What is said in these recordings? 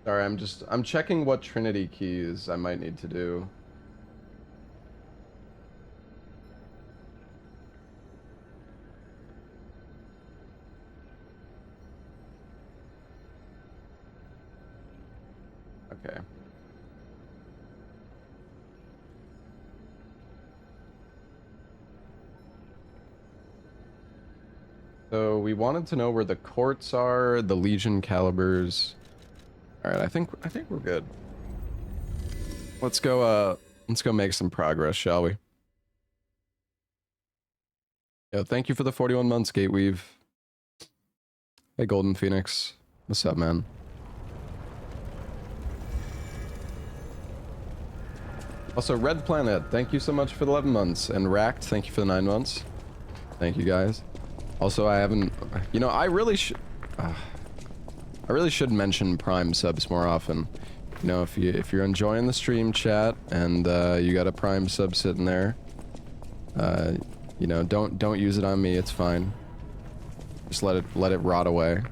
Sorry, I'm checking what Trinity keys I might need to do. Okay. So we wanted to know where the courts are, the Legion calibers. All right, I think we're good. Let's go make some progress, shall we? Yo, thank you for the 41 months, Gateweave. Hey, Golden Phoenix. What's up, man? Also, Red Planet, thank you so much for the 11 months. And Racked, thank you for the 9 months. Thank you, guys. Also, I haven't... You know, I really should mention Prime subs more often. You know, if you're enjoying the stream chat and you got a Prime sub sitting there, you know, don't use it on me. It's fine. Just let it rot away.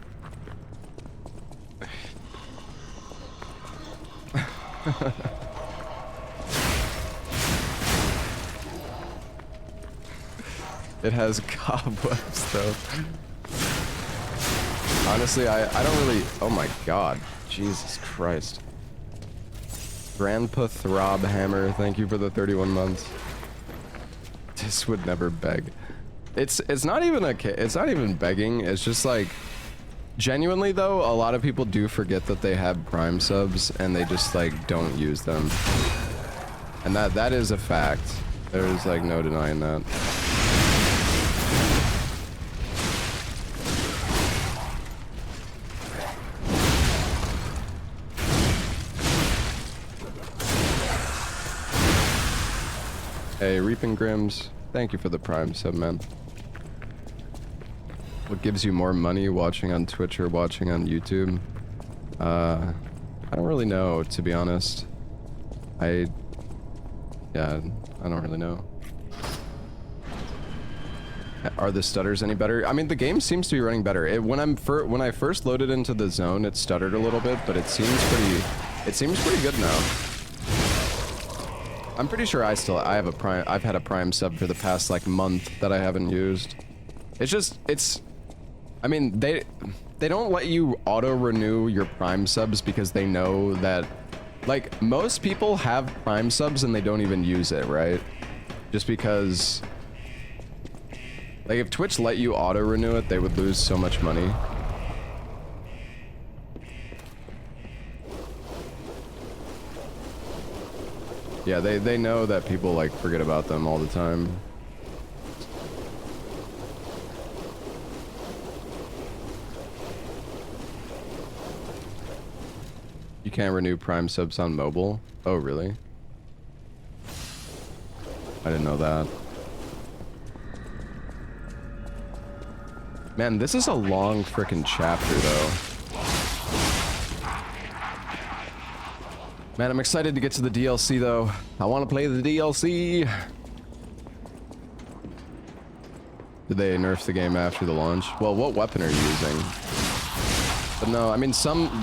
It has cobwebs though. Honestly, I don't really... Oh my god. Jesus Christ. Grandpa Throb Hammer, thank you for the 31 months. This would never beg. It's not even it's not even begging, it's just like... Genuinely though, a lot of people do forget that they have Prime subs and they just like don't use them. And that is a fact. There is like no denying that. Hey, Reaping Grims, thank you for the Prime sub, man. What gives you more money, watching on Twitch or watching on YouTube? I don't really know, to be honest. Yeah, I don't really know. Are the stutters any better? I mean, the game seems to be running better. When I first loaded into the zone, it stuttered a little bit, but it seems pretty good now. I'm pretty sure I've had a Prime sub for the past like month that I haven't used. I mean, they don't let you auto-renew your Prime subs because they know that, like, most people have Prime subs and they don't even use it, right? Just because, like, if Twitch let you auto-renew it, they would lose so much money. Yeah, they know that people, like, forget about them all the time. You can't renew Prime subs on mobile? Oh, really? I didn't know that. Man, this is a long frickin' chapter, though. Man, I'm excited to get to the DLC, though. I want to play the DLC. Did they nerf the game after the launch? Well, what weapon are you using? But no, I mean,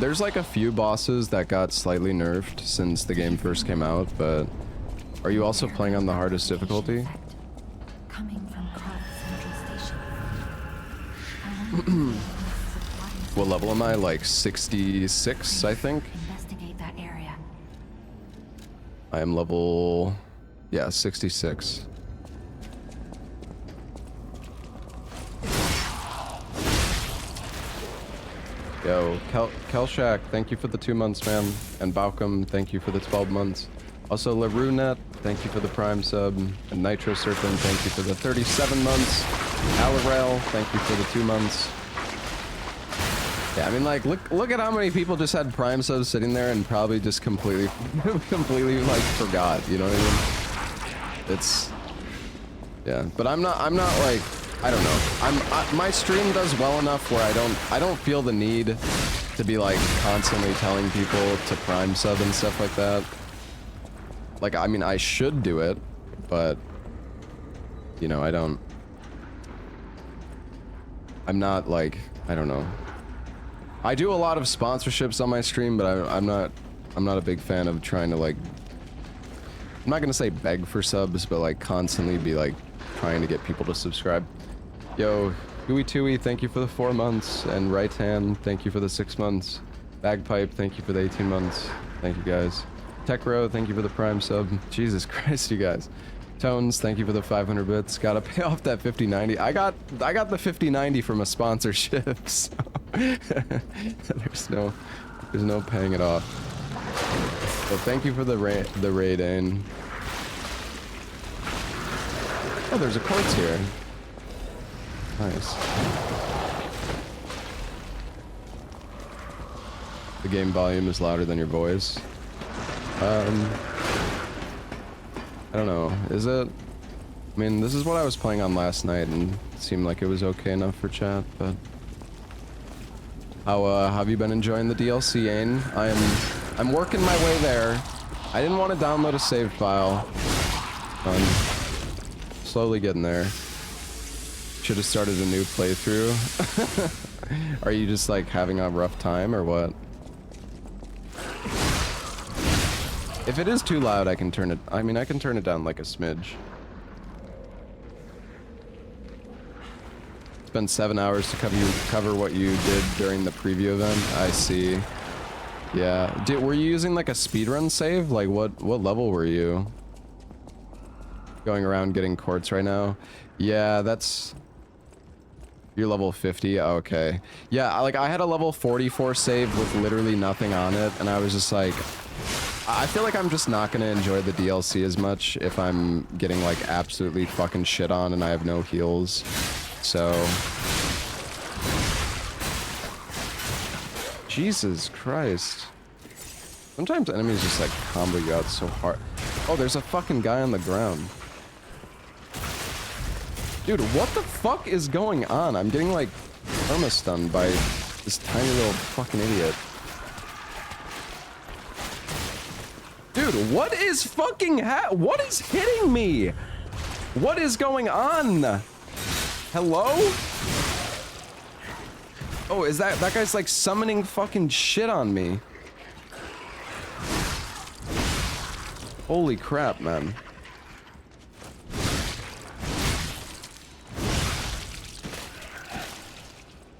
there's like a few bosses that got slightly nerfed since the game first came out, but are you also playing on the hardest difficulty? Coming from Central Station. What level am I? Like 66, I think? Investigate that area. I am level... yeah, 66. Yo, Kelshak, thank you for the 2 months, man. And Balcom, thank you for the 12 months. Also, LaRueNet, thank you for the Prime sub. And Nitro Serpent, thank you for the 37 months. Alarel, thank you for the 2 months. Yeah, I mean, like, look at how many people just had Prime subs sitting there and probably just completely, like, forgot, you know what I mean? It's... yeah, but I'm not, like... I don't know. My stream does well enough where I don't feel the need to be like constantly telling people to Prime sub and stuff like that. Like, I mean, I should do it, but you know, I'm not like, I don't know. I do a lot of sponsorships on my stream, but I'm not a big fan of trying to like, I'm not gonna say beg for subs, but like constantly be like trying to get people to subscribe. Yo, Gooey Tooey, thank you for the 4 months, and Right Hand, thank you for the 6 months. Bagpipe, thank you for the 18 months. Thank you guys. Techro, thank you for the Prime sub. Jesus Christ, you guys. Tones, thank you for the 500 bits. Gotta pay off that 5090. I got the 5090 from a sponsorship, so there's no paying it off. So thank you for the raid in. Oh, there's a quartz here. Nice. The game volume is louder than your voice. I don't know. Is it? I mean, this is what I was playing on last night, and it seemed like it was okay enough for chat. But how have you been enjoying the DLC, Ain? I'm working my way there. I didn't want to download a save file. I'm slowly getting there. Should have started a new playthrough. Are you just like having a rough time or what? If it is too loud, I can turn it. I mean, I can turn it down like a smidge. It's been 7 hours to cover what you did during the preview event. I see. Yeah. Were you using like a speedrun save? Like what level were you? Going around getting quartz right now? Yeah, that's... You're level 50? Okay. Yeah, like I had a level 44 save with literally nothing on it, and I was just like... I feel like I'm just not gonna enjoy the DLC as much if I'm getting like absolutely fucking shit on and I have no heals. So... Jesus Christ. Sometimes enemies just like combo you out so hard. Oh, there's a fucking guy on the ground. Dude, what the fuck is going on? I'm getting like perma-stunned by this tiny little fucking idiot. Dude, what is fucking what is hitting me? What is going on? Hello? Oh, is that guy's like summoning fucking shit on me? Holy crap, man.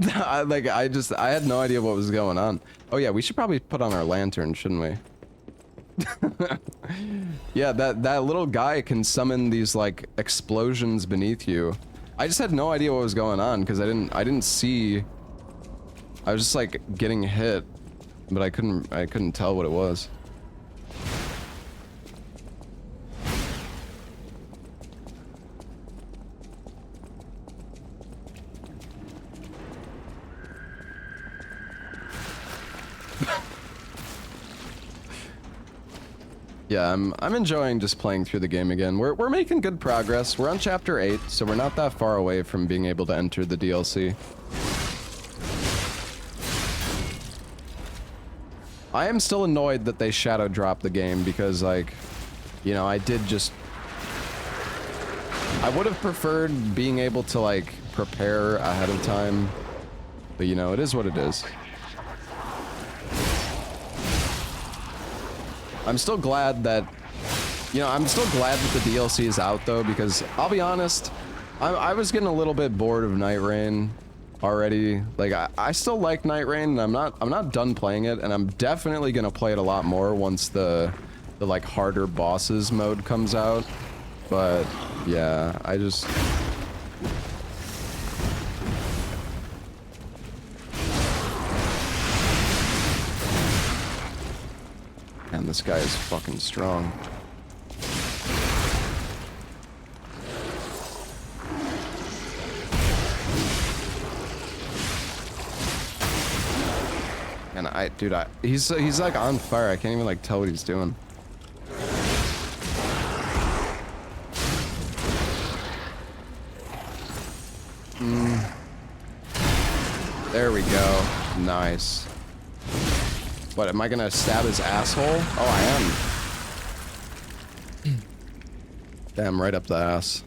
I had no idea what was going on. Oh yeah, we should probably put on our lantern, shouldn't we? Yeah, that little guy can summon these like explosions beneath you. I just had no idea what was going on because I didn't see. I was just like getting hit, but I couldn't tell what it was. Yeah, I'm enjoying just playing through the game again. We're making good progress. We're on chapter 8, so we're not that far away from being able to enter the DLC. I am still annoyed that they shadow dropped the game because, like, you know, I would have preferred being able to, like, prepare ahead of time. But, you know, it is what it is. I'm still glad that, you know, I'm still glad that the DLC is out, though, because I'll be honest, I was getting a little bit bored of Night Rain already. Like, I still like Night Rain, and I'm not done playing it, and I'm definitely gonna play it a lot more once the like harder bosses mode comes out. But yeah, I just... Man, this guy is fucking strong. And dude, he's like on fire. I can't even like tell what he's doing. There we go. Nice. What, am I gonna stab his asshole? Oh, I am. Damn, right up the ass.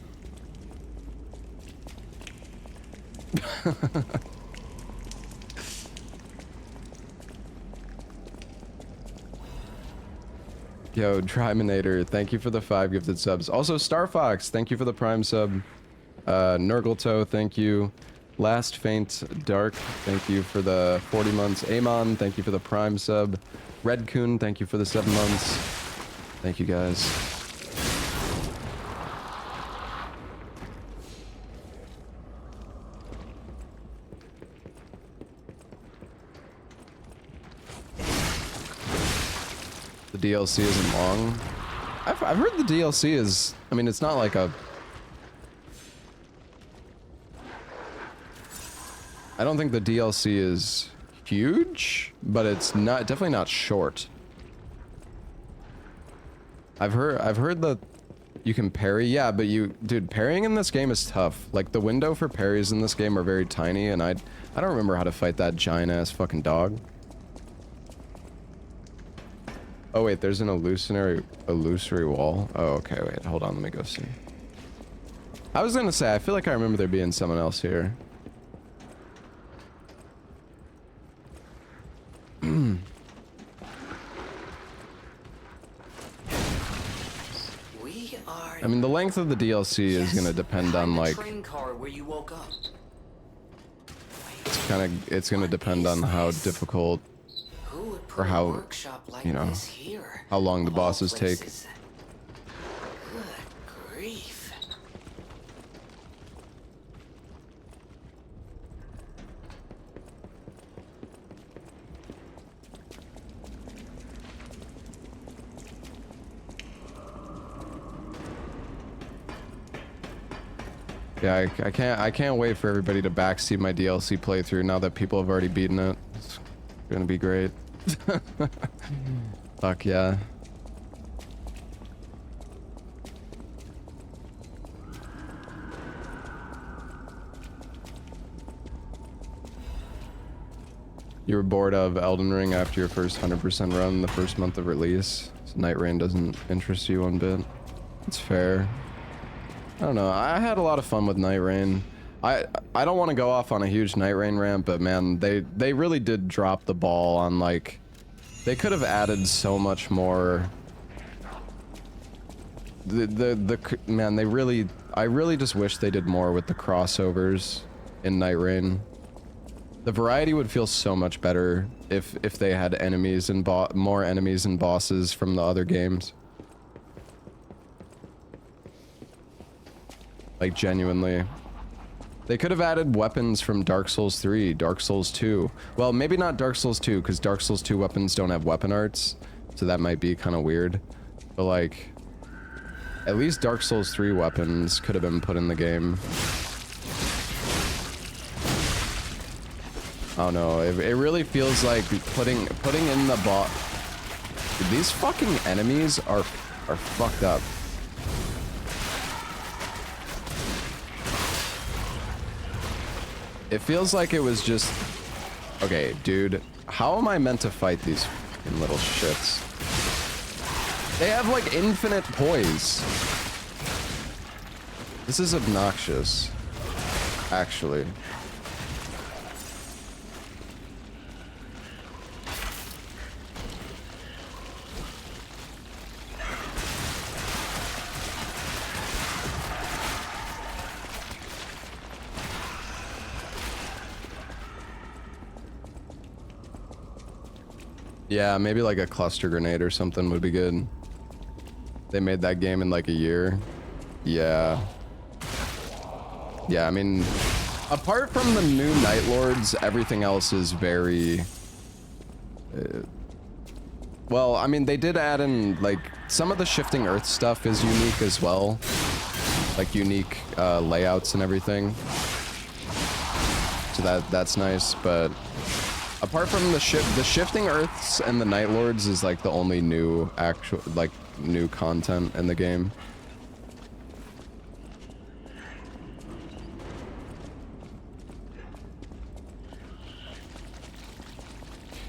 Yo, Triminator, thank you for the 5 gifted subs. Also, Star Fox, thank you for the Prime sub. Nurgleto, thank you. Last Faint Dark, thank you for the 40 months. Amon, thank you for the Prime sub. Redcoon, thank you for the 7 months. Thank you guys. The DLC isn't long. I've heard the DLC is, I mean, it's not like a... I don't think the DLC is huge, but it's not, definitely not short. I've heard that you can parry, yeah, but dude, parrying in this game is tough. Like, the window for parries in this game are very tiny, and I don't remember how to fight that giant-ass fucking dog. Oh wait, there's an illusory wall. Oh, okay, wait, hold on, let me go see. I was gonna say, I feel like I remember there being someone else here. I mean, the length of the DLC is gonna depend on, like... It's gonna depend on how difficult... or how, you know, how long the bosses take. Good grief. Yeah, I can't wait for everybody to backseat my DLC playthrough now that people have already beaten it. It's gonna be great. Fuck yeah. You were bored of Elden Ring after your first 100% run the first month of release, so Night Rain doesn't interest you one bit. It's fair. I don't know, I had a lot of fun with Night Rain. I don't want to go off on a huge Night Rain rant, but man, they really did drop the ball on, like, they could have added so much more. Man, I really just wish they did more with the crossovers in Night Rain. The variety would feel so much better if they had enemies and more enemies and bosses from the other games. Like, genuinely. They could have added weapons from Dark Souls 3, Dark Souls 2. Well, maybe not Dark Souls 2, because Dark Souls 2 weapons don't have weapon arts, so that might be kind of weird. But, like, at least Dark Souls 3 weapons could have been put in the game. I don't know, it really feels like putting in the bot. These fucking enemies are fucked up. It feels like it was just... Okay, dude, how am I meant to fight these fucking little shits? They have, like, infinite poise. This is obnoxious, actually. Yeah, maybe like a cluster grenade or something would be good. They made that game in like a year. Yeah. Yeah, I mean, apart from the new Night Lords, everything else is very... well, I mean, they did add in, like, some of the Shifting Earth stuff is unique as well. Like, unique layouts and everything. So that's nice, but... Apart from the Shifting Earths and the Night Lords is like the only new new content in the game.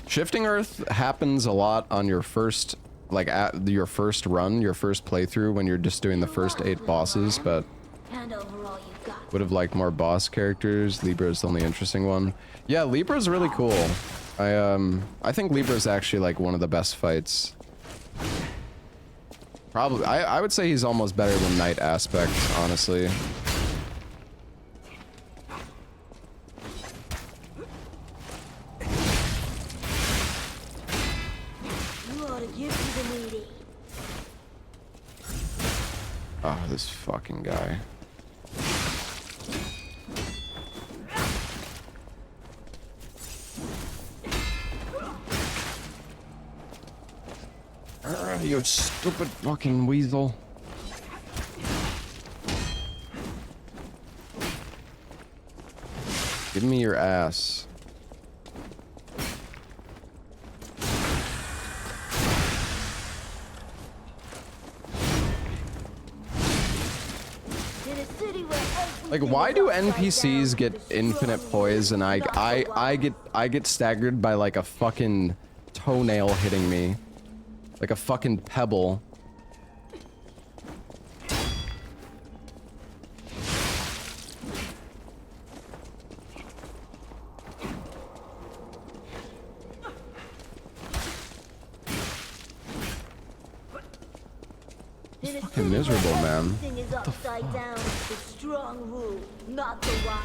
Shifting Earth happens a lot on your first, like, at your first run, your first playthrough when you're just doing the first 8 bosses, but would have liked more boss characters. Libra's the only interesting one. Yeah, Libra's really cool. I think Libra's actually like one of the best fights. Probably. I would say he's almost better than Knight Aspect, honestly. Oh, this fucking guy. You stupid fucking weasel. Give me your ass. Like, why do NPCs get infinite poise and I get staggered by like a fucking toenail hitting me? Like a fucking pebble. It's fucking miserable, man. What the fuck? The strong rule, not the wise.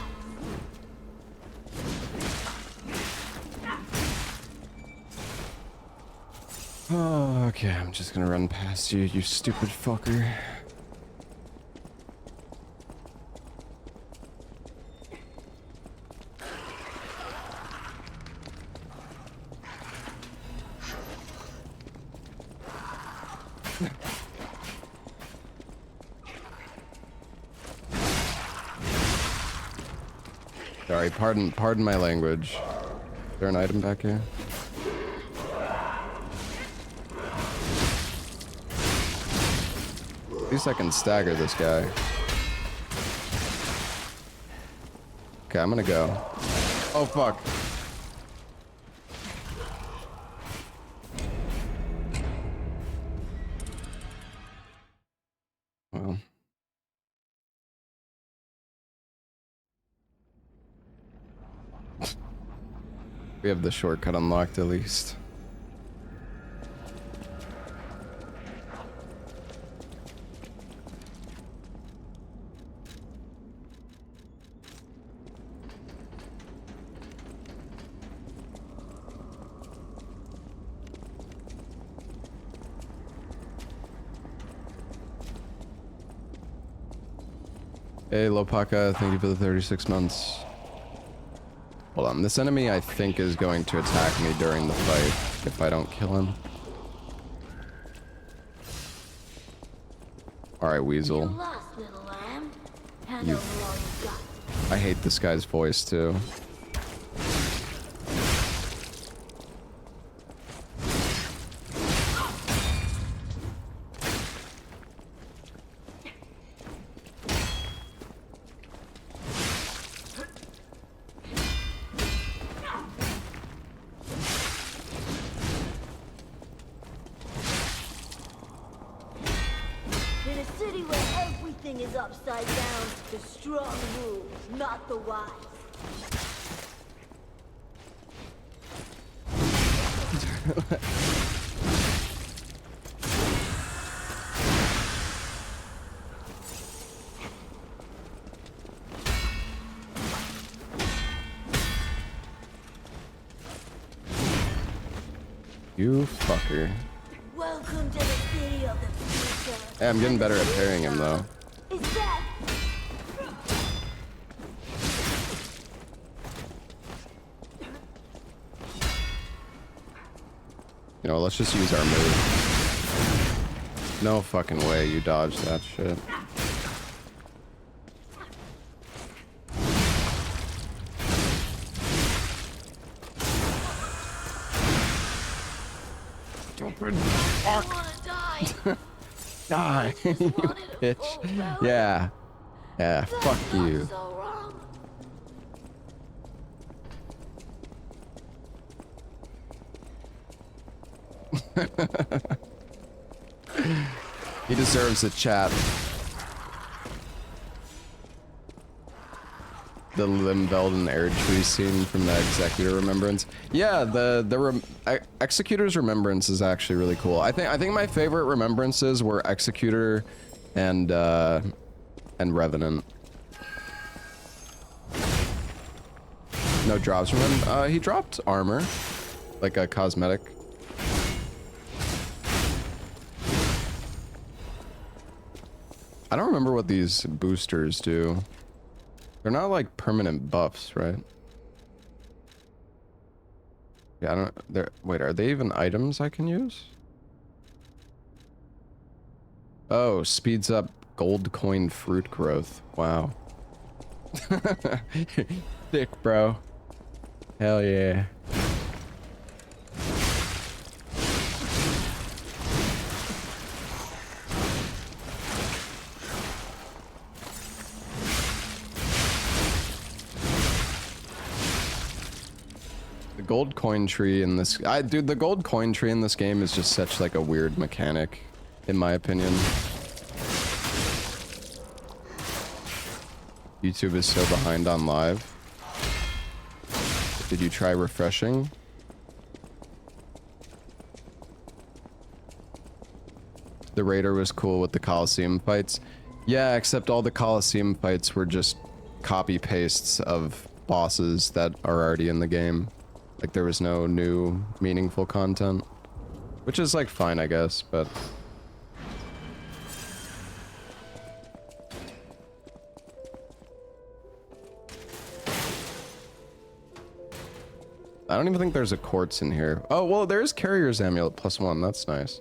Oh, okay, I'm just gonna run past you, you stupid fucker. Sorry, pardon my language. Is there an item back here? At least I can stagger this guy. Okay, I'm gonna go. Oh, fuck. Well. We have the shortcut unlocked at least. Hey, Lopaka, thank you for the 36 months. Hold on, this enemy I think is going to attack me during the fight if I don't kill him. Alright, Weasel. Lost, little lamb. Hand You- over all you got. I hate this guy's voice too. In a city where everything is upside down, the strong rule, not the wise. You fucker. Welcome to the city of the future. Hey, I'm getting better at parrying him though. Is that You know, let's just use our move. No fucking way you dodged that shit. Stupid fuck. I wanna die? Die, you bitch. Yeah. Yeah, fuck you. So wrong. He deserves a chat. The Limvelden air tree scene from the Executor Remembrance. Yeah, Executor's Remembrance is actually really cool. I think my favorite Remembrances were Executor and Revenant. No drops from him. He dropped armor, like a cosmetic. I don't remember what these boosters do. They're not like permanent buffs, right? Yeah, I don't. Wait, are they even items I can use? Oh, speeds up gold coin fruit growth. Wow. Thick, bro. Hell yeah. The gold coin tree in this, dude, the gold coin tree in this game is just such like a weird mechanic, in my opinion. YouTube is so behind on live. Did you try refreshing? The Raider was cool with the Coliseum fights. Yeah, except all the Coliseum fights were just copy pastes of bosses that are already in the game. Like there was no new meaningful content, which is like fine, I guess, but I don't even think there's a quartz in here. Oh, well, there's Carrier's Amulet +1. That's nice.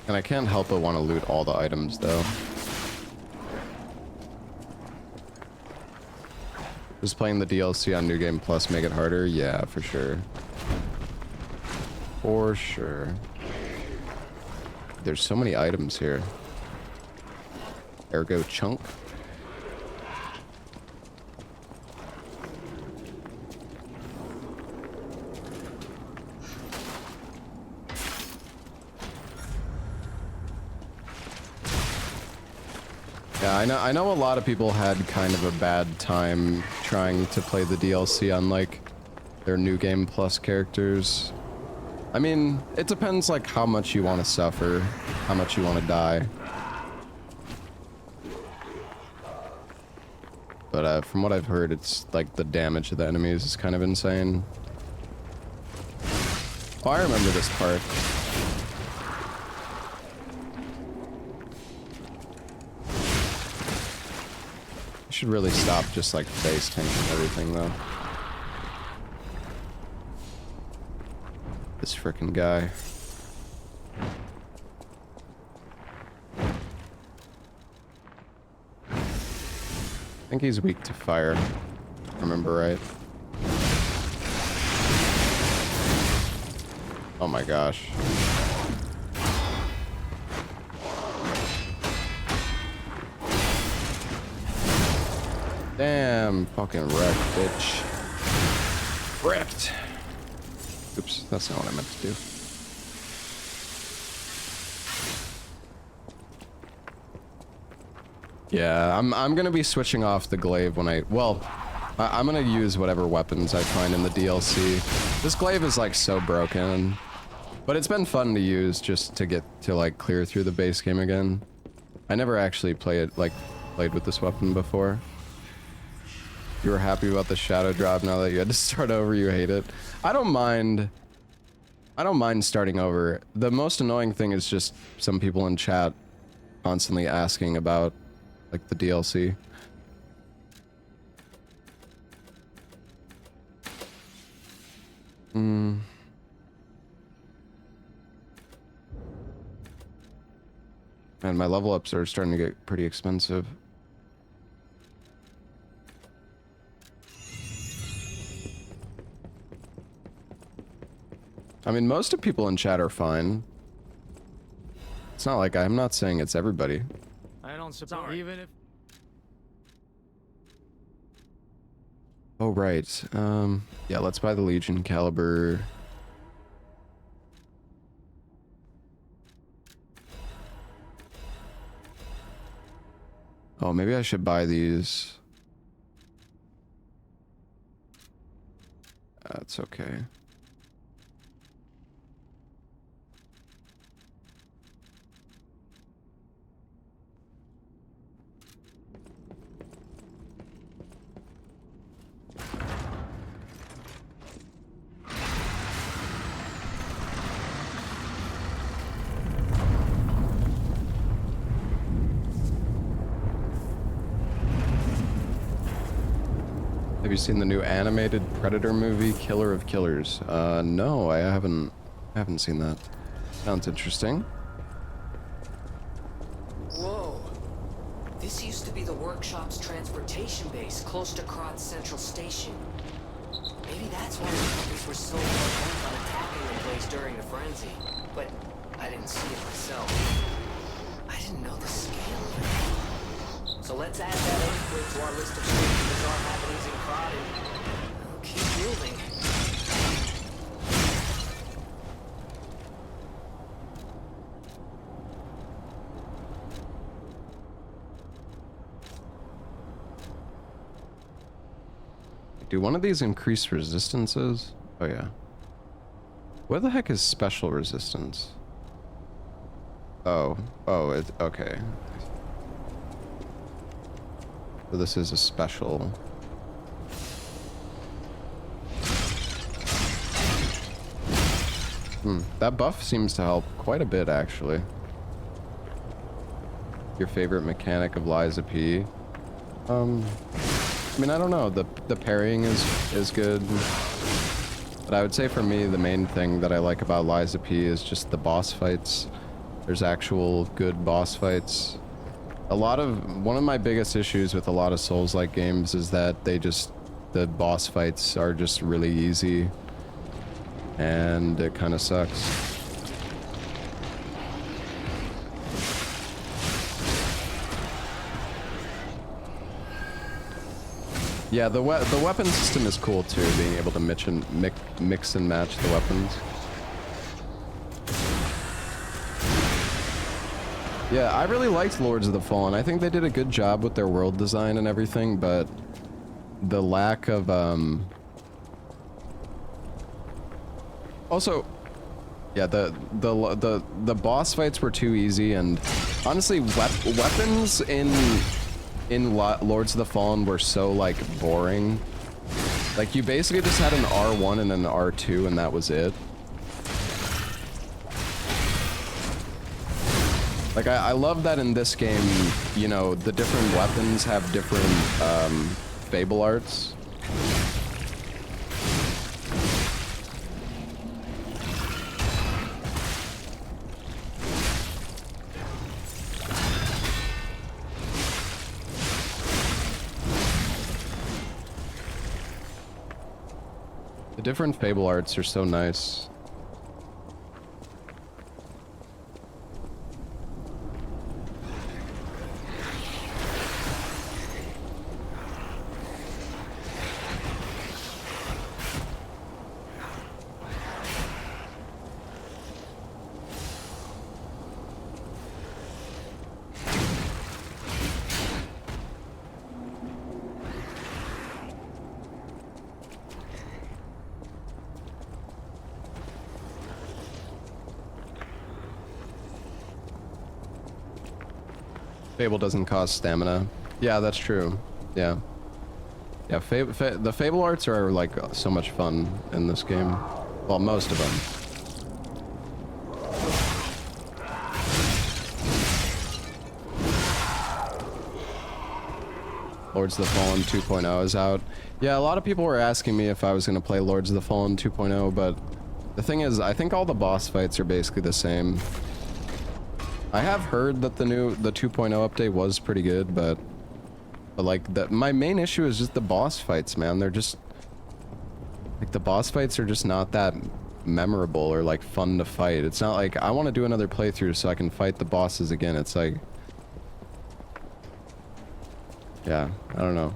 And I can't help but want to loot all the items, though. Just playing the DLC on New Game Plus make it harder? Yeah, for sure. For sure. There's so many items here. Ergo chunk. Yeah, I know a lot of people had kind of a bad time trying to play the DLC on like their New Game Plus characters. I mean, it depends like how much you want to suffer, how much you want to die. But from what I've heard, it's like the damage of the enemies is kind of insane. Oh, I remember this part. Should really stop just like face tanking everything though. This frickin' guy. I think he's weak to fire, if I remember right. Oh my gosh. Damn, fucking wrecked, bitch. Wrecked. Oops, that's not what I meant to do. Yeah, I'm gonna be switching off the glaive when I'm gonna use whatever weapons I find in the DLC. This glaive is like so broken, but it's been fun to use just to get to like clear through the base game again. I never actually played with this weapon before. You were happy about the shadow drop now that you had to start over, you hate it. I don't mind starting over. The most annoying thing is just some people in chat constantly asking about like the DLC. And my level ups are starting to get pretty expensive. I mean, most of people in chat are fine. It's not like I'm not saying it's everybody. I don't support even if. Oh, right. Yeah, let's buy the Legion caliber. Oh, maybe I should buy these. That's okay. Have you seen the new animated Predator movie, Killer of Killers? No, I haven't seen that. Sounds interesting. Whoa. This used to be the workshop's transportation base, close to Kratz Central Station. Maybe that's why the companies were so bent on attacking the place during the frenzy. But I didn't see it myself. I didn't know the scale of it. So let's add that earthquake to our list of strange bizarre happenings in Krat and keep moving. Do one of these increase resistances? Oh yeah. What the heck is special resistance? Oh, it's okay. So this is a special. That buff seems to help quite a bit, actually. Your favorite mechanic of Liza P? I mean, I don't know. The parrying is good. But I would say for me, the main thing that I like about Liza P is just the boss fights. There's actual good boss fights. One of my biggest issues with a lot of Souls-like games is that the boss fights are just really easy. And it kind of sucks. Yeah, the weapon system is cool too, being able to mix and match the weapons. Yeah, I really liked Lords of the Fallen. I think they did a good job with their world design and everything, but the lack of also, yeah, the boss fights were too easy, and honestly, weapons in Lords of the Fallen were so like boring. Like you basically just had an R1 and an R2, and that was it. Like, I love that in this game, you know, the different weapons have different, fable arts. The different fable arts are so nice. Fable doesn't cost stamina. Yeah, that's true. Yeah. Yeah, the Fable arts are like so much fun in this game. Well, most of them. Lords of the Fallen 2.0 is out. Yeah, a lot of people were asking me if I was going to play Lords of the Fallen 2.0, but the thing is, I think all the boss fights are basically the same. I have heard that the 2.0 update was pretty good, but like my main issue is just the boss fights, man. They're just like the boss fights are just not that memorable or like fun to fight. It's not like I want to do another playthrough so I can fight the bosses again. It's like, yeah, I don't know.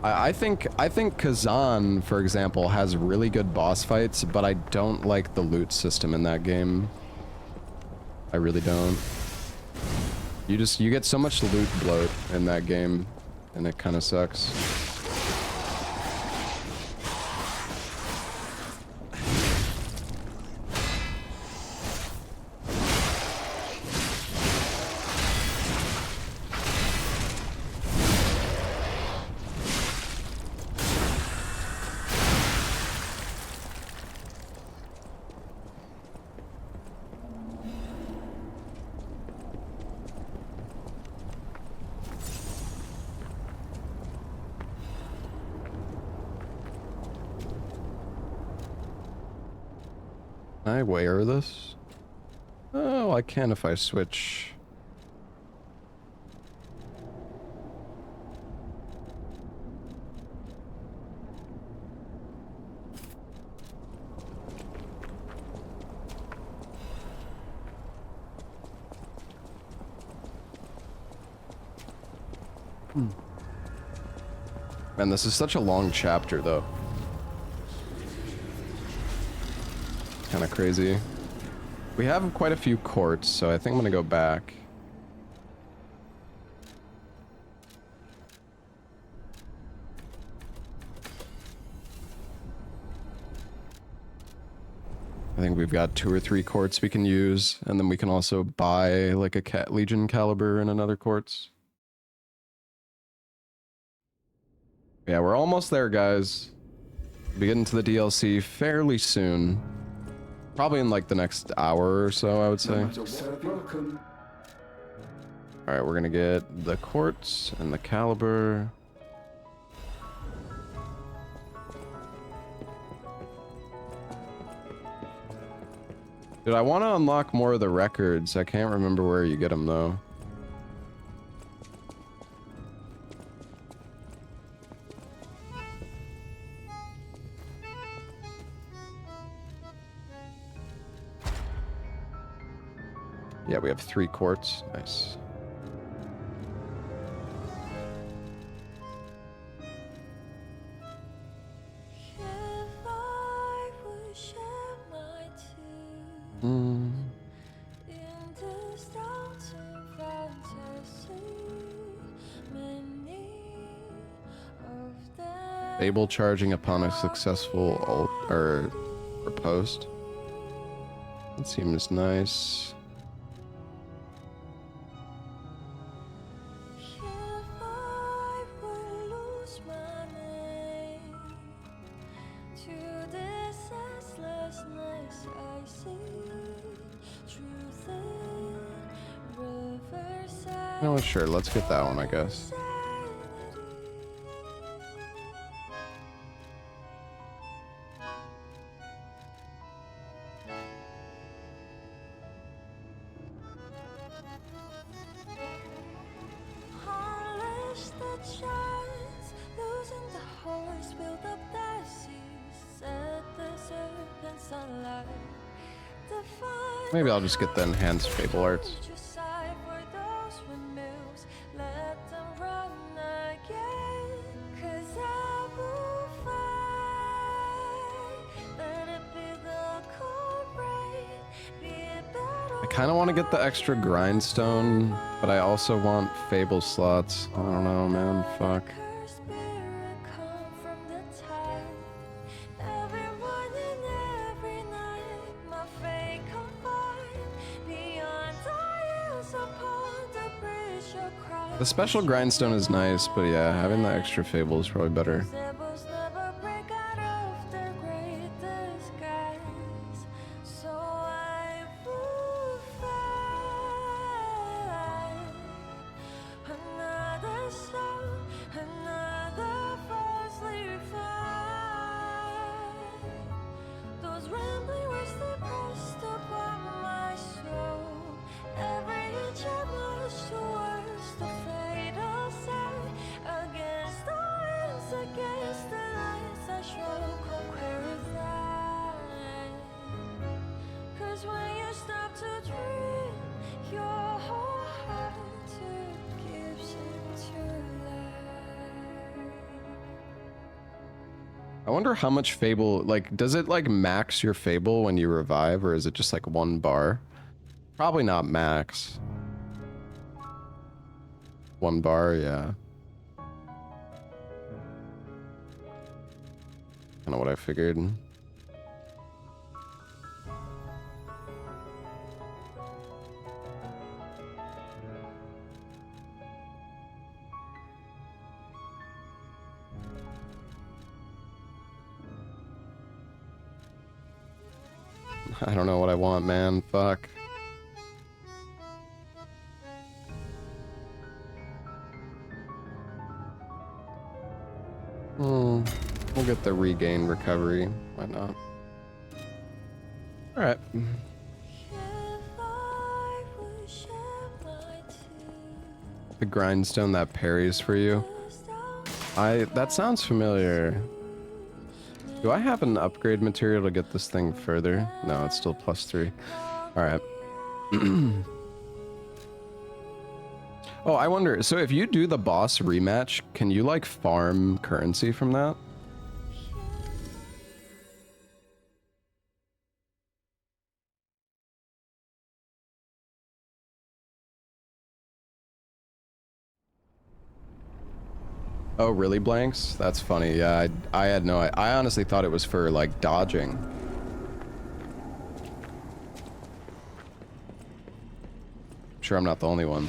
I think Kazan, for example, has really good boss fights, but I don't like the loot system in that game. I really don't. You get so much loot bloat in that game, and it kind of sucks. Can I wear this? Oh, I can if I switch. Man, this is such a long chapter, though. Kind of crazy. We have quite a few courts, so I think I'm gonna go back. I think we've got 2 or 3 courts we can use, and then we can also buy like a Legion caliber in another courts. Yeah, we're almost there, guys. We'll be getting to the DLC fairly soon. Probably in like the next hour or so, I would say. Alright, we're gonna get the quartz and the caliber. Dude, I want to unlock more of the records. I can't remember where you get them, though. Yeah, we have 3 quartz. Nice. Stable charging upon a successful ult or post. That seems nice. Oh, sure, let's get that one, I guess. Maybe I'll just get the enhanced Fable Arts. I kind of want to get the extra grindstone, but I also want Fable slots. I don't know, man. Fuck. The special grindstone is nice, but yeah, having the extra Fable is probably better. I wonder how much Fable, like, does it like max your Fable when you revive, or is it just like 1 bar? Probably not max. 1 bar, yeah. Kind of what I figured. I don't know what I want, man. Fuck. We'll get the regain recovery. Why not? Alright. The grindstone that parries for you. That sounds familiar. Do I have an upgrade material to get this thing further? No, it's still +3. Alright. Oh, I wonder, so if you do the boss rematch, can you like farm currency from that? Oh, really, Blanks? That's funny. Yeah, I had no... I honestly thought it was for, like, dodging. I'm sure I'm not the only one.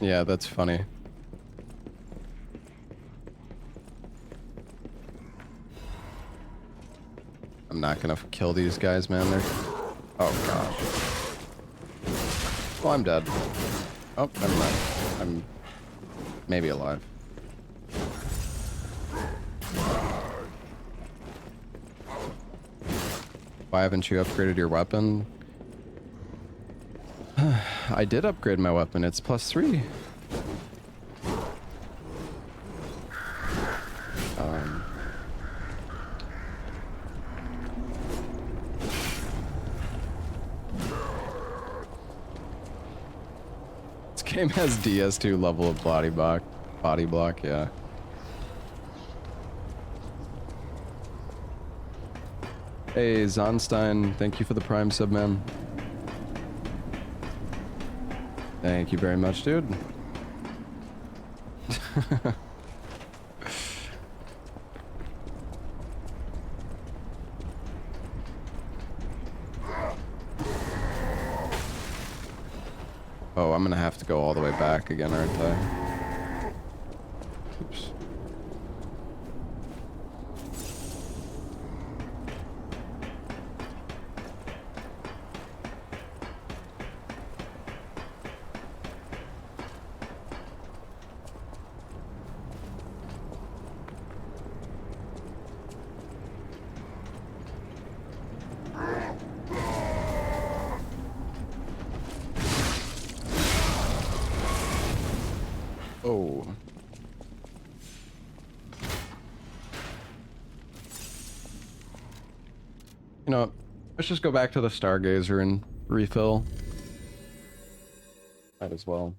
Yeah, that's funny. I'm not gonna kill these guys, man. They're... Oh, gosh. Well, I'm dead. Oh, never mind. I'm maybe alive. Why haven't you upgraded your weapon? I did upgrade my weapon. It's +3. This game has DS2 level of body block, yeah. Hey, Zonstein, thank you for the Prime sub, man. Thank you very much, dude. Oh, I'm gonna have to go all the way back again, aren't I? Oops. Oh. You know, let's just go back to the Stargazer and refill. Might as well.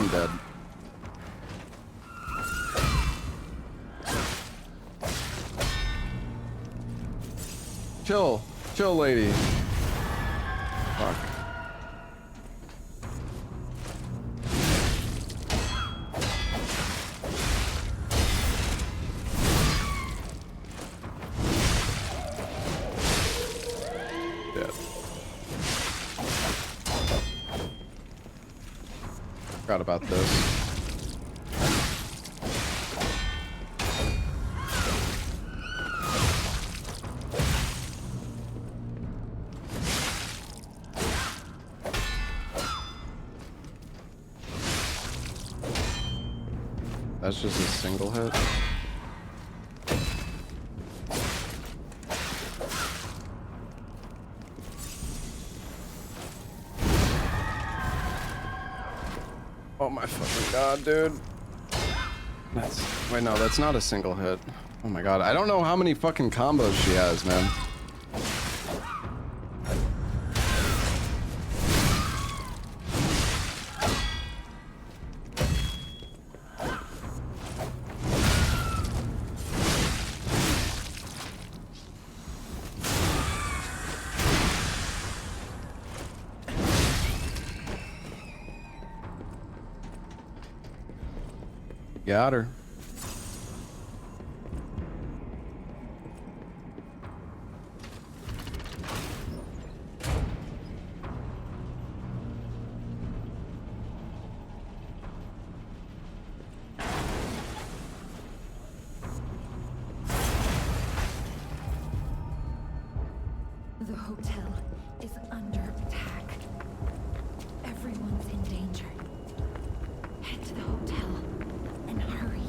I'm dead. Chill. Chill, lady. Fuck. Dead. Forgot about this. That's just a single hit. Oh my fucking god, dude. Wait, no, that's not a single hit. Oh my god, I don't know how many fucking combos she has, man. Got her. The hotel is under attack. Everyone's in danger. Head to the hotel and hurry.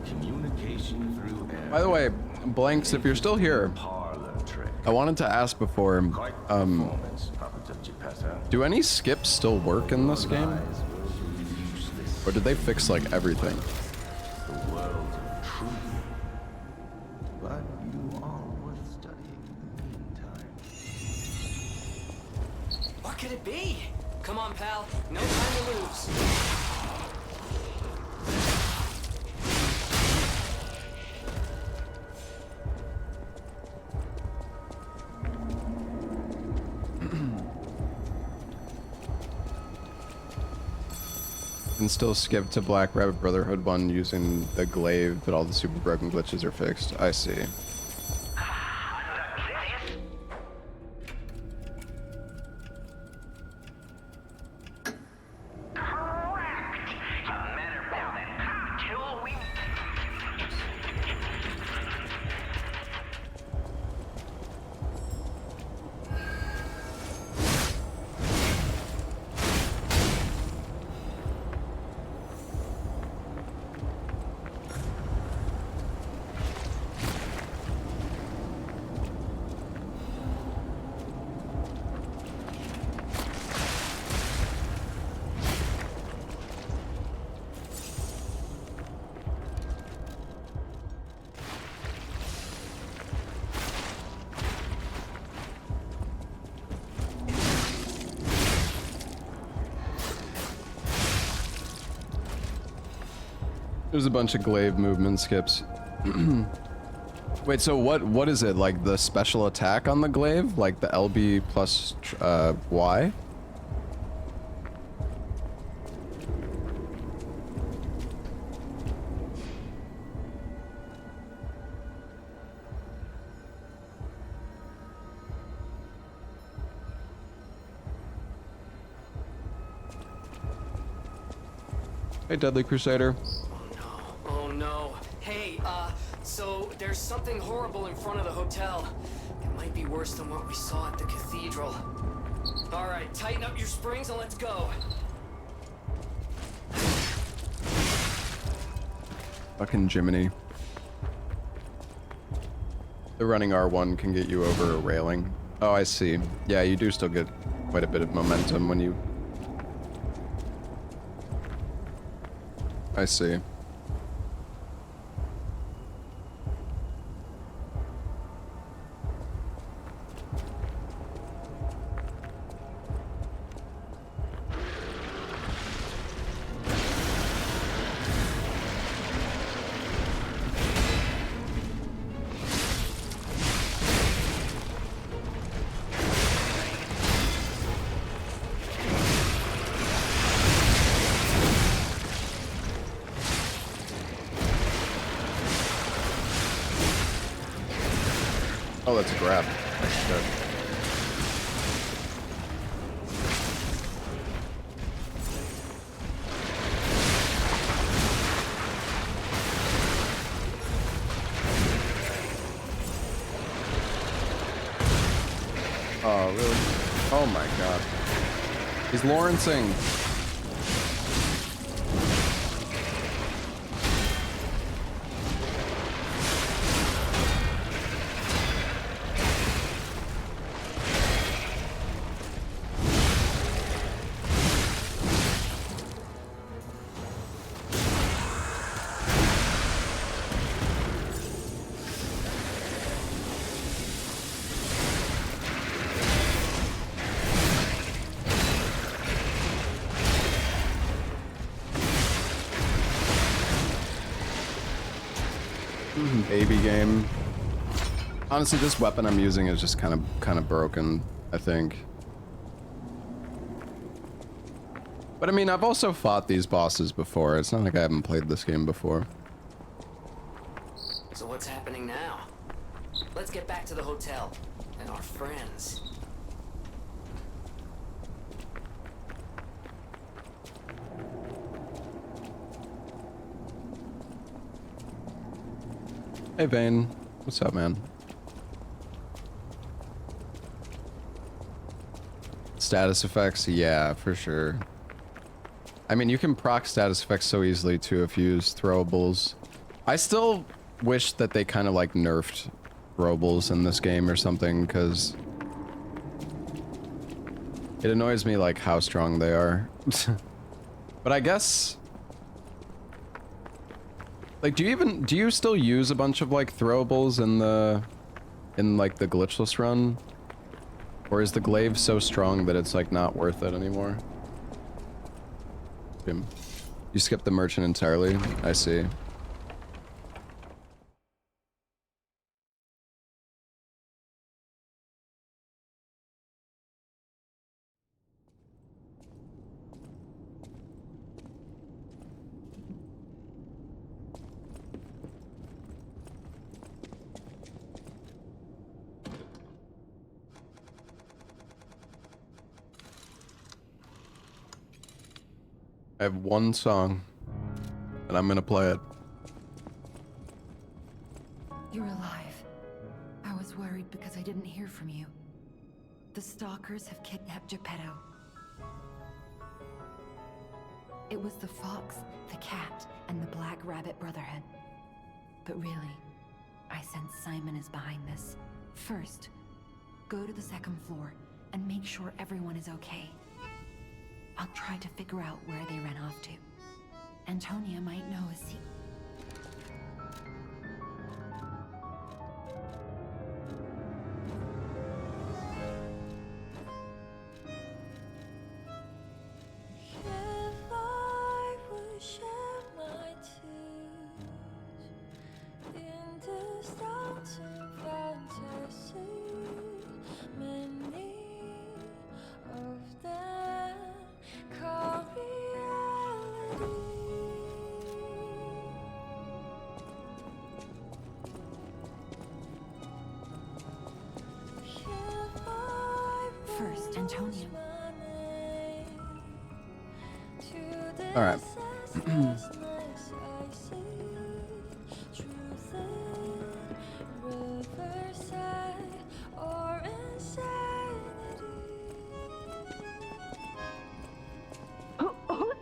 Communication through air. By the way, Blanks, if you're still here, Parlor trick. I wanted to ask before, Quite performance. do any skips still work in this game? Or did they fix like everything? The world of truth. But you are worth studying in the meantime. What could it be? Come on, pal. No time to lose. Can still skip to Black Rabbit Brotherhood 1 using the glaive, but all the super broken glitches are fixed. I see. There's a bunch of glaive movement skips. Wait, so what is it? Like the special attack on the glaive? Like the LB plus Y? Hey, Deadly Crusader. Oh no. Hey, so there's something horrible in front of the hotel. It might be worse than what we saw at the cathedral. Alright, tighten up your springs and let's go. Fucking Jiminy. The running R1 can get you over a railing. Oh, I see. Yeah, you do still get quite a bit of momentum when you... I see. Oh, that's a grab. Shit. Oh, really? Oh my god. He's Lawrencing. Baby game. Honestly, this weapon I'm using is just kind of broken, I think. But I mean, I've also fought these bosses before. It's not like I haven't played this game before. So what's happening now? Let's get back to the hotel and our friends. Hey Vane, what's up, man? Status effects, yeah, for sure. I mean, you can proc status effects so easily too if you use throwables. I still wish that they kind of like nerfed throwables in this game or something, because it annoys me like how strong they are. But I guess, like, do you still use a bunch of like throwables in like the glitchless run? Or is the glaive so strong that it's like not worth it anymore? You skip the merchant entirely? I see. I have one song, and I'm gonna play it. You're alive. I was worried because I didn't hear from you. The stalkers have kidnapped Geppetto. It was the fox, the cat, and the Black Rabbit Brotherhood. But really, I sense Simon is behind this. First, go to the second floor and make sure everyone is okay. I'll try to figure out where they ran off to. Antonia might know a secret. First, Antonia. All right. Who's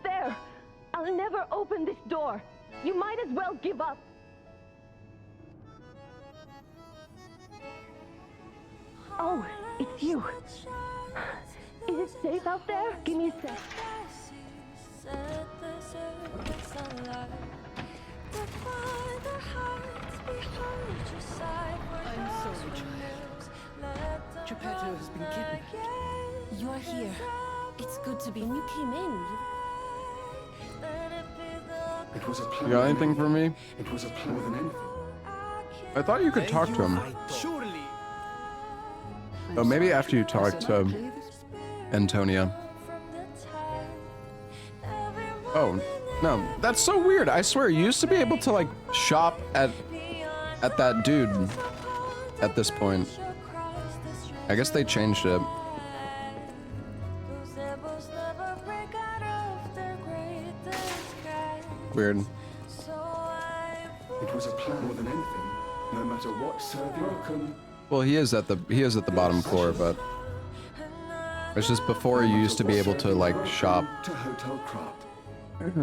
there? I'll never open this door. You might as well give up. Oh, it's you. Is it safe out there? Give me a sec. I'm sorry, child. Geppetto has been kidnapped. You're here. It's good to be. When you came in, It was a You got anything for me? It was a more than anything. I thought you could talk to him. Surely. Oh, maybe after you talk to Antonia. Oh, no. That's so weird. I swear, you used to be able to, like, shop at that dude. at this point. I guess they changed it. Weird. It was a plan more than anything. No matter what serve broken. Well, he is at the bottom floor, but it's just before you used to be able to like shop. To Hotel Krat.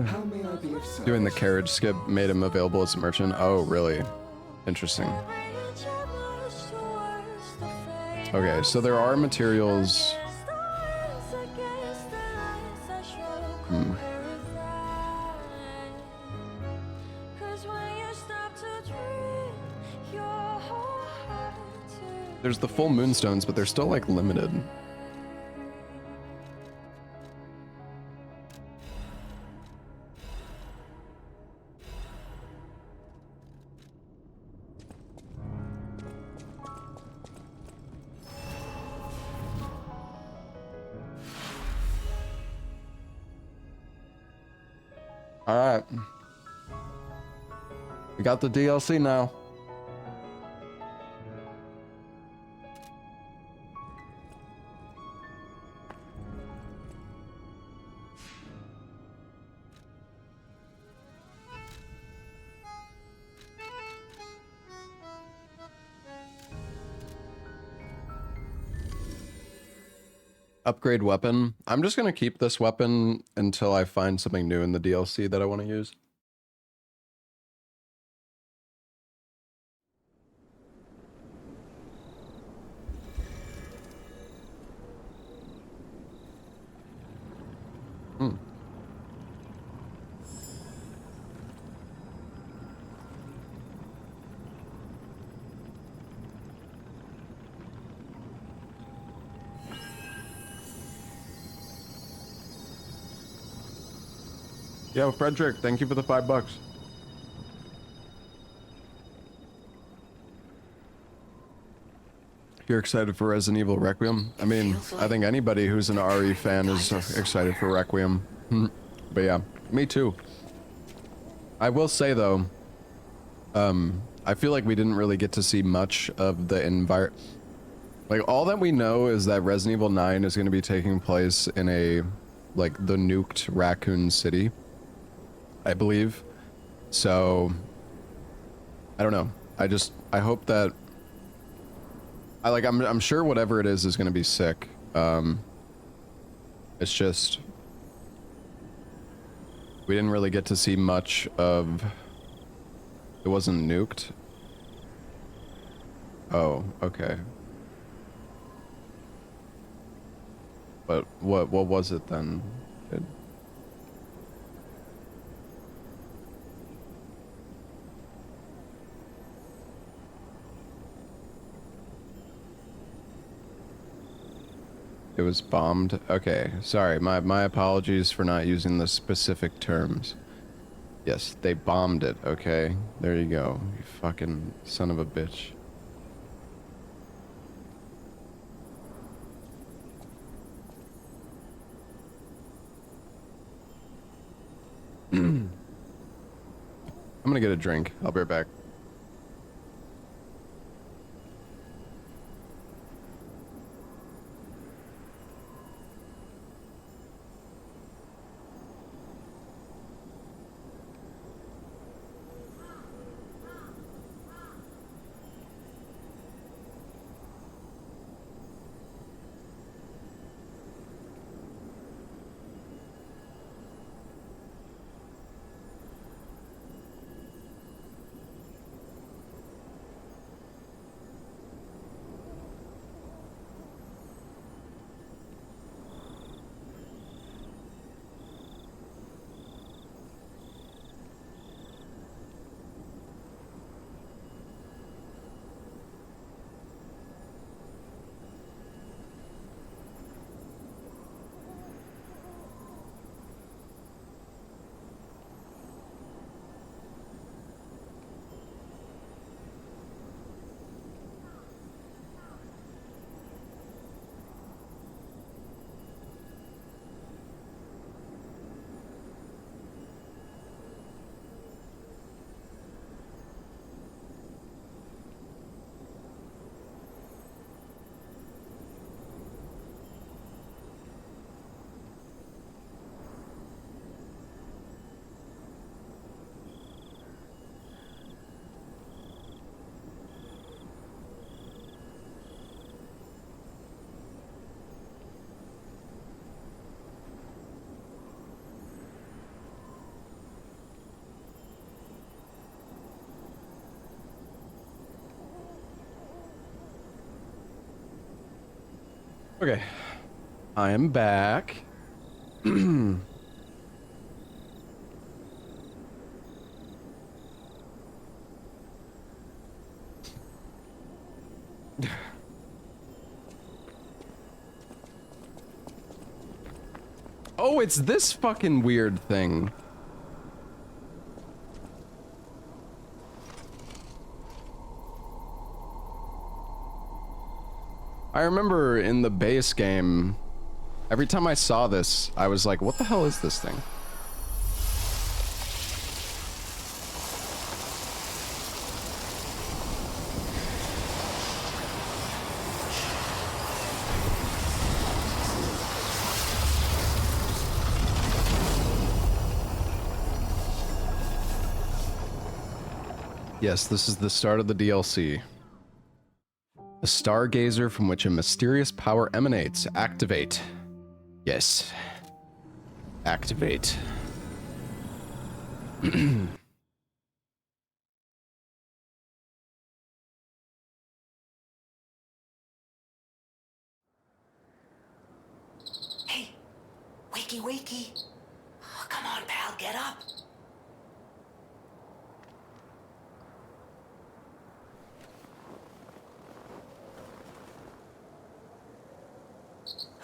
How may I be of service? Doing the carriage skip made him available as a merchant. Oh, really? Interesting. Okay, so there are materials. There's the full moonstones, but they're still like limited. All right. We got the DLC now. Upgrade weapon. I'm just gonna keep this weapon until I find something new in the DLC that I want to use. Yo, Frederick, thank you for the $5. You're excited for Resident Evil Requiem? I mean, I think anybody who's an RE fan is excited for Requiem. But yeah, me too. I will say though, I feel like we didn't really get to see much of the environment. Like, all that we know is that Resident Evil 9 is going to be taking place in a, like, the nuked Raccoon City, I believe. So, I don't know. I hope that, I'm sure whatever it is going to be sick. It's just, we didn't really get to see much of, it wasn't nuked. Oh, okay. But what was it then? It was bombed? Okay, sorry, my apologies for not using the specific terms. Yes, they bombed it, okay? There you go, you fucking son of a bitch. I'm gonna get a drink. I'll be right back. Okay. I am back. Oh, it's this fucking weird thing. I remember in the base game, every time I saw this, I was like, what the hell is this thing? Yes, this is the start of the DLC. The stargazer from which a mysterious power emanates. Activate. Yes. Activate. Hey, wakey wakey. Oh, come on, pal, get up.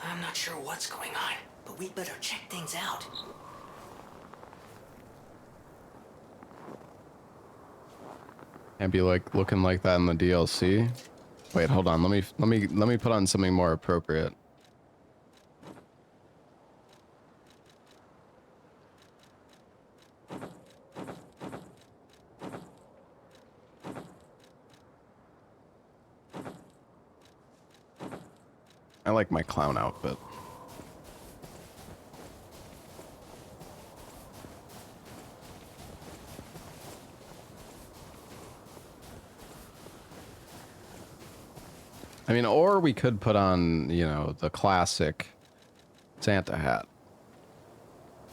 I'm not sure what's going on, but we'd better check things out. Can't be like looking like that in the DLC. Wait, hold on. Let me put on something more appropriate. I like my clown outfit. I mean, or we could put on, you know, the classic Santa hat.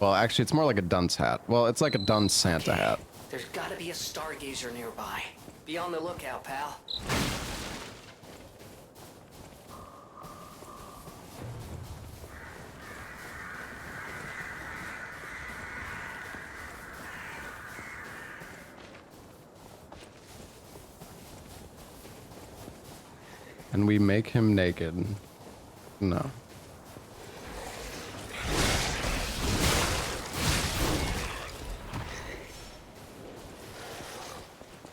Well, actually, it's more like a dunce hat. Well, it's like a dunce Santa hat. There's gotta be a stargazer nearby. Be on the lookout, pal. And we make him naked. No.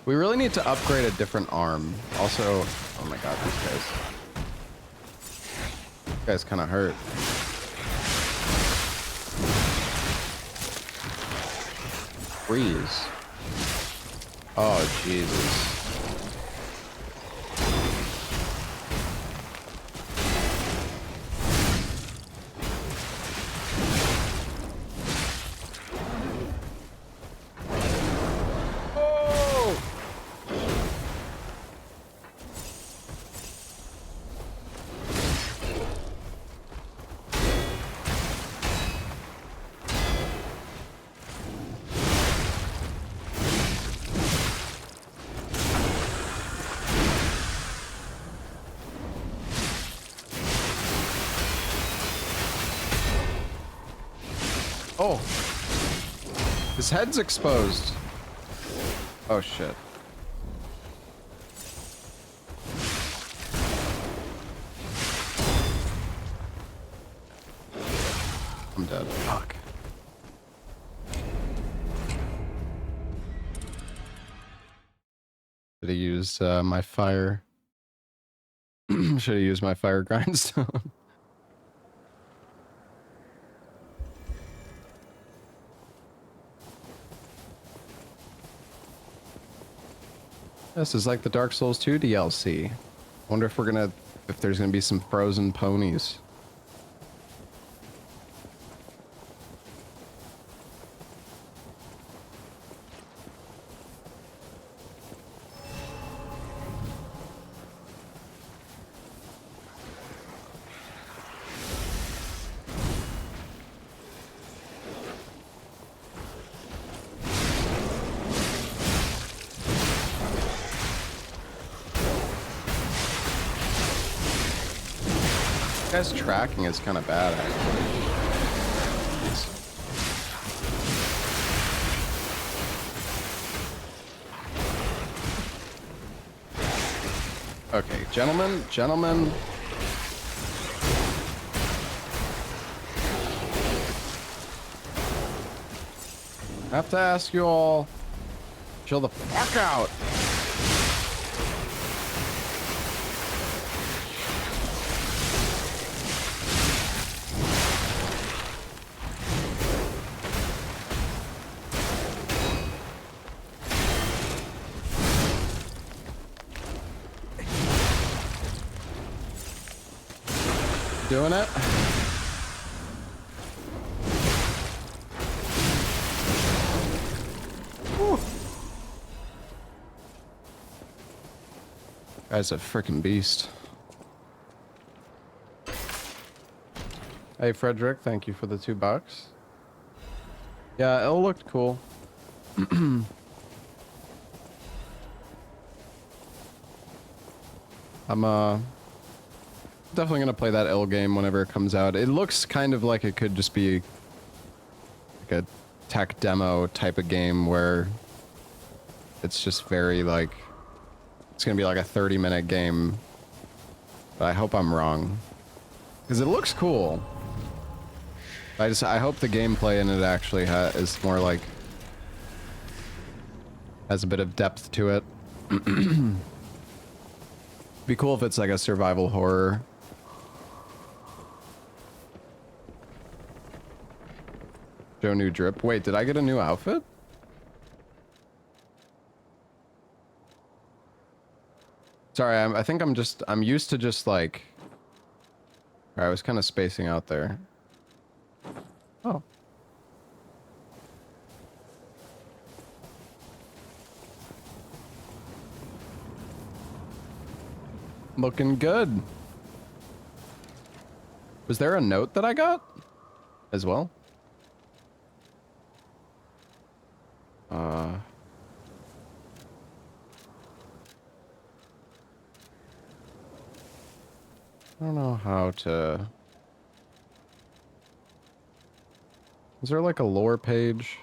We really need to upgrade a different arm. Also, oh my god, these guys. These guys kind of hurt. Freeze. Oh, Jesus. Oh. His head's exposed. Oh, shit. I'm dead. Fuck. Should have used my fire. Should have used my fire grindstone. This is like the Dark Souls 2 DLC. Wonder if there's gonna be some frozen ponies. Guy's tracking is kind of bad, actually. Okay, gentlemen. I have to ask you all, chill the fuck out. Doing it. Whew. Guy's a freaking beast. Hey Frederick, thank you for the $2. Yeah, it looked cool. I'm definitely gonna play that L game whenever it comes out. It looks kind of like it could just be like a tech demo type of game where it's just very like, it's gonna be like a 30-minute game. But I hope I'm wrong, because it looks cool. I hope the gameplay in it actually is more like, has a bit of depth to it. Be cool if it's like a survival horror. Joe new drip. Wait, did I get a new outfit? Sorry, I think I'm used to just like... I was kind of spacing out there. Oh. Looking good. Was there a note that I got as well? I don't know how to... Is there like a lore page?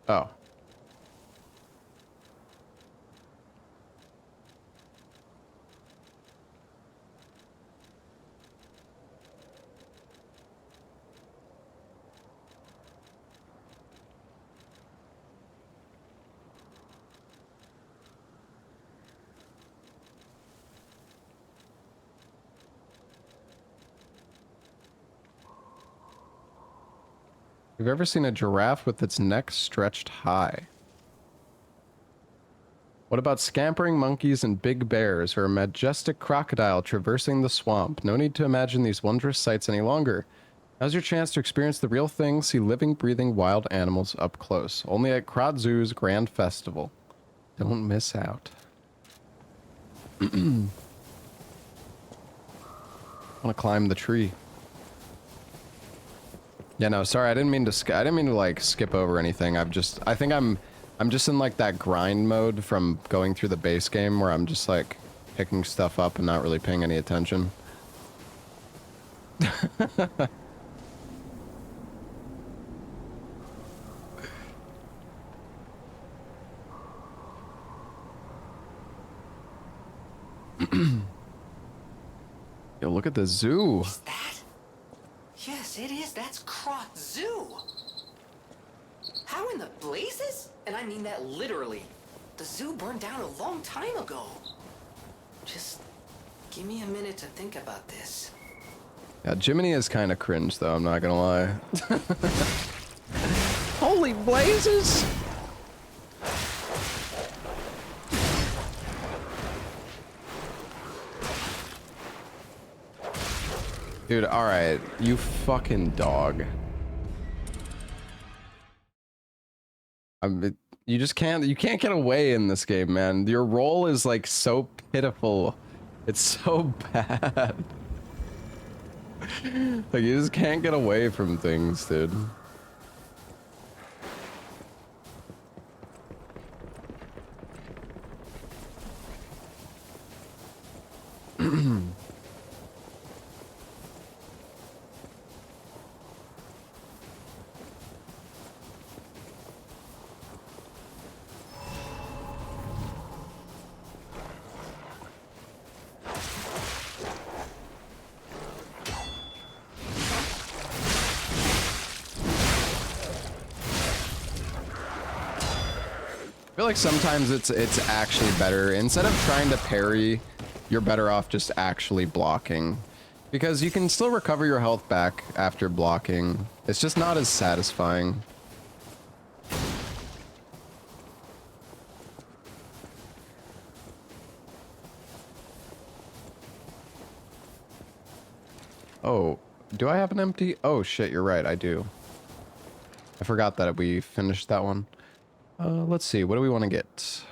Oh. Have you ever seen a giraffe with its neck stretched high? What about scampering monkeys and big bears, or a majestic crocodile traversing the swamp? No need to imagine these wondrous sights any longer. Now's your chance to experience the real thing, see living, breathing wild animals up close. Only at Krod Zoo's Grand Festival. Don't miss out. I want to climb the tree. Yeah, no, sorry, I didn't mean to like skip over anything. I think I'm just in like that grind mode from going through the base game where I'm just like picking stuff up and not really paying any attention. Yo, look at the zoo. Is that? Yes, it is. That's Krot Zoo. How in the blazes? And I mean that literally. The zoo burned down a long time ago. Just give me a minute to think about this. Yeah, Jiminy is kind of cringe, though, I'm not gonna lie. Holy blazes! Dude, alright, you fucking dog. You just can't get away in this game, man. Your role is like so pitiful. It's so bad. Like, you just can't get away from things, dude. I feel like sometimes it's actually better. Instead of trying to parry, you're better off just actually blocking. Because you can still recover your health back after blocking. It's just not as satisfying. Oh, do I have an empty? Oh shit, you're right, I do. I forgot that we finished that one. Let's see, what do we want to get?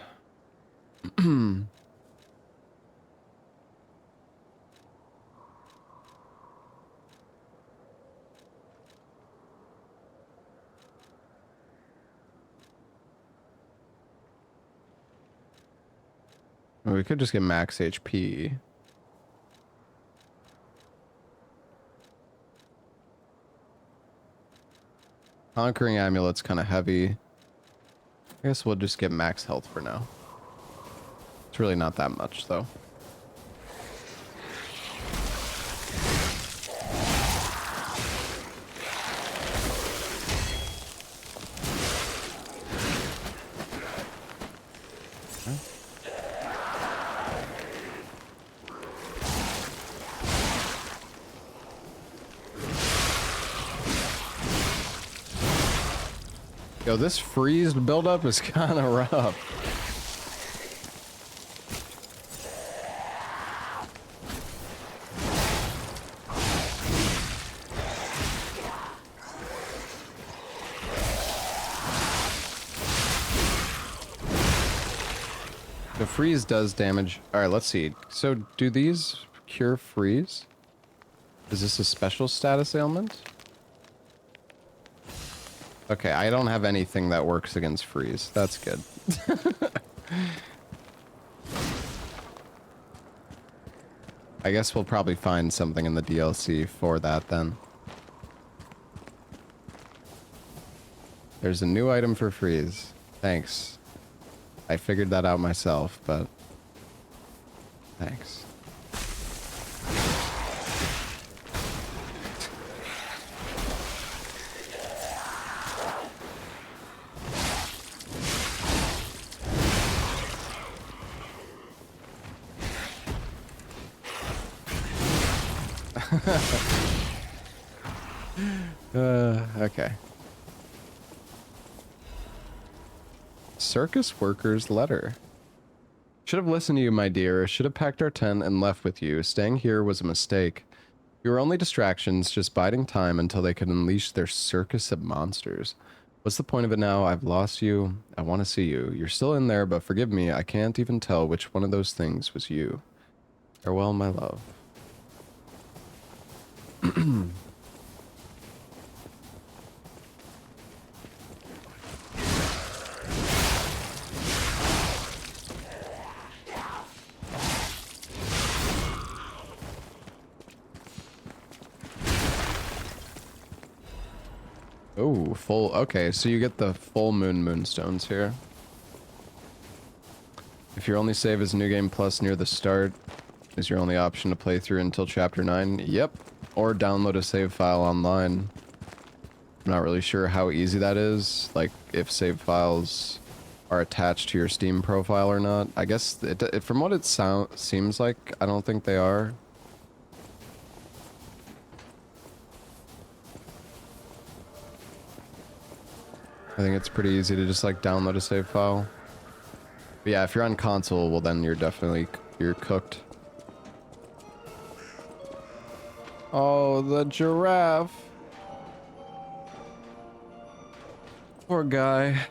Well, we could just get max HP. Conquering Amulet's kind of heavy. I guess we'll just get max health for now. It's really not that much, though. Yo, this freeze buildup is kind of rough. The freeze does damage. All right, let's see. So do these cure freeze? Is this a special status ailment? Okay, I don't have anything that works against freeze. That's good. I guess we'll probably find something in the DLC for that then. There's a new item for freeze. Thanks. I figured that out myself, but thanks. Okay. Circus worker's letter. Should have listened to you, my dear. Should have packed our tent and left with you. Staying here was a mistake. You were only distractions, just biding time until they could unleash their circus of monsters. What's the point of it now? I've lost you. I want to see you. You're still in there, but forgive me. I can't even tell which one of those things was you. Farewell, my love. Oh, full. Okay, so you get the full moonstones here. If your only save is New Game Plus near the start, is your only option to play through until Chapter 9? Yep. Or download a save file online. I'm not really sure how easy that is. Like, if save files are attached to your Steam profile or not. I guess, from what it seems like, I don't think they are. I think it's pretty easy to just like download a save file. But yeah, if you're on console, well then you're cooked. Oh, the giraffe. Poor guy.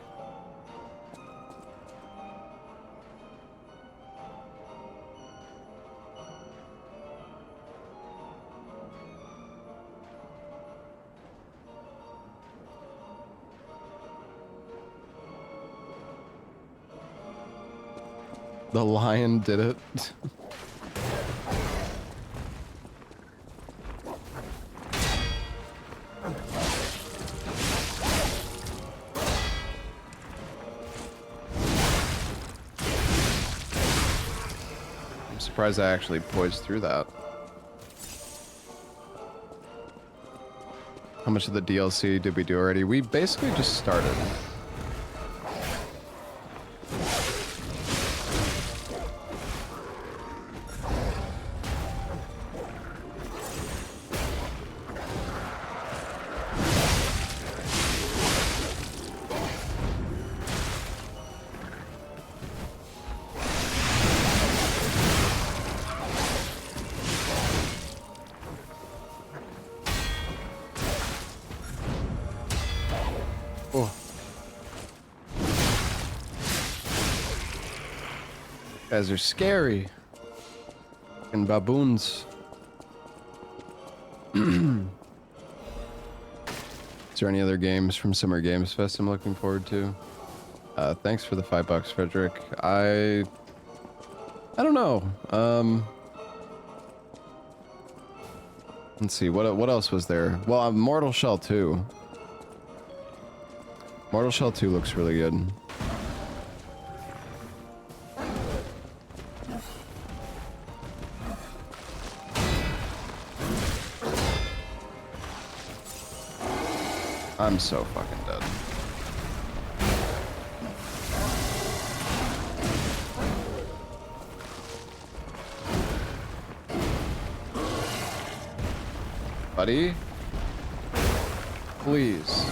The lion did it. surprised I actually poised through that. How much of the DLC did we do already? We basically just started. Oh. Guys are scary. And baboons. Is there any other games from Summer Games Fest I'm looking forward to? Thanks for the $5, Frederick. I don't know. Let's see. What else was there? Well, Mortal Shell 2. Mortal Shell 2 looks really good. I'm so fucking dead. Buddy? Please.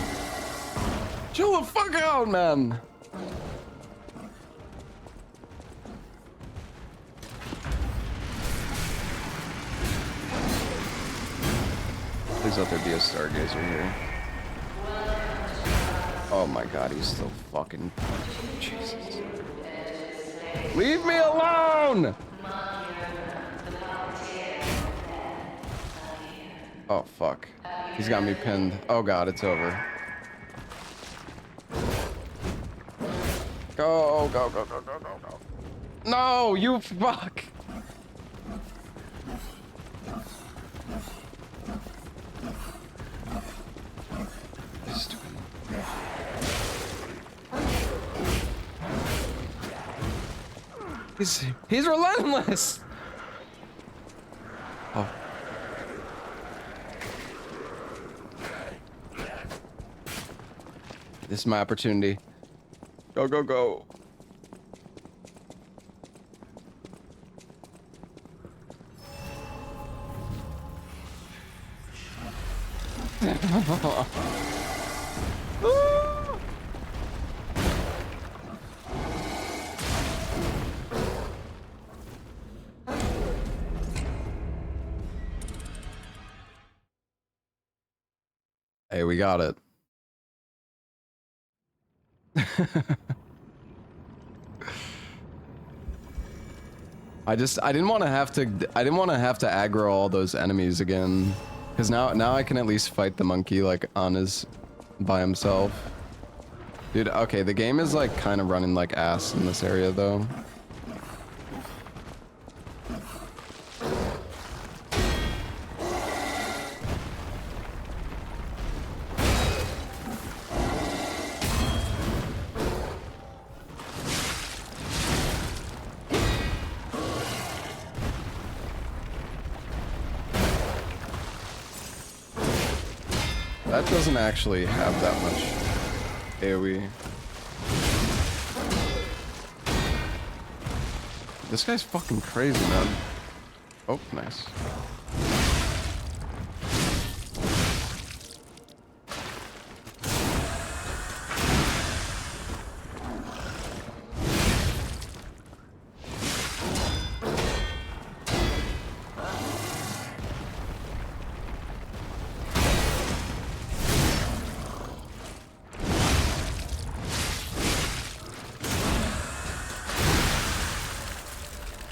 Chill the fuck out, man! Please let there be a Stargazer here. Oh my god, he's still fucking... Jesus. Leave me alone! Oh fuck. He's got me pinned. Oh god, it's over. Go, go, go, go, go, go, go. No, you fuck! He's relentless! Oh. This is my opportunity. Go, go, go. Hey, we got it. I didn't want to have to aggro all those enemies again, because now I can at least fight the monkey like by himself. Dude, okay, the game is like kind of running like ass in this area though. That doesn't actually have that much AoE. This guy's fucking crazy, man. Oh, nice.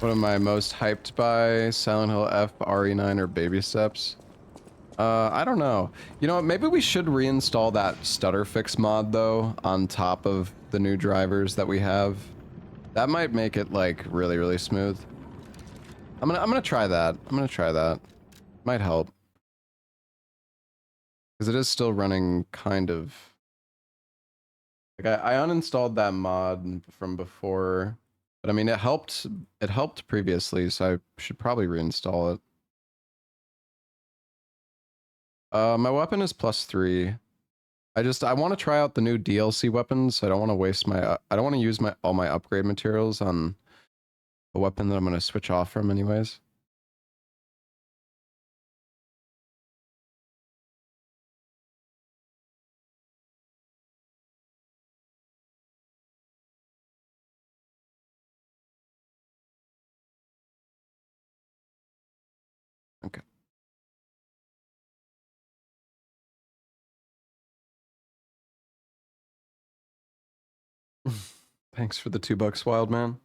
What am I most hyped by? Silent Hill F, RE9, or Baby Steps? I don't know. You know what? Maybe we should reinstall that stutter fix mod though on top of the new drivers that we have. That might make it like really, really smooth. I'm gonna try that. I'm gonna try that. Might help. Because it is still running kind of. Like I uninstalled that mod from before But I mean, it helped. It helped previously, so I should probably reinstall it. My weapon is +3. I want to try out the new DLC weapons. So I don't want to waste my. I don't want to use all my upgrade materials on a weapon that I'm going to switch off from anyways. Okay. Thanks for the $2, Wild Man.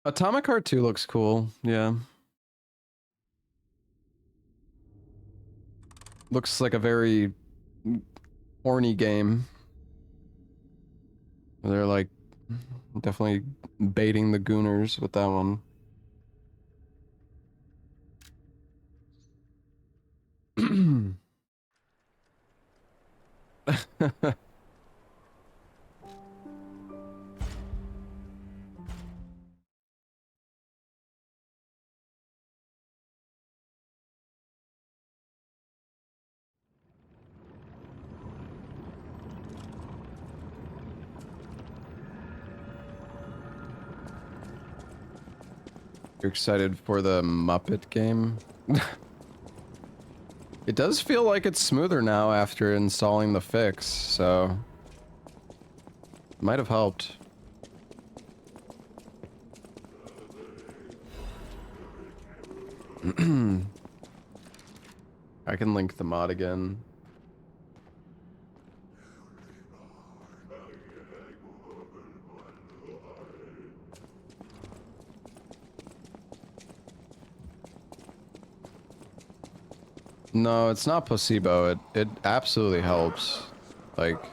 Atomic Heart 2 looks cool. Yeah. Looks like a very horny game. They're like definitely baiting the gooners with that one. You're excited for the Muppet game? It does feel like it's smoother now after installing the fix, so it might have helped. I can link the mod again. No, it's not placebo. It absolutely helps. Like,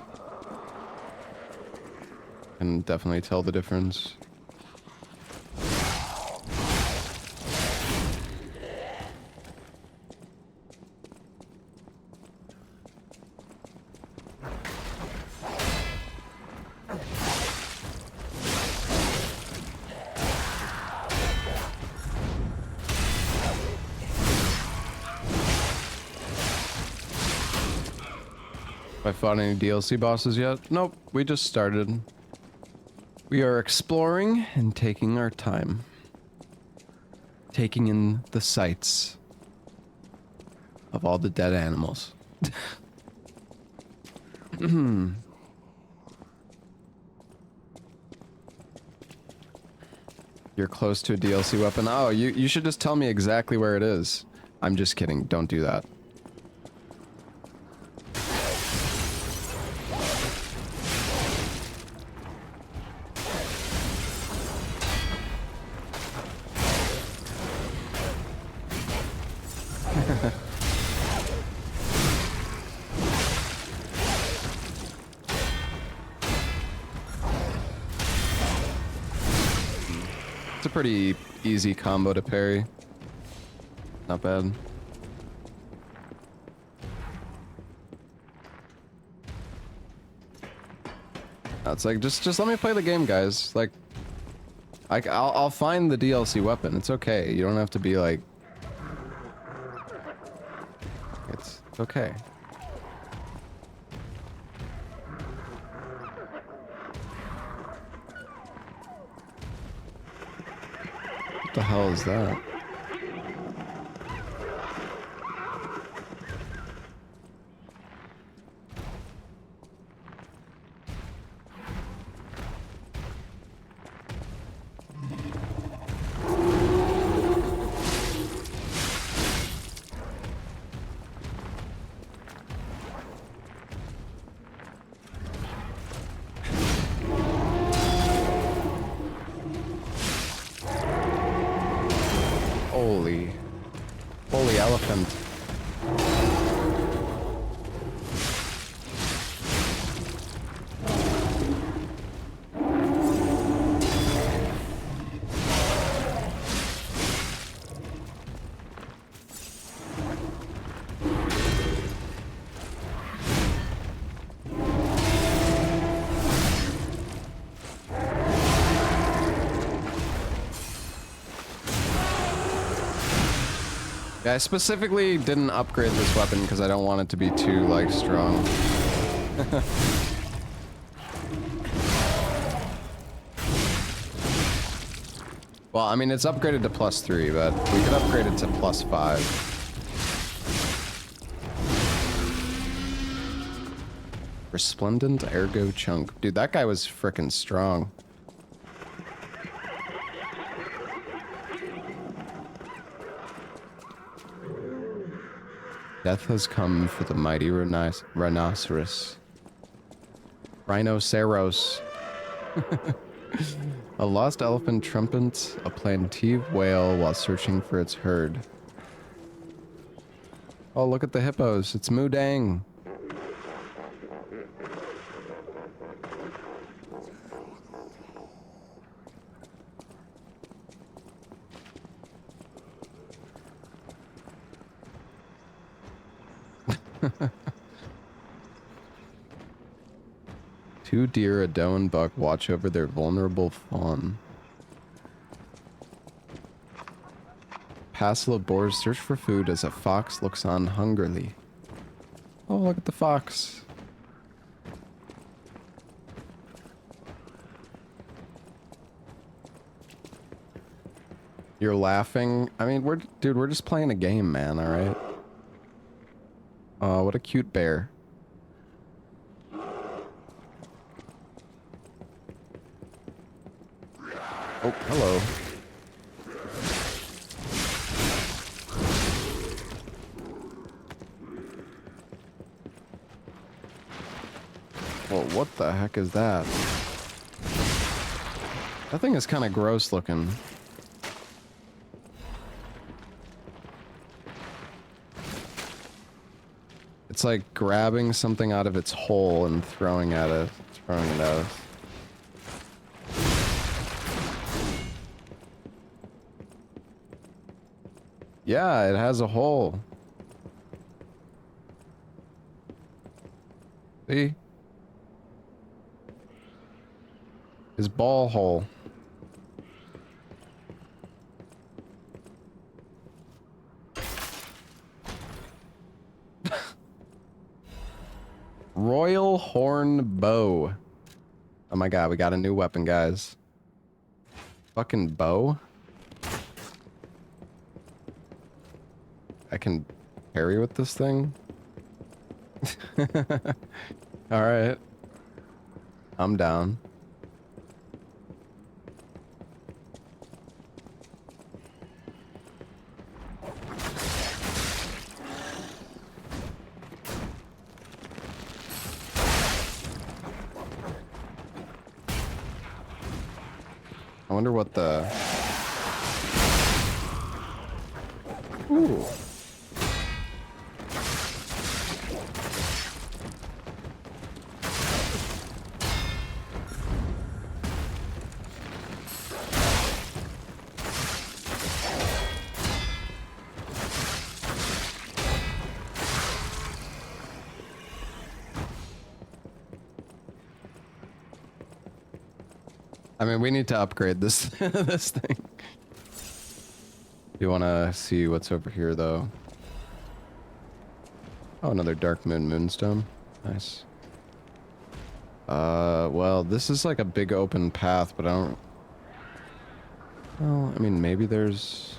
can definitely tell the difference. Have I fought any DLC bosses yet? Nope, we just started. We are exploring and taking our time. Taking in the sights of all the dead animals. You're close to a DLC weapon. Oh, you should just tell me exactly where it is. I'm just kidding. Don't do that. It's a pretty easy combo to parry. Not bad. It's like just let me play the game, guys. Like, I'll find the DLC weapon. It's okay. You don't have to be like. It's okay. What the hell is that? Holy elephant. Yeah, I specifically didn't upgrade this weapon because I don't want it to be too, like, strong. Well, I mean, it's upgraded to +3, but we could upgrade it to +5. Resplendent Ergo Chunk. Dude, that guy was frickin' strong. Death has come for the mighty rhinoceros. Rhinoceros. A lost elephant trumpets a plaintive wail while searching for its herd. Oh, look at the hippos. It's Mudang. Two deer, a doe, and buck watch over their vulnerable fawn. Passel of boars search for food as a fox looks on hungrily. Oh, look at the fox. You're laughing? I mean, dude, we're just playing a game, man, alright? Oh, what a cute bear. Oh, hello. Well, what the heck is that? That thing is kind of gross looking. It's like grabbing something out of its hole and throwing it at us. Yeah, it has a hole. See? His ball hole. Royal Horn Bow. Oh my god, we got a new weapon, guys. Fucking bow? I can parry with this thing? Alright. I'm down. I wonder what the... Ooh. I mean, we need to upgrade this this thing. You want to see what's over here, though? Oh, another Dark Moon Moonstone. Nice. Well, this is like a big open path, but I don't... Well, I mean, maybe there's...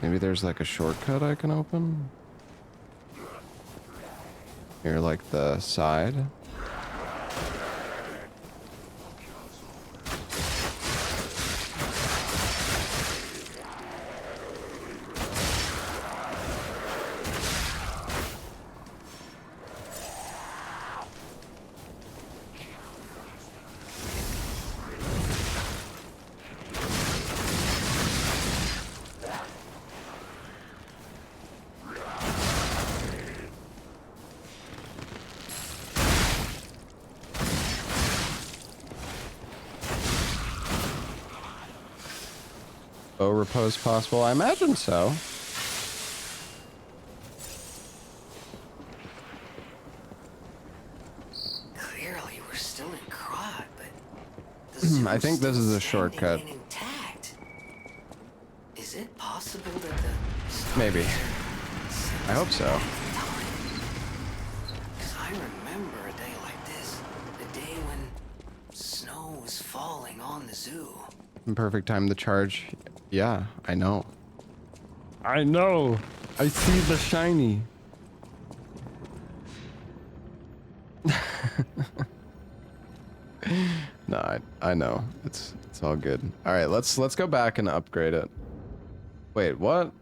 Maybe there's like a shortcut I can open? Here, like the side. Bow repose possible? I imagine so. Clearly, we're still in Krot, but the I think this is a shortcut. intact. Maybe. I hope so. Because I remember a day like this. A day when snow was falling on the zoo. Perfect time to charge. Yeah, I know. I know. I see the shiny. No, I know. It's all good. All right, let's go back and upgrade it. Wait, what?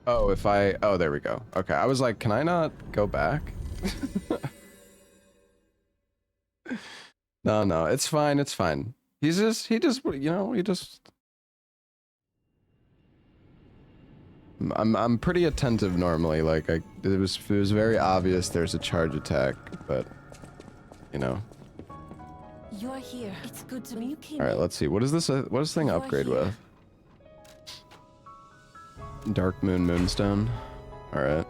Oh, if I oh, there we go. Okay, I was like, can I not go back? No, it's fine. It's fine. He just, you know, he just. I'm pretty attentive normally. Like it was very obvious there's a charge attack, but you know. You're here. It's good to meet you. All right, let's see. What is this? What does this thing upgrade with? Dark Moon Moonstone. All right.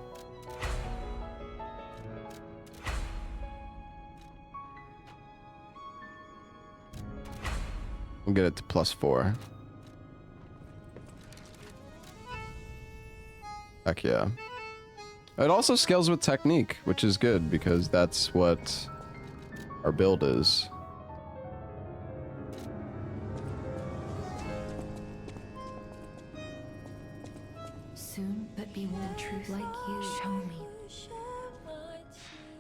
We'll get it to +4. Heck yeah. It also scales with technique, which is good because that's what our build is. Soon, but be one truth like you. Show me.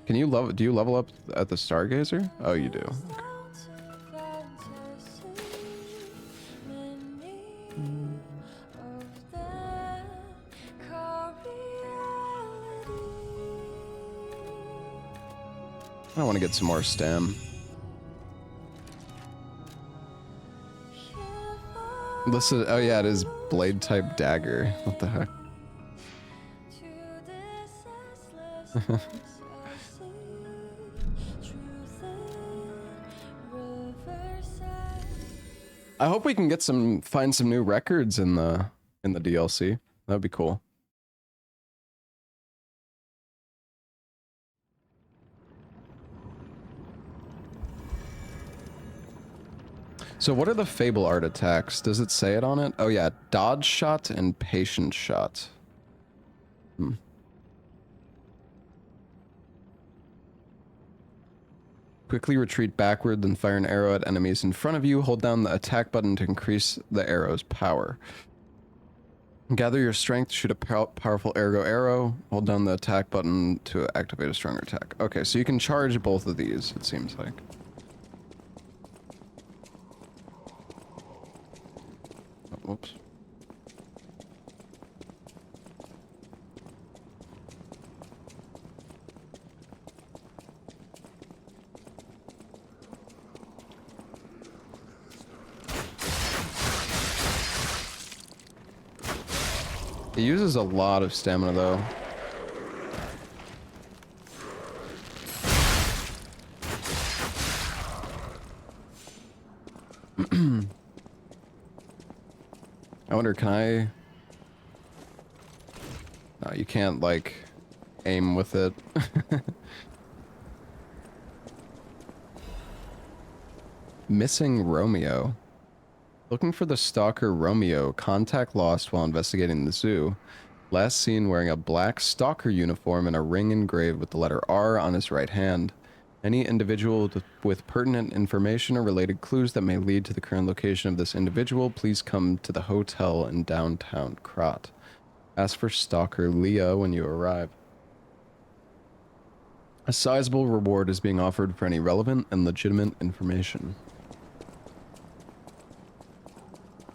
Can you level? Do you level up at the Stargazer? Oh, you do. Okay. I want to get some more stam. Listen, oh yeah, it is blade type dagger. What the heck? I hope we can get find some new records in the DLC. That'd be cool. So what are the Fable Art attacks? Does it say it on it? Oh yeah, dodge shot and patient shot. Quickly retreat backward, then fire an arrow at enemies in front of you. Hold down the attack button to increase the arrow's power. Gather your strength, shoot a powerful arrow. Hold down the attack button to activate a stronger attack. Okay, so you can charge both of these, it seems like. Whoops. It uses a lot of stamina though. I wonder, can I... No, you can't, like, aim with it. Missing Romeo. Looking for the stalker Romeo. Contact lost while investigating the zoo. Last seen wearing a black stalker uniform and a ring engraved with the letter R on his right hand. Any individual with pertinent information or related clues that may lead to the current location of this individual, please come to the hotel in downtown Krat. Ask for Stalker Leah when you arrive. A sizable reward is being offered for any relevant and legitimate information.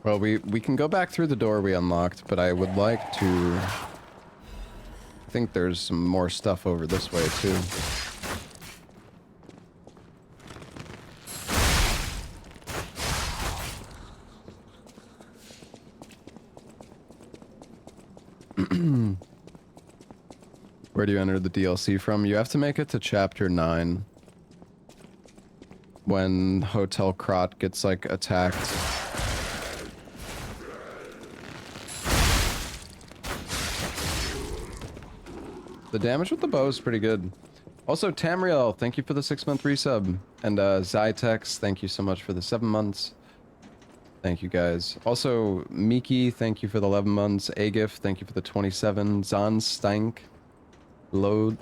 Well, we can go back through the door we unlocked, but I would like to... I think there's some more stuff over this way, too. Where do you enter the DLC from? You have to make it to chapter 9. When Hotel Krat gets, like, attacked. The damage with the bow is pretty good. Also, Tamriel, thank you for the 6-month resub. And Zytex, thank you so much for the 7 months. Thank you guys. Also, Miki, thank you for the 11 months. Agif, thank you for the 27. Zan Stank. Load,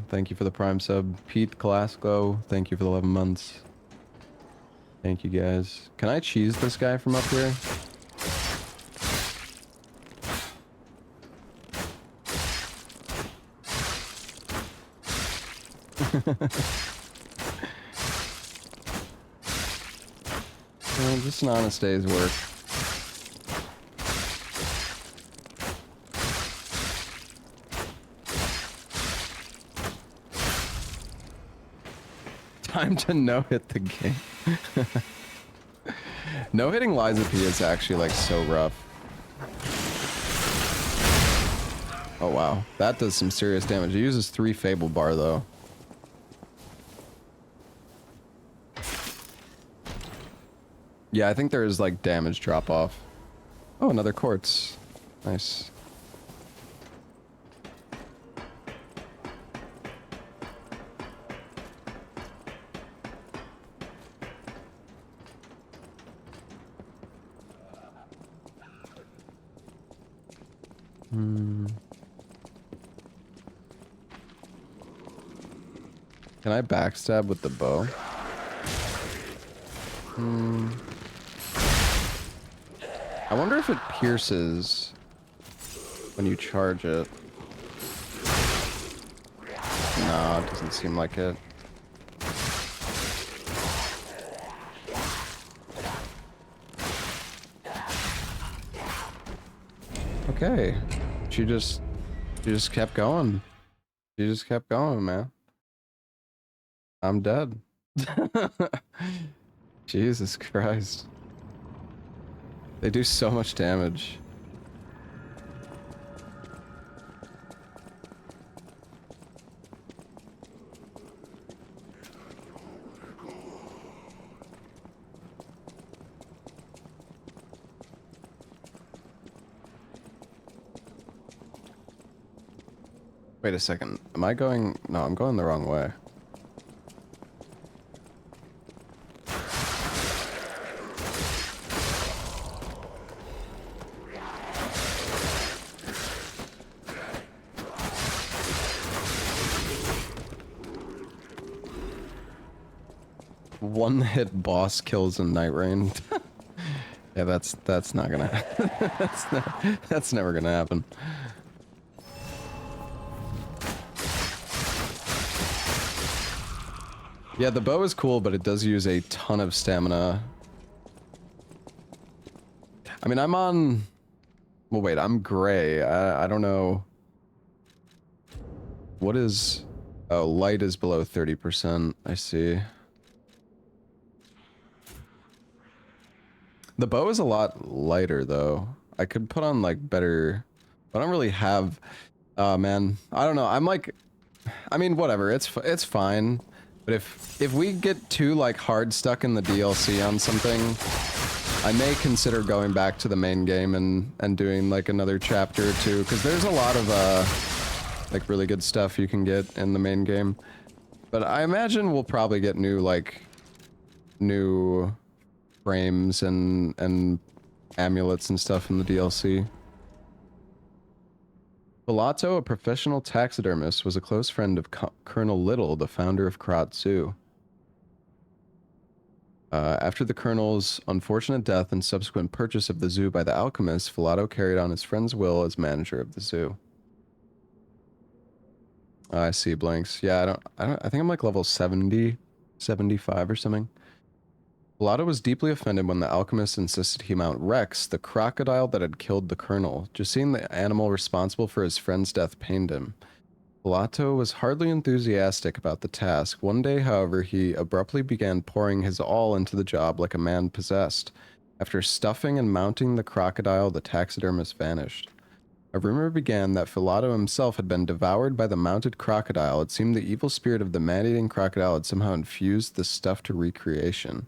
thank you for the prime sub. Pete Glasgow, thank you for the 11 months. Thank you guys. Can I cheese this guy from up here? Well, just an honest day's work. Time to no-hit the game. No-hitting Liza P is actually like so rough. Oh wow, that does some serious damage. It uses 3 Fable Bar though. Yeah, I think there is like damage drop off. Oh, another quartz. Nice. Can I backstab with the bow? I wonder if it pierces when you charge it. No, it doesn't seem like it. Okay. She just kept going. She just kept going, man. I'm dead. Jesus Christ. They do so much damage. Wait a second. Am I going? No, I'm going the wrong way. One-hit boss kills in Night Rain. Yeah, that's not gonna happen. That's never gonna happen. Yeah, the bow is cool, but it does use a ton of stamina. I mean, I'm on... Well, wait, I'm gray. I don't know... What is... Oh, light is below 30%. I see. The bow is a lot lighter, though. I could put on, like, better... I don't really have... man. I don't know. I'm like... I mean, whatever. It's fine. But if we get too, like, hard stuck in the DLC on something, I may consider going back to the main game and doing, like, another chapter or two. Because there's a lot of, like, really good stuff you can get in the main game. But I imagine we'll probably get new, like... New... frames and amulets and stuff in the DLC. Filato, a professional taxidermist, was a close friend of Colonel Little, the founder of Krat Zoo. After the Colonel's unfortunate death and subsequent purchase of the zoo by the alchemist, Filato carried on his friend's will as manager of the zoo. I see blanks. Yeah, I think I'm like level 70, 75 or something. Filato was deeply offended when the alchemist insisted he mount Rex, the crocodile that had killed the colonel. Just seeing the animal responsible for his friend's death pained him. Filato was hardly enthusiastic about the task. One day, however, he abruptly began pouring his all into the job like a man possessed. After stuffing and mounting the crocodile, the taxidermist vanished. A rumor began that Filato himself had been devoured by the mounted crocodile. It seemed the evil spirit of the man-eating crocodile had somehow infused the stuff to recreation.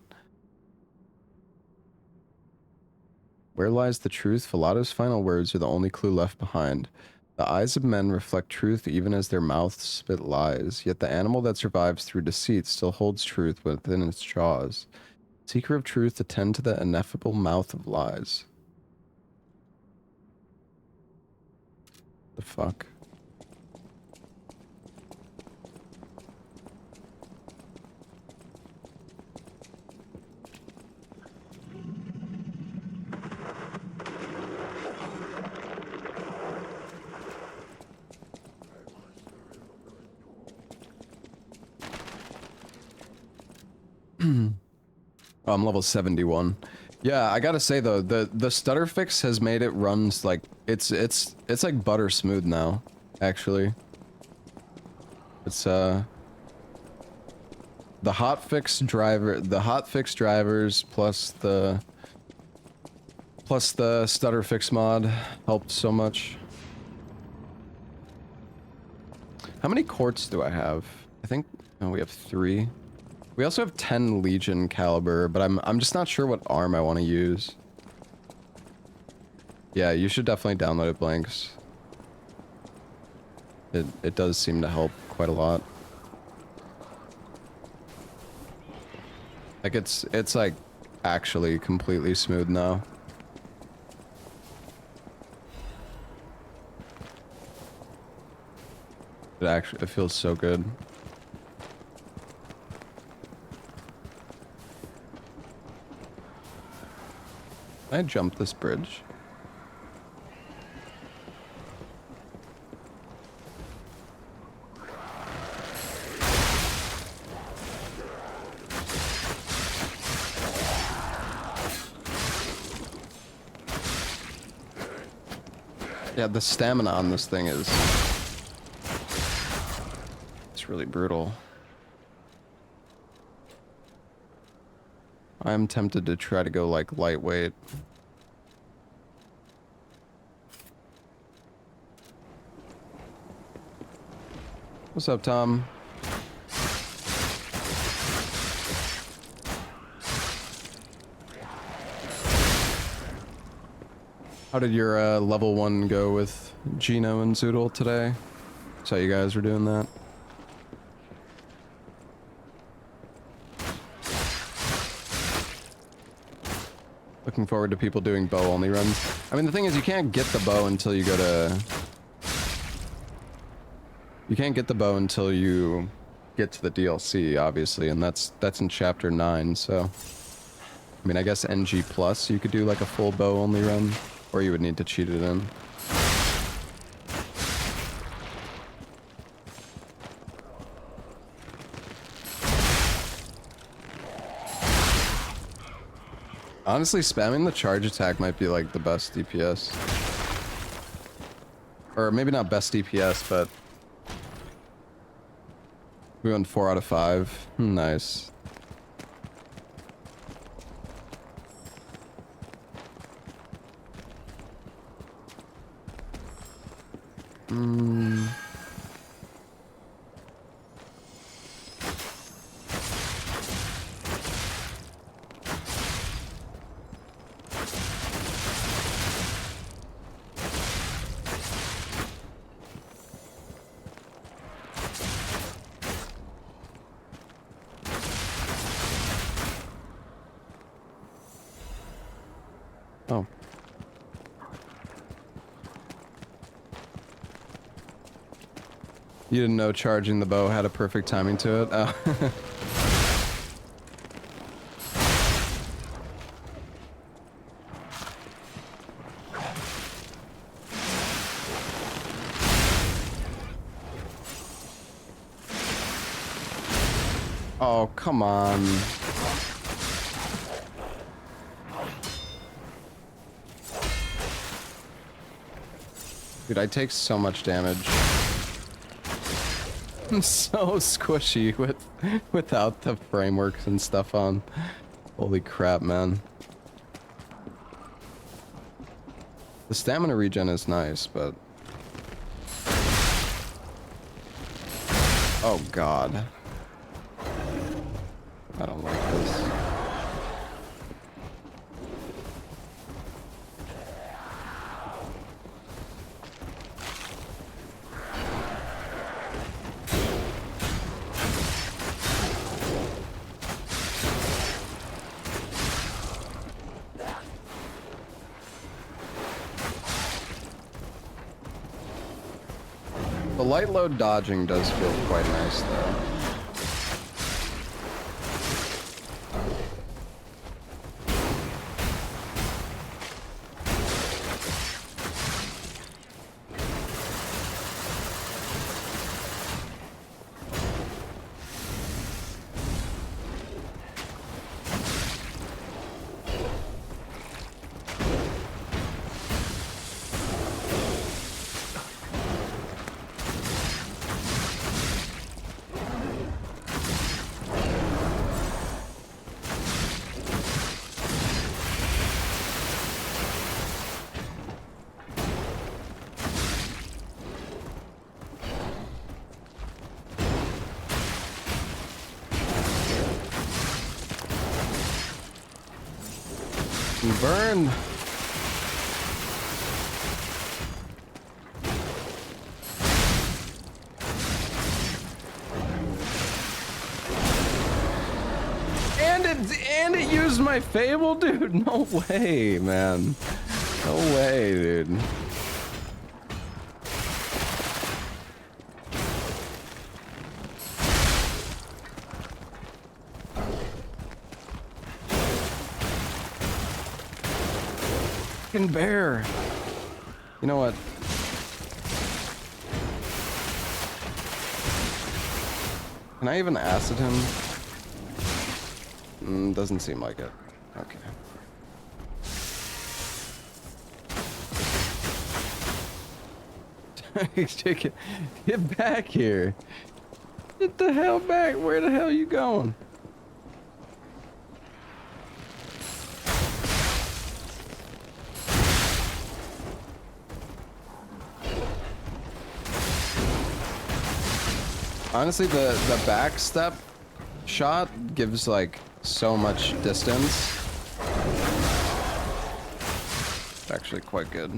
Where lies the truth? Filato's final words are the only clue left behind. The eyes of men reflect truth even as their mouths spit lies, yet the animal that survives through deceit still holds truth within its jaws. Seeker of truth, attend to the ineffable mouth of lies. The fuck? Oh, I'm level 71. Yeah, I gotta say though, the stutter fix has made it runs like it's like butter smooth now, actually. It's the hotfix drivers plus the stutter fix mod helped so much. How many quartz do I have? I think we have 3. We also have 10 Legion caliber, but I'm just not sure what arm I want to use. Yeah, you should definitely download it, Blanks. It does seem to help quite a lot. Like it's like actually completely smooth now. It feels so good. Can I jump this bridge? Yeah, the stamina on this thing is... it's really brutal. I'm tempted to try to go like lightweight. What's up, Tom? How did your level 1 go with Gino and Zoodle today? Saw you guys were doing that. Looking forward to people doing bow only runs. I mean, the thing is, you can't get the bow until you go to... you can't get the bow until you get to the DLC, obviously, and that's in chapter 9, so... I mean, I guess NG plus, you could do like a full bow only run, or you would need to cheat it in. Honestly, spamming the charge attack might be like the best DPS. Or maybe not best DPS, but... we went 4 out of 5. Nice. Oh. You didn't know charging the bow had a perfect timing to it? Oh. Oh, come on. Dude, I take so much damage. I'm so squishy without the frameworks and stuff on. Holy crap, man. The stamina regen is nice, but... oh god. I don't like this. light load dodging does feel quite nice though. Burn. And it used my Fable, dude. No way, man. No way, dude. Bear. You know what? Can I even acid him? Doesn't seem like it. Okay. Get back here. Get the hell back. Where the hell are you going? Honestly, the back step shot gives like so much distance. It's actually quite good.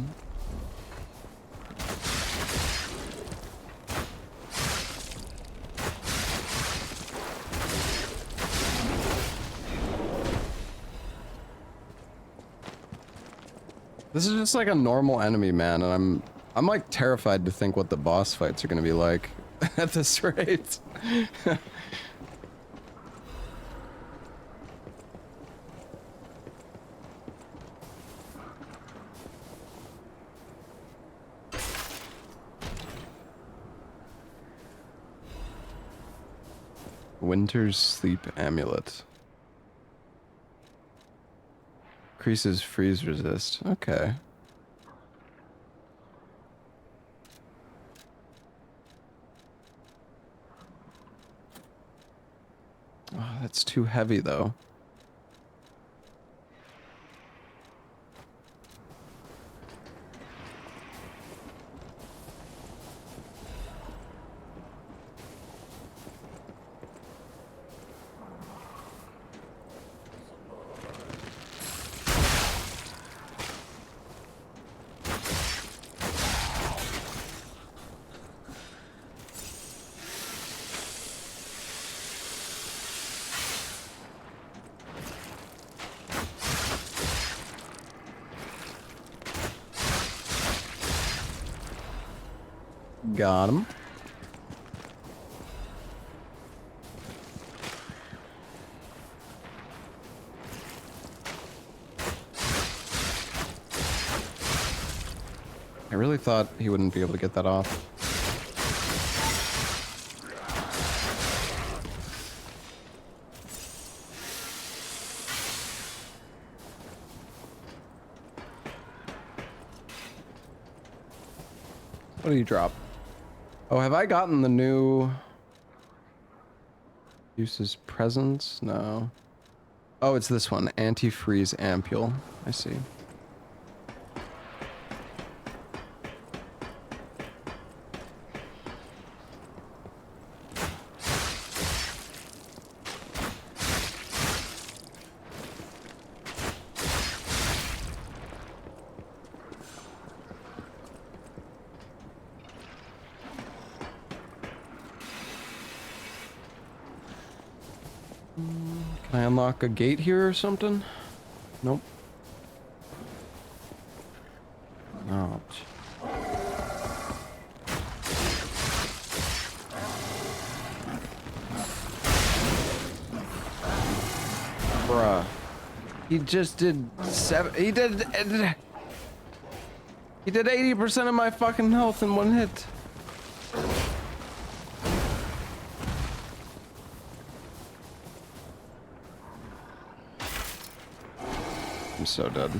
This is just like a normal enemy, man, and I'm like terrified to think what the boss fights are gonna be like at this rate. Winter's Sleep Amulet. Increases freeze resist. Okay. Oh, that's too heavy though. Got him. I really thought he wouldn't be able to get that off. What do you drop? Oh, have I gotten the new uses presence? No. Oh, it's this one. Antifreeze ampule. I see. Can I unlock a gate here or something? Nope. Ouch. Bruh. He just did he did 80% of my fucking health in one hit. I'm so dead.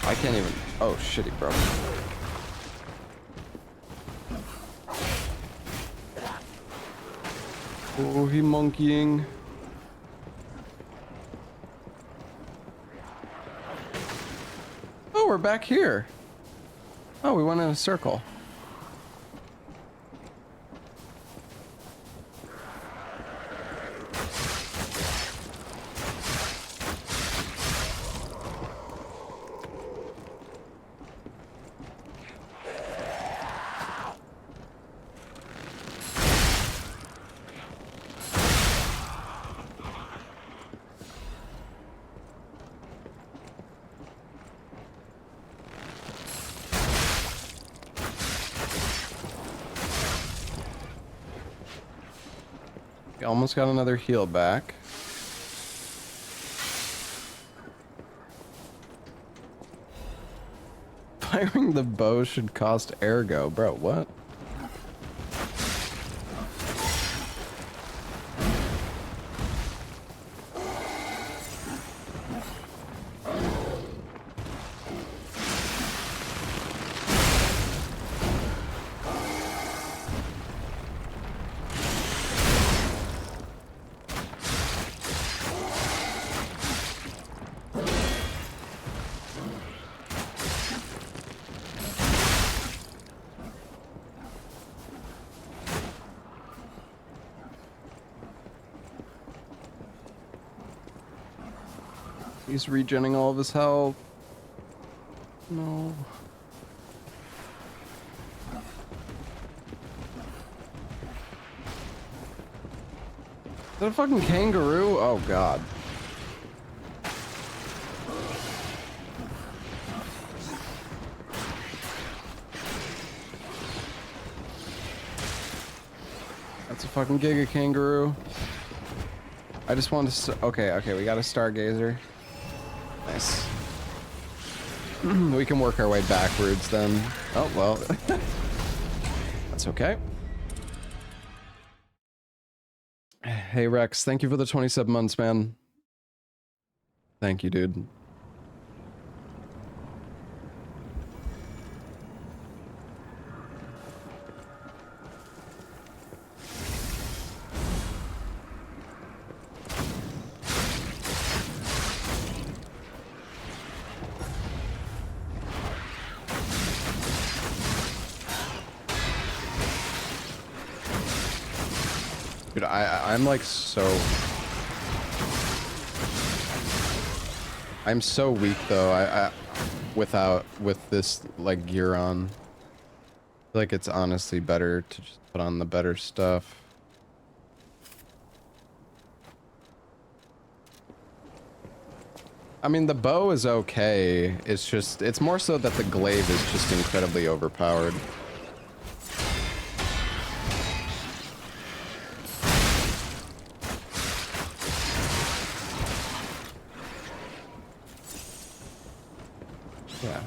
I can't even. Oh, shitty, bro. Oh, he monkeying. Oh, we're back here. Oh, we went in a circle. Almost got another heal back. Firing the bow should cost ergo. Bro, what? He's regenerating all of his health. No. Is that a fucking kangaroo? Oh god. That's a fucking giga kangaroo. I just want to. Okay, we got a stargazer. Nice. We can work our way backwards then. Oh, well. That's okay. Hey, Rex, thank you for the 27 months, man. Thank you, dude. Dude, I'm like so... I'm so weak though, with this like gear on. I feel like it's honestly better to just put on the better stuff. I mean, the bow is okay. It's more so that the glaive is just incredibly overpowered. Yeah.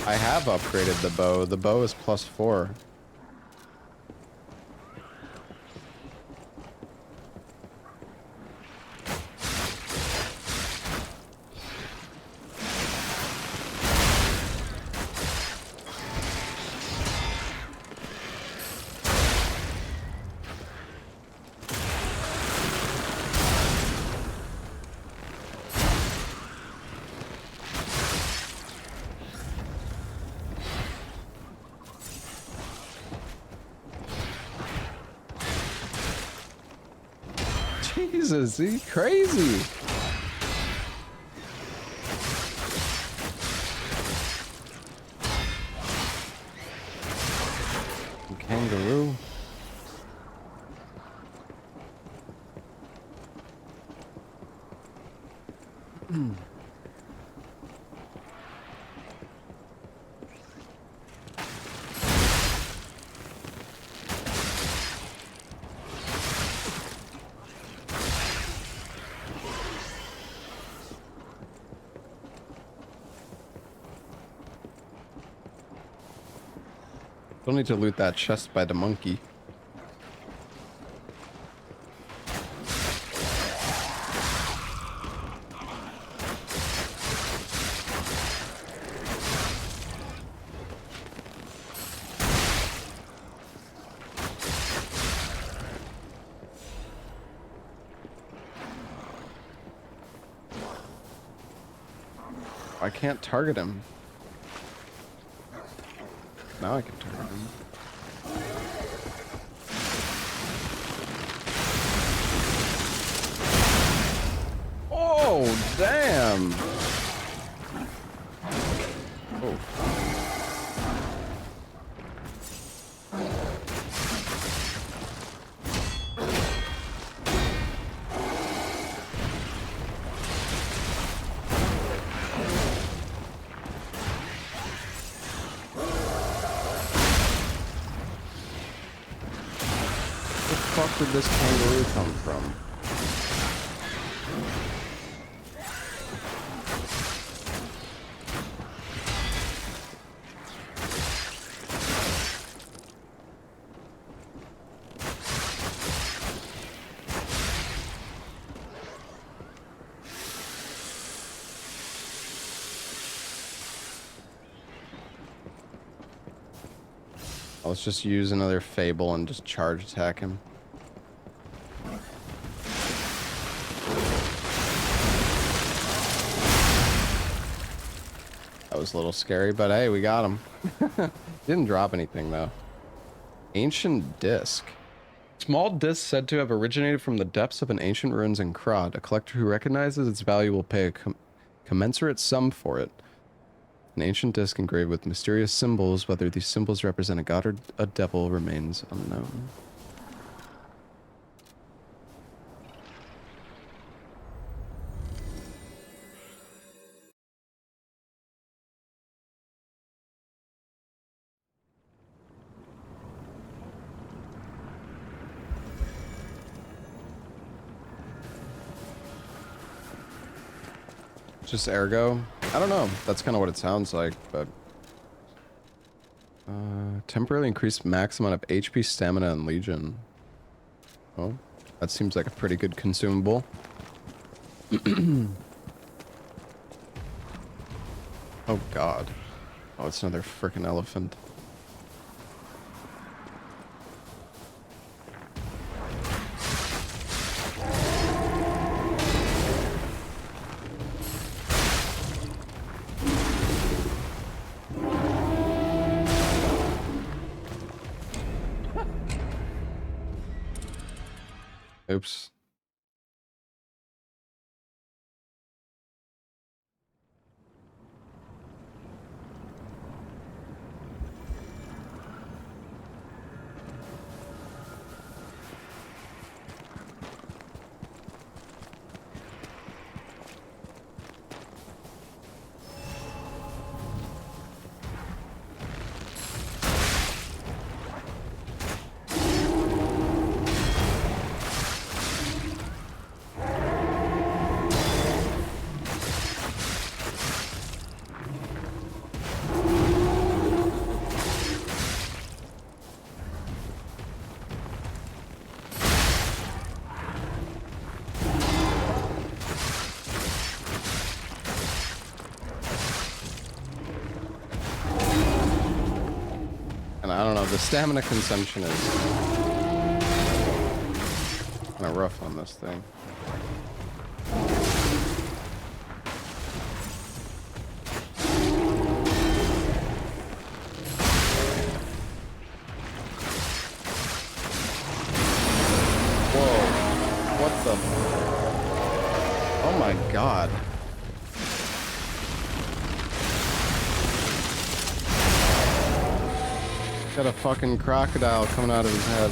I have upgraded the bow. The bow is +4. Jesus, he's crazy. Don't need to loot that chest by the monkey. I can't target him. Now I can target him. Oh, damn! Oh. Where the fuck did this kangaroo come from? Let's just use another Fable and just charge attack him. That was a little scary, but hey, we got him. Didn't drop anything though. Ancient Disc. Small disc said to have originated from the depths of an ancient ruins in Krod. A collector who recognizes its value will pay a commensurate sum for it. An ancient disc engraved with mysterious symbols. Whether these symbols represent a god or a devil remains unknown. Just ergo? I don't know. That's kind of what it sounds like, but... temporarily increased max amount of HP, stamina, and legion. Oh, that seems like a pretty good consumable. Oh god. Oh, it's another freaking elephant. Oops. The stamina consumption is kind of rough on this thing. Whoa. What the? Oh my god. Got a fucking crocodile coming out of his head.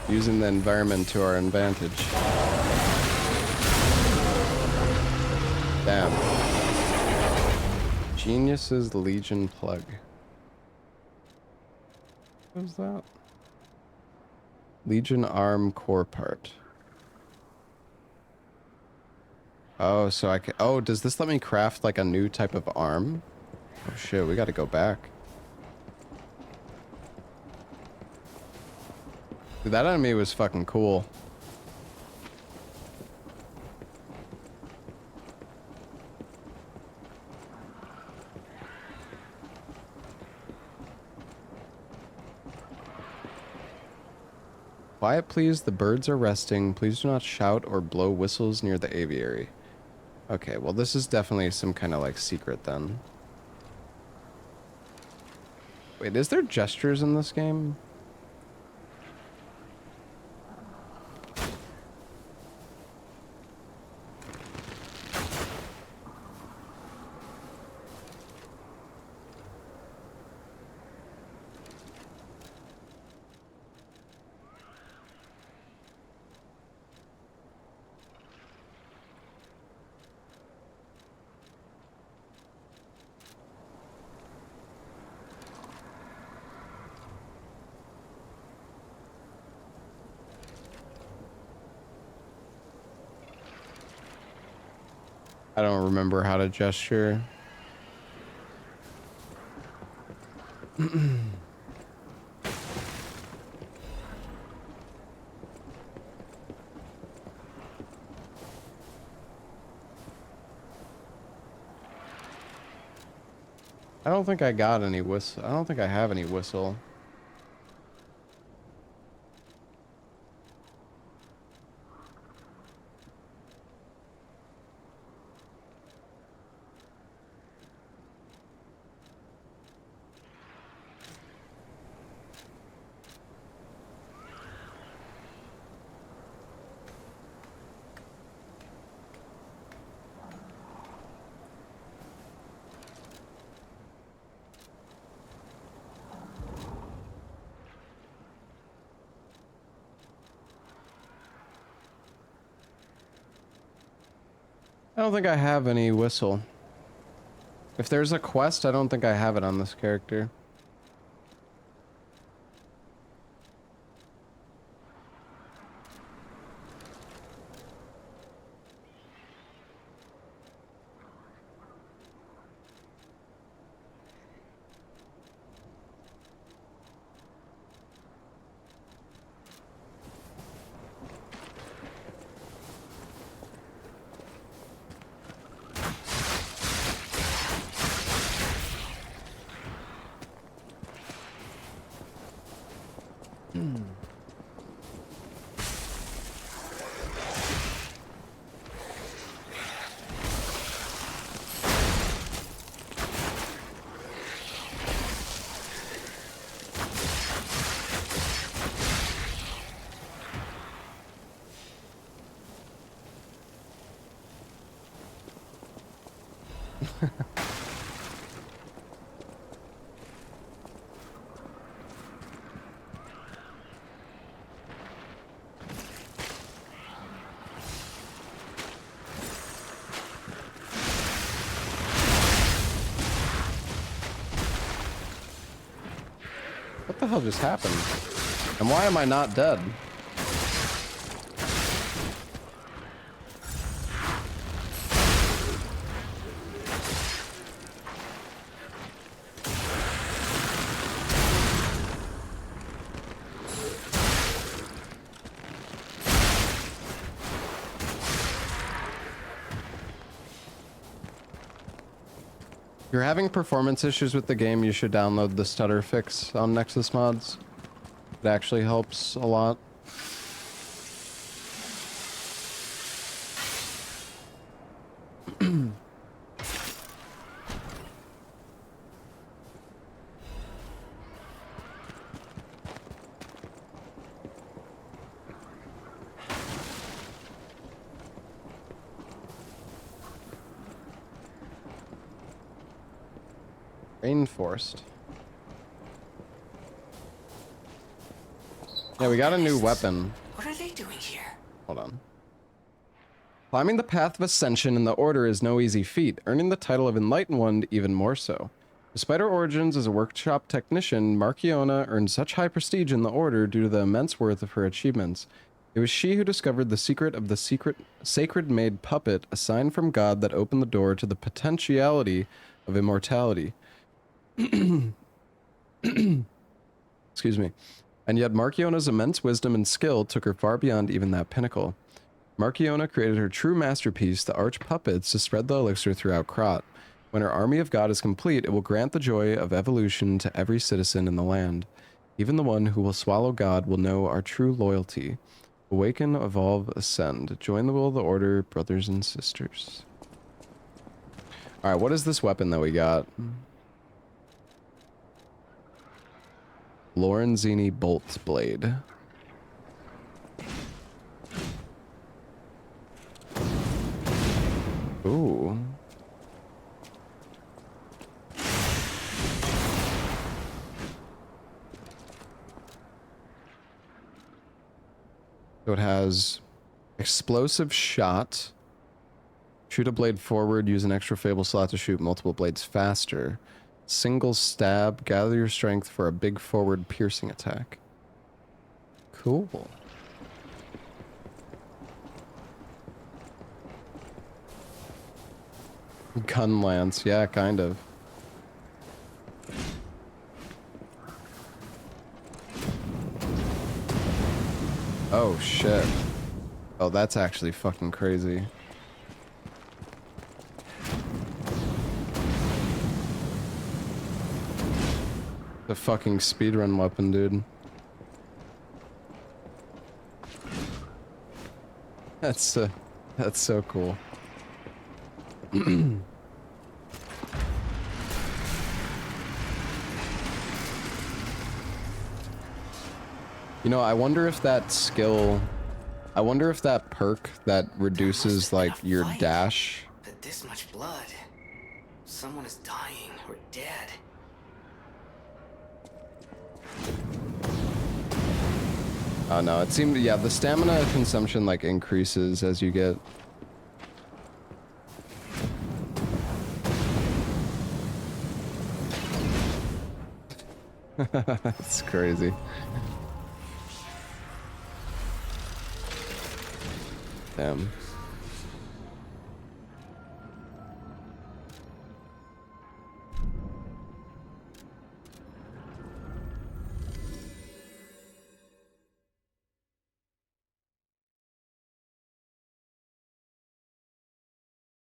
Using the environment to our advantage. Damn. Genius's Legion plug. What was that? Legion arm core part. Oh, so I can. Oh, does this let me craft like a new type of arm? Oh shit, we gotta go back. Dude, that enemy was fucking cool. Quiet, please. The birds are resting. Please do not shout or blow whistles near the aviary. Okay, well, this is definitely some kind of like secret then. Wait, is there gestures in this game? I don't remember how to gesture. I don't think I got any whistle. I don't think I have any whistle. I don't think I have any whistle. If there's a quest, I don't think I have it on this character. What the hell just happened? And why am I not dead? If you're having performance issues with the game, you should download the stutter fix on Nexus Mods. It actually helps a lot. Rainforest. Yeah, we got a new weapon. What are they doing here? Hold on. Climbing the path of ascension in the Order is no easy feat, earning the title of Enlightened One even more so. Despite her origins as a workshop technician, Marchiona earned such high prestige in the Order due to the immense worth of her achievements. It was she who discovered the secret of the sacred made puppet, a sign from God that opened the door to the potentiality of immortality. Excuse me. And yet Marchiona's immense wisdom and skill took her far beyond even that pinnacle. Marchiona created her true masterpiece, the Arch Puppets, to spread the elixir throughout Krot. When her army of God is complete, it will grant the joy of evolution to every citizen in the land. Even the one who will swallow God will know our true loyalty. Awaken, evolve, ascend. Join the will of the Order, brothers and sisters. Alright, what is this weapon that we got? Lorenzini Bolt's Blade. Ooh. So it has explosive shot. Shoot a blade forward, use an extra fable slot to shoot multiple blades faster. Single stab, gather your strength for a big forward piercing attack. Cool. Gun lance, yeah, kind of. Oh shit. Oh, that's actually fucking crazy. The fucking speedrun weapon, dude. That's so cool. You know, I wonder if that skill, I wonder if that perk that reduces like your dash. But this much blood. Someone is dying or dead. Oh no, it seemed, yeah, the stamina consumption like increases as you get. It's crazy. Damn.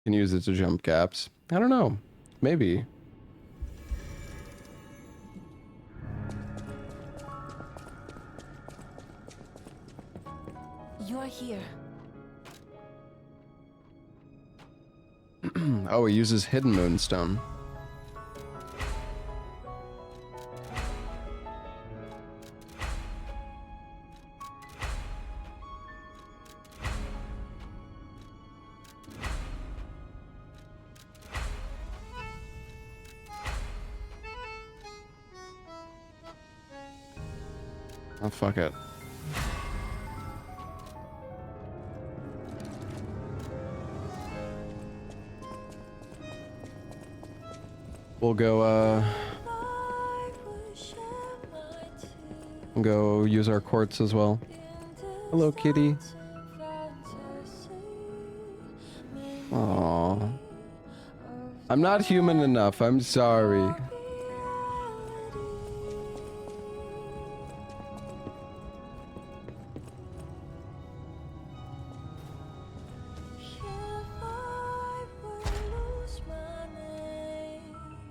Can use it to jump gaps. I don't know. Maybe. You're here. Oh, he uses Hidden Moonstone. Oh, fuck it. We'll go use our quartz as well. Hello, kitty. Aww. I'm not human enough, I'm sorry.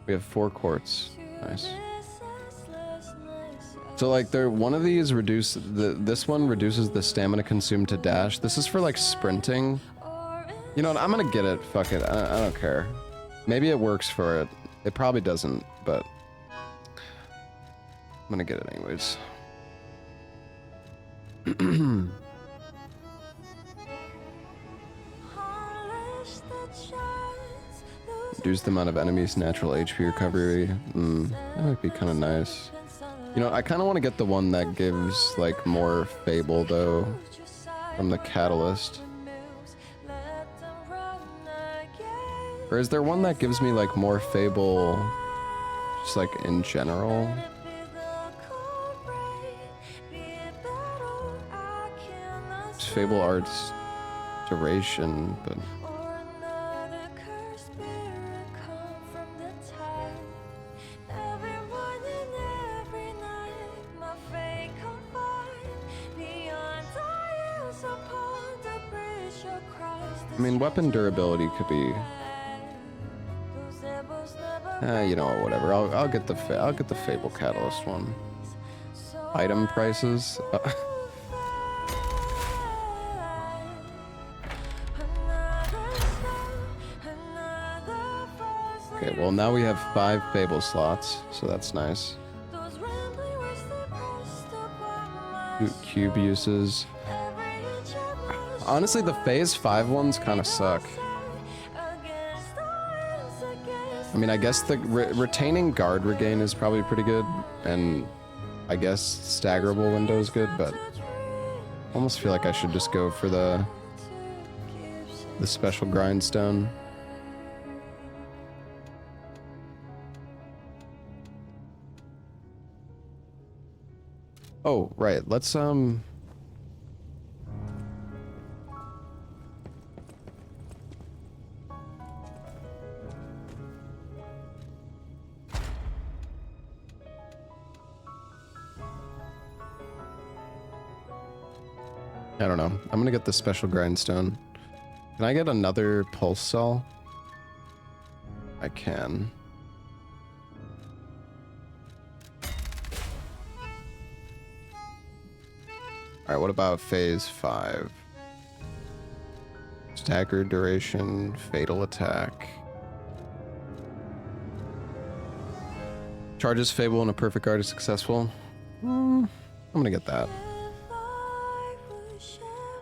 We have 4 quartz. Nice. So like one of these this one reduces the stamina consumed to dash. This is for like sprinting. You know what, I'm gonna get it. Fuck it. I don't care. Maybe it works for it. It probably doesn't, but I'm gonna get it anyways. Reduce the amount of enemies' natural HP recovery. That might be kind of nice. You know, I kind of want to get the one that gives like more Fable though, from the Catalyst. Or is there one that gives me like more Fable, just like in general? Just Fable Arts duration, but I mean, weapon durability could be. You know what, whatever. I'll get the Fable Catalyst one. Item prices. Okay, well now we have 5 Fable slots, so that's nice. Cube uses. Honestly, the Phase 5 ones kind of suck. I mean, I guess the retaining guard regain is probably pretty good, and I guess staggerable window is good, but I almost feel like I should just go for the special grindstone. Oh, right. Let's I don't know. I'm gonna get the special grindstone. Can I get another pulse cell? I can. Alright, what about phase 5? Stagger duration, fatal attack. Charges Fable and a perfect guard is successful. I'm gonna get that.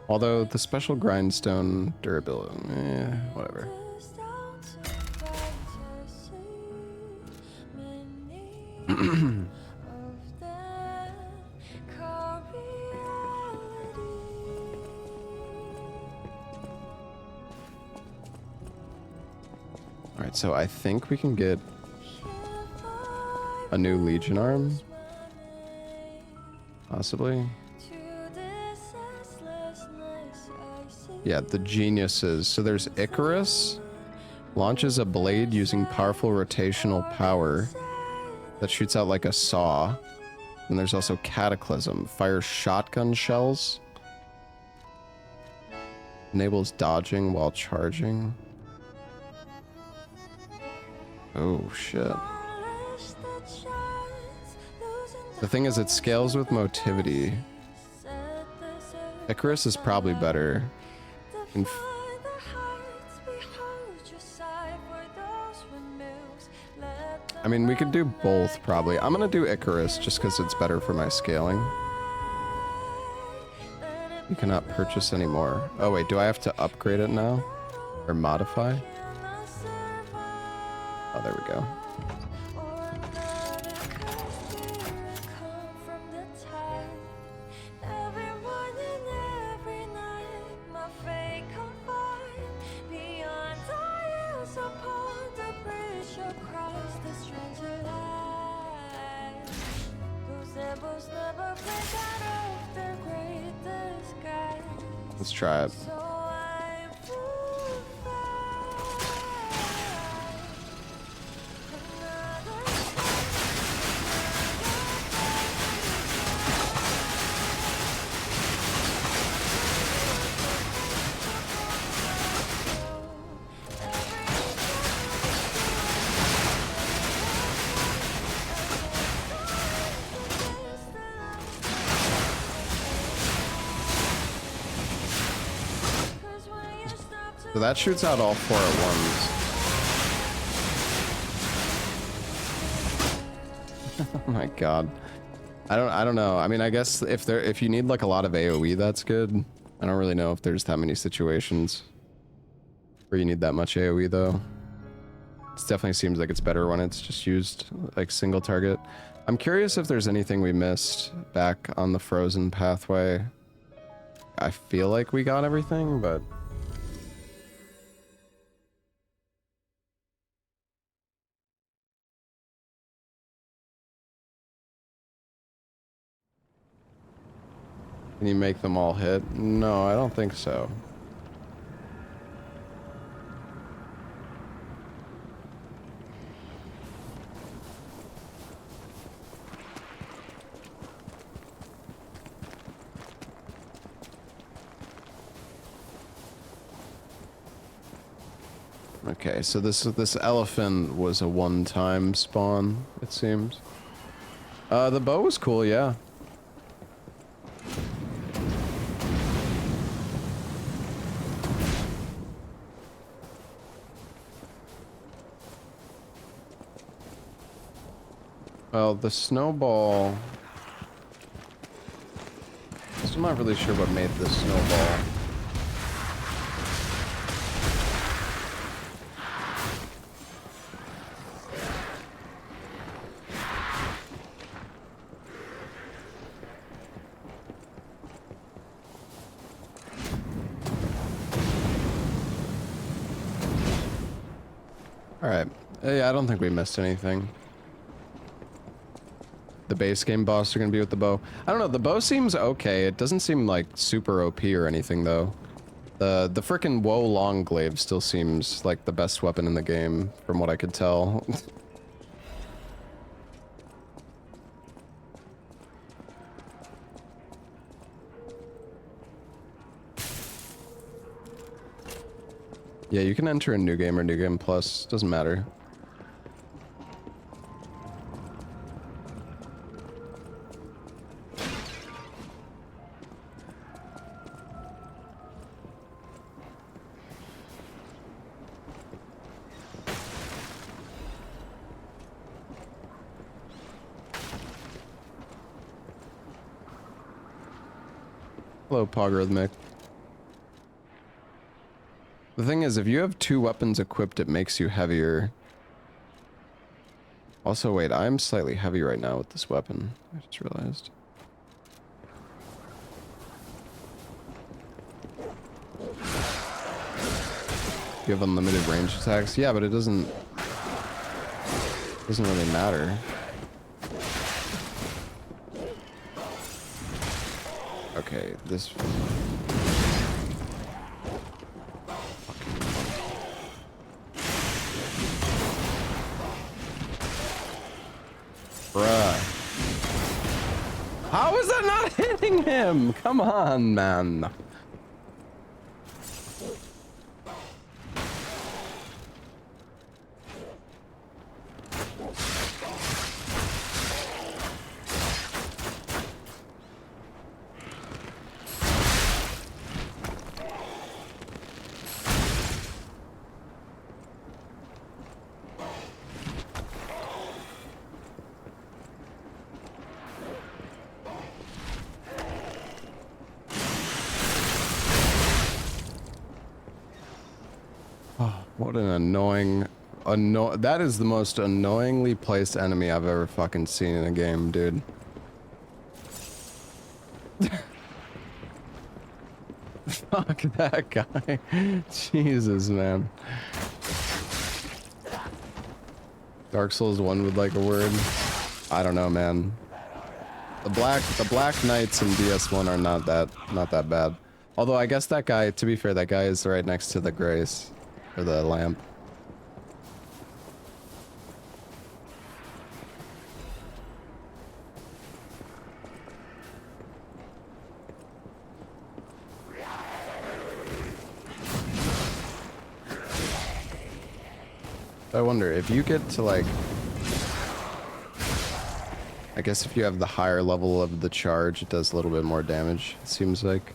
Although the special grindstone durability, whatever. Alright, so I think we can get a new Legion arm. Possibly. Yeah, the geniuses. So there's Icarus. Launches a blade using powerful rotational power that shoots out like a saw. And there's also Cataclysm. Fires shotgun shells. Enables dodging while charging. Oh, shit. The thing is, it scales with motivity. Icarus is probably better. I mean, we could do both, probably. I'm gonna do Icarus, just because it's better for my scaling. You cannot purchase anymore. Oh, wait, do I have to upgrade it now? Or modify? Oh, there we go. Let's try it. So that shoots out all 4 at once. Oh my god. I don't know. I mean, I guess if you need like a lot of AoE, that's good. I don't really know if there's that many situations where you need that much AoE though. It definitely seems like it's better when it's just used like single target. I'm curious if there's anything we missed back on the frozen pathway. I feel like we got everything, but... Can you make them all hit? No, I don't think so. Okay, so this elephant was a one-time spawn, it seems. The bow was cool, yeah. Well, the snowball... I'm not really sure what made the snowball. Alright. Yeah, I don't think we missed anything. The base game boss are gonna be with the bow. I don't know, the bow seems okay. It doesn't seem like super OP or anything though. The frickin' Woe Longglaive still seems like the best weapon in the game, from what I could tell. Yeah, you can enter a new game or new game plus, doesn't matter. Hello, Pogrhythmic. The thing is, if you have 2 weapons equipped, it makes you heavier. Also, wait, I'm slightly heavy right now with this weapon. I just realized. You have unlimited range attacks? Yeah, but it doesn't really matter. Okay, this... Bruh. How is that not hitting him? Come on, man. What an annoying... that is the most annoyingly placed enemy I've ever fucking seen in a game, dude. Fuck that guy. Jesus, man. Dark Souls 1 would like a word. I don't know, man. The Black Knights in DS1 are not that bad. Although I guess that guy, to be fair, that guy is right next to the Grace. Or the lamp. I wonder if you get to like... I guess if you have the higher level of the charge, it does a little bit more damage, it seems like.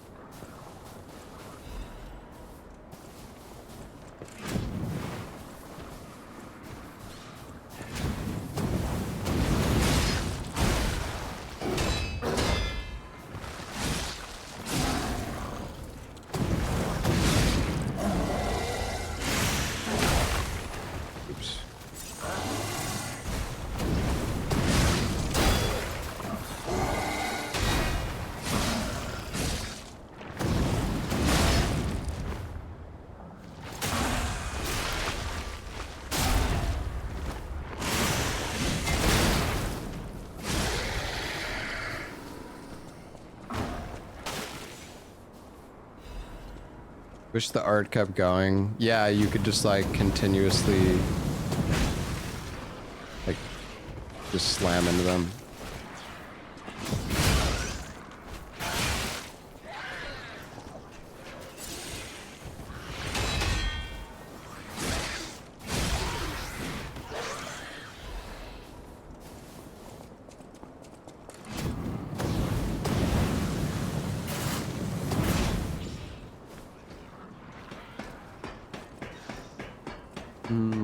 Wish the art kept going. Yeah, you could just like continuously like just slam into them.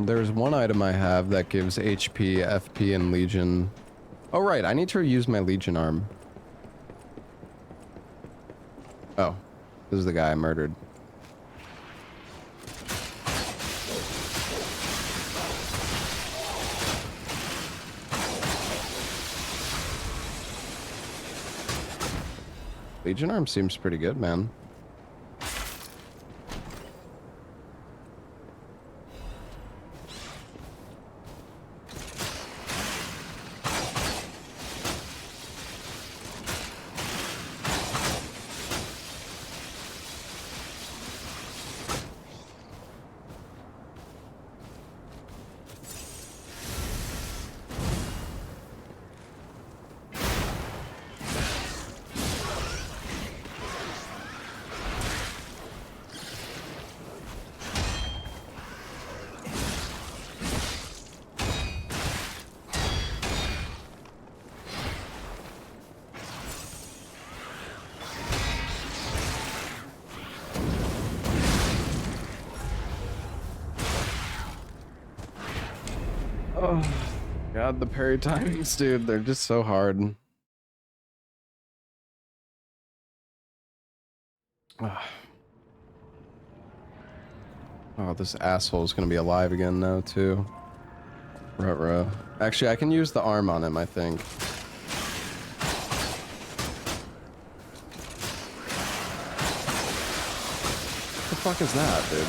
There's one item I have that gives HP, FP, and Legion. Oh right, I need to use my Legion arm. Oh, this is the guy I murdered. Legion arm seems pretty good, man. Oh, God, the parry timings, dude, they're just so hard. Oh, this asshole is gonna be alive again now, too. Ruh-roh. Actually, I can use the arm on him, I think. What the fuck is that, dude?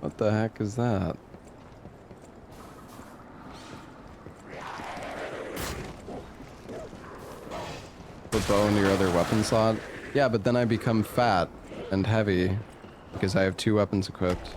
What the heck is that? Put bow in your other weapon slot? Yeah, but then I become fat and heavy because I have 2 weapons equipped.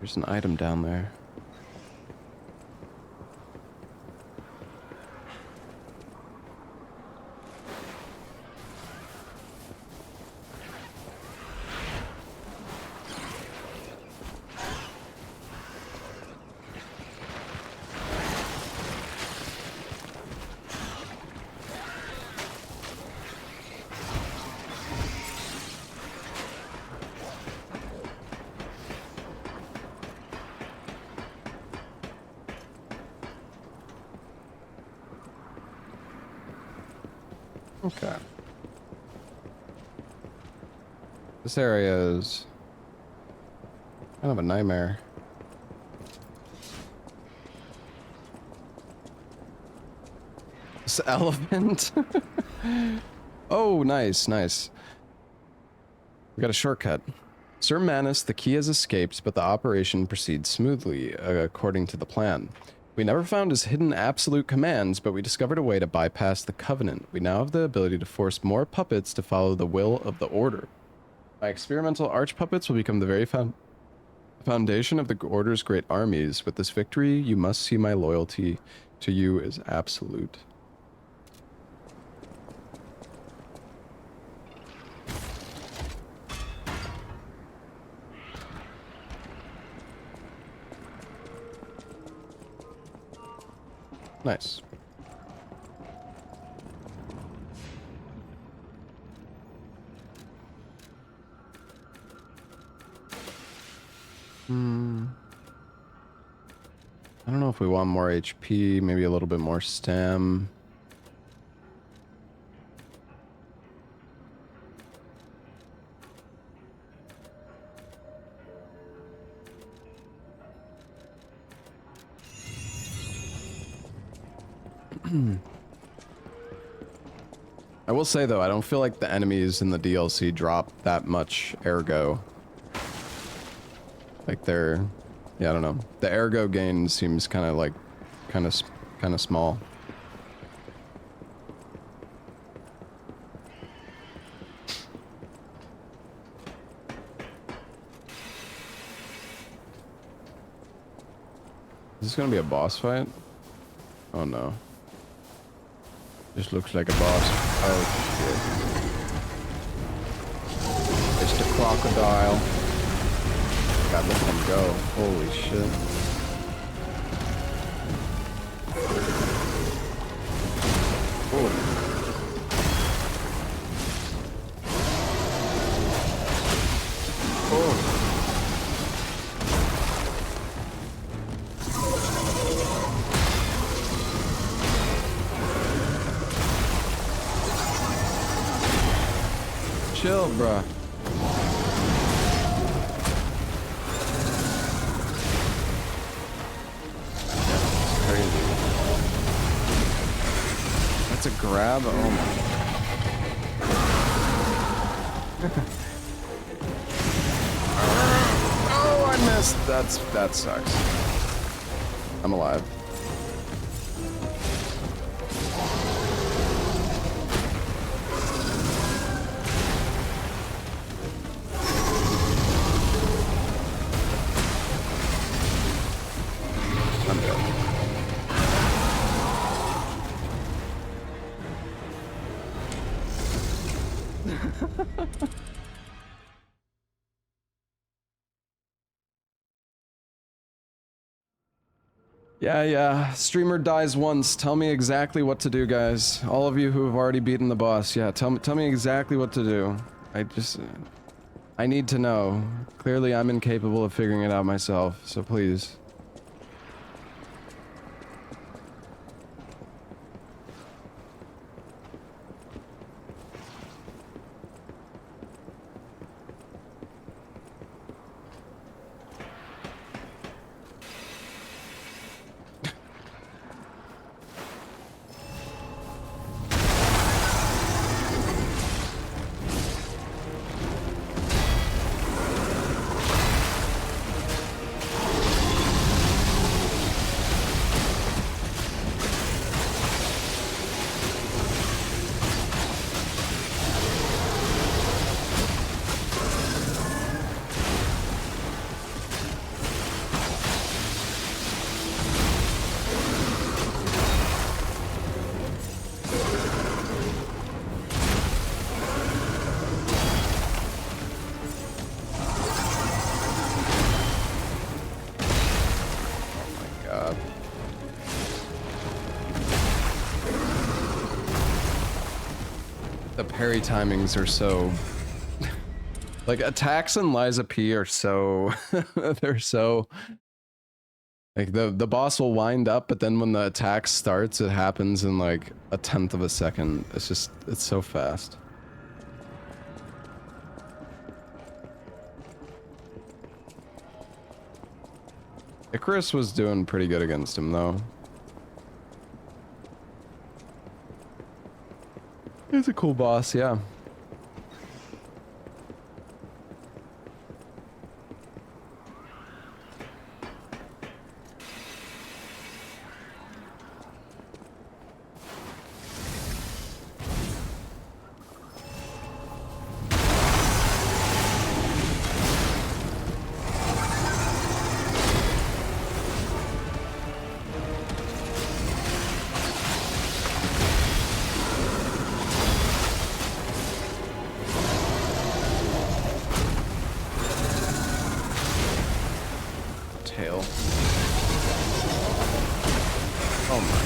There's an item down there. Okay. This area is kind of a nightmare. This elephant? Oh, nice, nice. We got a shortcut. Sir Manus, the key has escaped, but the operation proceeds smoothly, according to the plan. We never found his hidden absolute commands, but we discovered a way to bypass the Covenant. We now have the ability to force more puppets to follow the will of the Order. My experimental arch puppets will become the very Foundation of the Order's great armies. With this victory, you must see my loyalty to you is absolute. Nice. I don't know if we want more HP, maybe a little bit more stam. I will say though, I don't feel like the enemies in the DLC drop that much ergo. Like they're, yeah, I don't know. The ergo gain seems kind of small. Is this gonna be a boss fight? Oh no. This looks like a boss. Oh shit. It's the crocodile. God, let him go. Holy shit. Oh. Oh. Chill, bruh. That's crazy. That's a grab? Oh my. Oh, I missed. That sucks. I'm alive. Yeah. Streamer dies once. Tell me exactly what to do, guys. All of you who have already beaten the boss, yeah, tell me exactly what to do. I need to know. Clearly, I'm incapable of figuring it out myself, so please. Parry timings are so like attacks and Liza P are so they're so like the boss will wind up, but then when the attack starts it happens in like 1/10 of a second. It's so fast. Icarus was doing pretty good against him though. He's a cool boss, yeah. Kale. Oh my.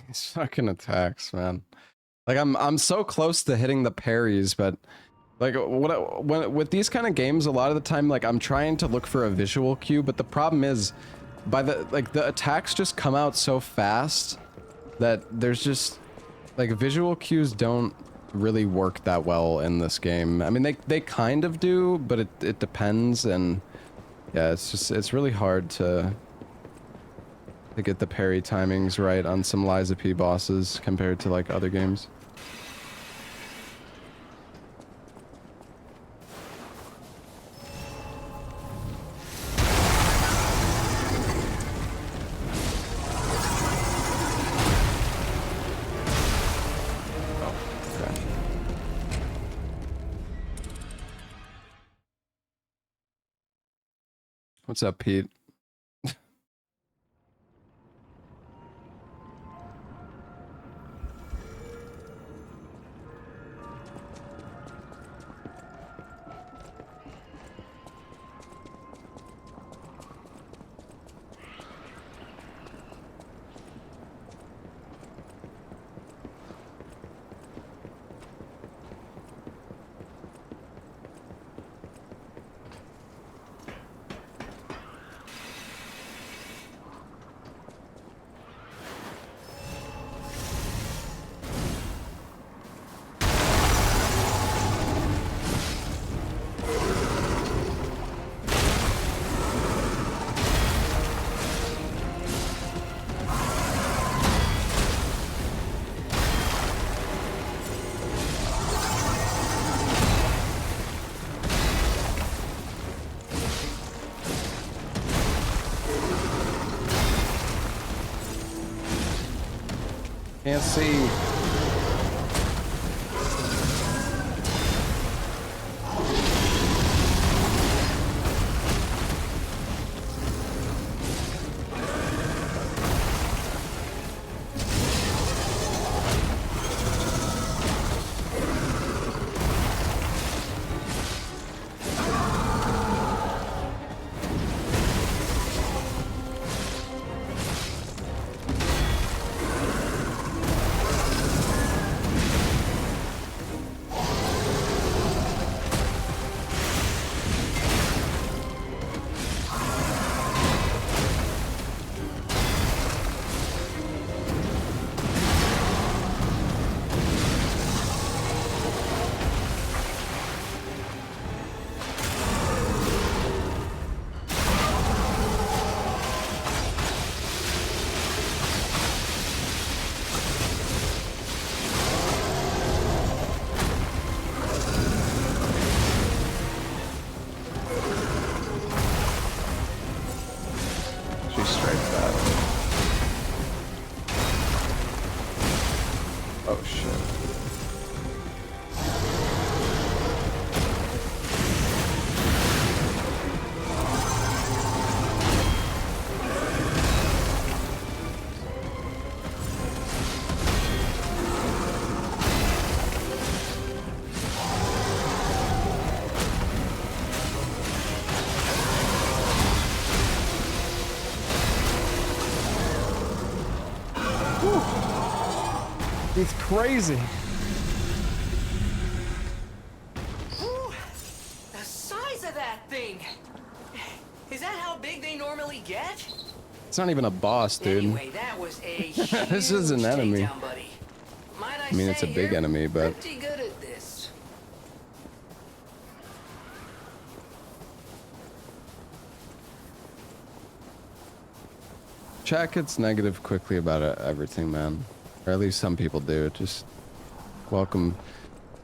These fucking attacks, man. Like I'm so close to hitting the parries, but like when with these kind of games, a lot of the time, like I'm trying to look for a visual cue, but the problem is, the attacks just come out so fast that there's just like visual cues don't really work that well in this game. I mean, they kind of do, but it depends, and yeah, it's really hard to get the parry timings right on some Liza P bosses compared to like other games. What's up, Pete? Can't see. It's crazy. Ooh, the size of that thing! Is that how big they normally get? It's not even a boss, dude. Anyway, that was a huge This is an enemy. takedown, buddy. Might I mean, it's a say big you're enemy, but pretty good at this. chat gets negative quickly about everything, man. Or at least some people do. Just welcome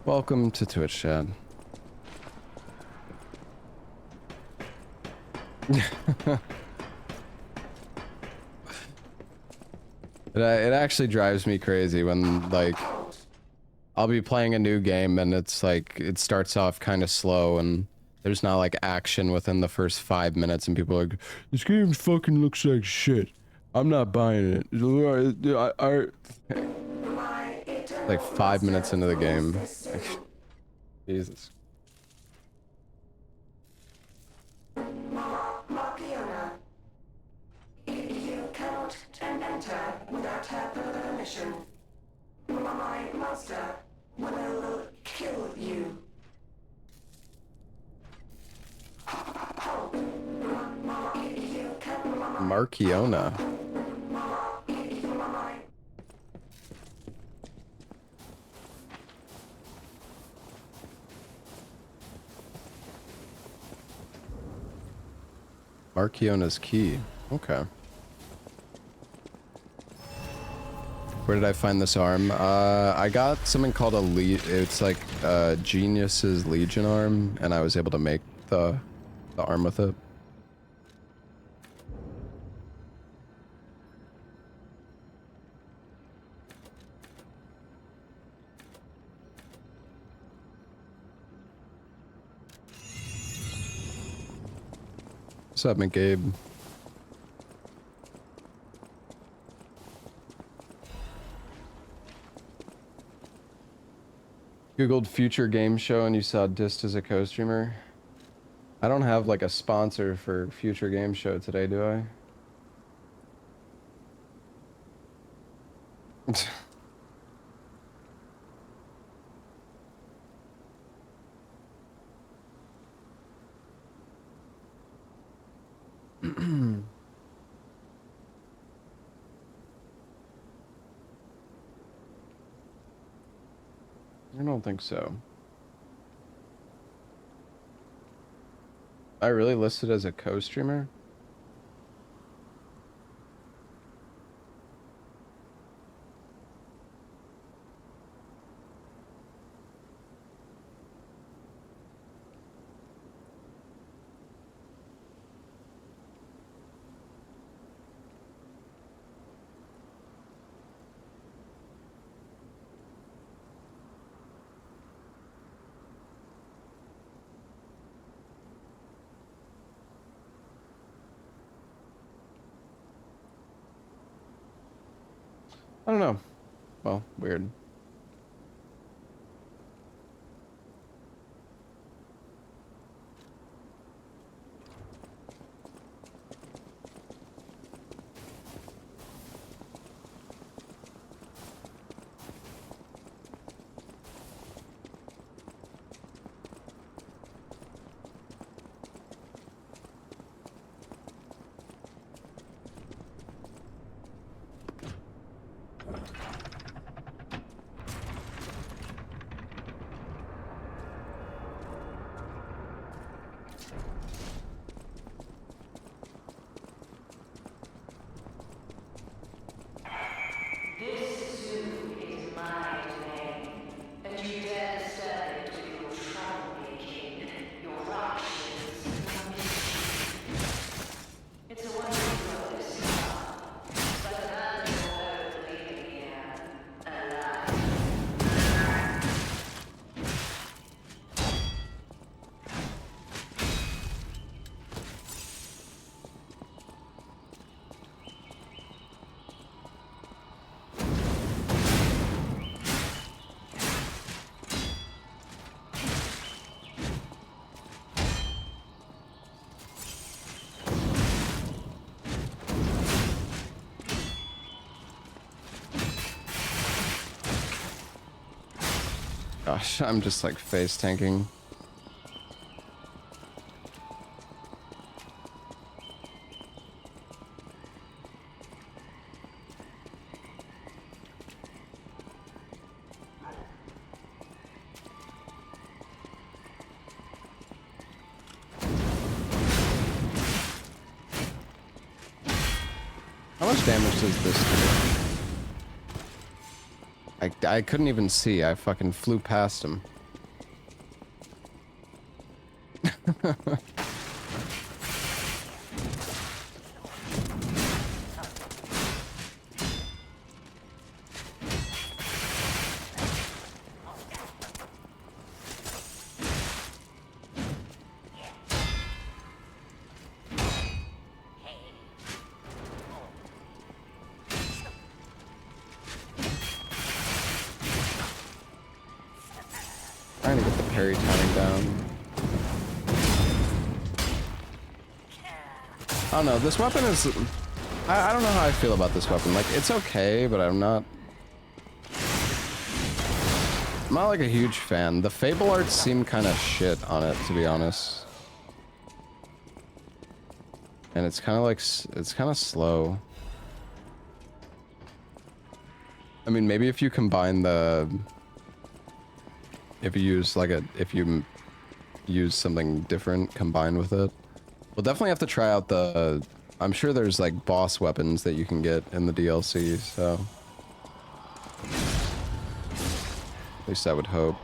to Twitch, chat. It actually drives me crazy when, like, I'll be playing a new game and it's like, it starts off kind of slow and there's not like action within the first 5 minutes and people are like, this game fucking looks like shit. I'm not buying it. Like 5 minutes into the game. Jesus. You cannot enter without her permission. My master will kill you. Markiona. Markiona's key. Okay. Where did I find this arm? I got something called it's like Genius's Legion arm, and I was able to make the arm with it. What's up, McGabe? Googled future game show and you saw Dist as a co-streamer. I don't have like a sponsor for future game show today, do I? I don't think so. I really listed as a co-streamer? I don't know. Well, weird. Gosh, I'm just like face tanking. How much damage does this do? I couldn't even see. I fucking flew past him. Trying to get the parry timing down. I don't know, this weapon is... I don't know how I feel about this weapon. Like, it's okay, but I'm not like a huge fan. The Fable arts seem kind of shit on it, to be honest. And it's kind of like... it's kind of slow. I mean, maybe if you combine the... if you use something different combined with it. We'll definitely have to try out the... I'm sure there's like boss weapons that you can get in the DLC, so... at least I would hope.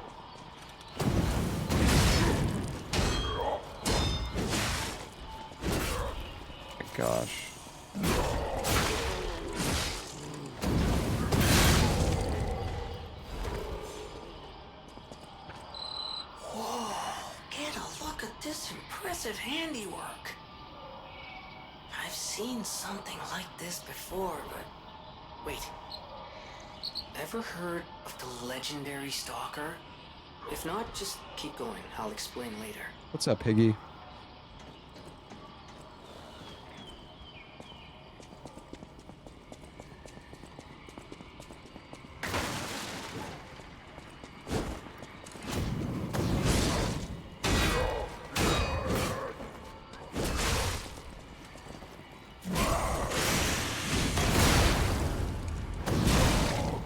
My gosh. This impressive handiwork. I've seen something like this before, but... wait. Ever heard of the legendary stalker? If not, just keep going. I'll explain later. What's up, Piggy?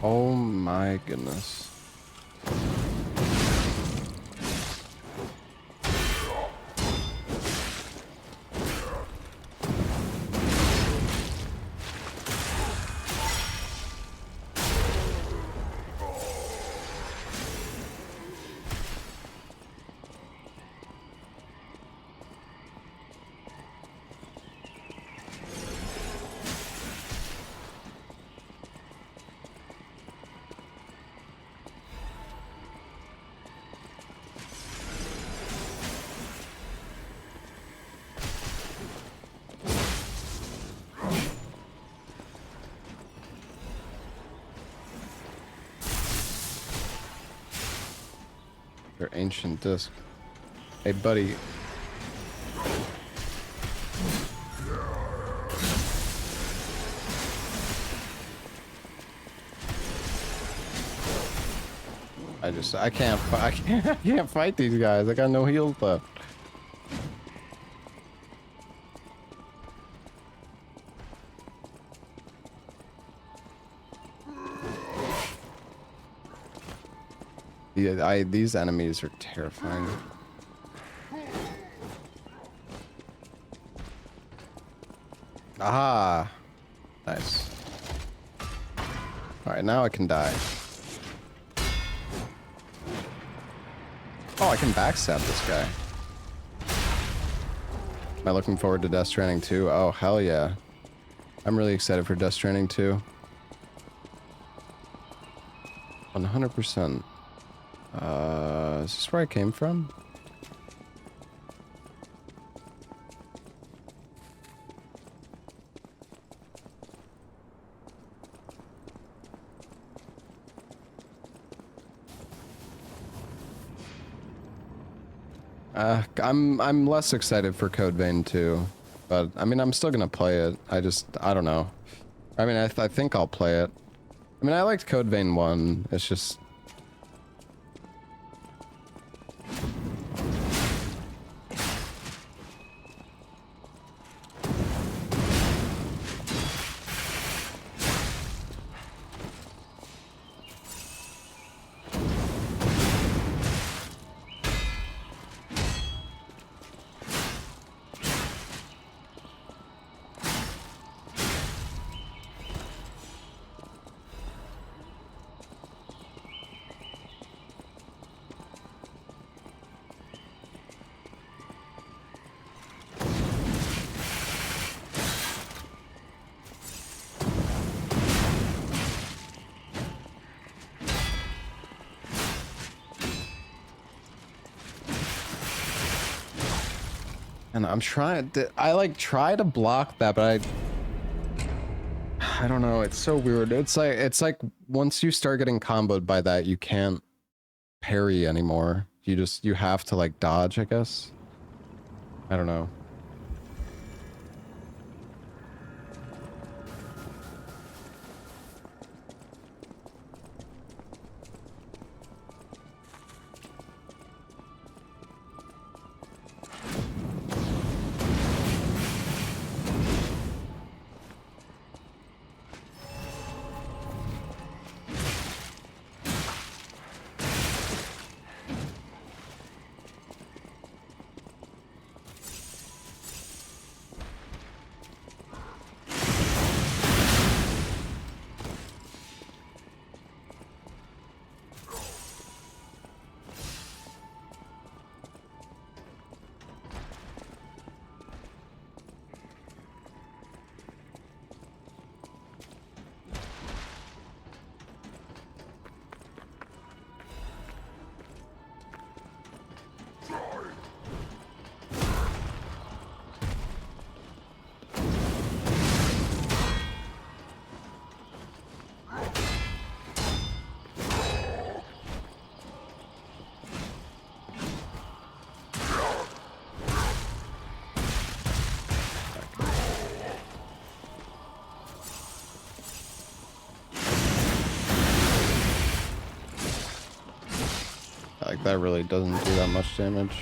Oh my goodness. Your ancient disc. Hey, buddy. I can't fight these guys. I got no heals left. Yeah, these enemies are terrifying. Aha! Nice. Alright, now I can die. Oh, I can backstab this guy. Am I looking forward to Death Stranding 2? Oh, hell yeah. I'm really excited for Death Stranding 2. 100%. Is this where I came from? I'm less excited for Code Vein 2, but I mean I'm still gonna play it. I don't know. I mean I think I'll play it. I mean I liked Code Vein 1. It's just And I'm trying to, I like try to block that, but I don't know, it's so weird. It's like once you start getting comboed by that, you can't parry anymore. You have to like dodge, I guess. I don't know. Like that really doesn't do that much damage.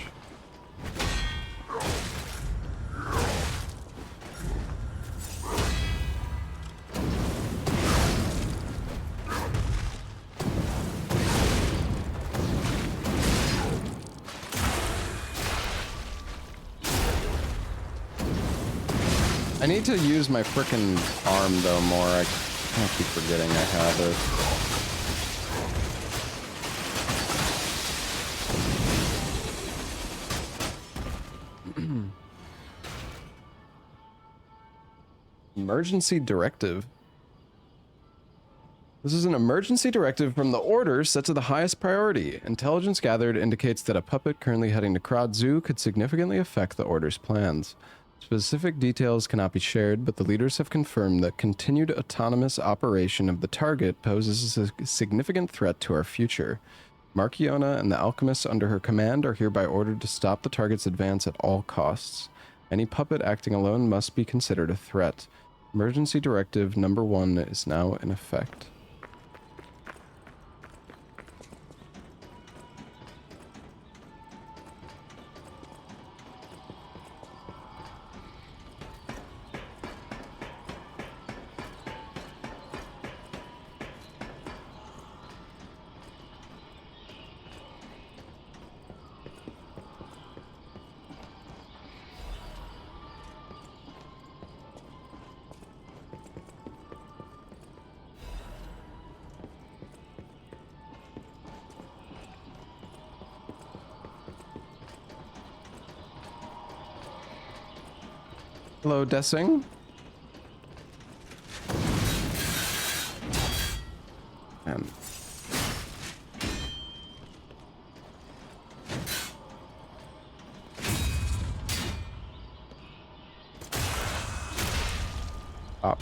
I need to use my frickin' arm though more. I keep forgetting I have it. Emergency directive. This is an emergency directive from the Order set to the highest priority. Intelligence gathered indicates that a puppet currently heading to Krod Zoo could significantly affect the Order's plans. Specific details cannot be shared, but the leaders have confirmed that continued autonomous operation of the target poses a significant threat to our future. Markiona and the alchemists under her command are hereby ordered to stop the target's advance at all costs. Any puppet acting alone must be considered a threat. Emergency Directive Number 1 is now in effect. Hello, Dessing. Up.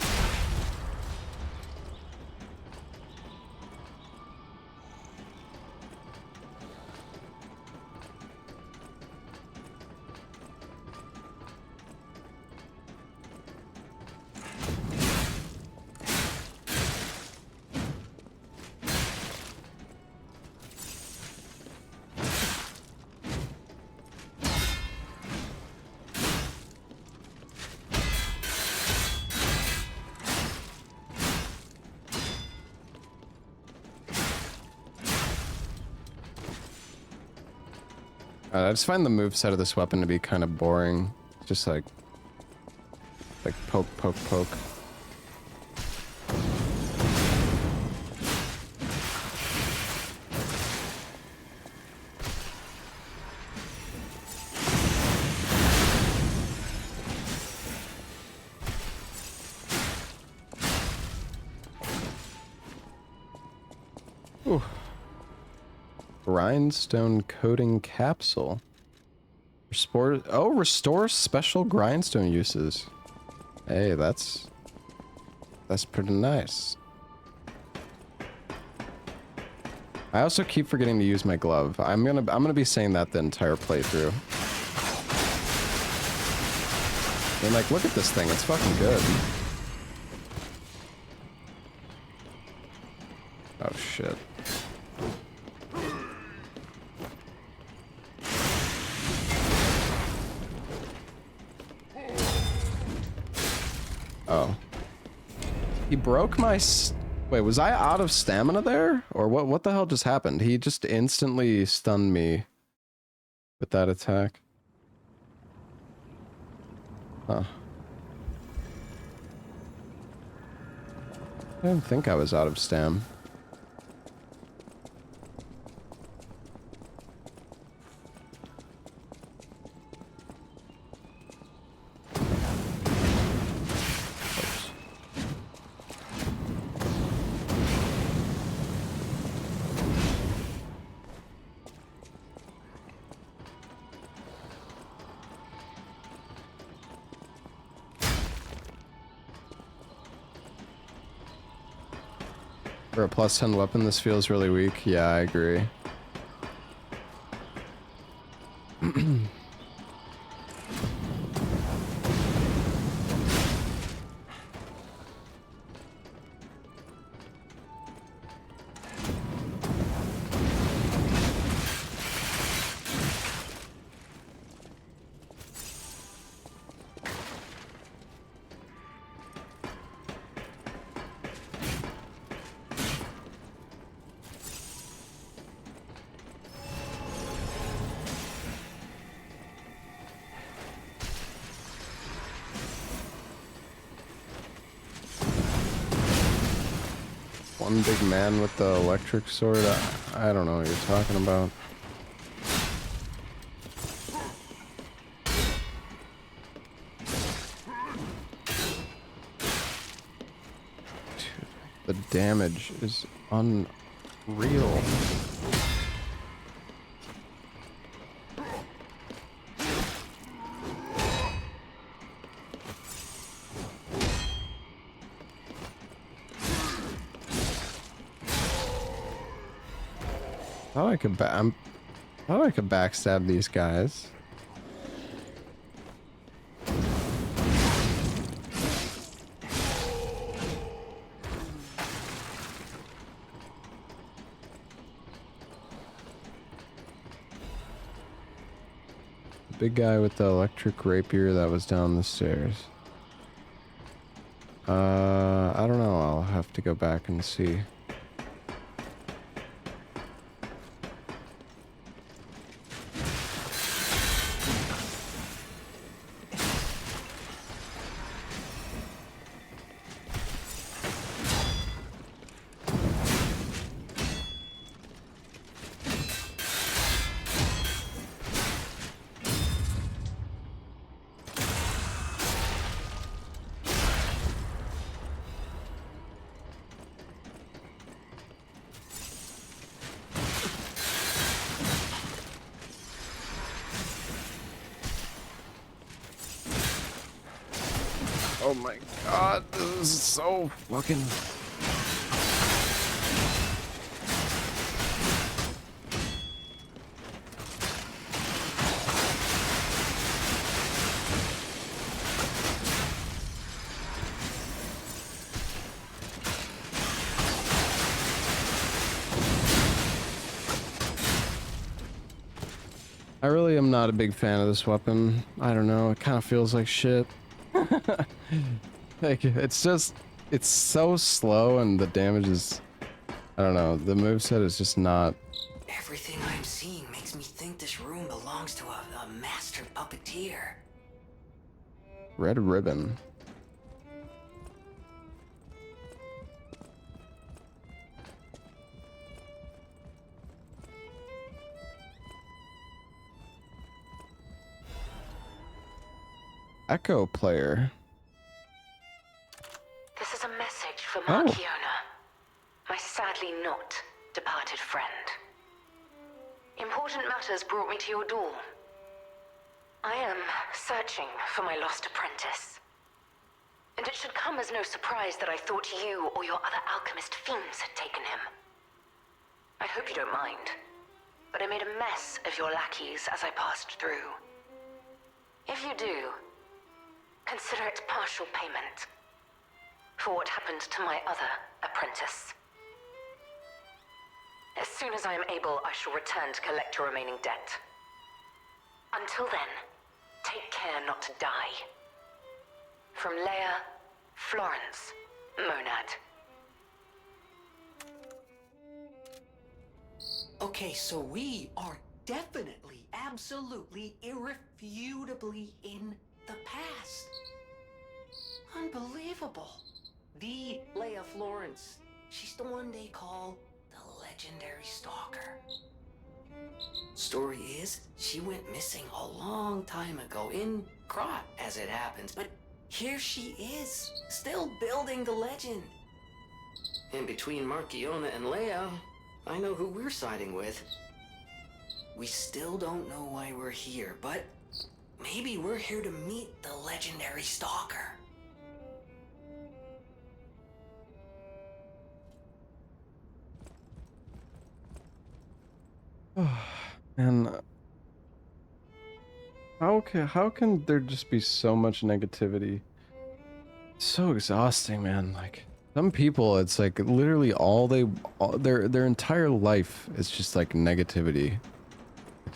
I just find the moveset of this weapon to be kind of boring. Just like poke, poke, poke. Ooh. Rhinestone coating capsule. Restore special grindstone uses. Hey, that's pretty nice. I also keep forgetting to use my glove. I'm gonna be saying that the entire playthrough. And like, look at this thing, it's fucking good. Oh shit. Oh. He broke my wait, was I out of stamina there? Or what the hell just happened? He just instantly stunned me with that attack. Huh. I didn't think I was out of stam. For a plus 10 weapon, this feels really weak. Yeah, I agree. One big man with the electric sword? I don't know what you're talking about. Dude, the damage is unreal. I thought I could backstab these guys. Big guy with the electric rapier that was down the stairs. I don't know. I'll have to go back and see. Oh my god, this is so fucking... I really am not a big fan of this weapon. I don't know, it kind of feels like shit. Like, it's so slow and the damage is, I don't know, the moveset is just not... Everything I'm seeing makes me think this room belongs to a master puppeteer. Red ribbon. Echo player. This is a message for Markiona, my sadly not departed friend. Important matters brought me to your door. searching for my lost apprentice. And it should come as no surprise that I thought you or your other alchemist fiends had taken him. I hope you don't mind, but I made a mess of your lackeys as I passed through. If you do, consider it partial payment for what happened to my other apprentice. As soon as I am able, I shall return to collect your remaining debt. Until then, take care not to die. From Leia, Florence, Monad. Okay, so we are definitely, absolutely, irrefutably in the past. Unbelievable. The Leia Florence. She's the one they call the legendary stalker. Story is, she went missing a long time ago, in Krot, as it happens, but here she is, still building the legend. And between Markiona and Leia, I know who we're siding with. We still don't know why we're here, but maybe we're here to meet the legendary stalker. And how can there just be so much negativity? It's so exhausting, man. Like some people, it's like literally their entire life is just like negativity.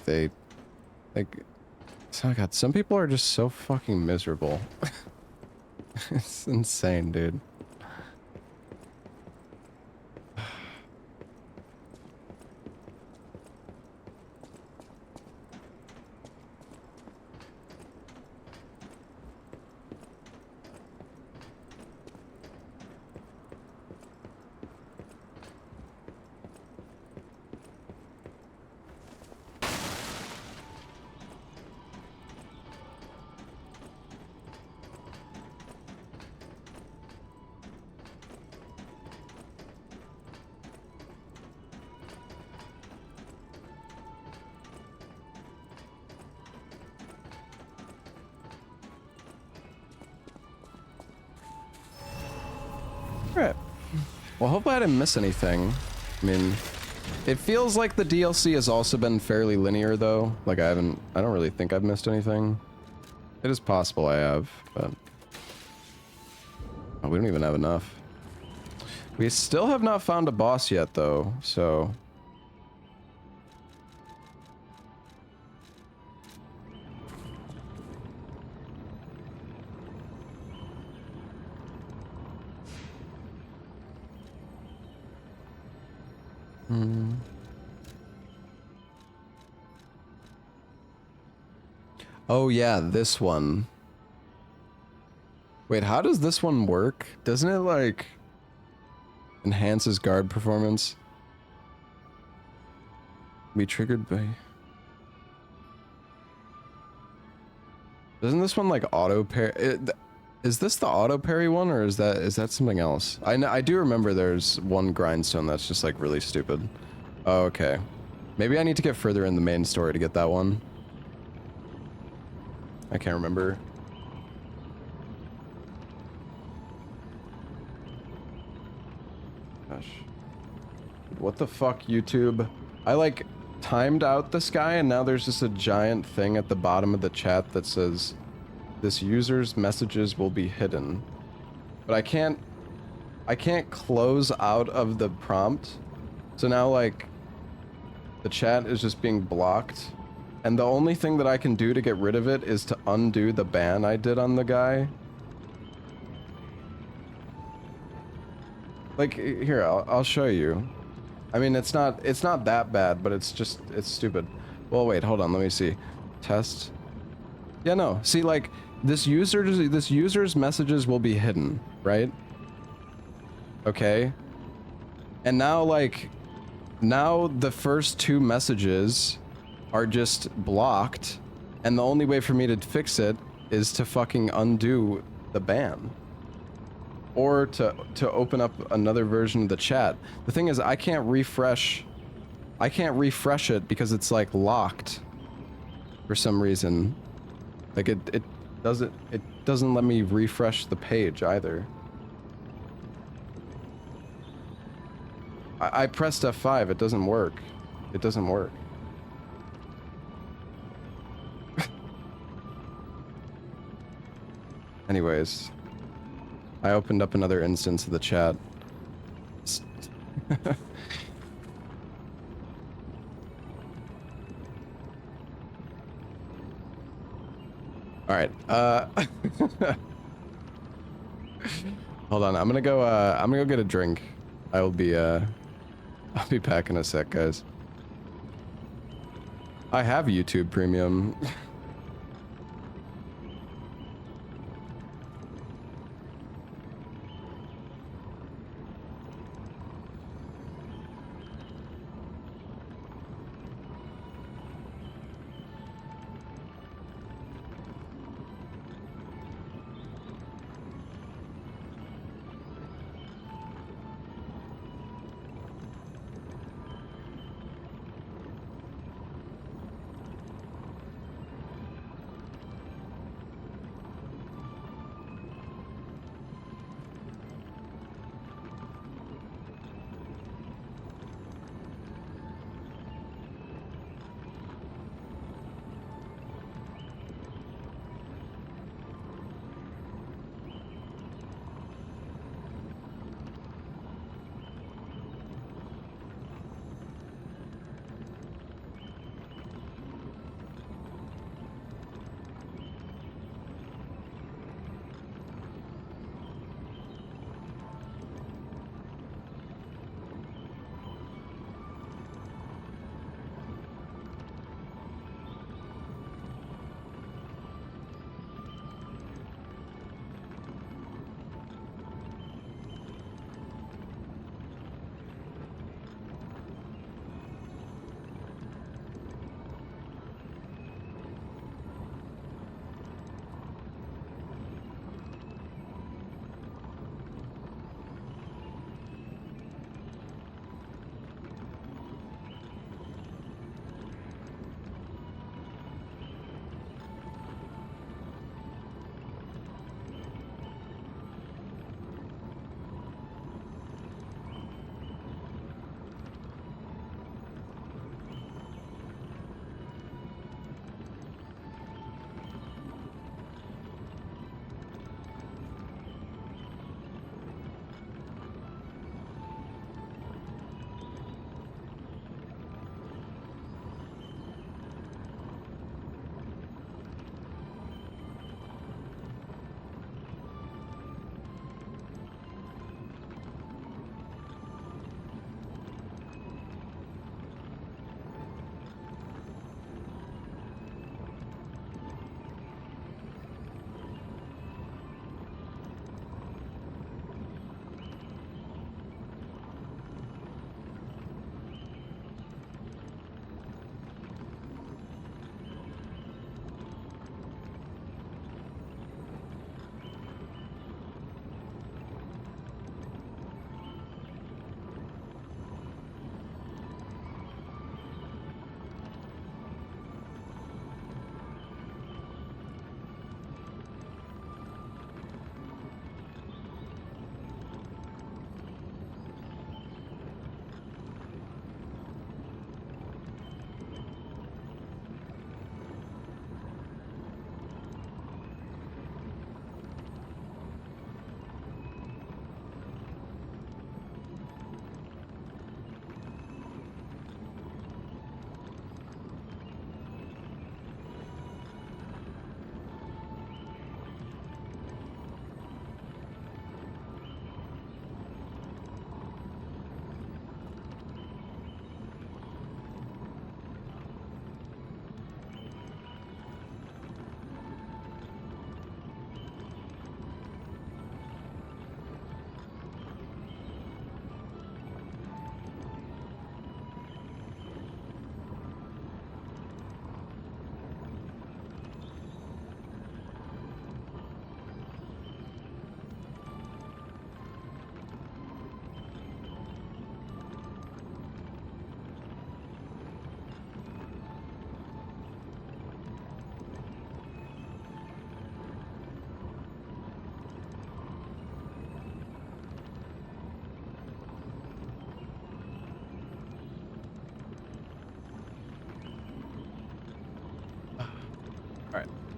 Oh god, some people are just so fucking miserable. It's insane, dude. Alright. Well, hopefully I didn't miss anything. I mean, it feels like the DLC has also been fairly linear, though. Like, I don't really think I've missed anything. It is possible I have, but... Oh, we don't even have enough. We still have not found a boss yet, though, so... Oh yeah, this one. Wait, how does this one work? Doesn't it like enhance his guard performance? Be triggered by... Doesn't this one like auto parry? Is this the auto parry one, or is that something else? I do remember there's one grindstone that's just like really stupid. Oh, okay. Maybe I need to get further in the main story to get that one. I can't remember. Gosh. What the fuck, YouTube? I like timed out this guy and now there's just a giant thing at the bottom of the chat that says this user's messages will be hidden. But I can't close out of the prompt. So now like the chat is just being blocked. And the only thing that I can do to get rid of it is to undo the ban I did on the guy. Like, here, I'll show you. I mean, it's not that bad, but it's stupid. Well, wait, hold on, let me see. Test. Yeah, no, see, like, this user's messages will be hidden, right? Okay. And now, like, now the first two messages are just blocked, and the only way for me to fix it is to fucking undo the ban. Or to open up another version of the chat. The thing is, I can't refresh it because it's like locked for some reason. Like it doesn't let me refresh the page either. I pressed F5, it doesn't work. It doesn't work. Anyways, I opened up another instance of the chat. All right. Hold on. I'm gonna go get a drink. I'll be back in a sec, guys. I have YouTube Premium.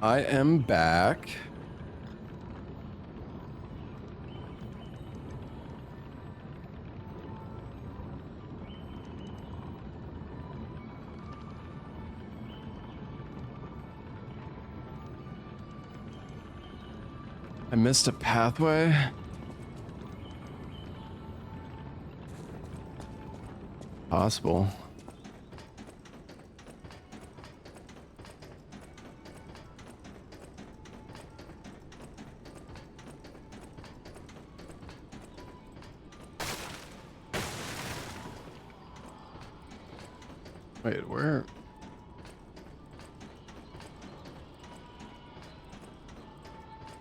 I am back. I missed a pathway. Possible. Wait, where?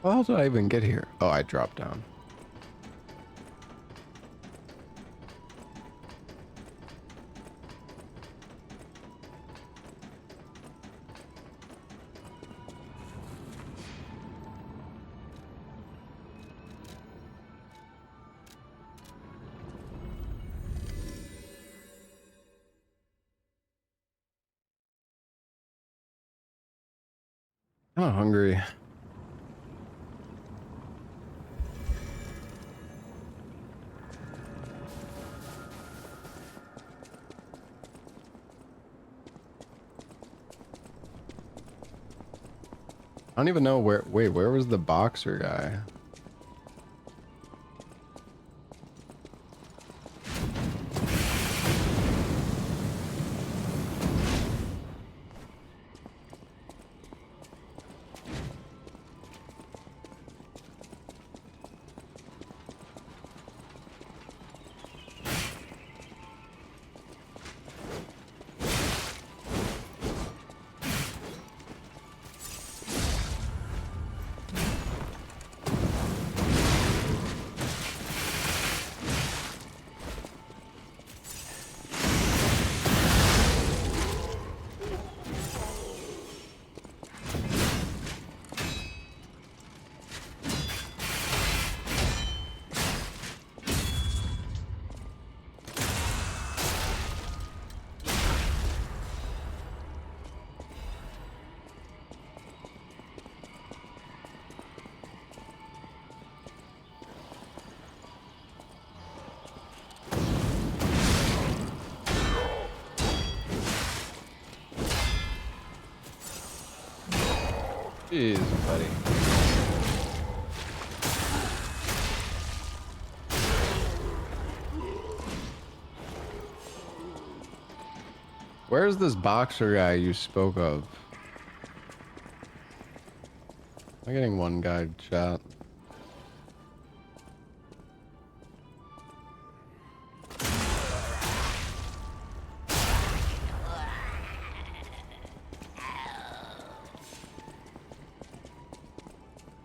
How did I even get here? Oh, I dropped down. I'm hungry. I don't even know where. Wait, where was the boxer guy? Jeez, buddy. Where's this boxer guy you spoke of? I'm getting one guy shot.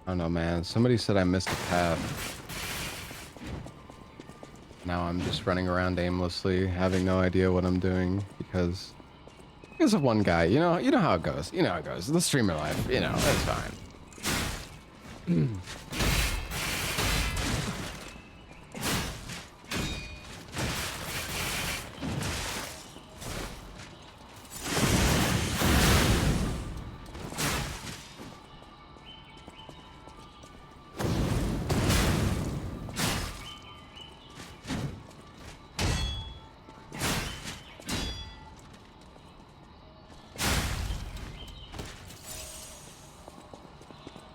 I don't know, man. Somebody said I missed a path. Now I'm just running around aimlessly, having no idea what I'm doing because of one guy. You know how it goes. You know how it goes. The streamer life. You know, that's fine.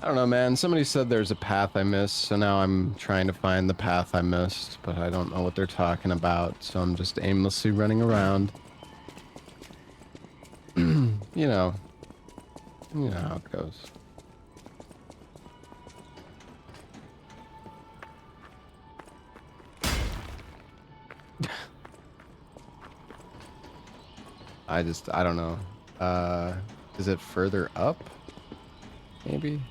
I don't know, man. Somebody said there's a path I missed, so now I'm trying to find the path I missed, but I don't know what they're talking about, so I'm just aimlessly running around. You know how it goes. I don't know. Is it further up? Maybe?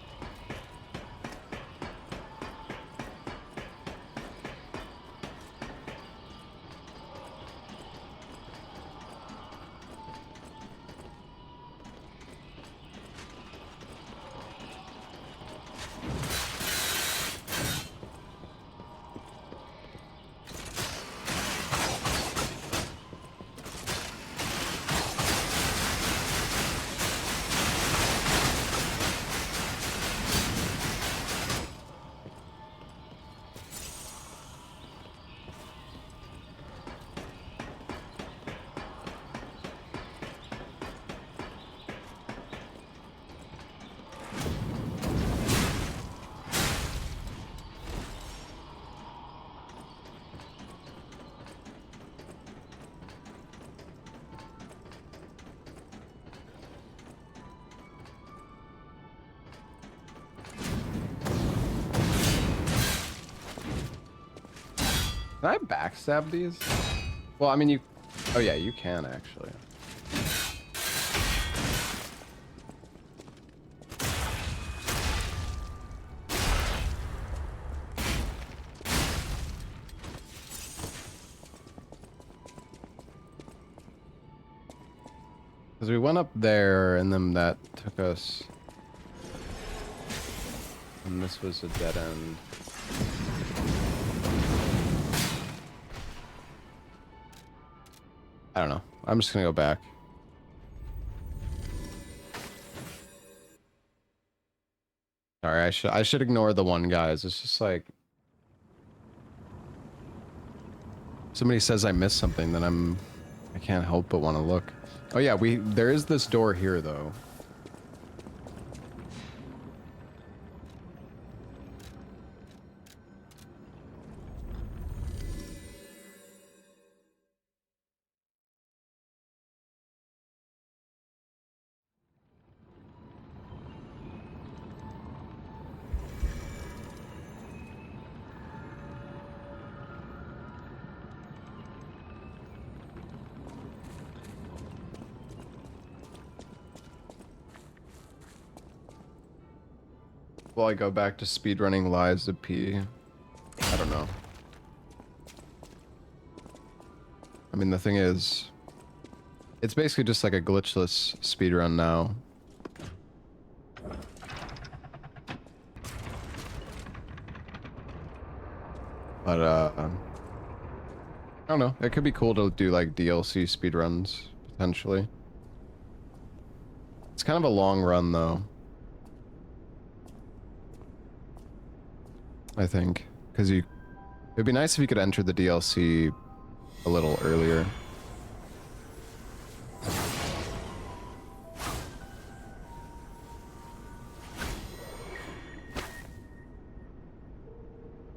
Can I backstab these? Well, I mean, you... Oh, yeah, you can, actually. Because we went up there, and then that took us... And this was a dead end. I don't know. I'm just gonna go back. Sorry, I should ignore the one, guys. It's just like... Somebody says I missed something, then I can't help but want to look. Oh yeah, there is this door here, though. Will I go back to speedrunning Lies of P? I don't know. I mean, the thing is, it's basically just like a glitchless speedrun now. But, I don't know. It could be cool to do like DLC speedruns, potentially. It's kind of a long run, though. I think, because it'd be nice if you could enter the DLC a little earlier.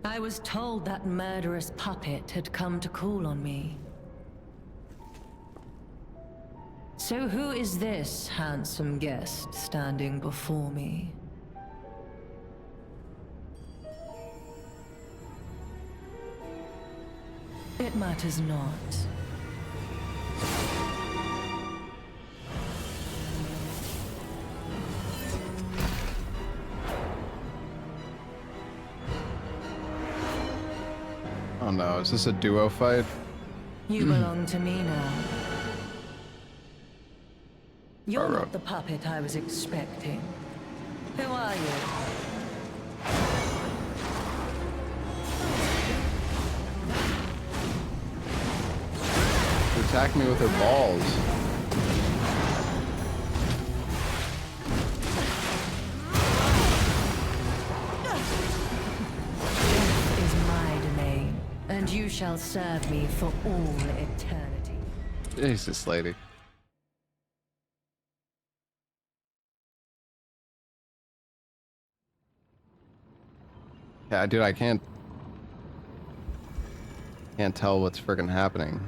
I was told that murderous puppet had come to call on me. So who is this handsome guest standing before me? It matters not. Oh no, is this a duo fight? You belong to me now. You're not the puppet I was expecting. Who are you? Attack me with her balls. Death is my domain, and you shall serve me for all eternity. Jesus, lady. Yeah, dude, I can't tell what's friggin' happening.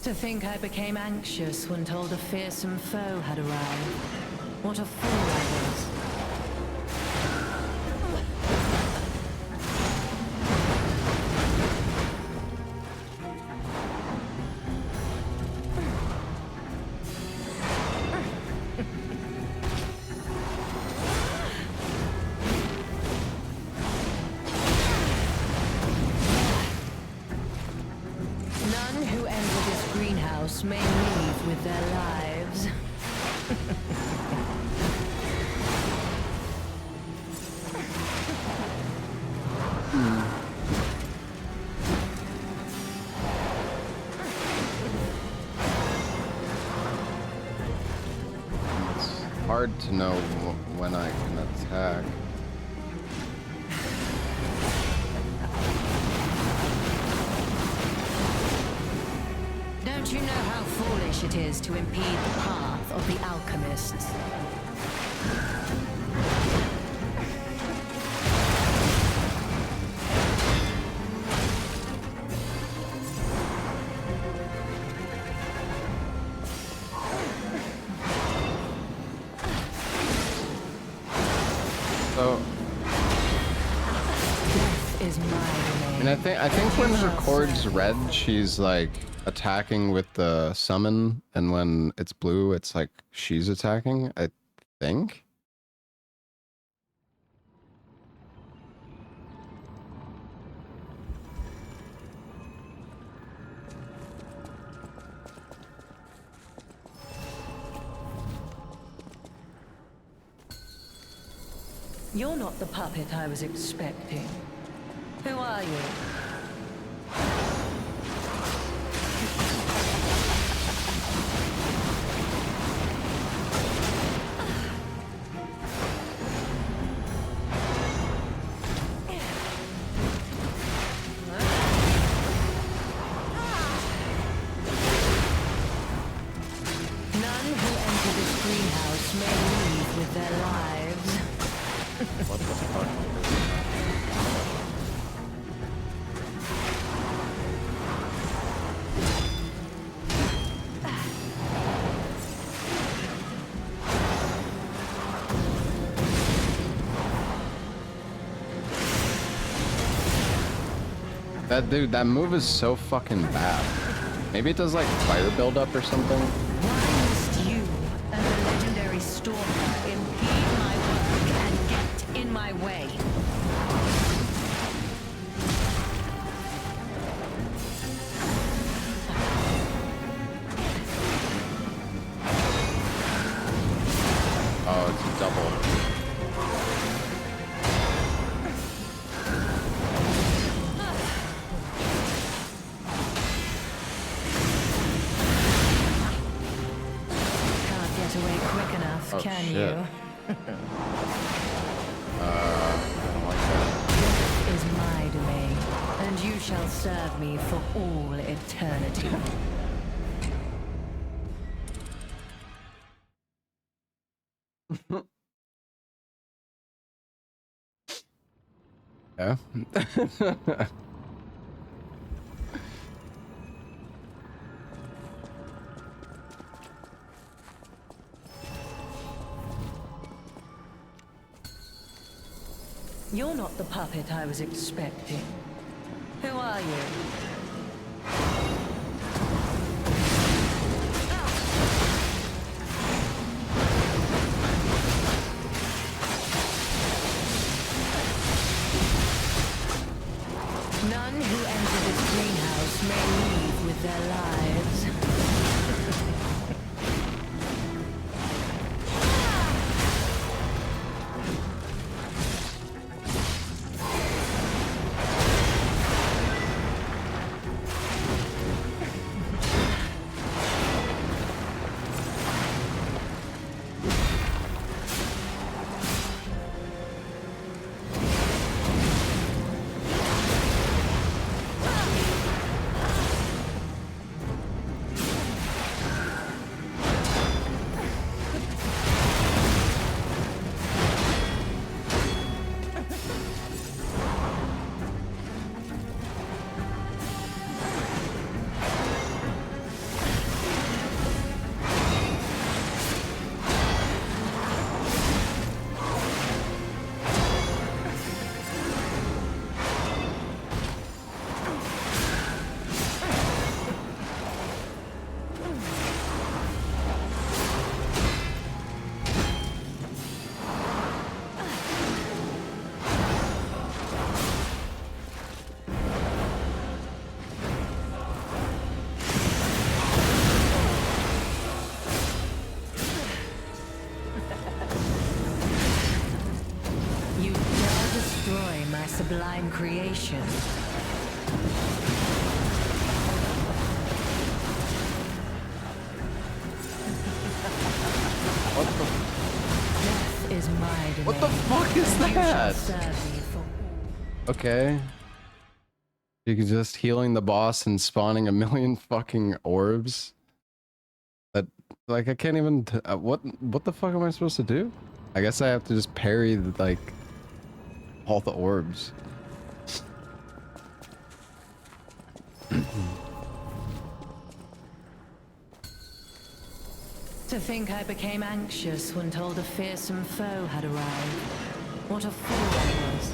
To think I became anxious when told a fearsome foe had arrived. What a fool I was. None who enter this greenhouse may leave with their lives. It's hard to know when I can attack. Don't you know how foolish it is to impede the path of the alchemists? And I think when her chord's red, she's like attacking with the summon, and when it's blue, it's like she's attacking, I think. You're not the puppet I was expecting. Who are you? None who enter this greenhouse may leave with their lives. What the fuck? That dude, that move is so fucking bad. Maybe it does like fire buildup or something. Why must you and the legendary Stalker impede my work and get in my way? Oh, it's double. Can't get away quick enough, Oh, can shit. you? I don't like that. This is my domain, and you shall serve me for all eternity. Yeah. You're not the puppet I was expecting. Who are you? None who enter this greenhouse may leave with their lives. You dare destroy my sublime creation. What the? Death is my domain. What the fuck is and you shall that? serve me for Okay. You can just healing the boss and spawning a million fucking orbs. That, like, I can't even. What the fuck am I supposed to do? I guess I have to just parry like all the orbs. To think I became anxious when told a fearsome foe had arrived. What a fool I was.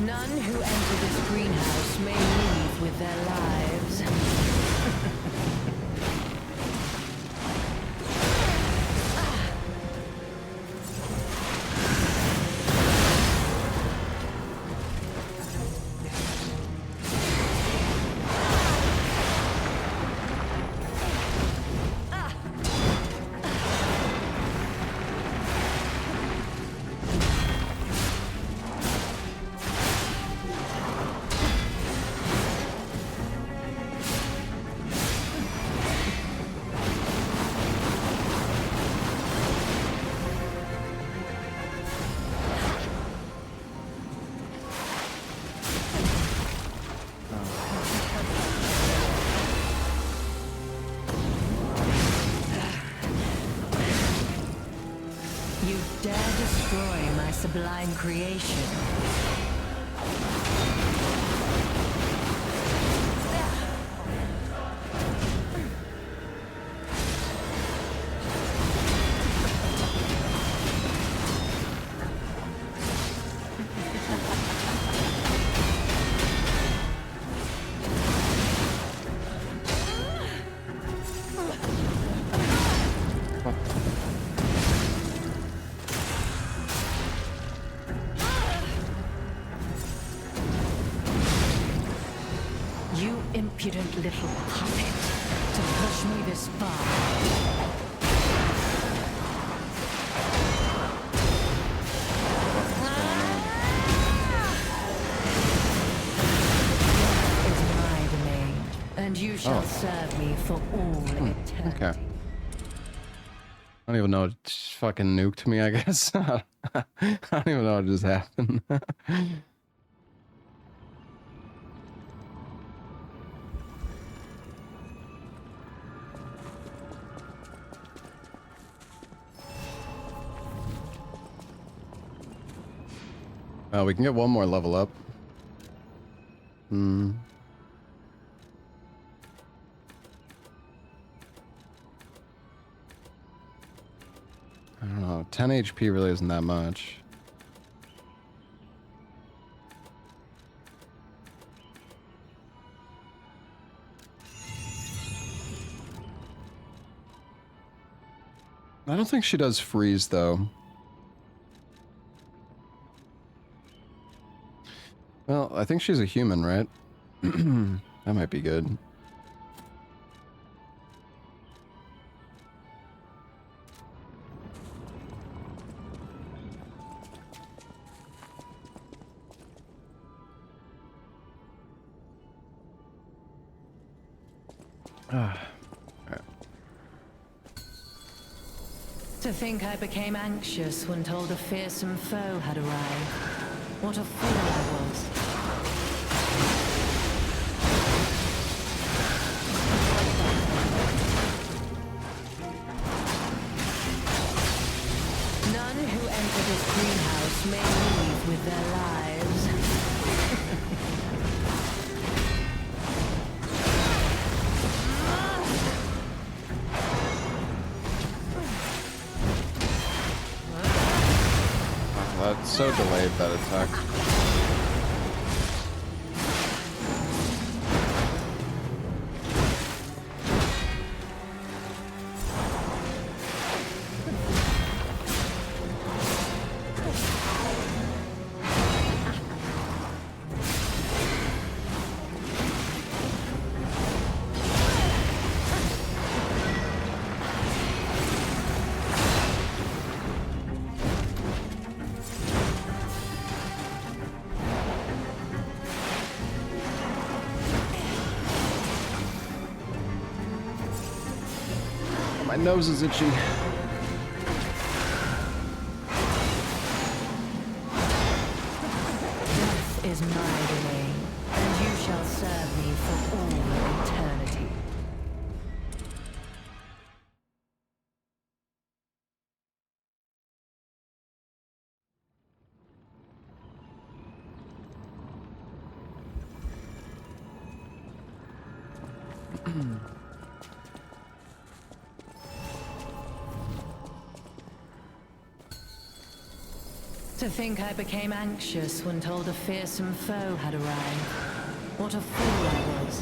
None who enter this greenhouse may leave with their lives. You dare destroy my sublime creation. You impudent little puppet, to push me this far. Is my domain, and you shall serve me for all eternity. Okay. I don't even know. It just fucking nuked me, I guess. I don't even know what just happened. We can get one more level up. I don't know. 10 HP really isn't that much. I don't think she does freeze, though. Well, I think she's a human, right? That might be good. To think I became anxious when told a fearsome foe had arrived. What a fool I was. None who enter this greenhouse may leave with their lives. That's so delayed, that attack. My nose is itchy. Death is my domain, and you shall serve me for all eternity. To To think I became anxious when told a fearsome foe had arrived. What a fool I was.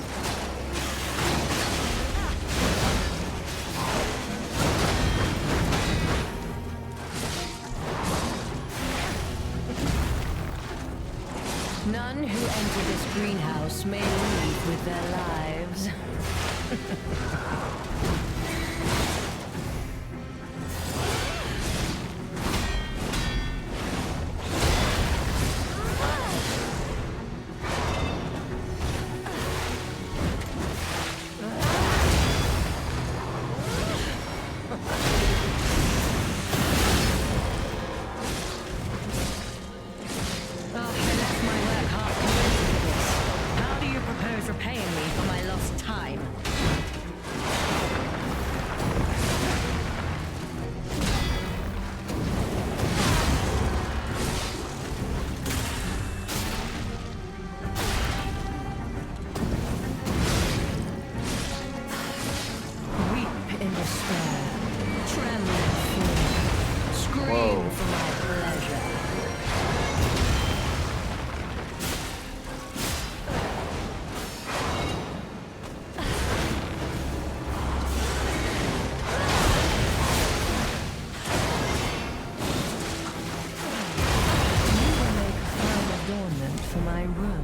None who enter this greenhouse may leave with their lives.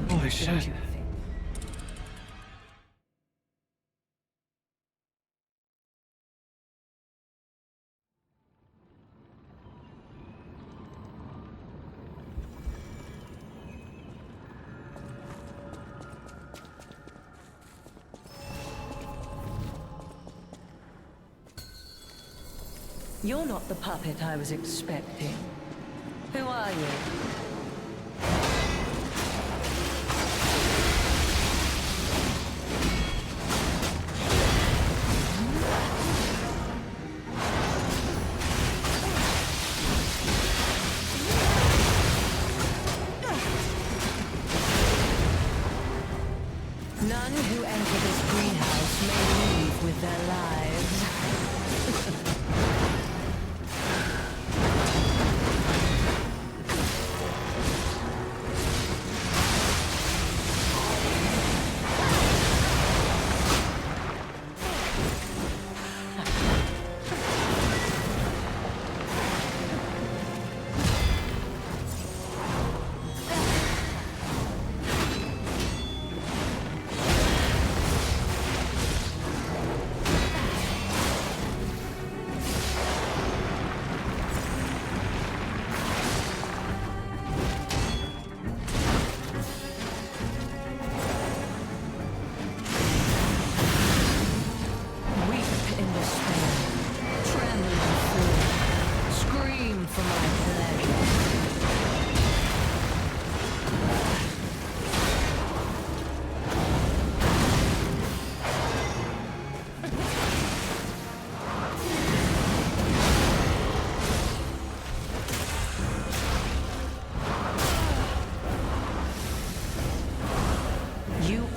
Holy shit. You're not the puppet I was expecting. Who are you? None who enter this greenhouse may leave with their lives.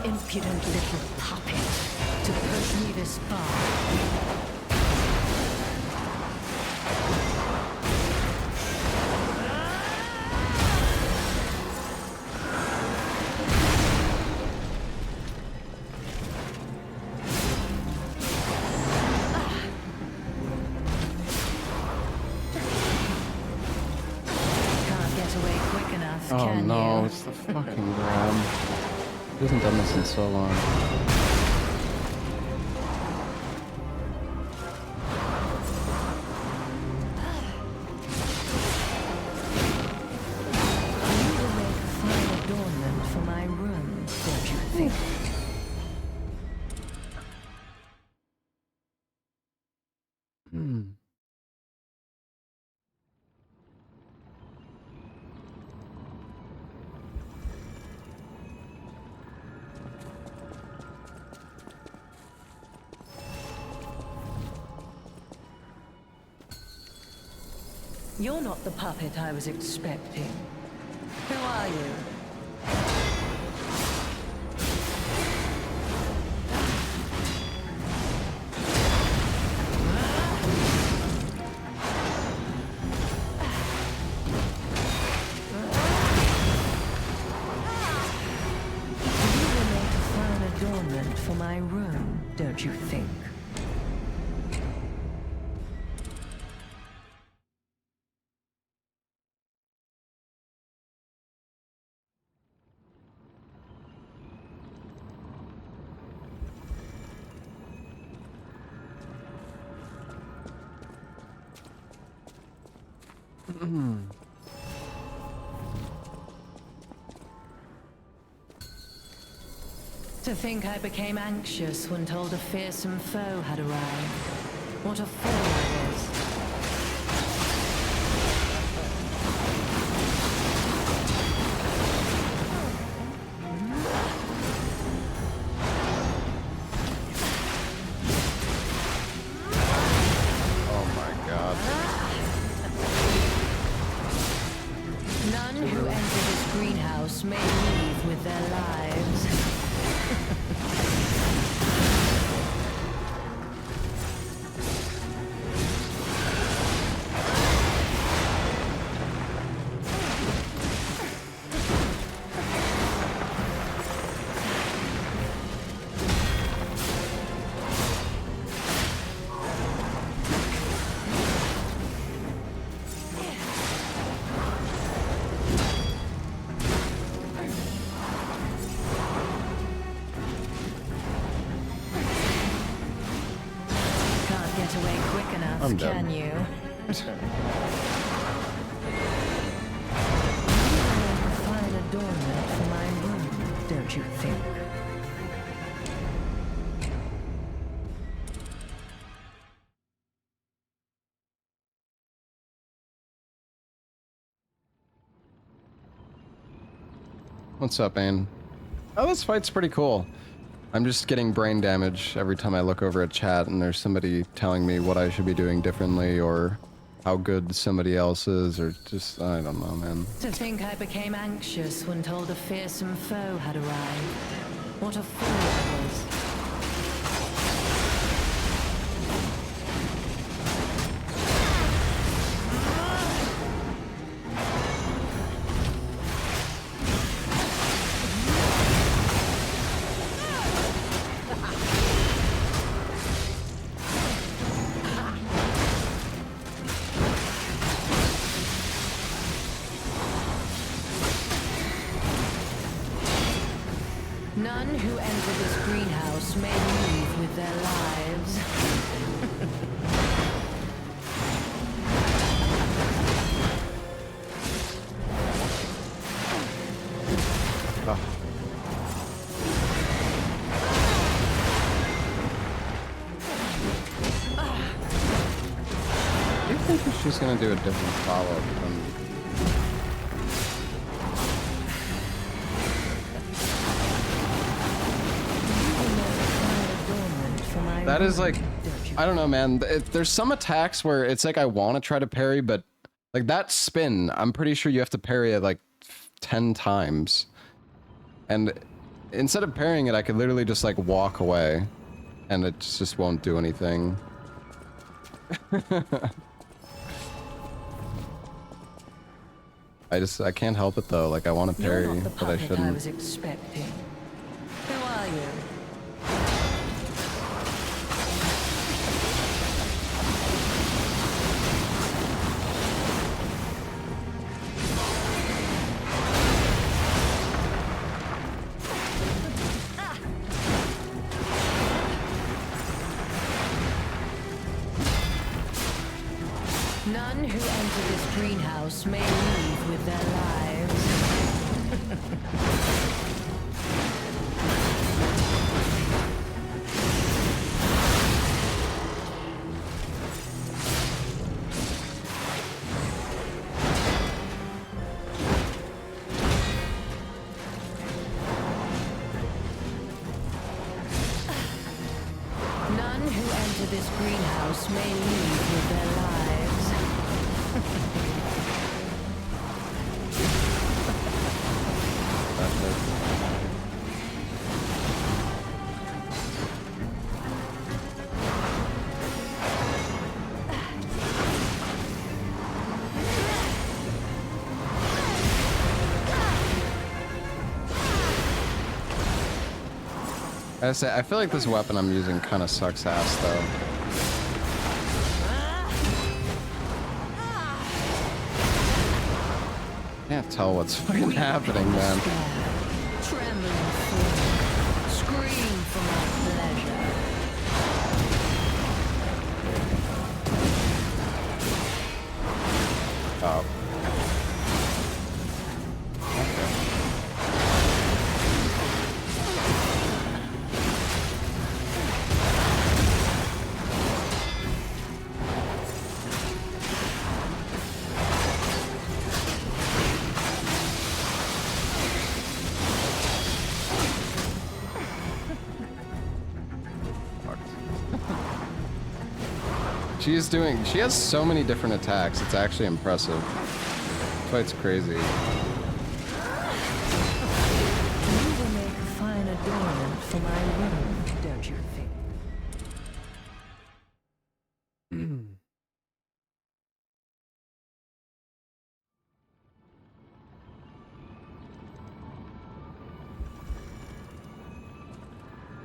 Impudent little puppet to push me this far. Can't get away quick enough, can you? Oh no, it's the fucking Graham. He hasn't done this in so long. You will make a fine adornment for my room, don't you think? You're not the puppet I was expecting. Who are you? To think I became anxious when told a fearsome foe had arrived. What a fool I was. Oh my god. None who enter this greenhouse may leave with their lives. Get away quick enough, I'm done. can you? Fine adornment for my room, don't you think? What's up, Ain? Oh, this fight's pretty cool. I'm just getting brain damage every time I look over at chat and there's somebody telling me what I should be doing differently or how good somebody else is or just, I don't know, man. To think I became anxious when told a fearsome foe had arrived. What a fool I was. None who enter this greenhouse may leave with their lives. I think she's gonna do a different follow-up from... That is like, I don't know, man. There's some attacks where it's like I want to try to parry, but like that spin, I'm pretty sure you have to parry it like 10 times. And instead of parrying it, I could literally just like walk away and it just won't do anything. I can't help it though. Like I want to parry, but I shouldn't. I was expecting. Who are you? None who enter this greenhouse may leave with their lives. None who enter this greenhouse may leave with their lives. I feel like this weapon I'm using kind of sucks ass though. Can't tell what's fucking happening, man. Trembling for scream for my pleasure. Oh. She has so many different attacks, it's actually impressive. This fight's crazy. You will make a fine adornment for my room, don't you think?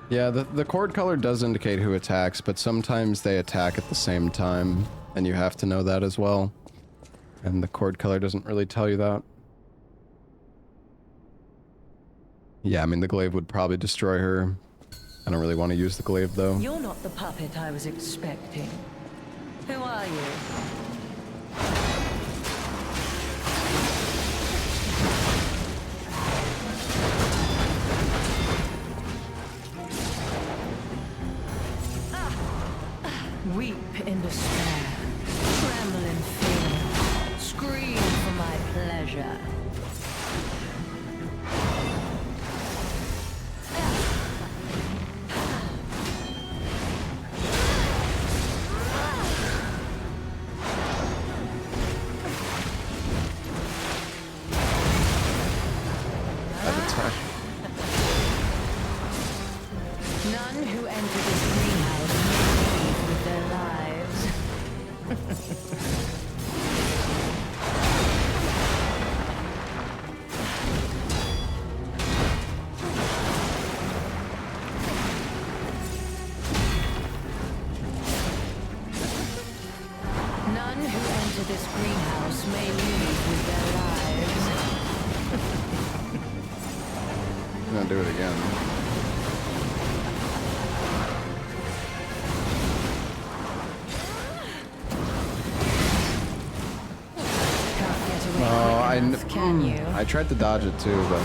Yeah, the chord color does indicate who attacks, but sometimes they attack at the same time, and you have to know that as well. And the chord color doesn't really tell you that. Yeah, I mean, the glaive would probably destroy her. I don't really want to use the glaive, though. You're not the puppet I was expecting. Who are you? Weep in despair, tremble in fear, scream for my pleasure. That attack. None who enter this greenhouse may leave with their lives. None who enter this greenhouse may leave with their lives. I'm gonna do it again. Can't get away Oh, quick enough, can you? I tried to dodge it too, but...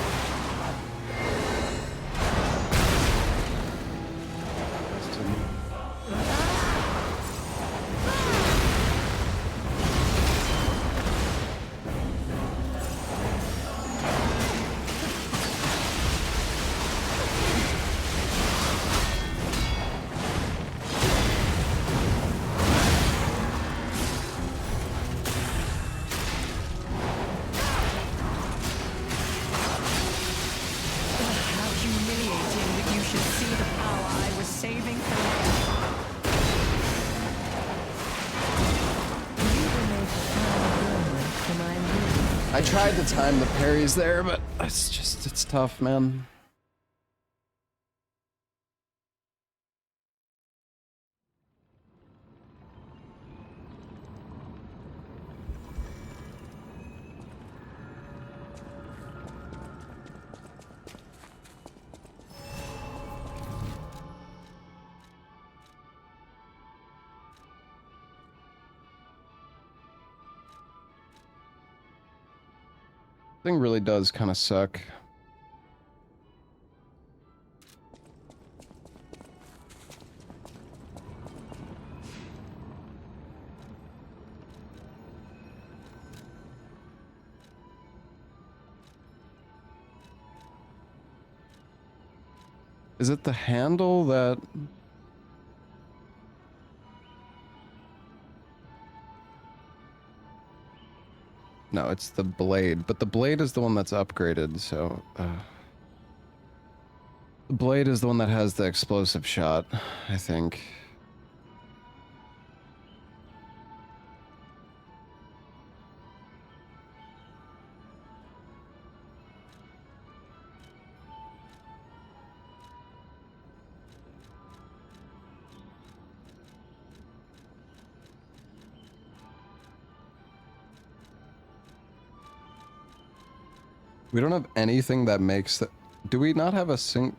How humiliating that you should see the power I was saving for you. You will make a fine adornment for my room. I tried to time the parries there, but it's tough, man. Thing really does kind of suck. Is it the handle that... No, it's the blade, but the blade is the one that's upgraded, so... The blade is the one that has the explosive shot, I think. We don't have anything that makes that... Do we not have a sing...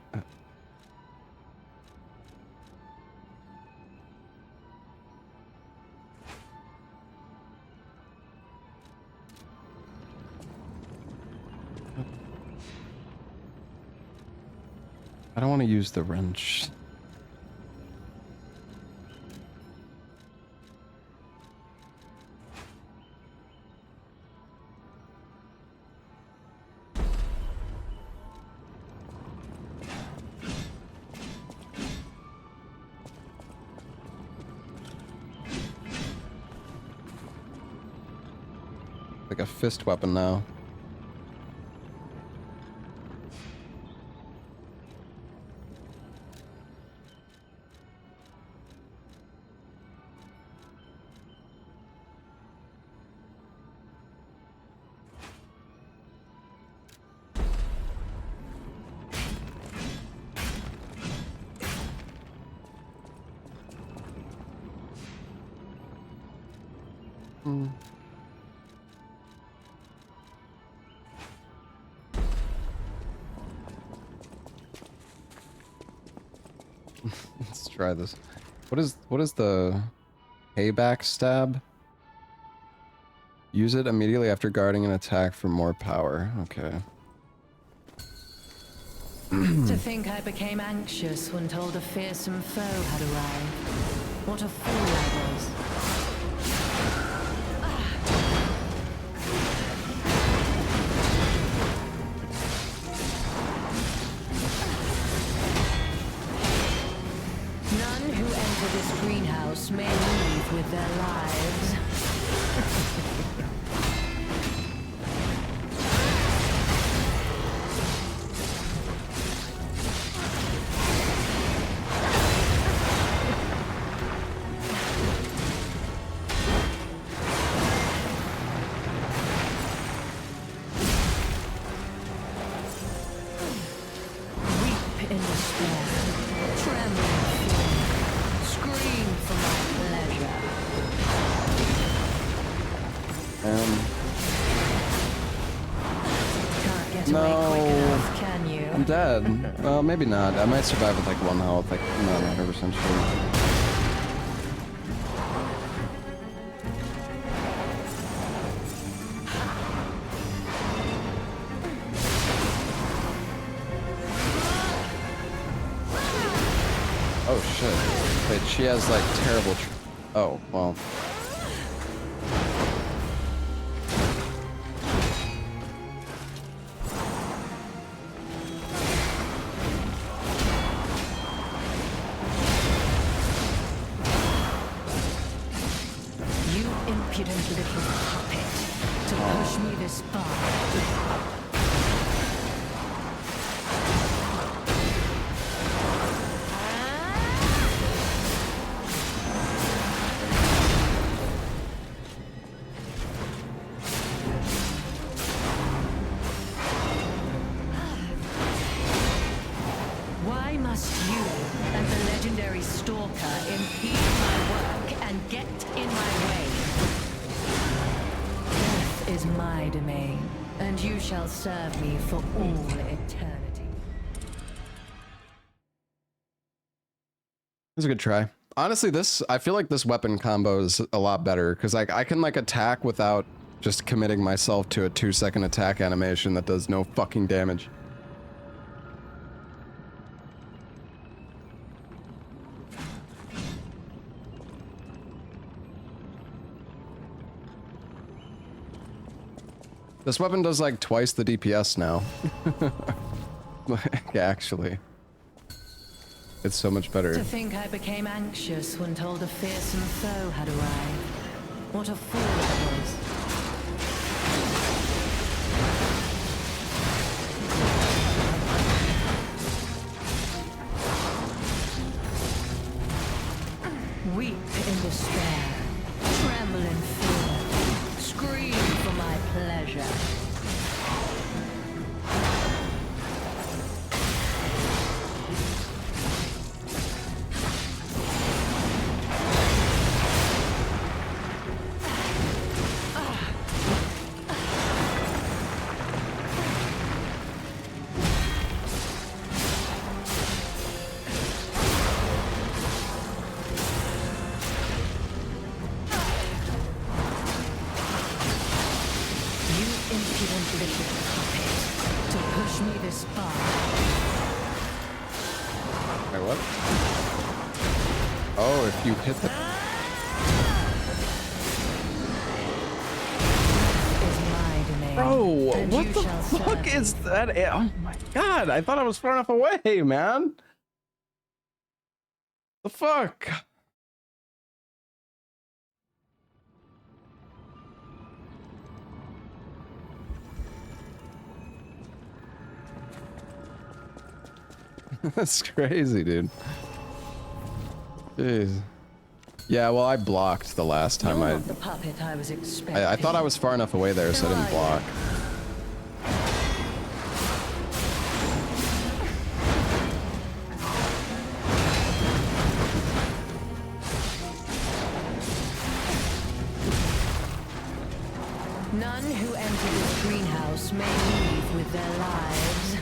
don't want to use the wrench. Like a fist weapon now. Let's try this. What is the payback stab? Use it immediately after guarding an attack for more power. Okay. To think I became anxious when told a fearsome foe had arrived. What a fool I was. None who enter this greenhouse may leave with their lives. Dead. Well, maybe not. I might survive with like 1 health. Like, I'm not 100% sure. Oh shit. Wait, she has like terrible. Oh, well. Serve me for all eternity. It's a good try. Honestly, I feel like this weapon combo is a lot better because like I can like attack without just committing myself to a 2-second attack animation that does no fucking damage. This weapon does like twice the DPS now. Like, actually. It's so much better. To think I became anxious when told a fearsome foe had arrived. What a fool I was. Weep in despair, tremble in fear, scream for my pleasure. what? Oh, if you hit the... Bro, what the fuck is that? Oh my god, I thought I was far enough away, man. The fuck? That's crazy, dude. Jeez. Yeah, well, I blocked the last time. The puppet I was expecting. I thought I was far enough away there, so I didn't block. None who enter this greenhouse may leave with their lives.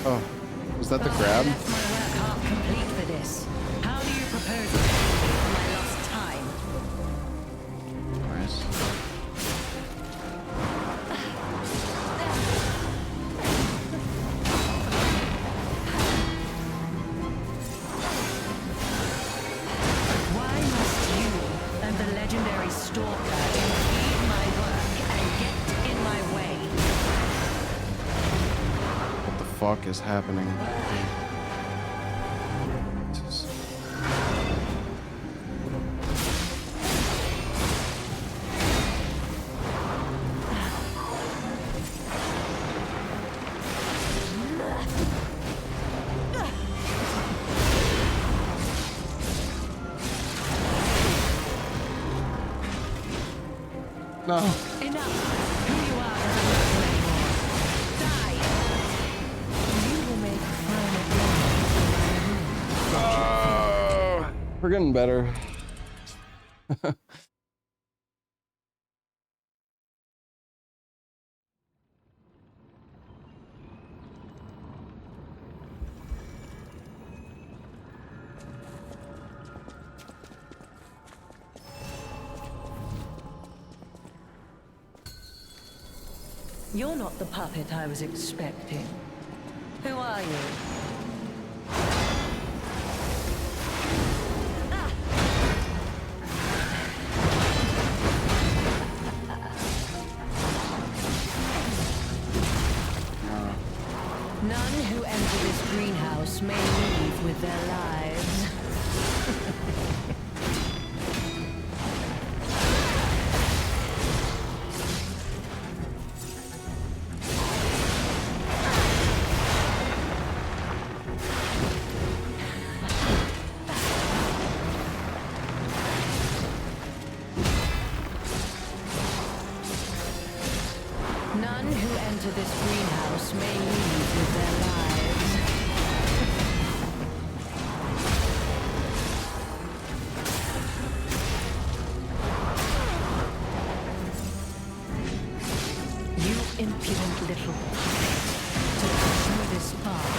Oh, was that the grab? Left my work half complete for this. How do you propose to pay me for my lost time? Nice. Why must you and the legendary stalker impede my work and get in my way? What the fuck is happening? Jesus. No. Enough. Who you are doesn't matter anymore. Die. You will make fun of We're getting better. You're not the puppet I was expecting. Who are you? None who enter this greenhouse may leave with their lives. None who enter this greenhouse may leave with their lives. You impudent little puppet to pursue this path.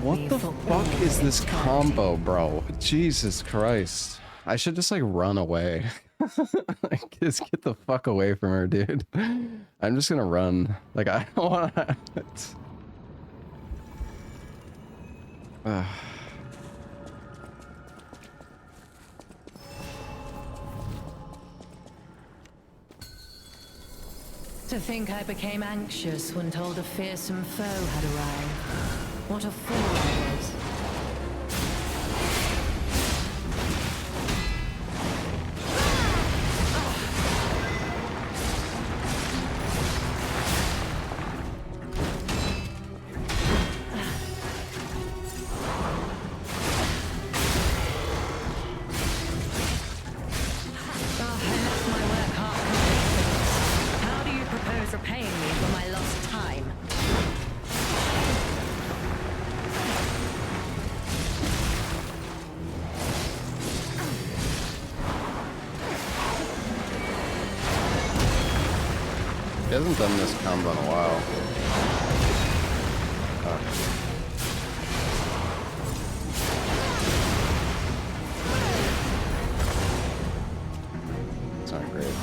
serve What me the for fuck all is this eternity. combo, bro? Jesus Christ. I should just like run away. Like, just get the fuck away from her, dude. I'm just gonna run. Like, I don't wanna... To think I became anxious when told a fearsome foe had arrived. What a fool I was. Repaying me for my lost time. He hasn't done this combo in a while. It's not great.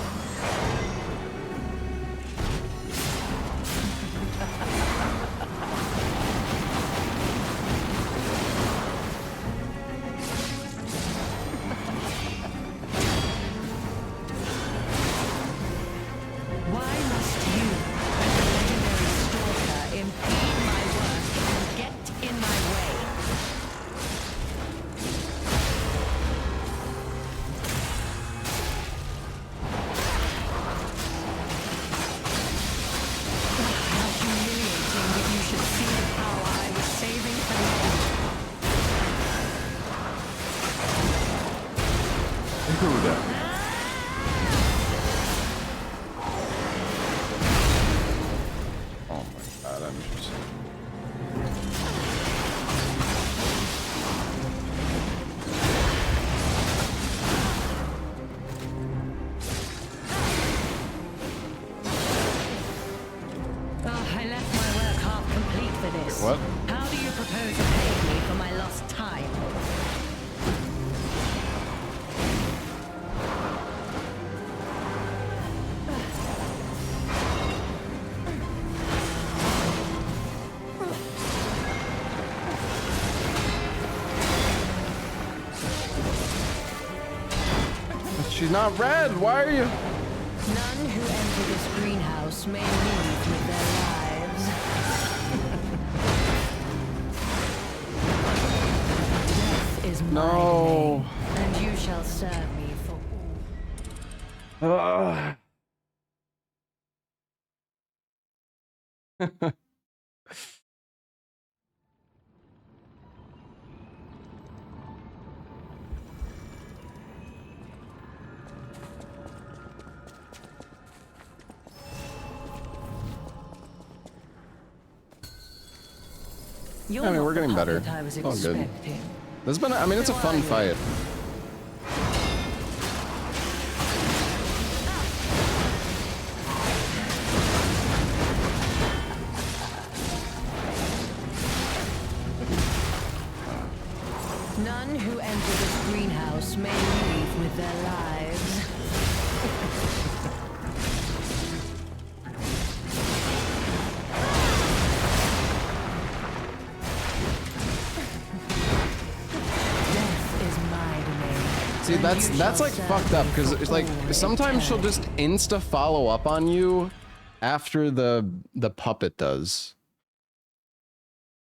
What? How do you propose to pay me for my lost time? She's not red. Why are you? None who enter this greenhouse may leave with their lives. Death is my domain, and you shall serve me for all. I mean, we're getting better. It's all good. There's been, I mean, it's a fun fight. None who enter this greenhouse may leave with their lives. See, that's like fucked up because it's like sometimes she'll just insta follow up on you after the puppet does.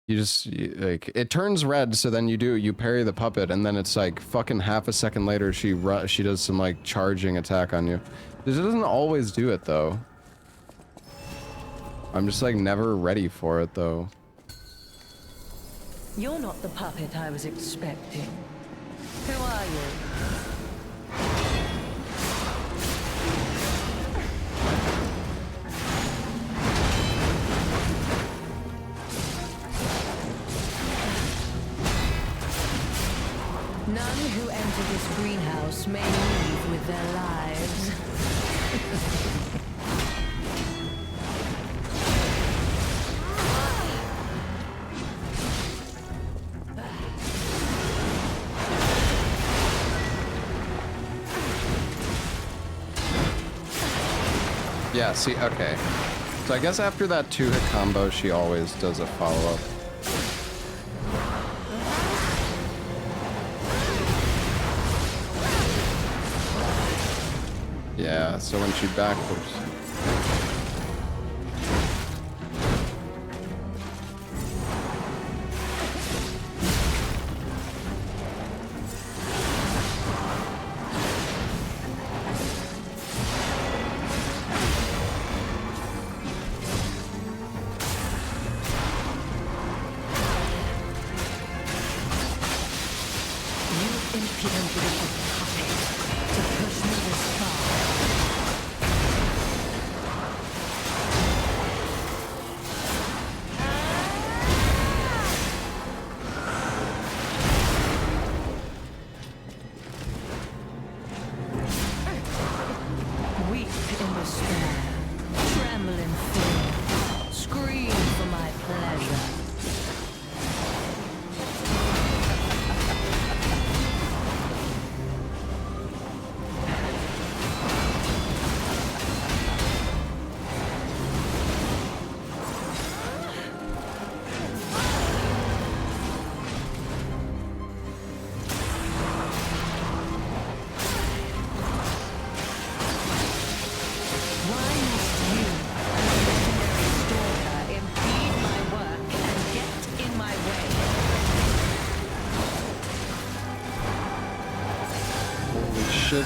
You just like it turns red, so then you parry the puppet, and then it's like fucking half a second later she does some like charging attack on you. It doesn't always do it though. I'm just like never ready for it though. You're not the puppet I was expecting. Who are you? None who enter this greenhouse may leave with their lives. Yeah, see, okay. So I guess after that 2-hit combo, she always does a follow-up. Yeah, so when she backwards...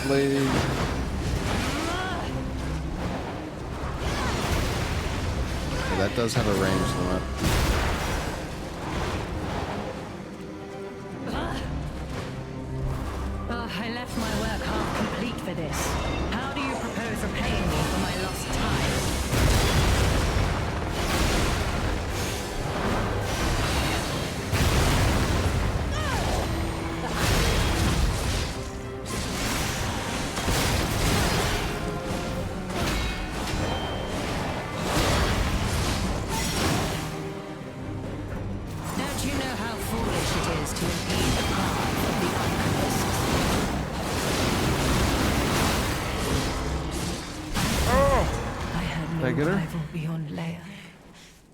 Lady. That does have a range limit. I left my work half complete for this. How do you propose repaying me for my lost time?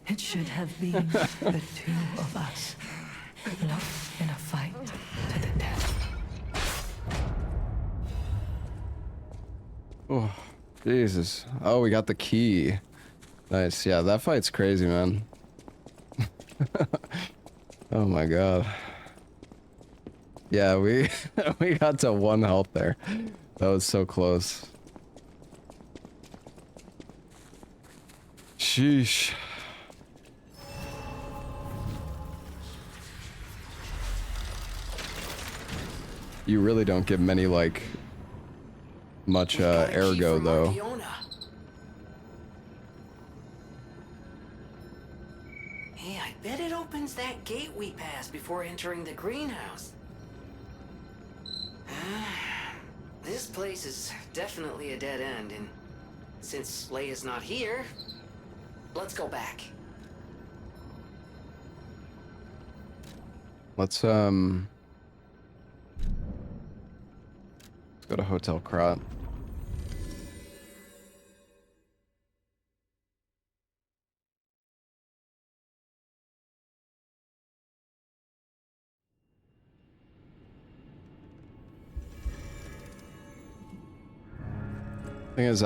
It should have been the two of us, locked in a fight to the death. Oh, Jesus. Oh, we got the key. Nice. Yeah, that fight's crazy, man. Oh my god. Yeah, we we got to 1 health there. That was so close. Sheesh. You really don't get many, like, much, ergo, though. Hey, I bet it opens that gate we passed before entering the greenhouse. This place is definitely a dead end, and since Leia's not here, let's go back. Let's go to Hotel Krat. Thing is,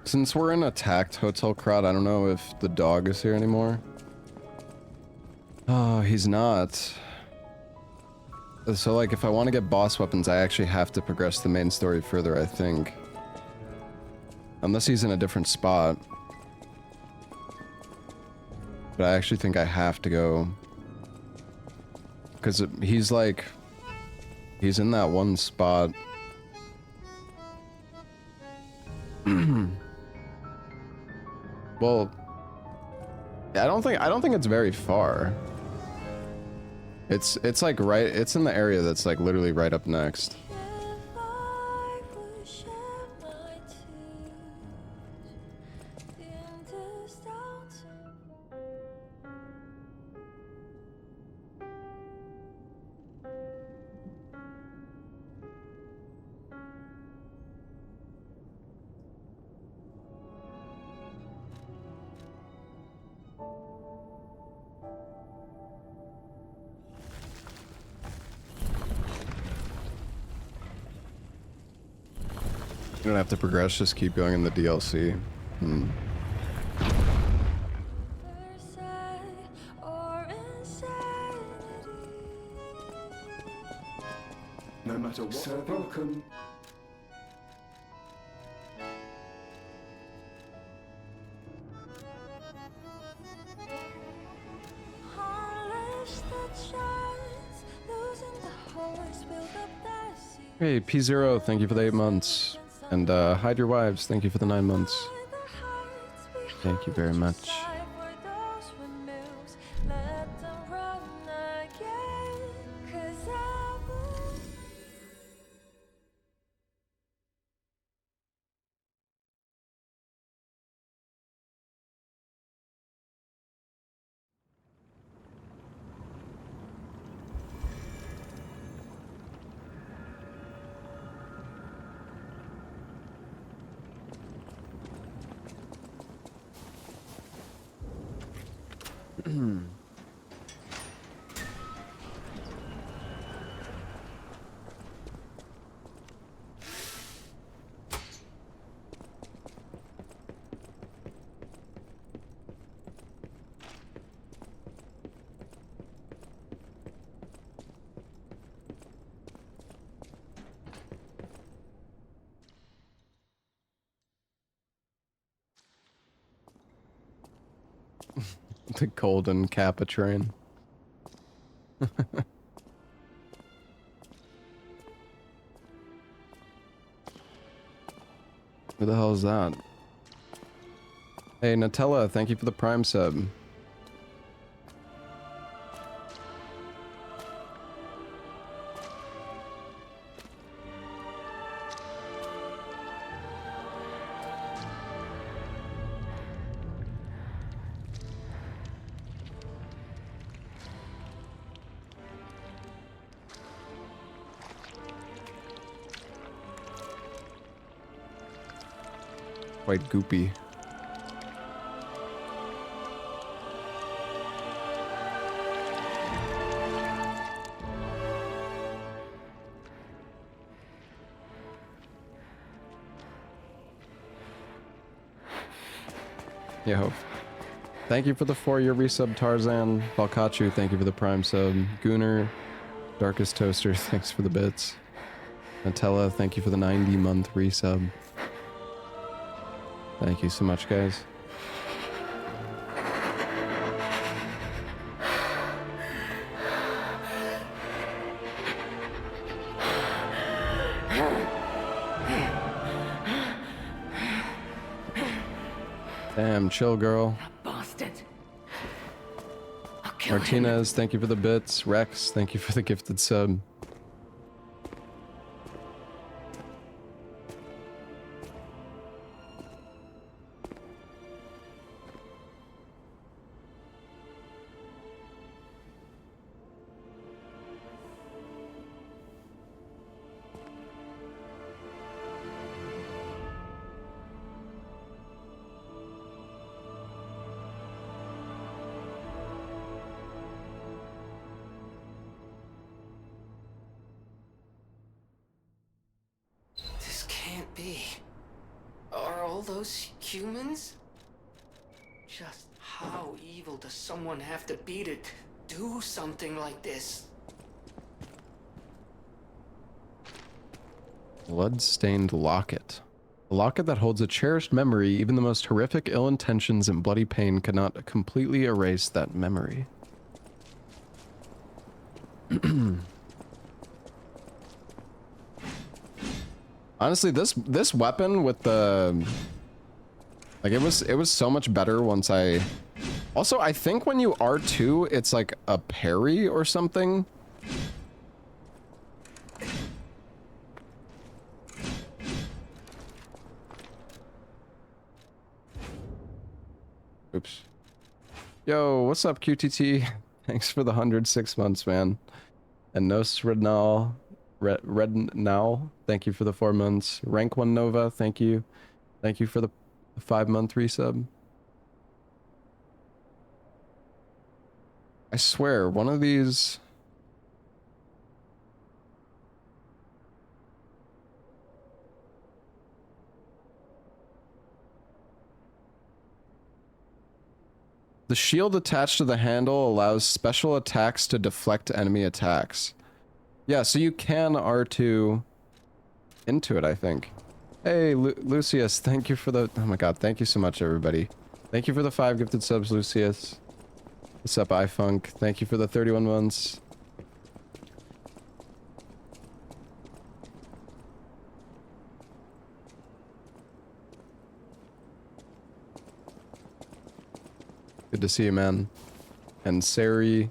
since we're in attacked Hotel Krat, I don't know if the dog is here anymore. Oh, he's not. So, like, if I want to get boss weapons, I actually have to progress the main story further, I think. Unless he's in a different spot. But I actually think I have to go. Because he's, like... He's in that one spot. Well... I don't think it's very far. It's like right, it's in the area that's like literally right up next. don't have to progress, just keep going in the DLC. No matter what. So welcome. Hey, P0, thank you for the 8 months. And Hide Your Wives, thank you for the 9 months. Thank you very much. The golden Kappa train. Who the hell is that? Hey, Nutella, thank you for the Prime sub. Quite goopy. Yo. Thank you for the 4-year resub, Tarzan. Balkachu, thank you for the Prime sub. Gooner, Darkest Toaster, thanks for the bits. Nutella, thank you for the 90-month resub. Thank you so much, guys. Damn, chill, girl. Bastard. Martinez, thank you for the bits. Rex, thank you for the gifted sub. This can't be. Are all those humans? Just how evil does someone have to be to do something like this? Blood-stained locket. A locket that holds a cherished memory. Even the most horrific ill intentions and bloody pain cannot completely erase that memory. Honestly, this weapon with the like it was so much better once I also I think when you R2 it's like a parry or something. Oops. Yo, what's up, QTT? Thanks for the 106 months, man. And Nos Rednal, Rednal, thank you for the 4 months. Rank 1 Nova, thank you. Thank you for the 5-month resub. I swear, one of these... The shield attached to the handle allows special attacks to deflect enemy attacks. Yeah, so you can R2 into it, I think. Hey, Lucius, thank you for the... Oh my god, thank you so much, everybody. Thank you for the 5 gifted subs, Lucius. What's up, iFunk? Thank you for the 31 months. Good to see you, man. And Sari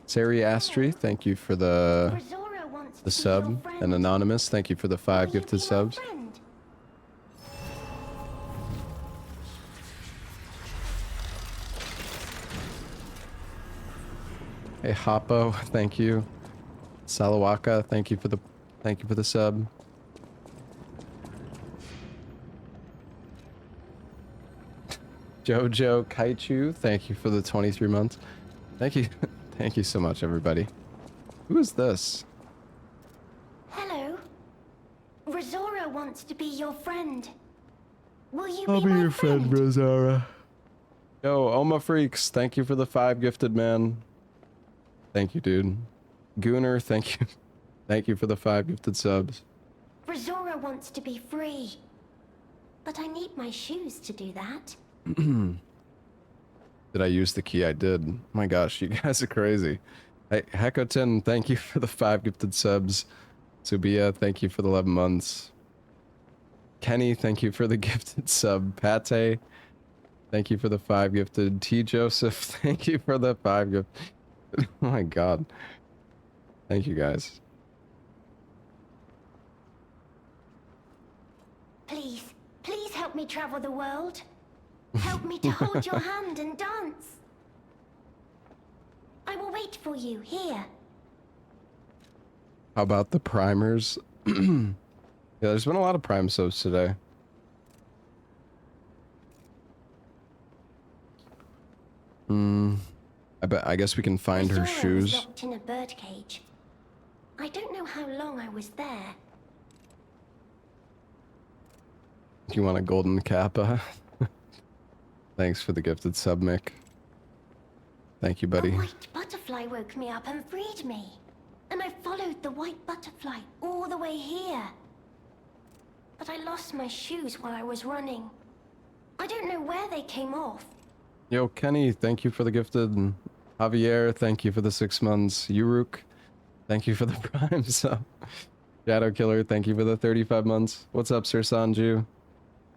Astri, thank you for the sub. And Anonymous, thank you for the 5 gifted subs. Hey Hoppo, thank you. Salawaka, thank you for the sub. Jojo Kaichu, thank you for the 23 months. Thank you. Thank you so much, everybody. Who is this? Hello. Rosora wants to be your friend. Will you I'll be my your friend? Rosara. Yo, Oma Freaks, thank you for the 5 gifted, man. Thank you, dude. Gooner, thank you. Thank you for the 5 gifted subs. Rosora wants to be free. But I need my shoes to do that. Did I use the key? I did. My gosh, you guys are crazy. Hey, Hekotin, thank you for the 5 gifted subs. Subia, thank you for the 11 months. Kenny, thank you for the gifted sub. Pate, thank you for the 5 gifted. T. Joseph, thank you for the 5 gifted. Oh my god. Thank you guys. Please, please help me travel the world. Help me to hold your hand and dance. I will wait for you here. How about the primers? Yeah, there's been a lot of prime subs today. I guess we can find her shoes. Was locked in a birdcage. I don't know how long I was there. You want a golden kappa? Thanks for the gifted sub, Mick. Thank you, buddy. A white butterfly woke me up and freed me. And I followed the white butterfly all the way here. But I lost my shoes while I was running. I don't know where they came off. Yo, Kenny, thank you for the gifted. Javier, thank you for the 6 months. Uruk, thank you for the prime sub. Shadow Killer, thank you for the 35 months. What's up, Sir Sanju?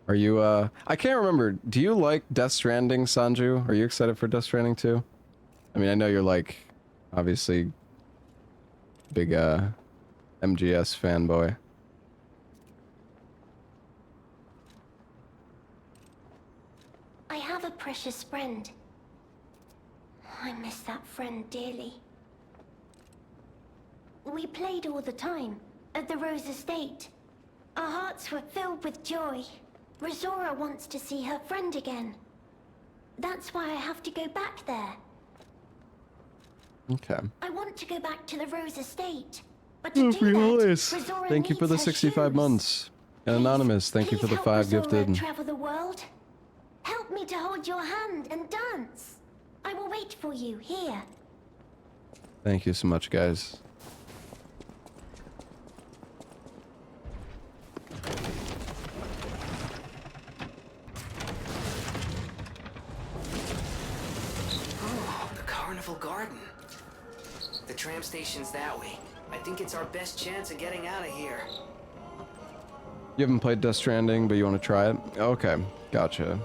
Are you, I can't remember. Do you like Death Stranding, Sanju? Are you excited for Death Stranding too? I mean, I know you're like, obviously, big, MGS fanboy. I have a precious friend. I miss that friend dearly. We played all the time, at the Rose Estate. Our hearts were filled with joy. Rosora wants to see her friend again. That's why I have to go back there. Okay. I want to go back to the Rose Estate. But to do that, Rosora Thank you for the needs her 65 shoes. months. And Anonymous, thank you for the Please 5 help Rosora gifted. travel the world. Help me to hold your hand and dance. I will wait for you here. Thank you so much, guys. Oh, the Carnival Garden. The tram station's that way. I think it's our best chance of getting out of here. You haven't played Death Stranding, but you want to try it? Okay, gotcha.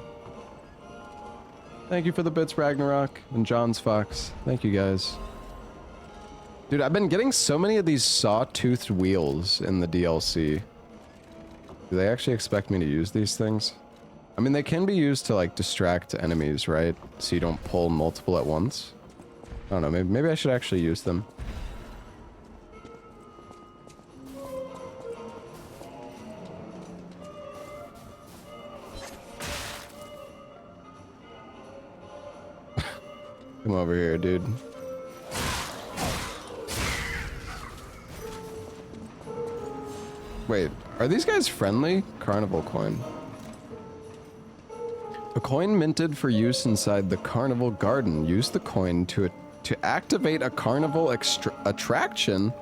Thank you for the bits, Ragnarok, and John's Fox. Thank you, guys. Dude, I've been getting so many of these saw-toothed wheels in the DLC. Do they actually expect me to use these things? I mean, they can be used to, like, distract enemies, right? So you don't pull multiple at once. I don't know, maybe I should actually use them. Come over here, dude. Wait, are these guys friendly? Carnival coin. A coin minted for use inside the carnival garden. Use the coin to activate a carnival attraction.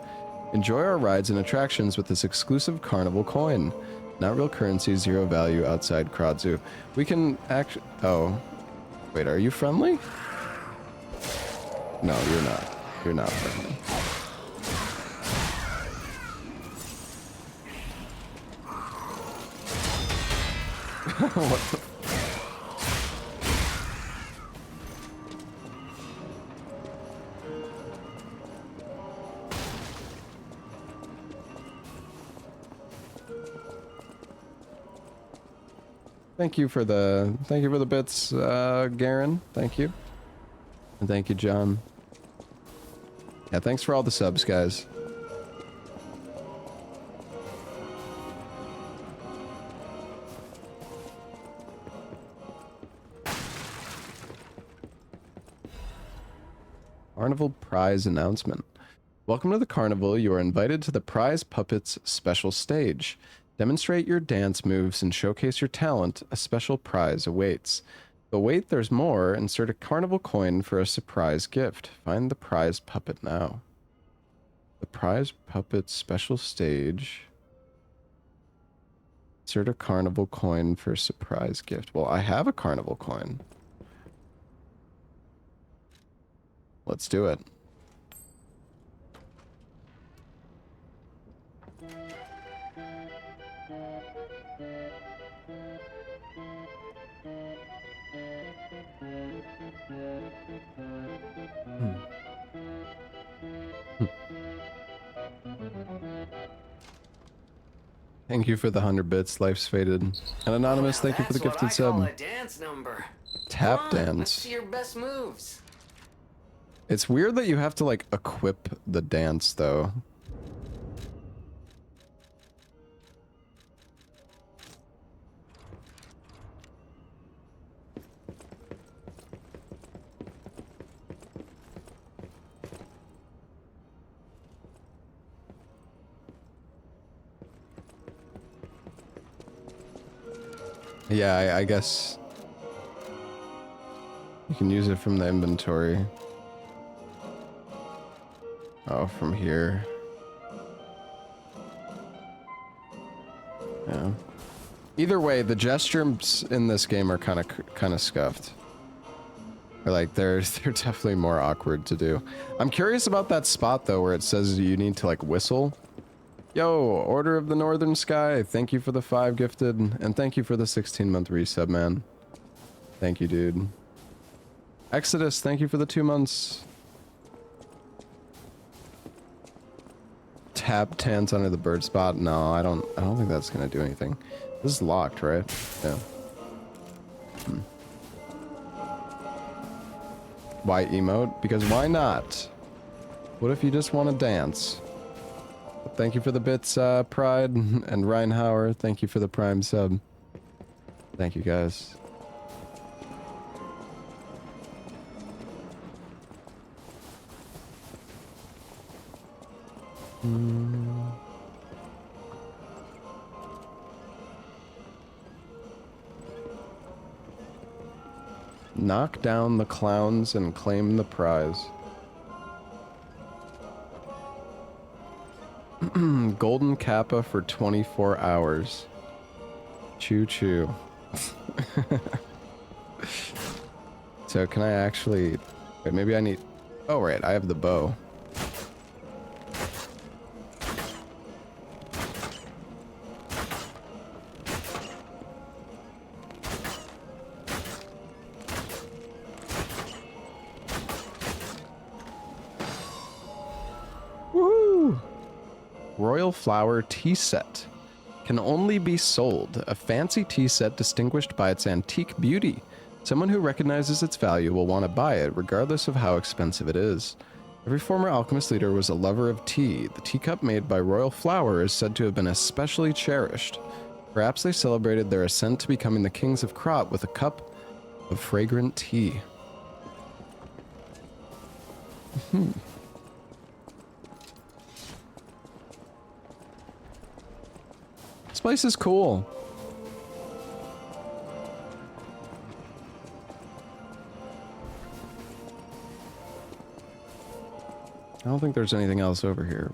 Enjoy our rides and attractions with this exclusive carnival coin. Not real currency, zero value outside Kradzu. We can actually... Oh. Wait, are you friendly? No, you're not. You're not friendly. What the... Thank you for the bits, Garen. Thank you. And thank you, John. Yeah, thanks for all the subs, guys. Carnival prize announcement. Welcome to the carnival. You are invited to the prize puppets special stage. Demonstrate your dance moves and showcase your talent. A special prize awaits. But wait, there's more. Insert a carnival coin for a surprise gift. Find the prize puppet now. The prize puppet special stage. Insert a carnival coin for a surprise gift. Well, I have a carnival coin. Let's do it. Thank you for the 100 bits. Life's faded. And Anonymous, thank you for the gifted sub. Dance number. Tap dance. Let's see your best moves. It's weird that you have to like equip the dance though. Yeah, I guess you can use it from the inventory. Oh, from here. Yeah. Either way, the gestures in this game are kind of scuffed. Or like they're definitely more awkward to do. I'm curious about that spot though where it says you need to like whistle. Yo, Order of the Northern Sky, thank you for the 5 gifted, and thank you for the 16-month resub, man. Thank you, dude. Exodus, thank you for the 2 months. Tap Tans under the bird spot. No, I don't think that's gonna do anything. This is locked, right? Yeah. Why emote? Because why not? What if you just want to dance? Thank you for the bits, Pride, and Reinhauer. Thank you for the Prime sub. Thank you, guys. Knock down the clowns and claim the prize. Golden Kappa for 24 hours. Choo choo. So can I actually... Wait, maybe I need... Oh, right, I have the bow. Woohoo! Royal Flower tea set. Can only be sold. A fancy tea set distinguished by its antique beauty. Someone who recognizes its value will want to buy it, regardless of how expensive it is. Every former alchemist leader was a lover of tea. The teacup made by Royal Flower is said to have been especially cherished. Perhaps they celebrated their ascent to becoming the kings of Krot with a cup of fragrant tea. This place is cool. I don't think there's anything else over here.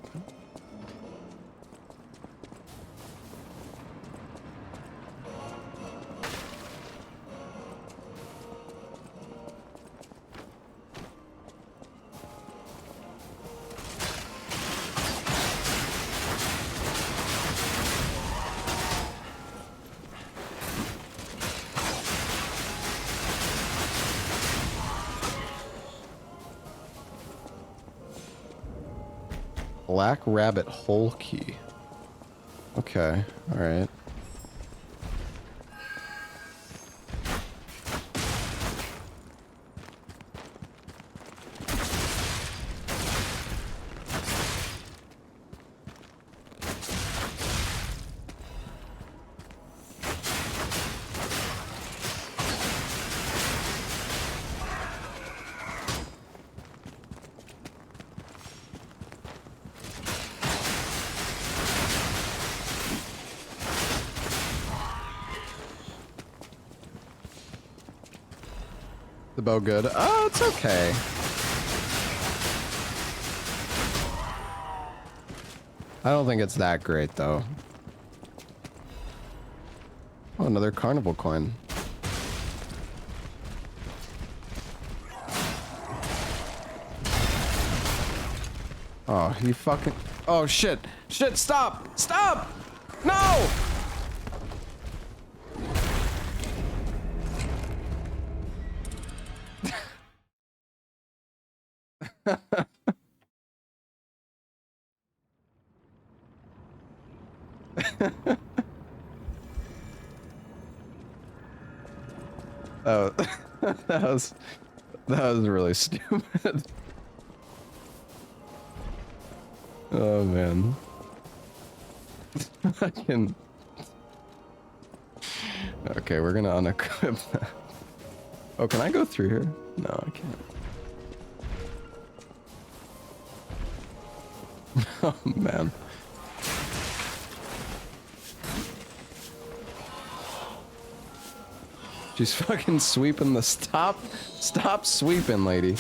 Black rabbit hole key. Okay, alright. The bow good? Oh, it's okay. I don't think it's that great, though. Oh, another carnival coin. Oh, he fucking... Oh, shit! Shit, stop! Stop! No! Oh, that was really stupid. Oh man. Fucking. Okay, we're gonna unequip that. Oh, can I go through here? No, I can't. Oh man. She's fucking sweeping the stop sweeping, lady.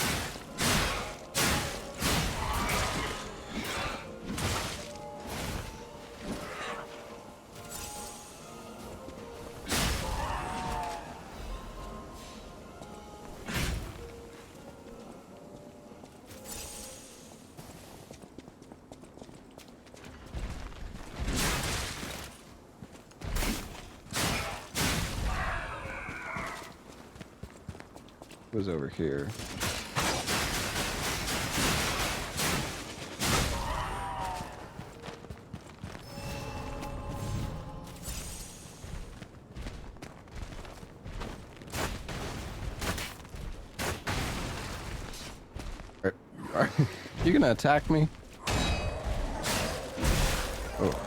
Was over here. Are you gonna attack me? Oh.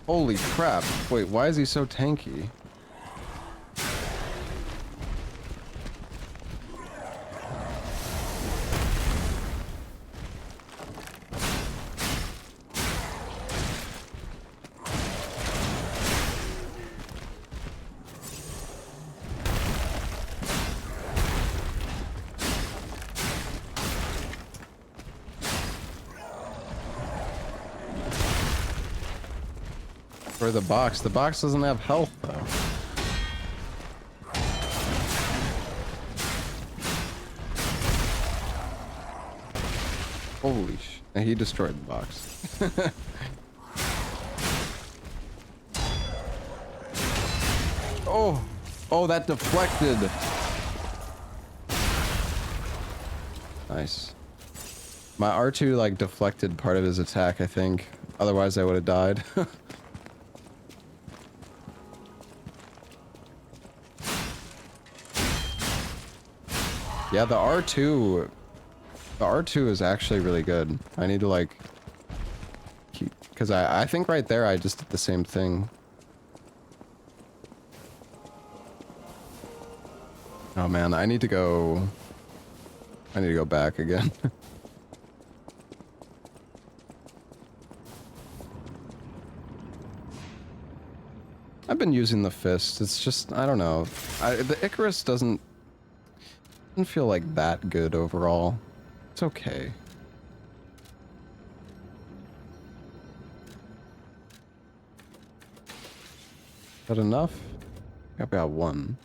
Holy crap. Wait, why is he so tanky? For the box doesn't have health though. Holy sh! And he destroyed the box. Oh, that deflected. Nice. My R2 like deflected part of his attack, I think. Otherwise I would have died. Yeah, the R2 is actually really good. I need to like keep, because I think right there I just did the same thing. Oh man, I need to go back again. I've been using the fist. It's just, I don't know. The Icarus doesn't Didn't feel like that good overall. It's okay. Is that enough? I've got one.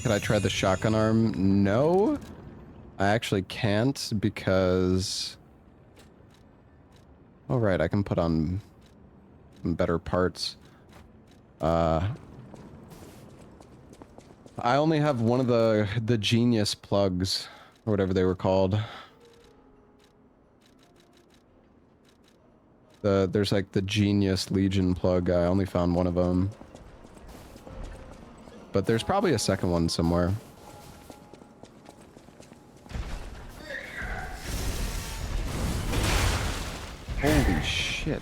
Could I try the shotgun arm? No. I actually can't because... Oh right, I can put on better parts. I only have one of the genius plugs, or whatever they were called. There's like the Genius Legion plug. I only found one of them. But there's probably a second one somewhere. Holy shit.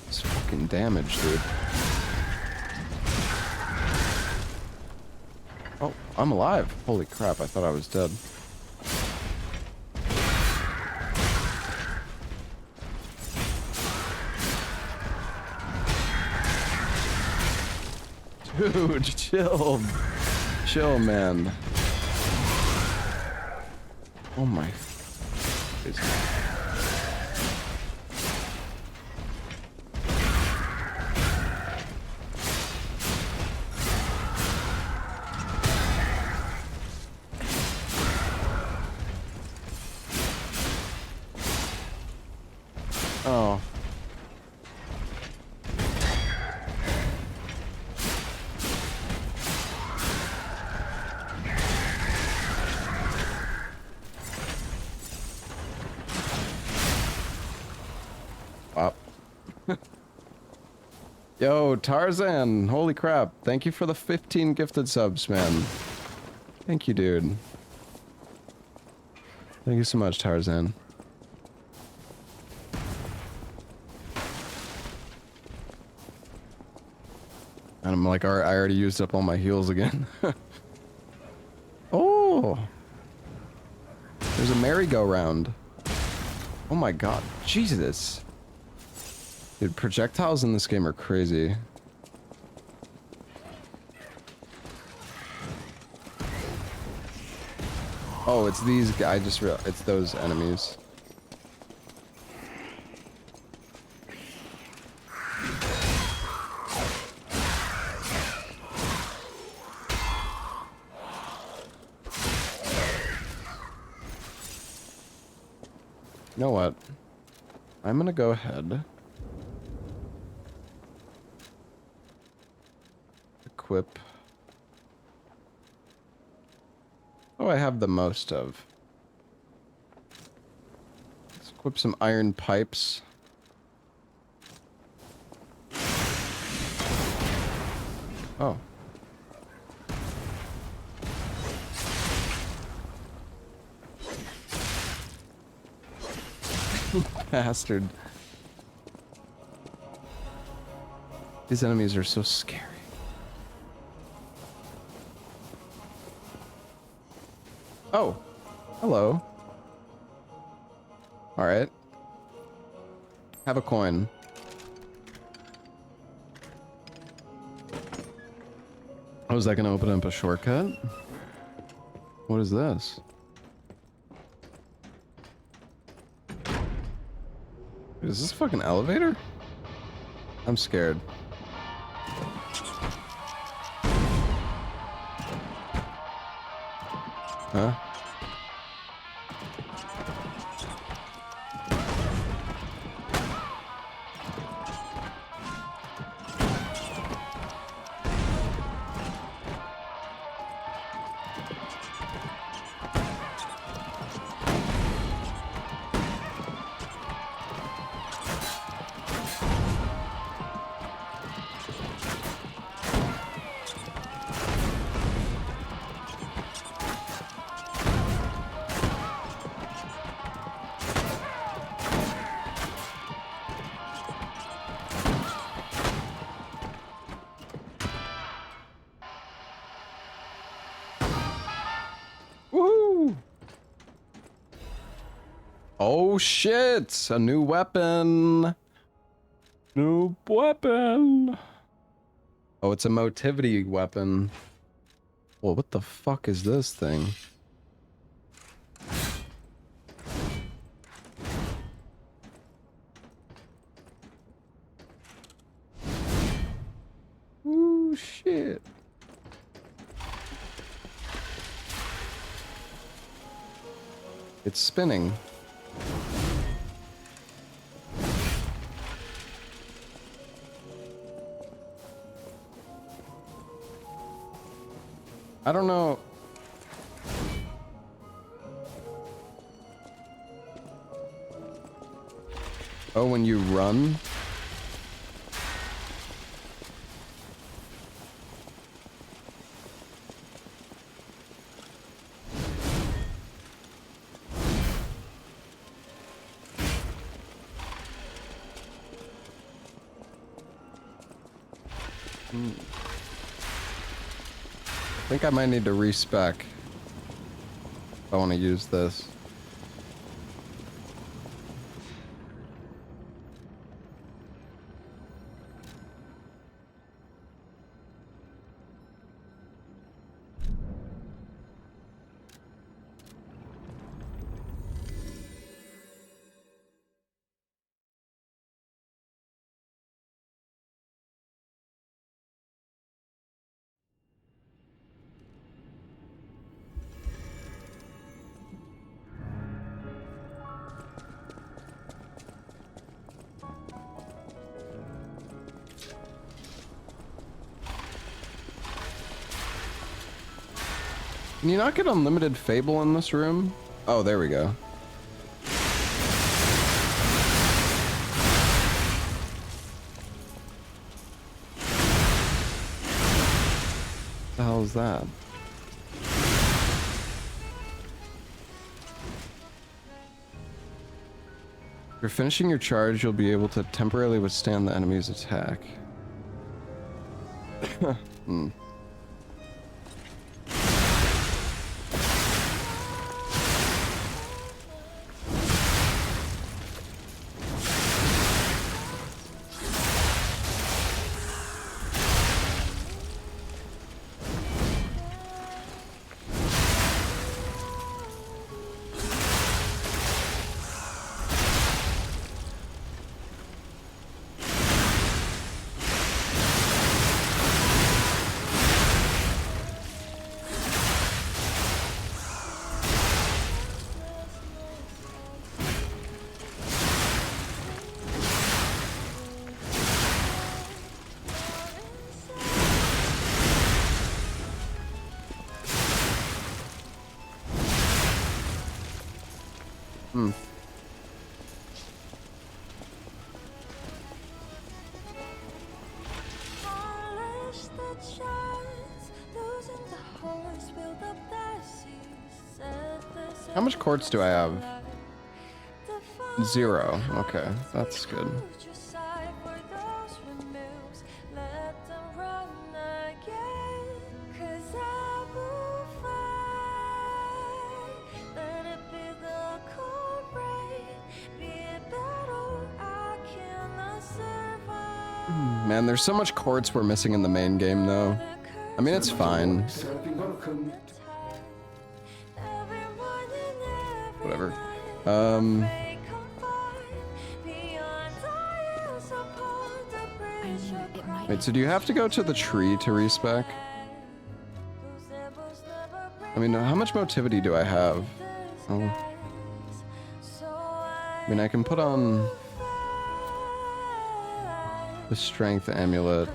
This fucking damage, dude. Oh, I'm alive. Holy crap, I thought I was dead. Dude, chill. Chill, man. Oh my. Oh. Up. Yo, Tarzan, holy crap. Thank you for the 15 gifted subs, man. Thank you, dude. Thank you so much, Tarzan. And I'm like, I already used up all my heals again. Oh! There's a merry-go-round. Oh my god, Jesus. Dude, projectiles in this game are crazy. Oh, it's these guys. I just realized it's those enemies. You know what? I'm gonna go ahead. Equip. Oh, I have the most of. Let's equip some iron pipes. Oh. Bastard. These enemies are so scary. Oh. Hello. Alright. Have a coin. Oh, is that gonna open up a shortcut? What is this? Is this a fucking elevator? I'm scared. Huh? Oh shit! A new weapon! New weapon! Oh, it's a motivity weapon. Well, what the fuck is this thing? Ooh, shit. It's spinning. I don't know. Oh, when you run? I think I might need to respec if I want to use this. Can you not get unlimited Fable in this room? Oh, there we go. What the hell is that? If you're finishing your charge, you'll be able to temporarily withstand the enemy's attack. Hmm. Hmm. How much quartz do I have? 0. Okay, that's good. Man, there's so much quartz we're missing in the main game, though. I mean, it's fine. Whatever. Wait, so do you have to go to the tree to respec? I mean, how much motivity do I have? Oh. I mean, I can put on the strength amulet.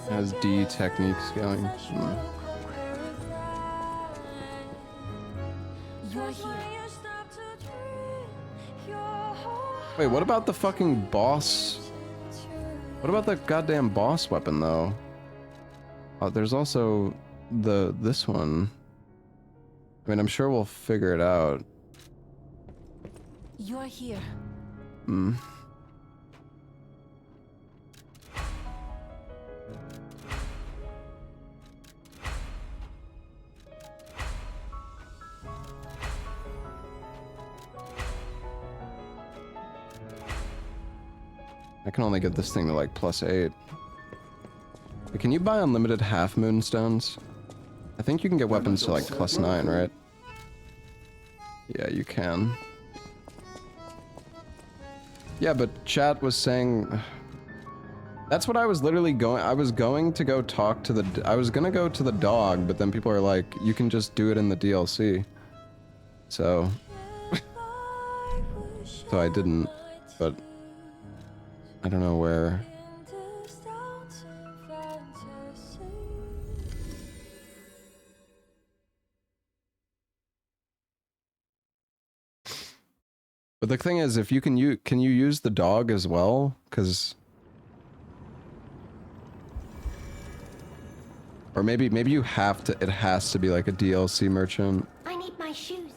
Has D techniques going. Wait, what about the fucking boss? What about the goddamn boss weapon, though? Oh, there's also this one. I mean, I'm sure we'll figure it out. You're here. Hmm. I can only get this thing to like +8. But can you buy unlimited half moonstones? I think you can get weapons to like +9, right? Yeah, you can. Yeah, but chat was saying... That's what I was literally going... I was going to go talk to the... I was gonna go to the dog, but then people are like, you can just do it in the DLC. So... so I didn't, but... I don't know where... But the thing is, if you can you use the dog as well? Because... Or maybe you have to, it has to be like a DLC merchant. I need my shoes.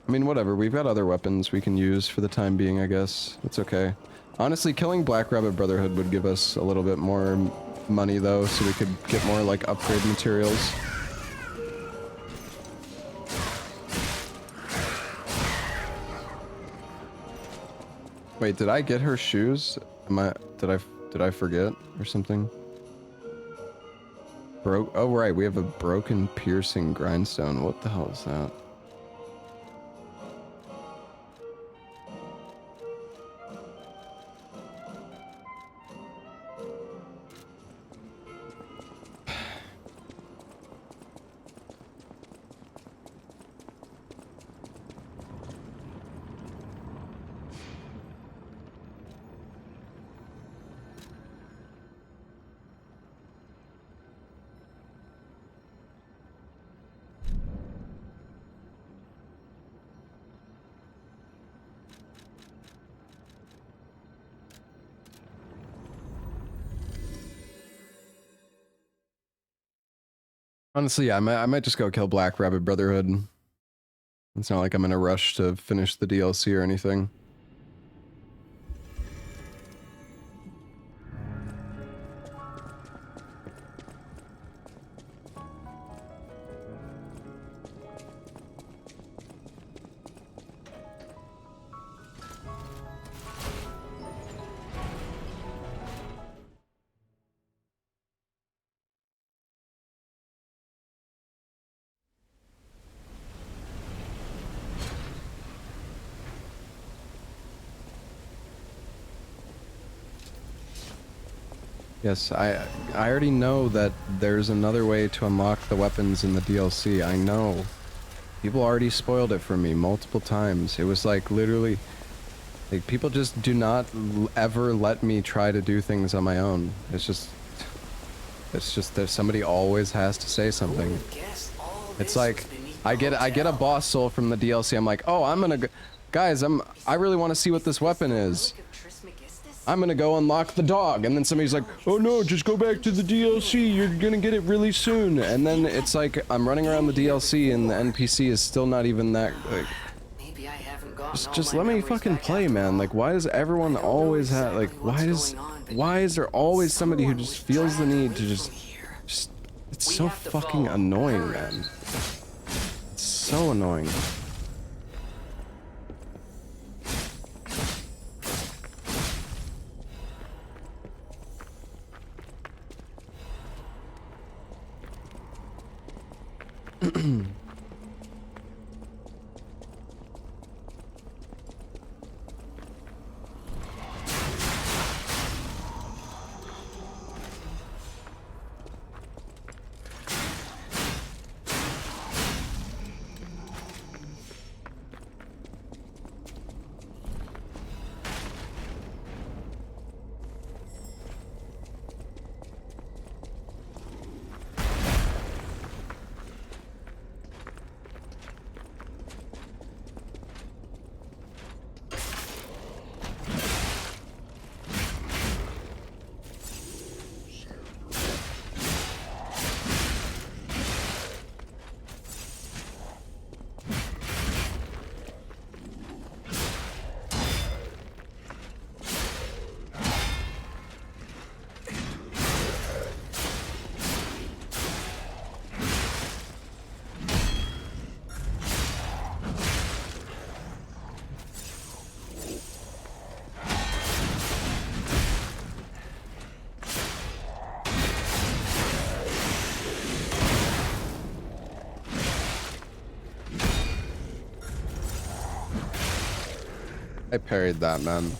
I mean, whatever, we've got other weapons we can use for the time being, I guess. It's okay. Honestly, killing Black Rabbit Brotherhood would give us a little bit more money, though, so we could get more, like, upgrade materials. Wait, did I get her shoes? Did I forget or something? Oh right, we have a broken piercing grindstone. What the hell is that? Honestly, yeah, I might just go kill Black Rabbit Brotherhood. It's not like I'm in a rush to finish the DLC or anything. Yes, I already know that there's another way to unlock the weapons in the DLC. I know. People already spoiled it for me multiple times. It was like literally... Like, people just do not ever let me try to do things on my own. It's just that somebody always has to say something. It's like, I get a boss soul from the DLC. I'm like, oh, I'm gonna go... Guys, I really want to see what this weapon is. I'm gonna go unlock the dog, and then somebody's like, oh no, just go back to the DLC, you're gonna get it really soon. And then it's like, I'm running around the DLC and the NPC is still not even that, like... Just let me fucking play, man. Like, why does everyone always have, like, why is there always somebody who just feels the need to just it's so fucking annoying, man. It's so annoying. I parried that, man.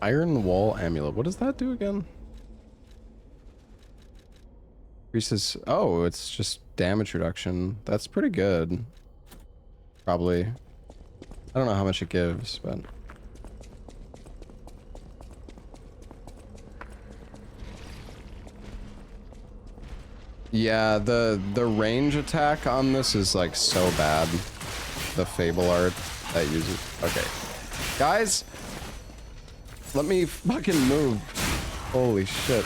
Iron Wall Amulet. What does that do again? Increases. Oh, it's just damage reduction. That's pretty good. Probably. I don't know how much it gives, but. Yeah, the range attack on this is like so bad. The Fable art that uses. Okay, guys, let me fucking move. Holy shit.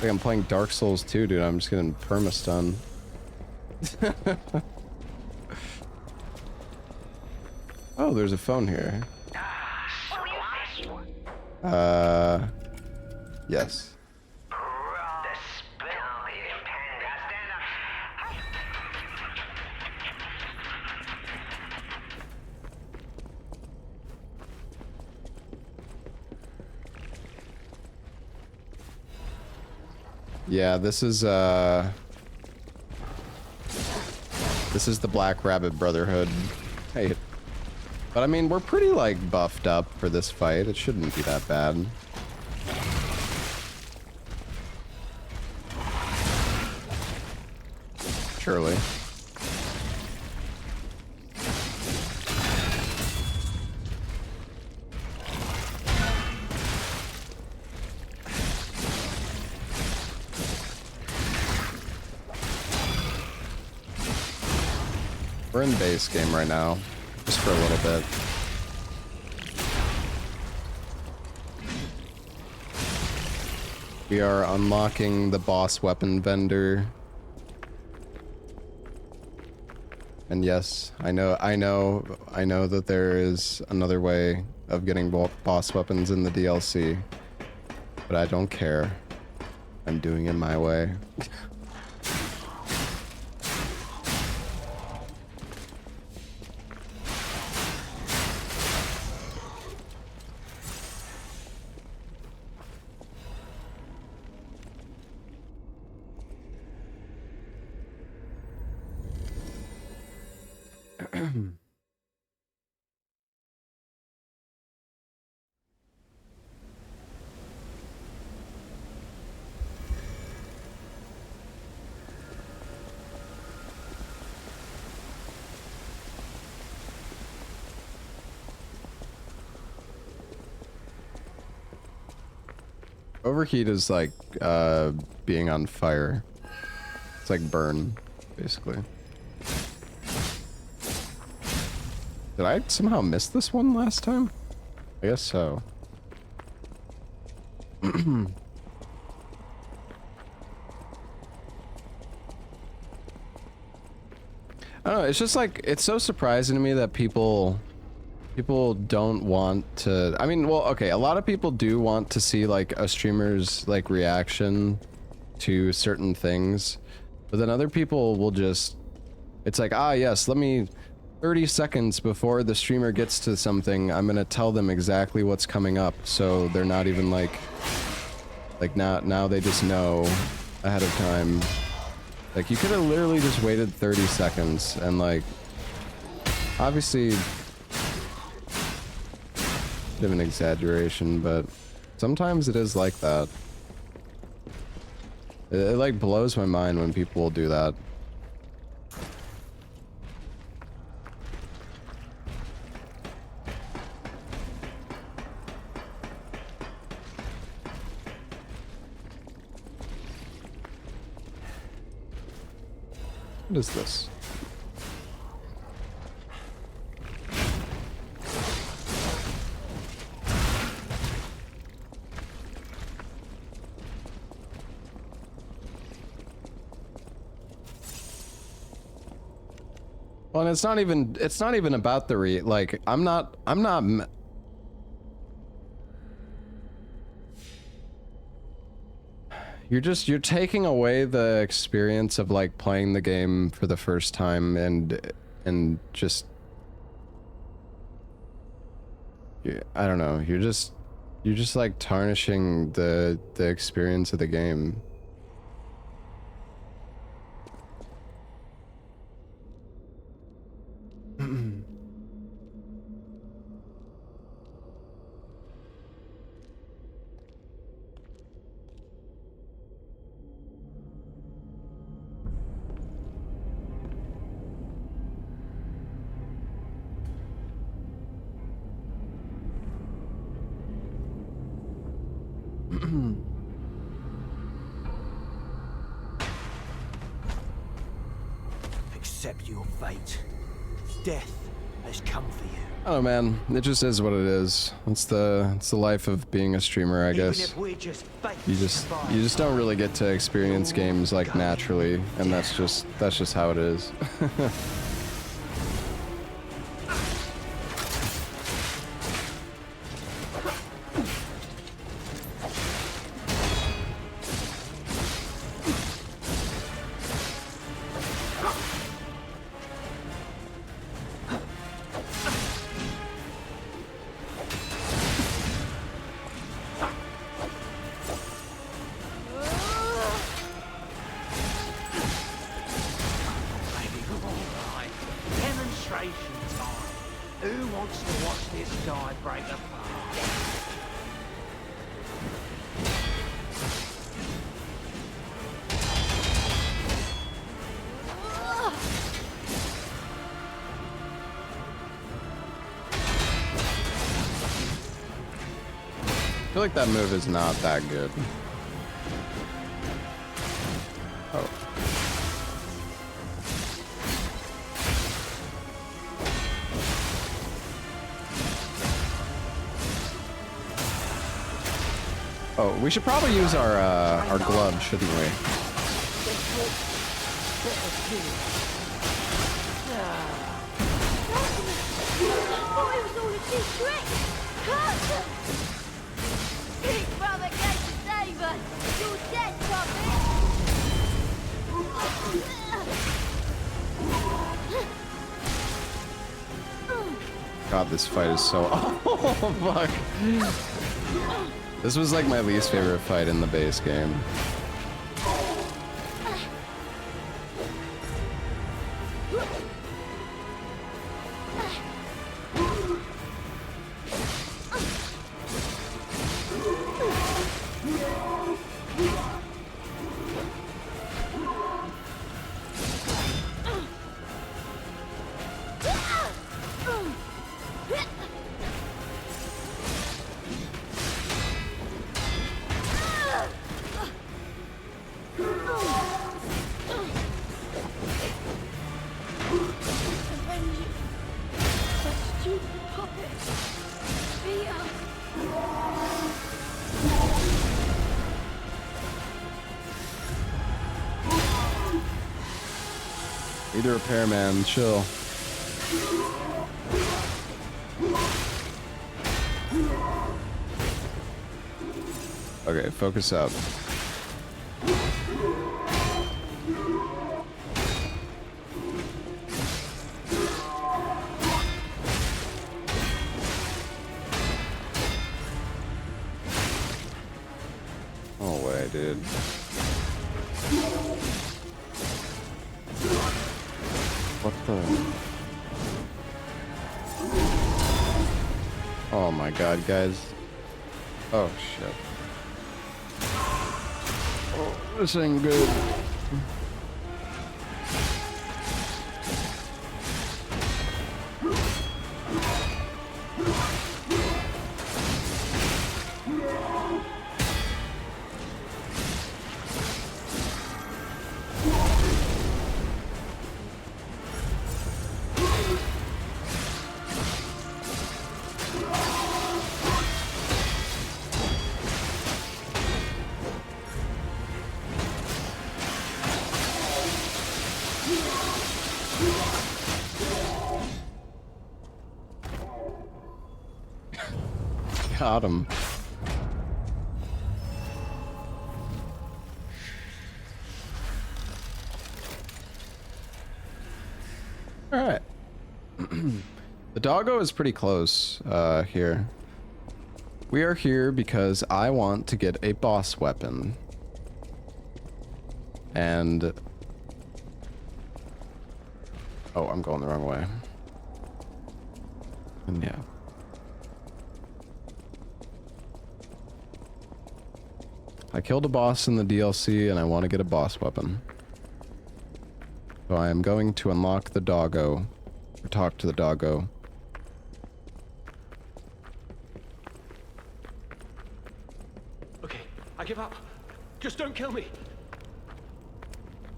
Like I'm playing Dark Souls 2, dude. I'm just getting perma-stun. Oh, there's a phone here. Yes. Yeah, this is the Black Rabbit Brotherhood. Hey. But I mean, we're pretty like buffed up for this fight. It shouldn't be that bad. Surely. We're in base game right now, just for a little bit. We are unlocking the boss weapon vendor. And yes, I know that there is another way of getting boss weapons in the DLC. But I don't care. I'm doing it my way. Overheat is like being on fire. It's like burn, basically. Did I somehow miss this one last time? I guess so. I don't know, it's just like, it's so surprising to me that people don't want to, I mean, well, okay, a lot of people do want to see like a streamer's like reaction to certain things, but then other people will just, it's like, ah, yes, let me 30 seconds before the streamer gets to something, I'm gonna tell them exactly what's coming up, so they're not even like now they just know ahead of time. Like, you could have literally just waited 30 seconds and like, obviously bit of an exaggeration, but sometimes it is like that. It like blows my mind when people will do that. What is this? Well, and it's not even about the like, I'm not you're taking away the experience of like playing the game for the first time and just, I don't know, you're You're just like tarnishing the experience of the game. Accept your fate. Death has come for you. I don't know, man. It just is what it is. It's the life of being a streamer, I guess. You just don't really get to experience games like naturally, and that's just how it is. I feel like that move is not that good. Oh. Oh, we should probably use our glove, shouldn't we? Big brother came to save us. You're dead, puppet. God, this fight is so... Oh, fuck. This was like my least favorite fight in the base game. Need a repairman, chill. Okay, focus up. No way, dude. What the? Oh my god, guys. Oh shit. Oh, this ain't good. Got him. All right. The doggo is pretty close here. We are here because I want to get a boss weapon. And... oh, I'm going the wrong way. And yeah. I killed a boss in the DLC and I want to get a boss weapon. So I am going to unlock the doggo. Or talk to the doggo. Okay, I give up. Just don't kill me.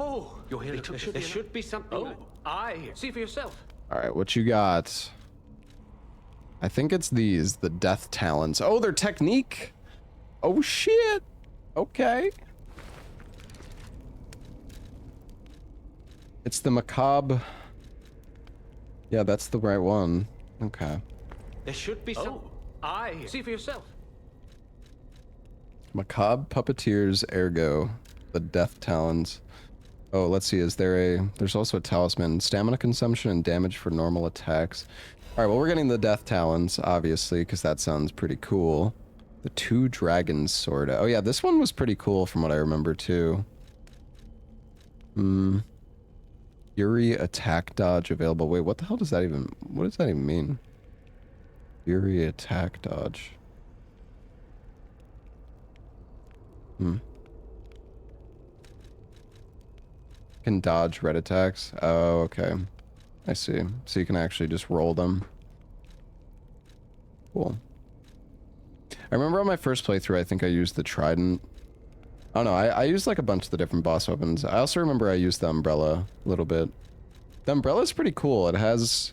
Oh, you're here. There should be something. Oh, aye. See for yourself. Alright, what you got? I think it's these, the death talents. Oh, they're technique! Oh shit! Okay. It's the macabre. Yeah, that's the right one. Okay. There should be some. Oh, aye. See for yourself. Macabre puppeteers ergo. The death talons. Oh, let's see, is there a... there's also a talisman. Stamina consumption and damage for normal attacks. Alright, well we're getting the death talons, obviously, because that sounds pretty cool. The two dragons sword. Oh yeah, this one was pretty cool from what I remember too. Fury attack dodge available. Wait, what the hell does that even... what does that even mean? Fury attack dodge. Can dodge red attacks. Oh, okay. I see. So you can actually just roll them. Cool. I remember on my first playthrough, I think I used the trident. Oh no, I used like a bunch of the different boss weapons. I also remember I used the umbrella a little bit. The umbrella's pretty cool. It has...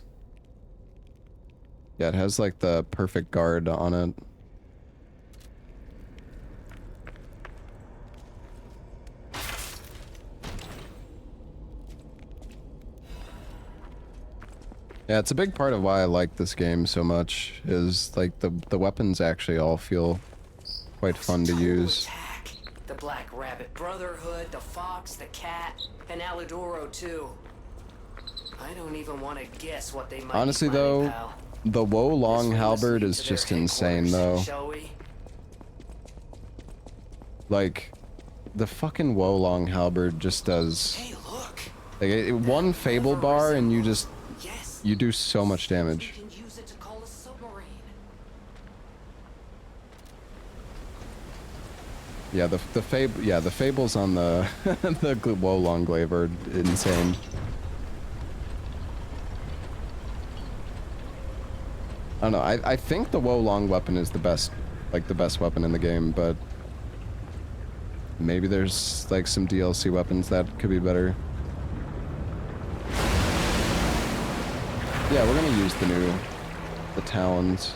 yeah, it has like the perfect guard on it. Yeah, it's a big part of why I like this game so much, is like the weapons actually all feel quite fun to use. Attack. The Black Rabbit Brotherhood, the Fox, the Cat, and Alidoro too. I don't even want to guess what they might Honestly be planning, though, pal. the Woe Long Halberd is just insane though. Shall we? Like, the fucking Woe Long Halberd just does... Hey, look. Like, one Fable bar and you just... yes. you do so much damage. You can use it to call a submarine. Yeah, the fables on the the Woe Long Glaive are insane. I don't know, I think the Woe Long weapon is the best, like the best weapon in the game, but maybe there's like some DLC weapons that could be better. Yeah, we're gonna use the talons.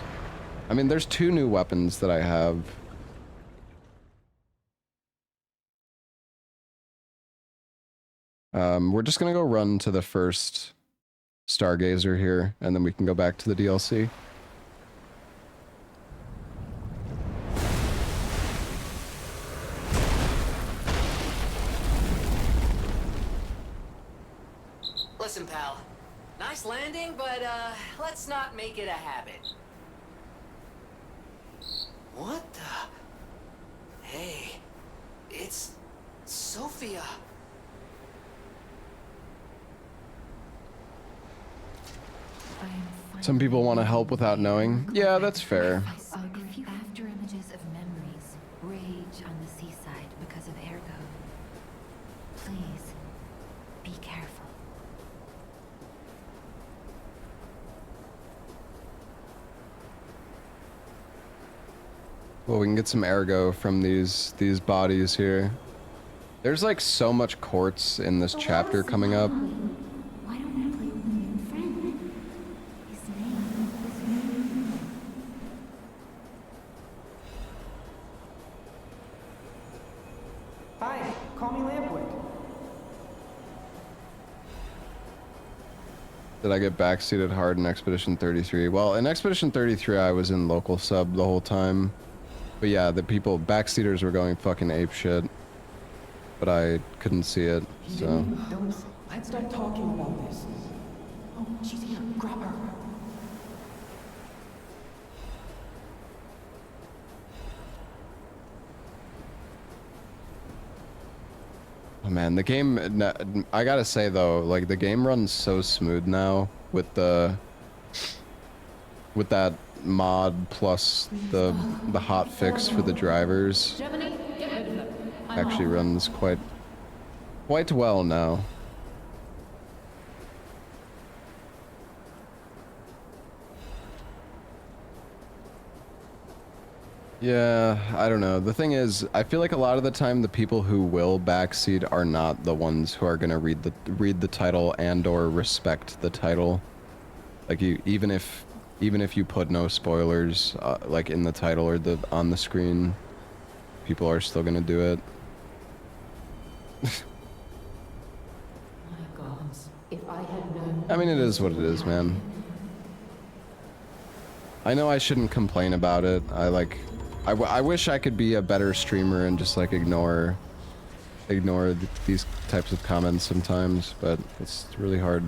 I mean, there's two new weapons that I have. We're just gonna go run to the first Stargazer here, and then we can go back to the DLC. Listen, pal. Nice landing, but let's not make it a habit. What the? Hey, it's Sophia. Some people want to help without knowing. Yeah, that's fair. After images of memories rage on the seaside because of Ergo. Please, be careful. Well, we can get some ergo from these bodies here. There's like so much quartz in this chapter coming up. Why don't I play with a new friend? His name is... Hi, call me Lampwick. Did I get backseated hard in Expedition 33? Well, in Expedition 33, I was in local sub the whole time. But yeah, the people, backseaters were going fucking apeshit. But I couldn't see it, so... Let's stop talking about this. Oh, she's here. Grab her. Oh man, the game, I gotta say though, like the game runs so smooth now with that mod plus the hot fix for the drivers. Actually runs quite well now. Yeah, I don't know. The thing is, I feel like a lot of the time the people who will backseat are not the ones who are gonna read the title and or respect the title. Like even if you put no spoilers like in the title or on the screen, people are still gonna do it. I mean, it is what it is, man. I know I shouldn't complain about it. I wish I could be a better streamer and just like ignore these types of comments sometimes, but it's really hard.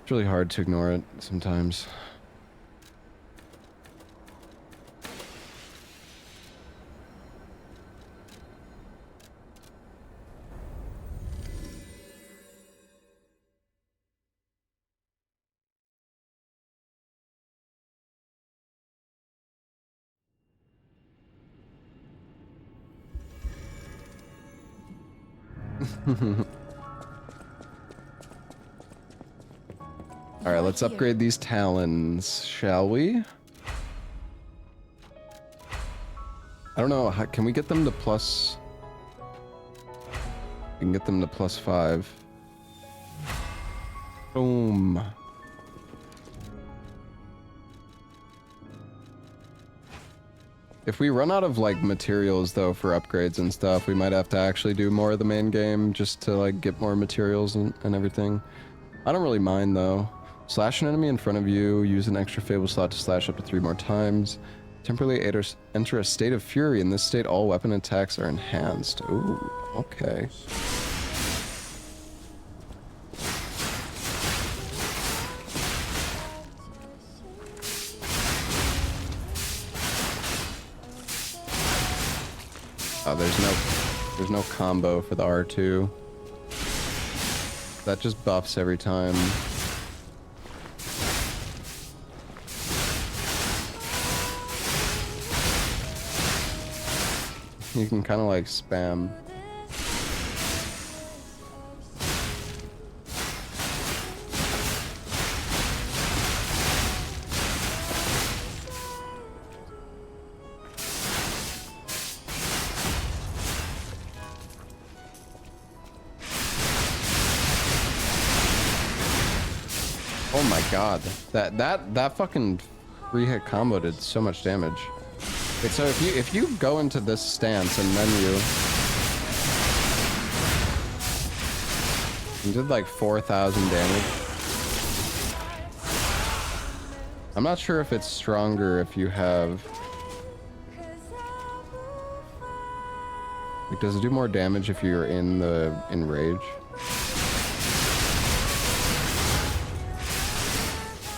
It's really hard to ignore it sometimes. All right, let's upgrade these talons, shall we? I don't know, can we get them to plus... We can get them to +5. Boom. If we run out of like materials though for upgrades and stuff, we might have to actually do more of the main game just to like get more materials and everything. I don't really mind though. Slash an enemy in front of you, use an extra Fable slot to slash up to 3 more times. Temporarily enter a state of fury. In this state, all weapon attacks are enhanced. Ooh, okay. Oh, there's no combo for the R2. That just buffs every time. You can kind of like spam. Oh my god, that fucking 3-hit combo did so much damage. Wait, so if you go into this stance and then you did like 4,000 damage. I'm not sure if it's stronger if you have. Like, does it do more damage if you're in rage?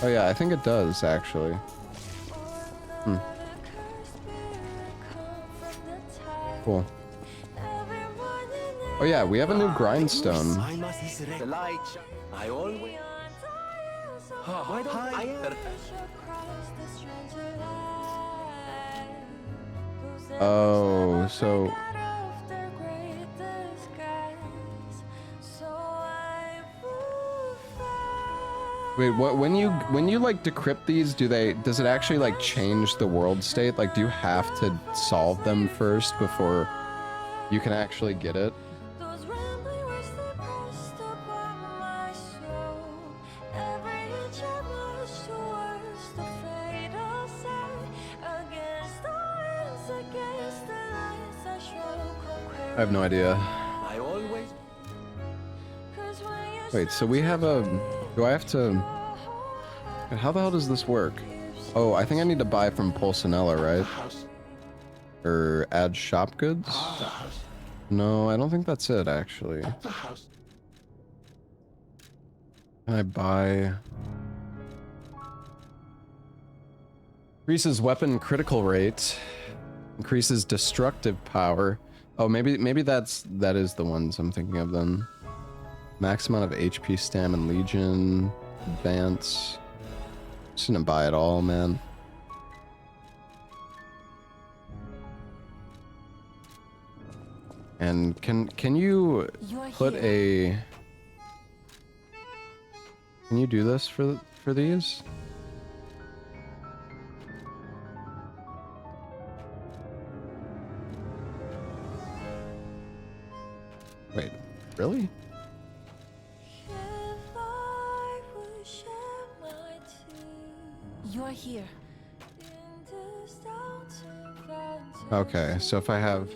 Oh yeah, I think it does actually. Hmm. Cool. Oh yeah, we have a new grindstone. The light. I always. Why don't I? Oh, so. Wait, what? When you like decrypt these, does it actually like change the world state? Like, do you have to solve them first before you can actually get it? I have no idea. I always. Wait, so we have a... Do I have to... How the hell does this work? Oh, I think I need to buy from Pulcinella, right? Or add shop goods? No, I don't think that's it, actually. Can I buy... Increases weapon critical rate. Increases destructive power. Oh, maybe that is the ones I'm thinking of then. Max amount of HP, stam, and Legion, advance. Just gonna buy it all, man. And can you put a? Can you do this for these? Wait, really? You're here. Okay, so if I have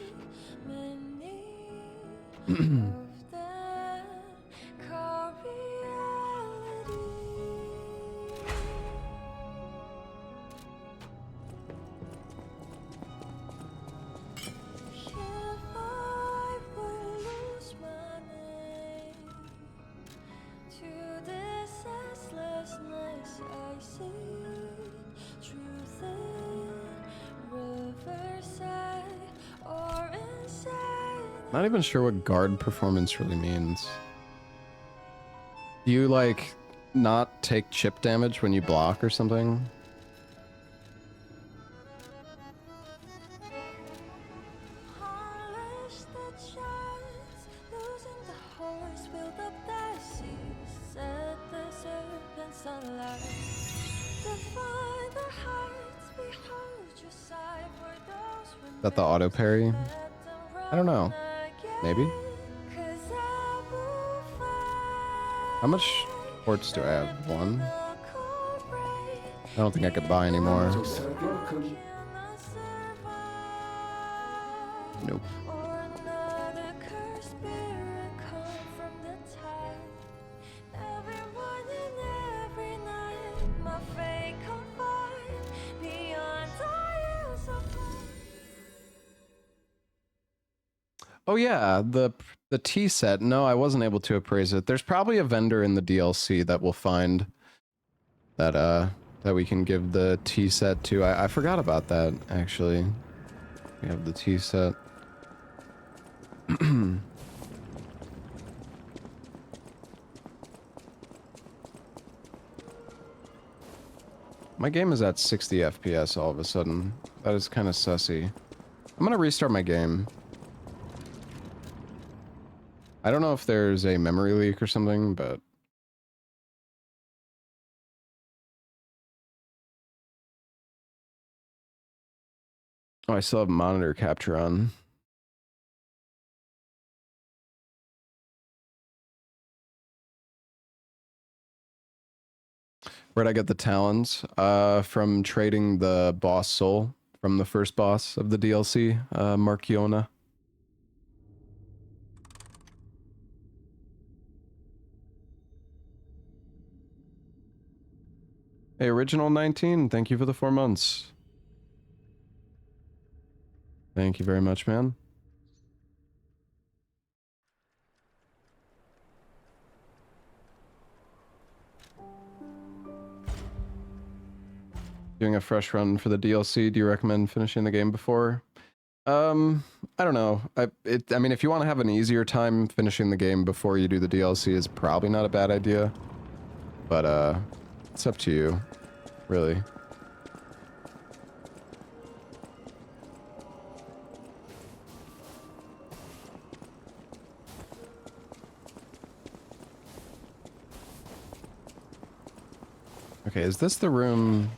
not even sure what guard performance really means. Do you like not take chip damage when you block or something? Is that the auto parry? I don't know. Maybe? How much ports do I have? One? I don't think I could buy anymore. Nope. Oh yeah, the tea set. No, I wasn't able to appraise it. There's probably a vendor in the DLC that we'll find that that we can give the tea set to. I forgot about that actually. We have the tea set. My game is at 60 FPS all of a sudden. That is kind of sussy. I'm gonna restart my game. I don't know if there's a memory leak or something, but... Oh, I still have monitor capture on. Where'd I get the talons? From trading the boss soul from the first boss of the DLC, Markiona. Hey, Original 19, thank you for the 4 months. Thank you very much, man. Doing a fresh run for the DLC, do you recommend finishing the game before? I don't know. I mean, if you want to have an easier time finishing the game before you do the DLC is probably not a bad idea. But, it's up to you, really. Okay, is this the room?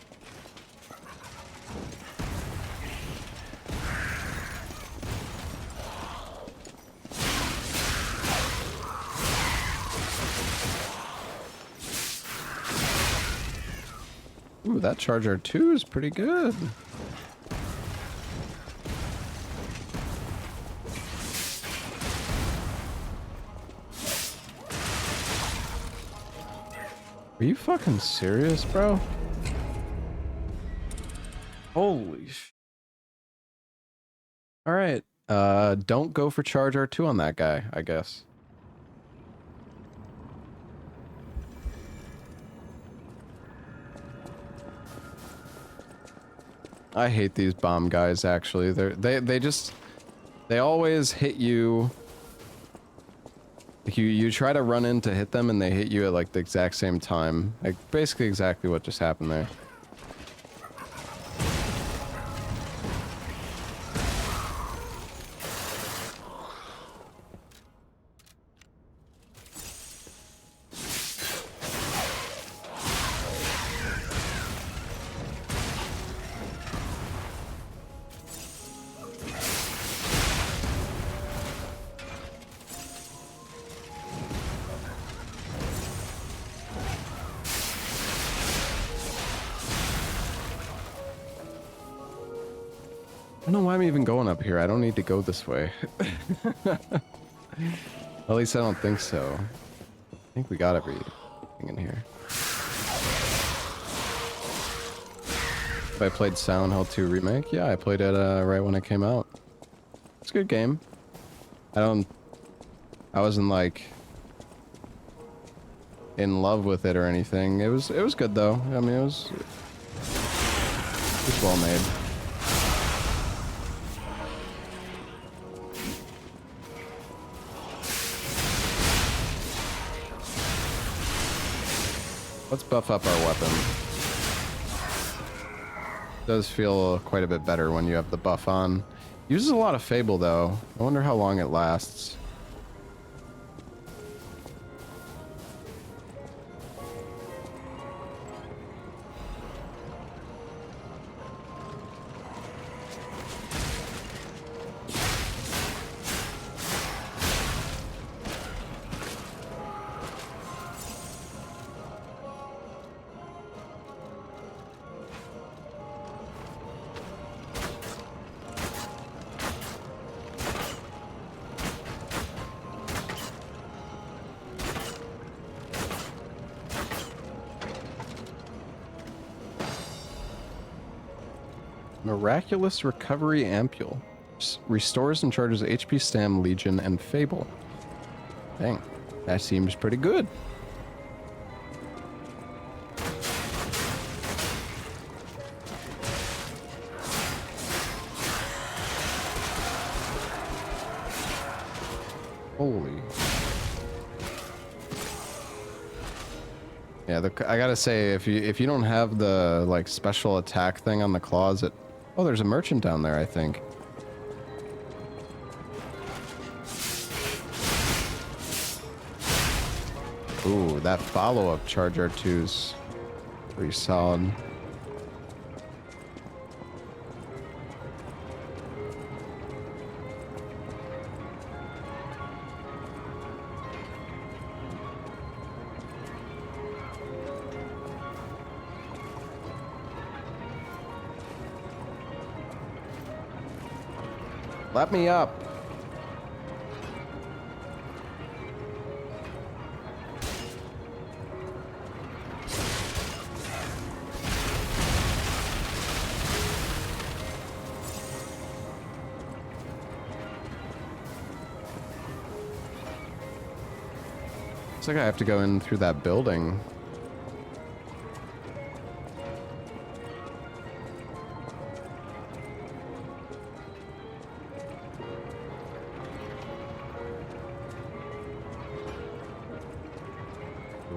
Ooh, that Charger 2 is pretty good. Are you fucking serious, bro? Holy sh... Alright, don't go for Charge R2 on that guy, I guess. I hate these bomb guys, actually. They just... They always hit you. Like you try to run in to hit them and they hit you at like the exact same time. Like basically exactly what just happened there. I don't know why I'm even going up here. I don't need to go this way. At least I don't think so. I think we got everything in here. If I played Silent Hill 2 Remake? Yeah, I played it right when it came out. It's a good game. I wasn't like in love with it or anything. It was good though. I mean, it was well made. Let's buff up our weapon. It does feel quite a bit better when you have the buff on. Uses a lot of Fable though. I wonder how long it lasts. Miraculous Recovery Ampule. Restores and charges HP, Stam, Legion, and Fable. Dang, that seems pretty good. Holy. Yeah, I gotta say, if you don't have the like special attack thing on the claws, oh, there's a merchant down there, I think. Ooh, that follow-up charge R2's pretty solid. Let me up. Looks like I have to go in through that building.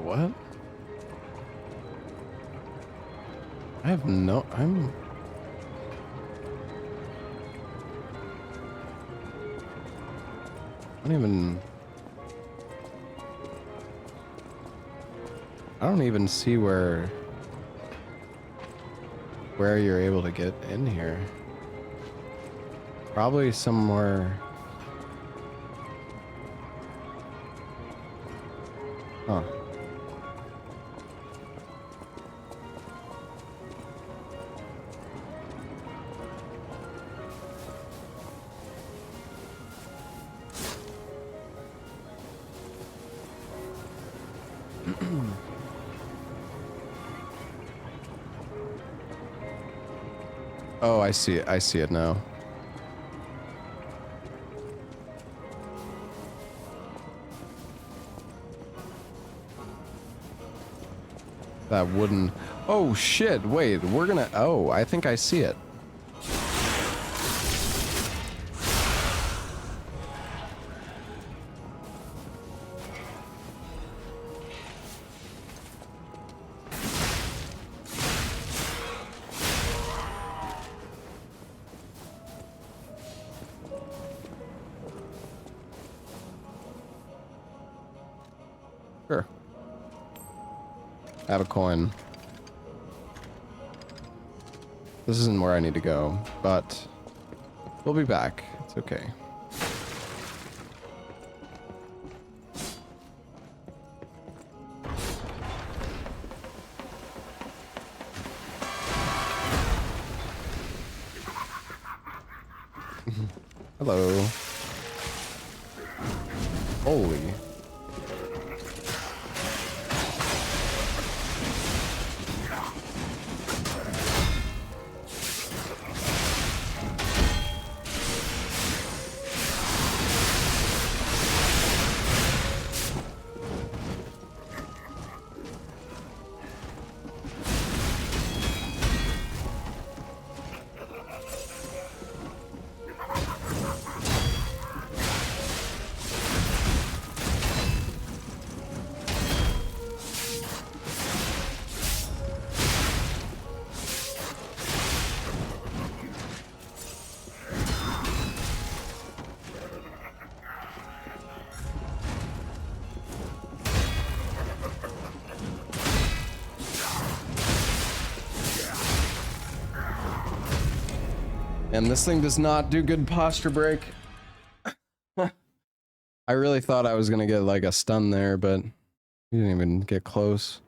What? I have no... I don't even see where you're able to get in here. Probably somewhere... Huh. Oh, I see it. I see it now. That wooden... Oh, shit. Wait, we're gonna... Oh, I think I see it. I have a coin. This isn't where I need to go, but we'll be back. It's okay. Hello. Holy. And this thing does not do good posture break. I really thought I was gonna get like a stun there, but you didn't even get close.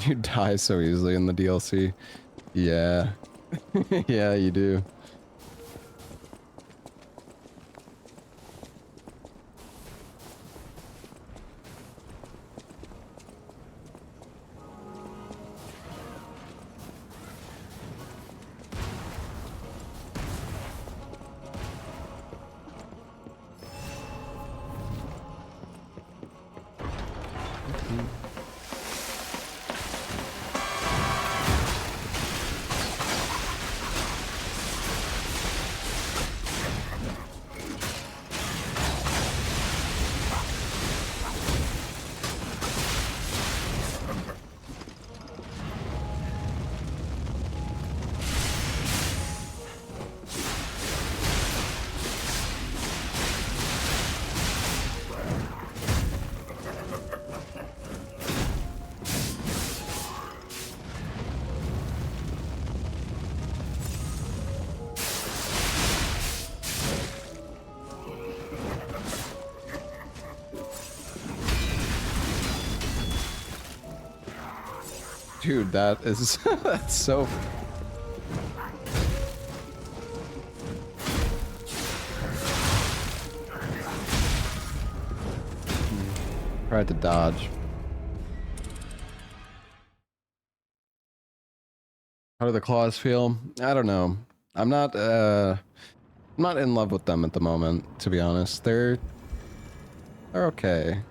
You die so easily in the DLC. Yeah. Yeah, you do. Dude, that is that's so. Tried to dodge. How do the claws feel? I don't know. I'm not in love with them at the moment, to be honest. They're okay.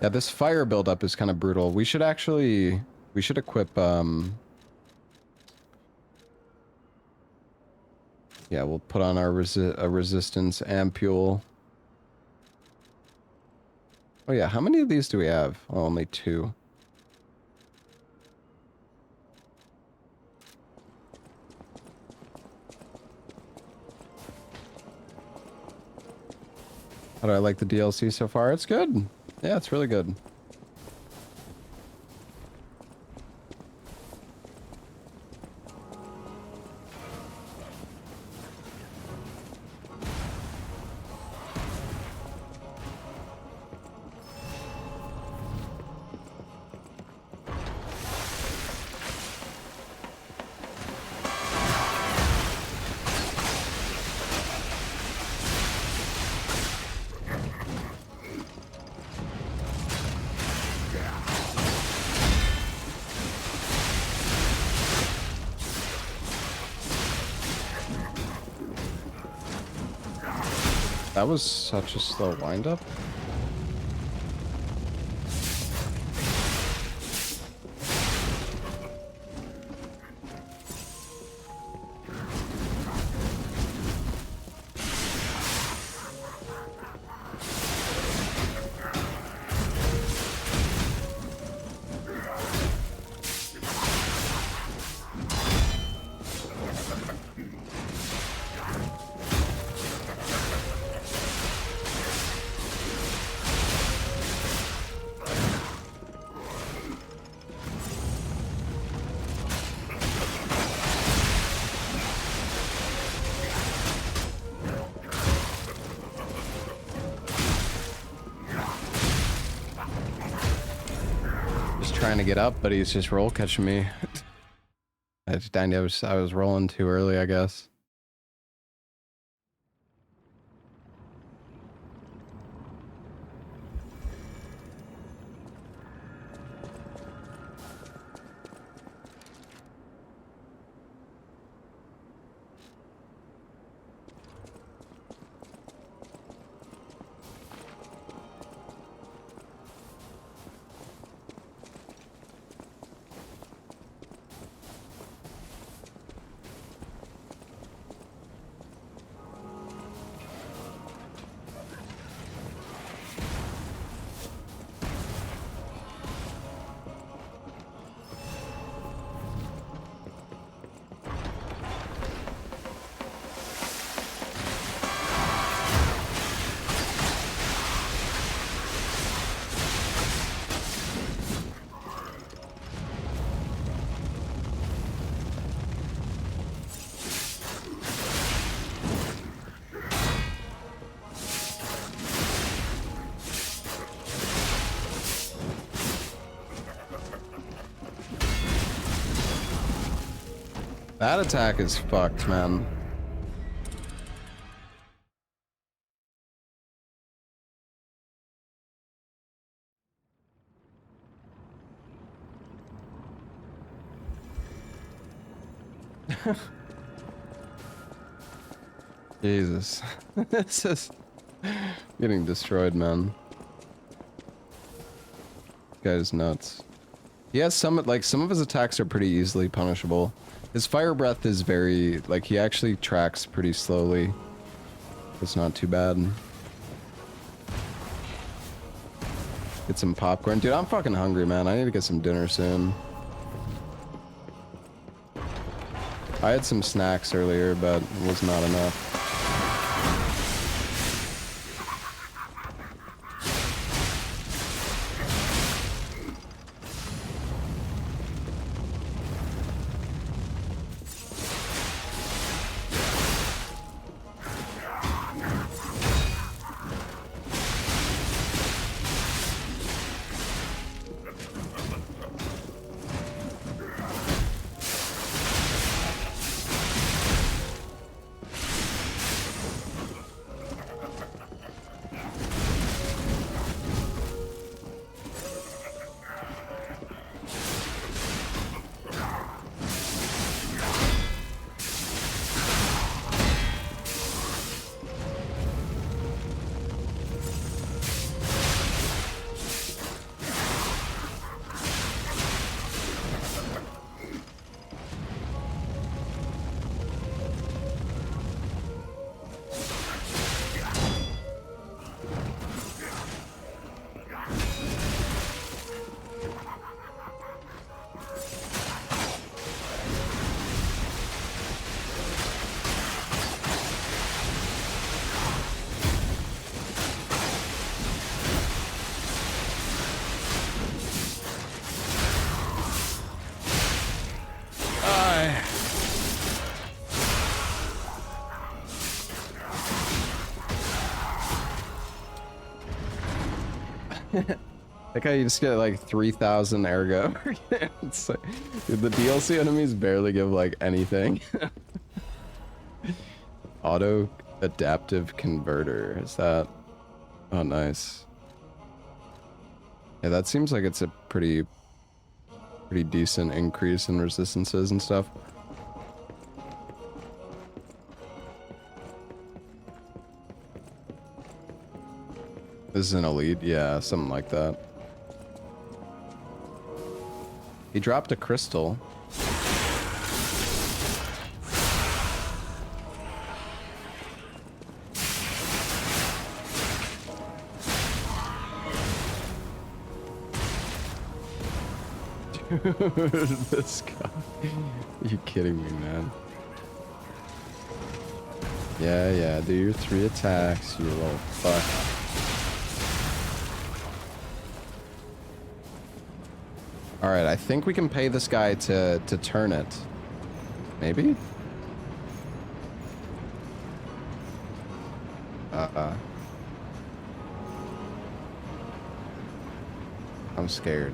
Yeah, this fire buildup is kind of brutal. We should equip, yeah, we'll put on our resistance ampule. Oh yeah, how many of these do we have? Oh, only 2. How do I like the DLC so far? It's good. Yeah, it's really good. That was such a slow windup. was trying to get up, but he's just roll catching me. I was rolling too early, I guess. That attack is fucked, man. Jesus. This is getting destroyed, man. This guy's nuts. He has some of his attacks are pretty easily punishable. His fire breath is very, like, he actually tracks pretty slowly. It's not too bad. Get some popcorn. Dude, I'm fucking hungry, man. I need to get some dinner soon. I had some snacks earlier, but it was not enough. Like how you just get like 3,000 ergo. It's like, dude, the DLC enemies barely give like anything. Auto adaptive converter, is that? Oh, nice. Yeah, that seems like it's a pretty decent increase in resistances and stuff. This is an elite, yeah, something like that. He dropped a crystal. Dude, this guy. Are you kidding me, man? Yeah, do your 3 attacks, you little fuck. Alright, I think we can pay this guy to turn it. Maybe? I'm scared.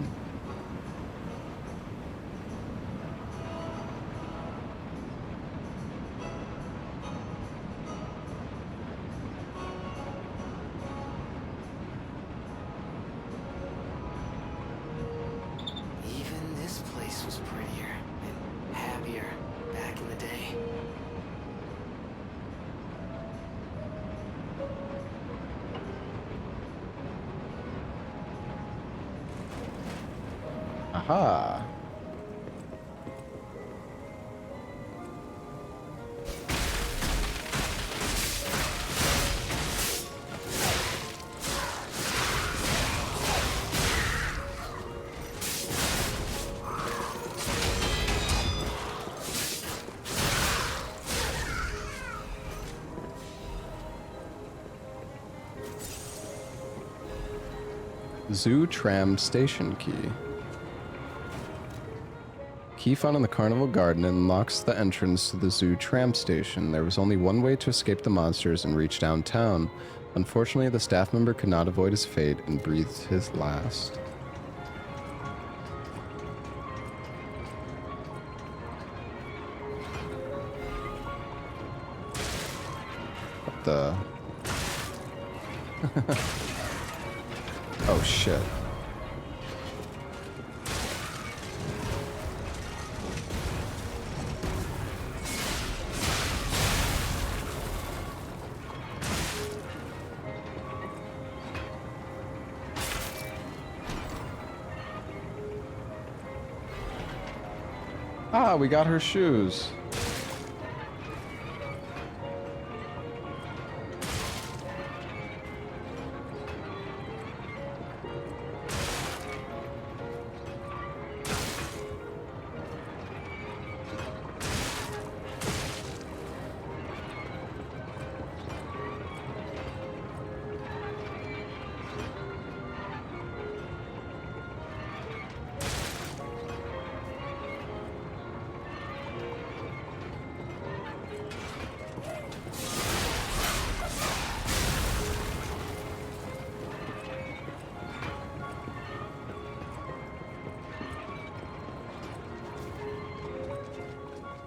Aha. Zoo Tram Station Key. Key found in the Carnival Garden unlocks the entrance to the Zoo Tram Station. There was only one way to escape the monsters and reach downtown. Unfortunately, the staff member could not avoid his fate and breathed his last. What the? Oh shit. Ah, we got her shoes.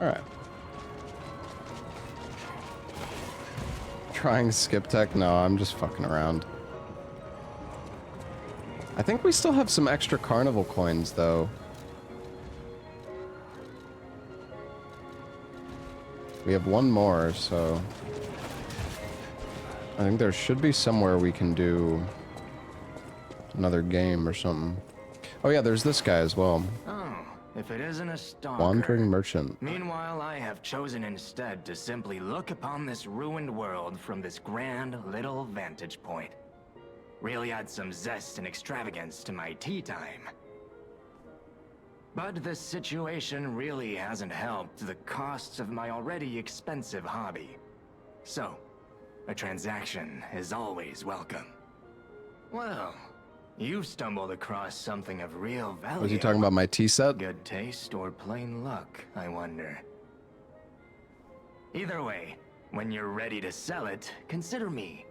Alright. Trying skip tech? No, I'm just fucking around. I think we still have some extra carnival coins, though. We have one more, so... I think there should be somewhere we can do another game or something. Oh yeah, there's this guy as well. If it isn't a stalker. Wandering merchant. Meanwhile, I have chosen instead to simply look upon this ruined world from this grand little vantage point. Really add some zest and extravagance to my tea time. But this situation really hasn't helped the costs of my already expensive hobby. So, a transaction is always welcome. Well, you've stumbled across something of real value. Was he talking about my tea set? Good taste or plain luck, I wonder. Either way, when you're ready to sell it, consider me.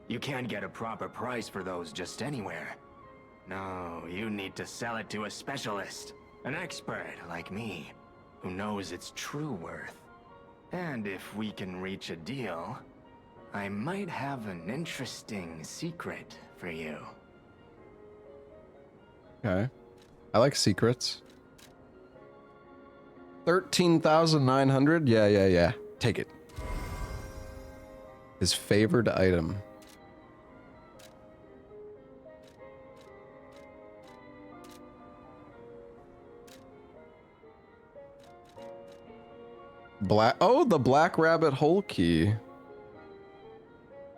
You can't get a proper price for those just anywhere. No, you need to sell it to a specialist, an expert like me, who knows its true worth. And if we can reach a deal, I might have an interesting secret for you. Okay. I like secrets. 13,900? Yeah. Take it. His favored item. The Black Rabbit hole key.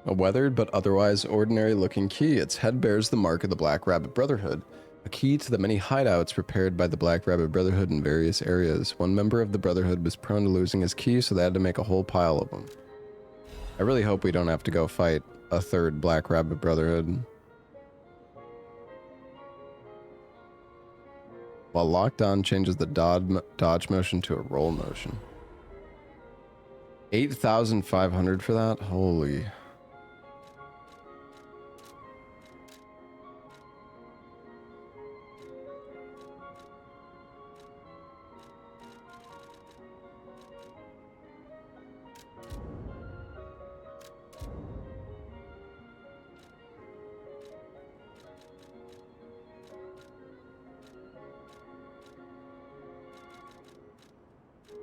A weathered but otherwise ordinary looking key. Its head bears the mark of the Black Rabbit Brotherhood. A key to the many hideouts prepared by the Black Rabbit Brotherhood in various areas. One member of the Brotherhood was prone to losing his key, so they had to make a whole pile of them. I really hope we don't have to go fight a third Black Rabbit Brotherhood. While locked on, changes the dodge motion to a roll motion. 8,500 for that? Holy...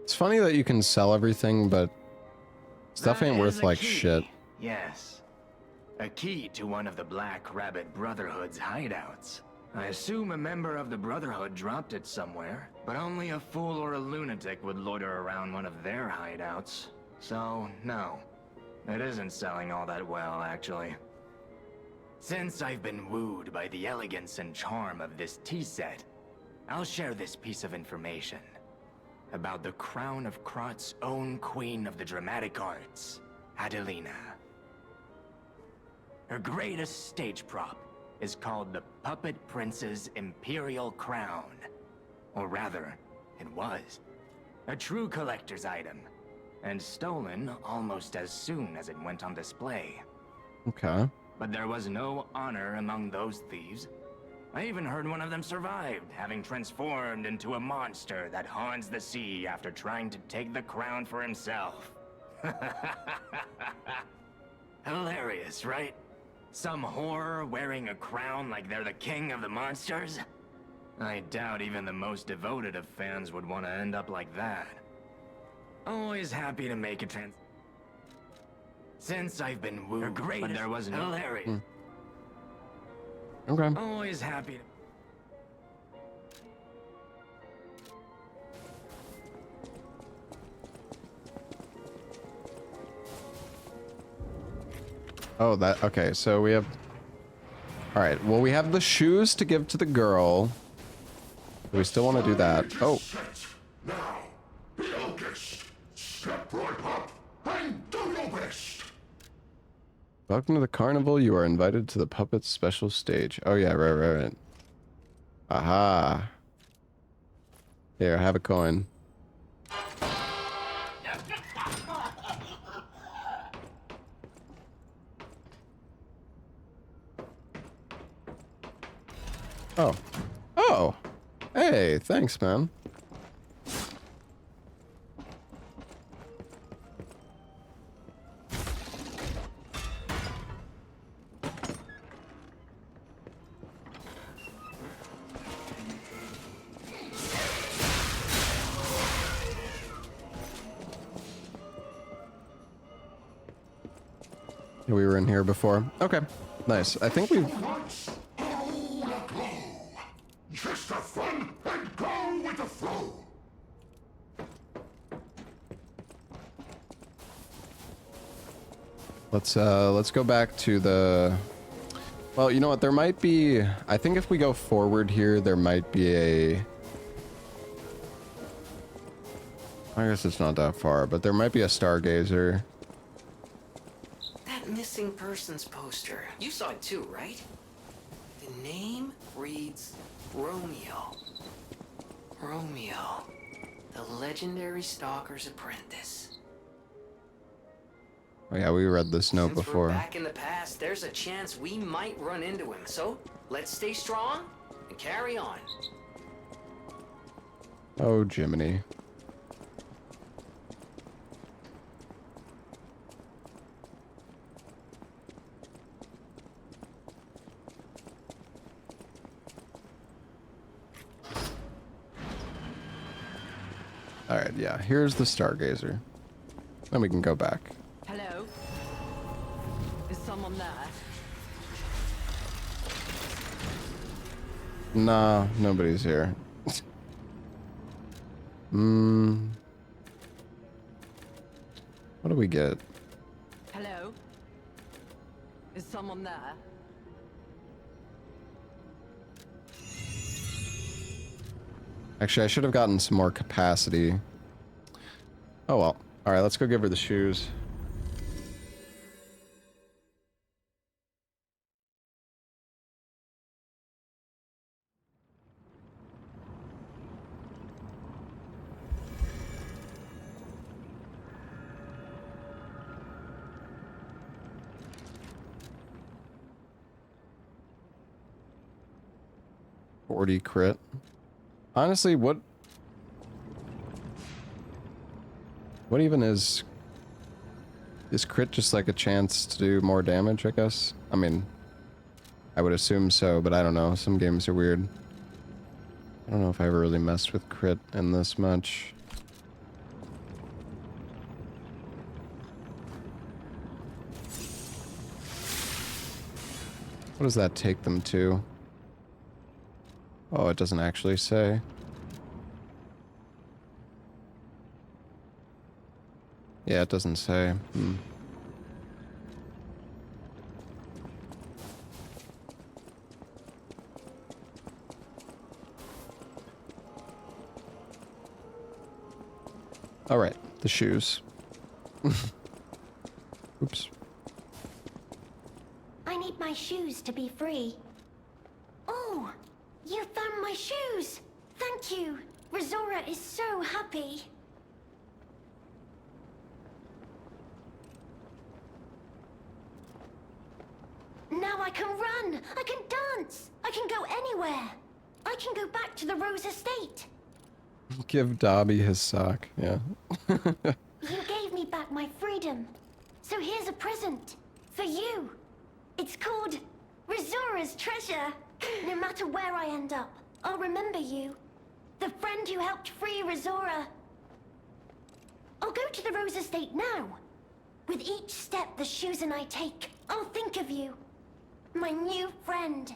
It's funny that you can sell everything, but stuff ain't worth like shit. Yes. A key to one of the Black Rabbit Brotherhood's hideouts. I assume a member of the Brotherhood dropped it somewhere, but only a fool or a lunatic would loiter around one of their hideouts. So, no. It isn't selling all that well, actually. Since I've been wooed by the elegance and charm of this tea set, I'll share this piece of information about the crown of Krot's own queen of the dramatic arts, Adelina. Her greatest stage prop is called the Puppet Prince's Imperial Crown. Or rather, it was. A true collector's item, and stolen almost as soon as it went on display. Okay. But there was no honor among those thieves. I even heard one of them survived, having transformed into a monster that haunts the sea after trying to take the crown for himself. Hilarious, right? Some whore wearing a crown like they're the king of the monsters? I doubt even the most devoted of fans would want to end up like that. Always happy to make a Since I've been wooed, but there was no hilarious. Okay. Always happy to... Oh, that, okay, so we have... Alright, well, we have the shoes to give to the girl. Do we still want to do that? Oh. Now, be Elgis. Step right up and do your best. Welcome to the carnival. You are invited to the puppet's special stage. Oh, yeah, right. Aha. Here, have a coin. Oh. Oh. Hey, thanks, man. We were in here before. Okay. Nice. I think we've... Just have fun and go with the flow. Let's go back to the... Well, you know what? There might be... I think if we go forward here, there might be a... I guess it's not that far, but there might be a stargazer. That missing persons poster. You saw it too, right? The name reads Romeo. Romeo, the legendary stalker's apprentice. Oh yeah, we read this note Since before. we're back in the past, there's a chance we might run into him. So let's stay strong and carry on. Oh, Jiminy. Alright, yeah, here's the stargazer. Then we can go back. Hello? Is someone there? Nah, nobody's here. What do we get? Hello? Is someone there? Actually, I should have gotten some more capacity. Oh well. Alright, let's go give her the shoes. .40 crit. Honestly, what even is crit just like a chance to do more damage, I guess? I mean, I would assume so, but I don't know. Some games are weird. I don't know if I ever really messed with crit in this much. What does that take them to? Oh, it doesn't actually say. Yeah, it doesn't say. Hmm. All right, the shoes. Oops. I need my shoes to be free. Oh, you found my shoes! Thank you! Rizora is so happy. Now I can run! I can dance! I can go anywhere! I can go back to the Rose Estate! Give Dobby his sock, yeah. You gave me back my freedom. So here's a present. For you. It's called Rizora's Treasure. No matter where I end up, I'll remember you. The friend who helped free Rizora. I'll go to the Rose Estate now. With each step the shoes and I take, I'll think of you. My new friend.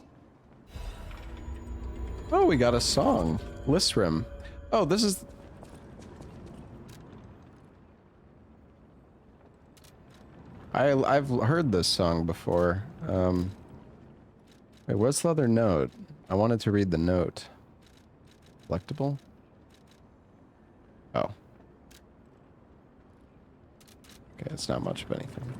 Oh, we got a song. Listrim. Oh, this is... I've heard this song before. Wait, what's the other note? I wanted to read the note. Collectible? Oh. Okay, it's not much of anything.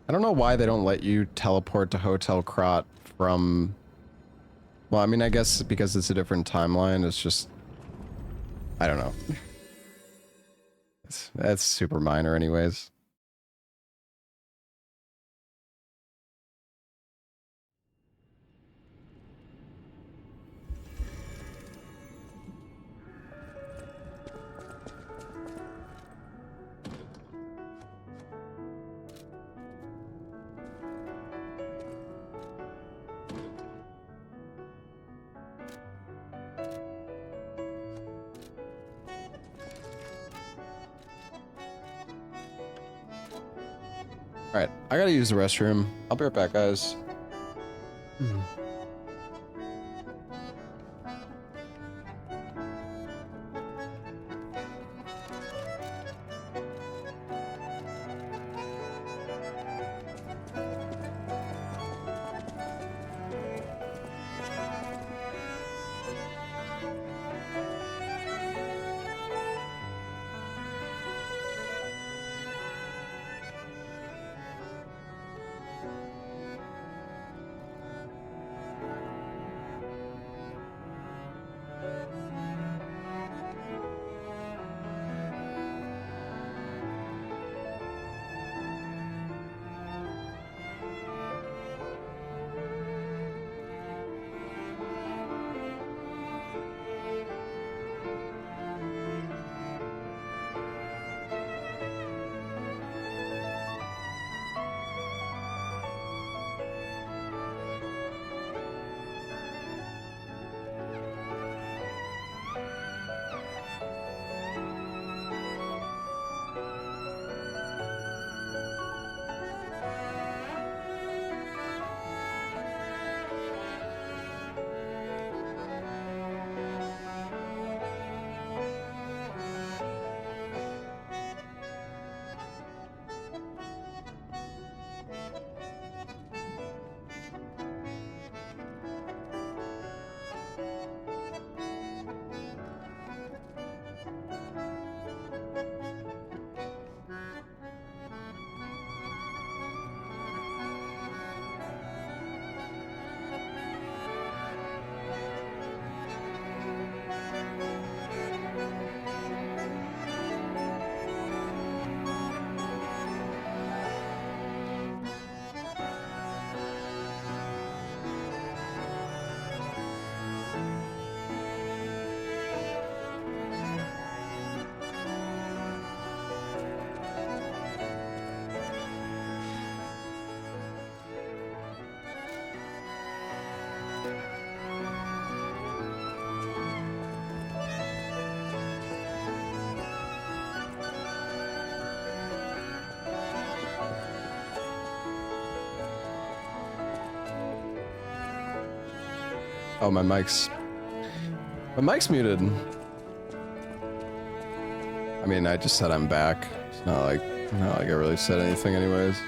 I don't know why they don't let you teleport to Hotel Krot from... Well, I mean, I guess because it's a different timeline, it's just... I don't know. That's super minor anyways. Alright, I gotta use the restroom. I'll be right back, guys. Oh, my mic's muted. I mean, I just said I'm back. It's not like I really said anything anyways.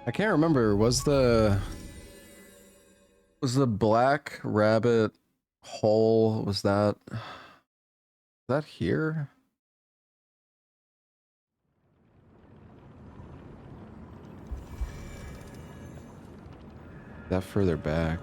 I can't remember. Was the black rabbit hole, was that here? That further back?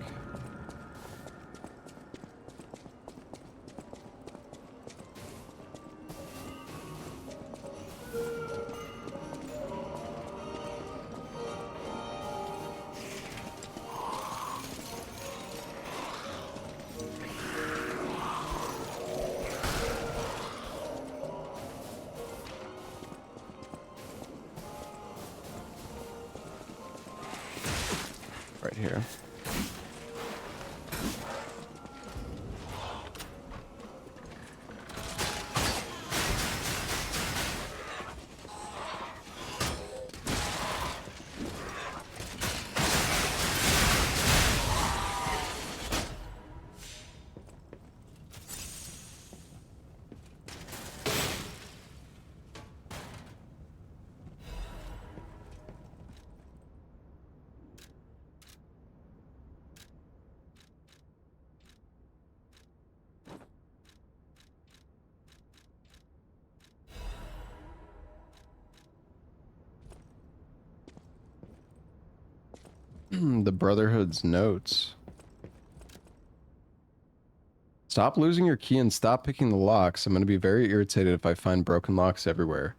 Right here. The Brotherhood's notes. Stop losing your key and stop picking the locks. I'm going to be very irritated if I find broken locks everywhere.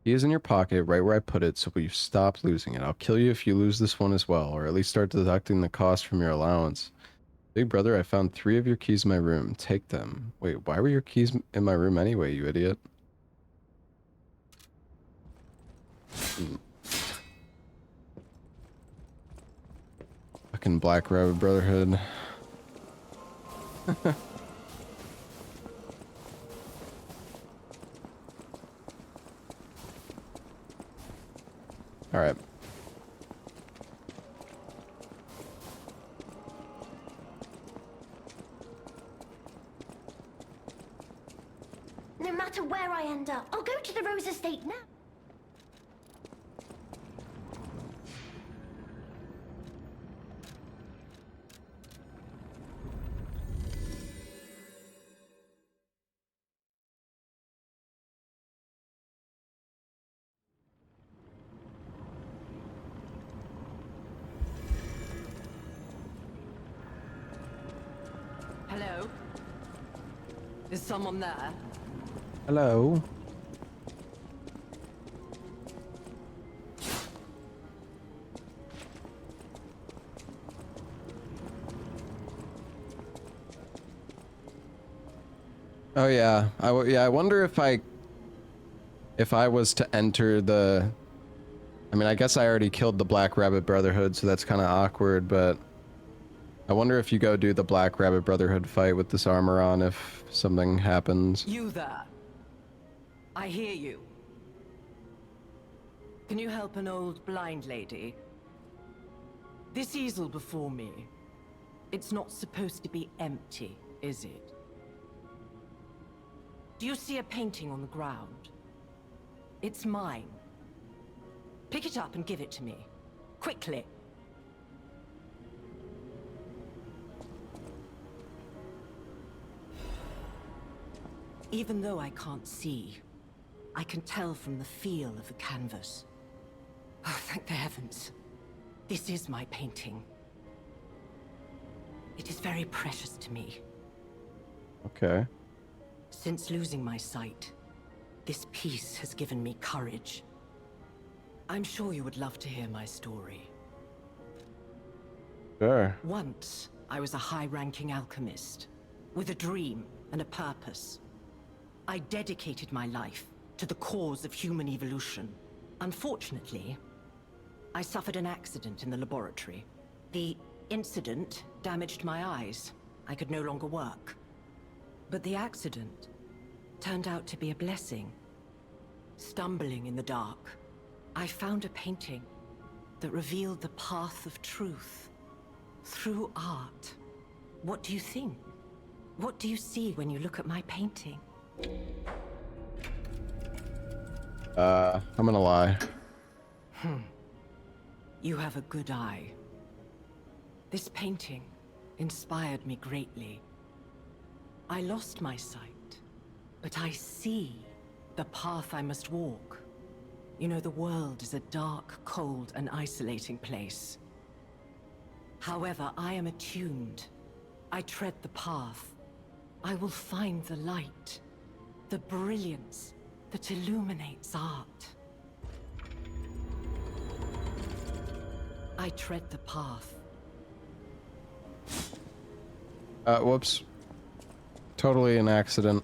Key is in your pocket, right where I put it, so will you stop losing it? I'll kill you if you lose this one as well, or at least start deducting the cost from your allowance. Big brother, I found 3 of your keys in my room. Take them. Wait, why were your keys in my room anyway, you idiot? Fucking Black Rabbit Brotherhood. Alright. No matter where I end up, I'll go to the Rose Estate now. Hello? Is someone there? Hello? Oh yeah, I wonder if I was to enter the, I mean, I guess I already killed the Black Rabbit Brotherhood, so that's kind of awkward, but I wonder if you go do the Black Rabbit Brotherhood fight with this armor on, if something happens. You there? I hear you. Can you help an old blind lady? This easel before me, it's not supposed to be empty, is it? Do you see a painting on the ground? It's mine. Pick it up and give it to me. Quickly. Even though I can't see, I can tell from the feel of the canvas. Oh, thank the heavens. This is my painting. It is very precious to me. Okay. Since losing my sight, this piece has given me courage. I'm sure you would love to hear my story. Sure. Once, I was a high-ranking alchemist, with a dream and a purpose. I dedicated my life to the cause of human evolution. Unfortunately, I suffered an accident in the laboratory. The incident damaged my eyes. I could no longer work. But the accident turned out to be a blessing. Stumbling in the dark, I found a painting that revealed the path of truth through art. What do you think? What do you see when you look at my painting? I'm gonna lie. You have a good eye. This painting inspired me greatly. I lost my sight, but I see the path I must walk. You know, the world is a dark, cold, and isolating place. However, I am attuned. I tread the path. I will find the light, the brilliance that illuminates art. I tread the path. Whoops. Totally an accident.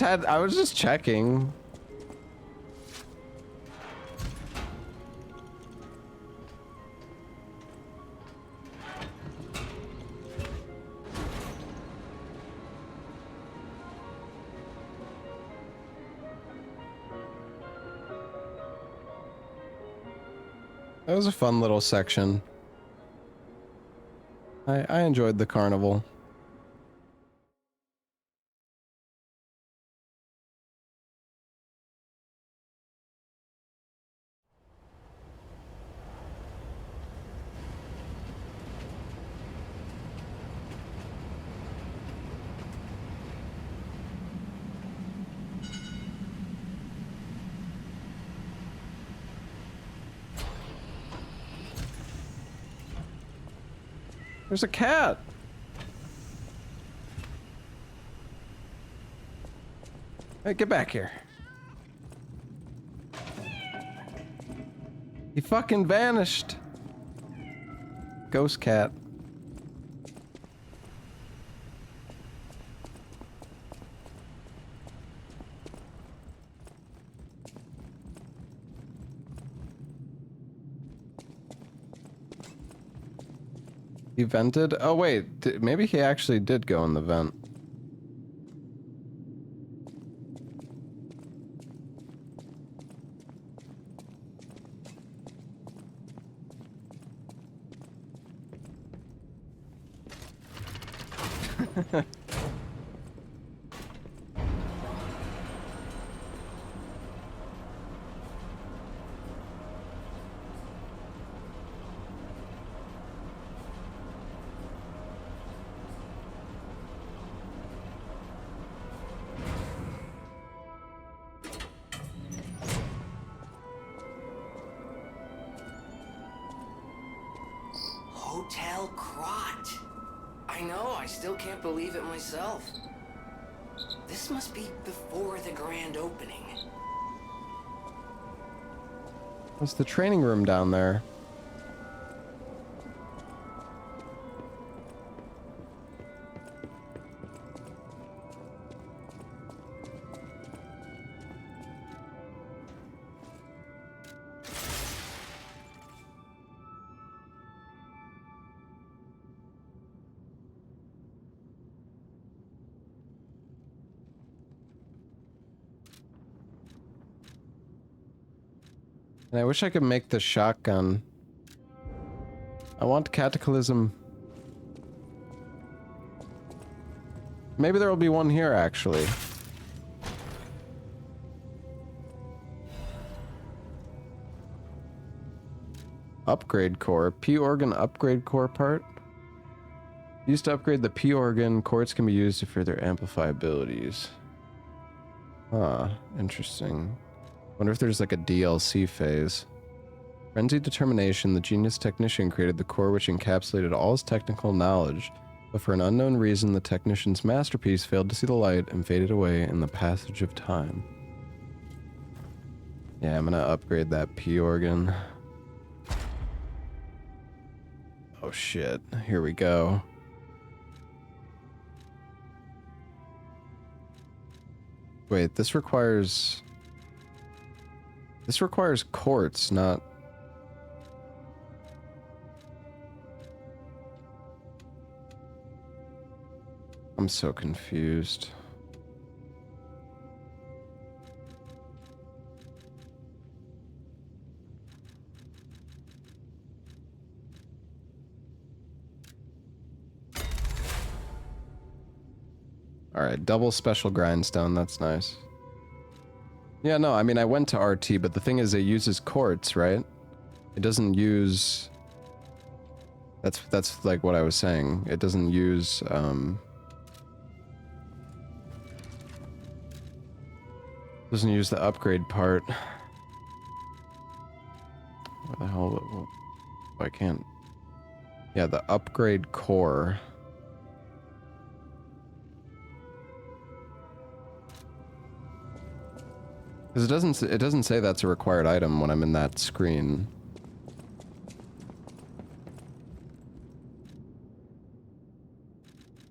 I was just checking. That was a fun little section. I enjoyed the carnival. There's a cat. Hey, get back here. He fucking vanished. Ghost cat. He vented? Oh wait, maybe he actually did go in the vent. Hotel Crot. I know, I still can't believe it myself. This must be before the grand opening. What's the training room down there? And I wish I could make the shotgun. I want Cataclysm. Maybe there will be one here, actually. Upgrade core. P organ upgrade core part. Used to upgrade the P organ. Quartz can be used to further amplify abilities. Huh. Interesting. Wonder if there's like a DLC phase. Frenzied Determination, the genius technician created the core which encapsulated all his technical knowledge, but for an unknown reason, the technician's masterpiece failed to see the light and faded away in the passage of time. Yeah, I'm gonna upgrade that P organ. Oh shit, here we go. Wait, this requires quartz, not... I'm so confused. Alright, double special grindstone, that's nice. Yeah, no, I mean, I went to RT, but the thing is, it uses quartz, right? It doesn't use... That's like what I was saying. It doesn't use, doesn't use the upgrade part. What the hell? Oh, I can't. Yeah, the upgrade core. Because it doesn't say that's a required item when I'm in that screen.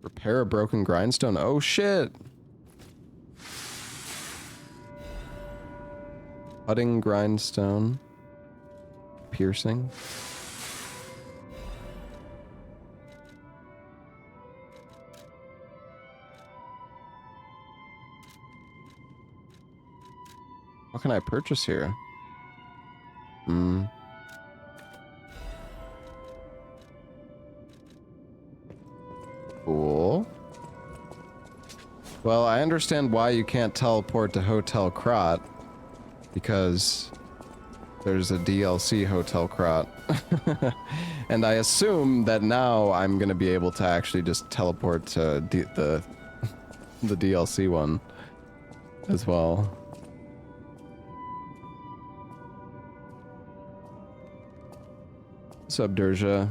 Repair a broken grindstone. Oh shit! Cutting grindstone. Piercing. What can I purchase here? Cool. Well, I understand why you can't teleport to Hotel Krot. Because there's a DLC Hotel Krot. And I assume that now I'm gonna be able to actually just teleport to the DLC one as well. What's up, Derja?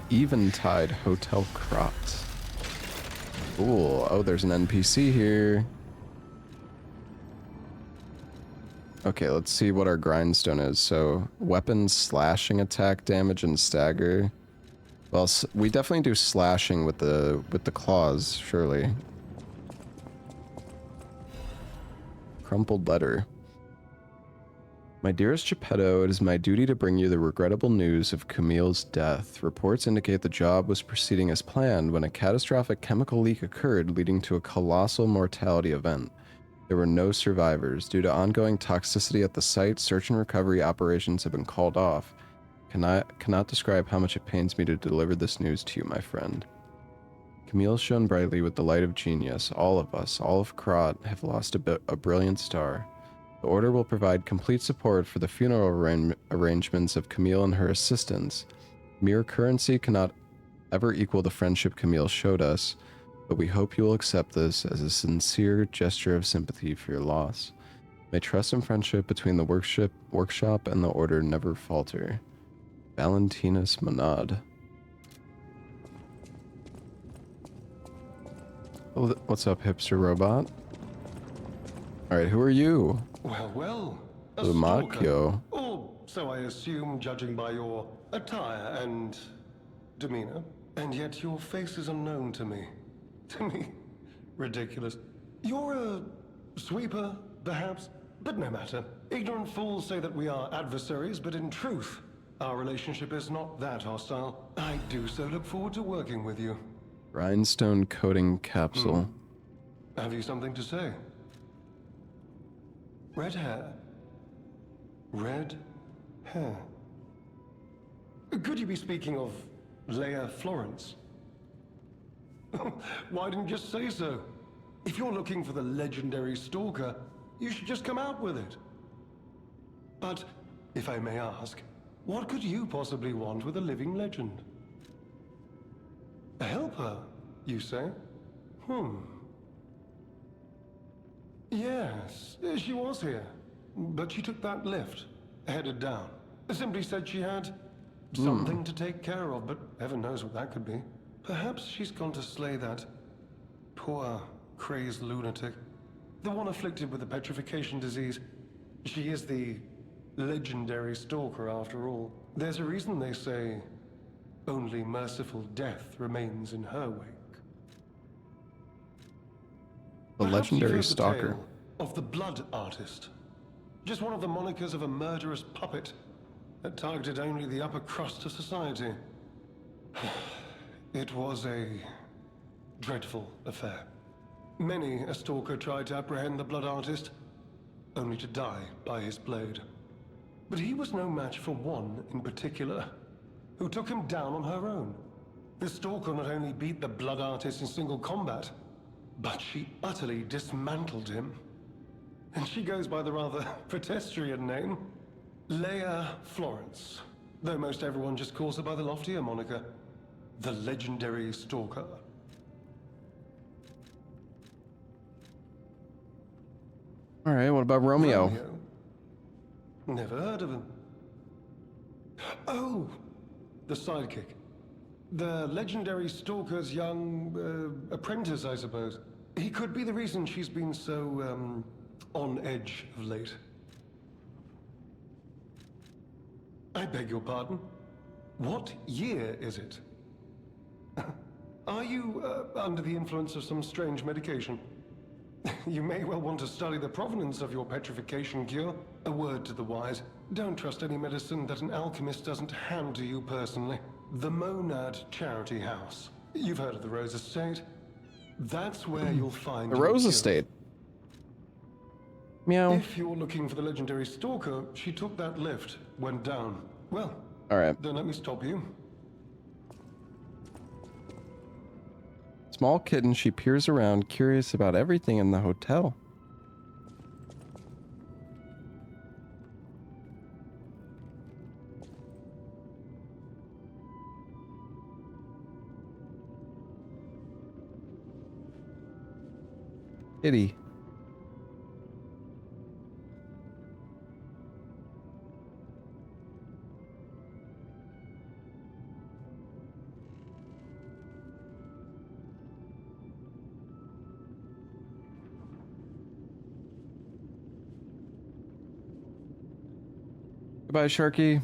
Eventide Hotel Krot. Cool. Oh, there's an NPC here. Okay, let's see what our grindstone is. So, weapon, slashing attack damage, and stagger. Well, we definitely do slashing with the claws, surely. Crumpled letter. My dearest Geppetto, it is my duty to bring you the regrettable news of Camille's death. Reports indicate the job was proceeding as planned when a catastrophic chemical leak occurred, leading to a colossal mortality event. There were no survivors. Due to ongoing toxicity at the site, search and recovery operations have been called off. Cannot describe how much it pains me to deliver this news to you, my friend. Camille shone brightly with the light of genius. All of us, all of Krot, have lost a brilliant star. The Order will provide complete support for the funeral arrangements of Camille and her assistants. Mere currency cannot ever equal the friendship Camille showed us, but we hope you will accept this as a sincere gesture of sympathy for your loss. May trust and friendship between the workshop and the Order never falter. Valentinus Monad. What's up, hipster robot? Alright, who are you? Well, a Lumakio. Or so I assume, judging by your attire and demeanor. And yet your face is unknown to me. To me. Ridiculous. You're a sweeper, perhaps? But no matter. Ignorant fools say that we are adversaries, but in truth, our relationship is not that hostile. I do so look forward to working with you. Rhinestone coating capsule. Have you something to say? Red hair. Red hair. Could you be speaking of Leia Florence? Why didn't you just say so? If you're looking for the legendary stalker, you should just come out with it. But, if I may ask, what could you possibly want with a living legend? A helper, you say? Yes, she was here. But she took that lift, headed down. Simply said she had something to take care of, but heaven knows what that could be. Perhaps she's gone to slay that poor, crazed lunatic. The one afflicted with the petrification disease. She is the legendary stalker after all. There's a reason they say only merciful death remains in her wake. The Perhaps you've legendary heard the stalker. tale of the blood artist. Just one of the monikers of a murderous puppet that targeted only the upper crust of society. It was a dreadful affair. Many a stalker tried to apprehend the blood artist, only to die by his blade. But he was no match for one in particular, who took him down on her own. The stalker not only beat the blood artist in single combat, but she utterly dismantled him. And she goes by the rather pedestrian name, Leia Florence, though most everyone just calls her by the loftier moniker, the legendary stalker. All right, what about Romeo? Romeo? Never heard of him. Oh, the sidekick. The legendary stalker's young apprentice, I suppose. He could be the reason she's been so, on edge of late. I beg your pardon? What year is it? Are you under the influence of some strange medication? You may well want to study the provenance of your petrification cure. A word to the wise. Don't trust any medicine that an alchemist doesn't hand to you personally. The Monad Charity House. You've heard of the Rose Estate? That's where you'll find The your Rose cure. Estate. Meow. If you're looking for the legendary stalker, she took that lift, went down. Well, all right. Then let me stop you. Small kitten, she peers around, curious about everything in the hotel. Kitty. Goodbye, Sharky.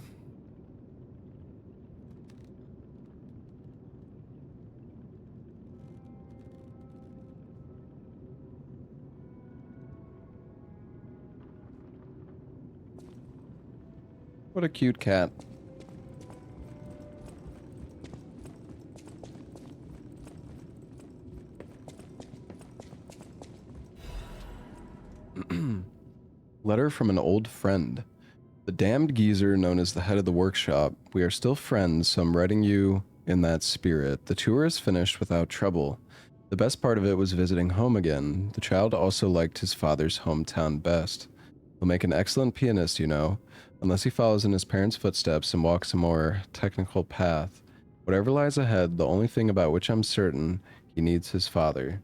What a cute cat. Letter from an old friend. The damned geezer known as the head of the workshop. We are still friends, so I'm writing you in that spirit. The tour is finished without trouble. The best part of it was visiting home again. The child also liked his father's hometown best. He'll make an excellent pianist, you know, unless he follows in his parents' footsteps and walks a more technical path. Whatever lies ahead, the only thing about which I'm certain, he needs his father.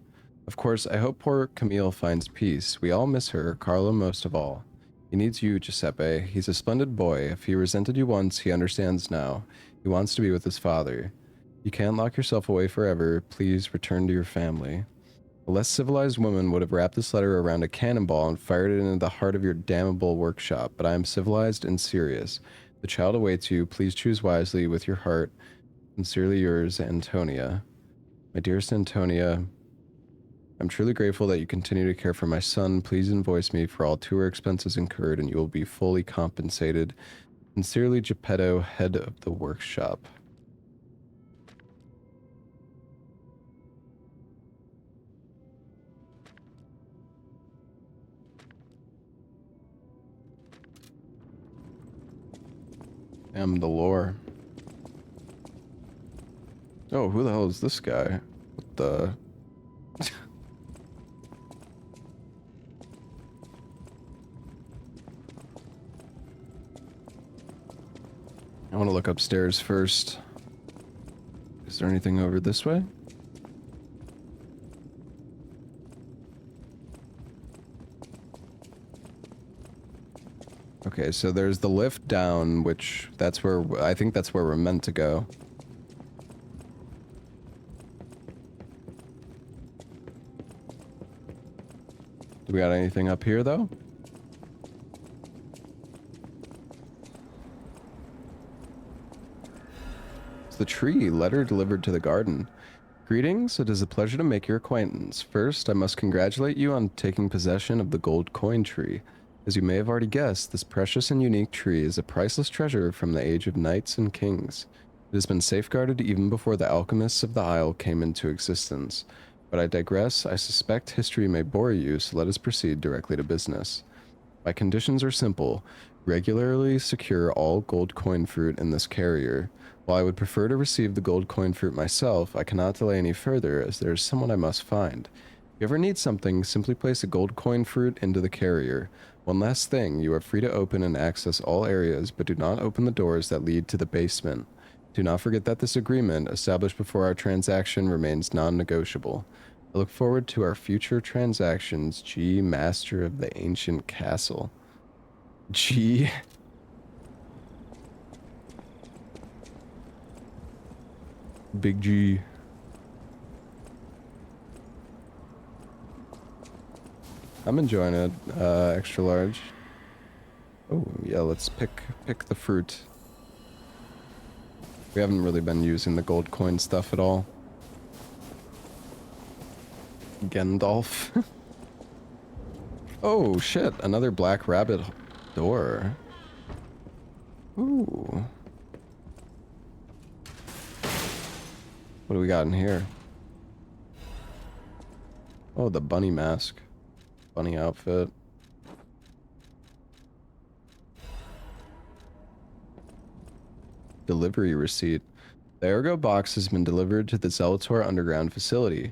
Of course, I hope poor Camille finds peace. We all miss her, Carlo most of all. He needs you, Giuseppe. He's a splendid boy. If he resented you once, he understands now. He wants to be with his father. You can't lock yourself away forever. Please return to your family. A less civilized woman would have wrapped this letter around a cannonball and fired it into the heart of your damnable workshop, but I am civilized and serious. The child awaits you. Please choose wisely with your heart. Sincerely yours, Antonia. My dearest Antonia, I'm truly grateful that you continue to care for my son. Please invoice me for all tour expenses incurred and you will be fully compensated. Sincerely, Geppetto, head of the workshop. Damn the lore. Oh, who the hell is this guy? What the... I want to look upstairs first. Is there anything over this way? Okay, so there's the lift down, which that's where I think that's where we're meant to go. Do we got anything up here though? It's the tree, letter delivered to the garden. Greetings, it is a pleasure to make your acquaintance. First, I must congratulate you on taking possession of the gold coin tree. As you may have already guessed, this precious and unique tree is a priceless treasure from the age of knights and kings. It has been safeguarded even before the alchemists of the Isle came into existence. But I digress. I suspect history may bore you, so let us proceed directly to business. My conditions are simple. Regularly secure all gold coin fruit in this carrier. While I would prefer to receive the gold coin fruit myself, I cannot delay any further, as there is someone I must find. If you ever need something, simply place a gold coin fruit into the carrier. One last thing, you are free to open and access all areas, but do not open the doors that lead to the basement. Do not forget that this agreement, established before our transaction, remains non-negotiable. I look forward to our future transactions, G, Master of the Ancient Castle. G. Big G. I'm enjoying it. Extra large. Oh, yeah, let's pick the fruit. We haven't really been using the gold coin stuff at all. Gandalf. Oh, shit. Another black rabbit door. Ooh. What do we got in here? Oh, the bunny mask. Bunny outfit. Delivery receipt. The Ergo box has been delivered to the Zelator underground facility.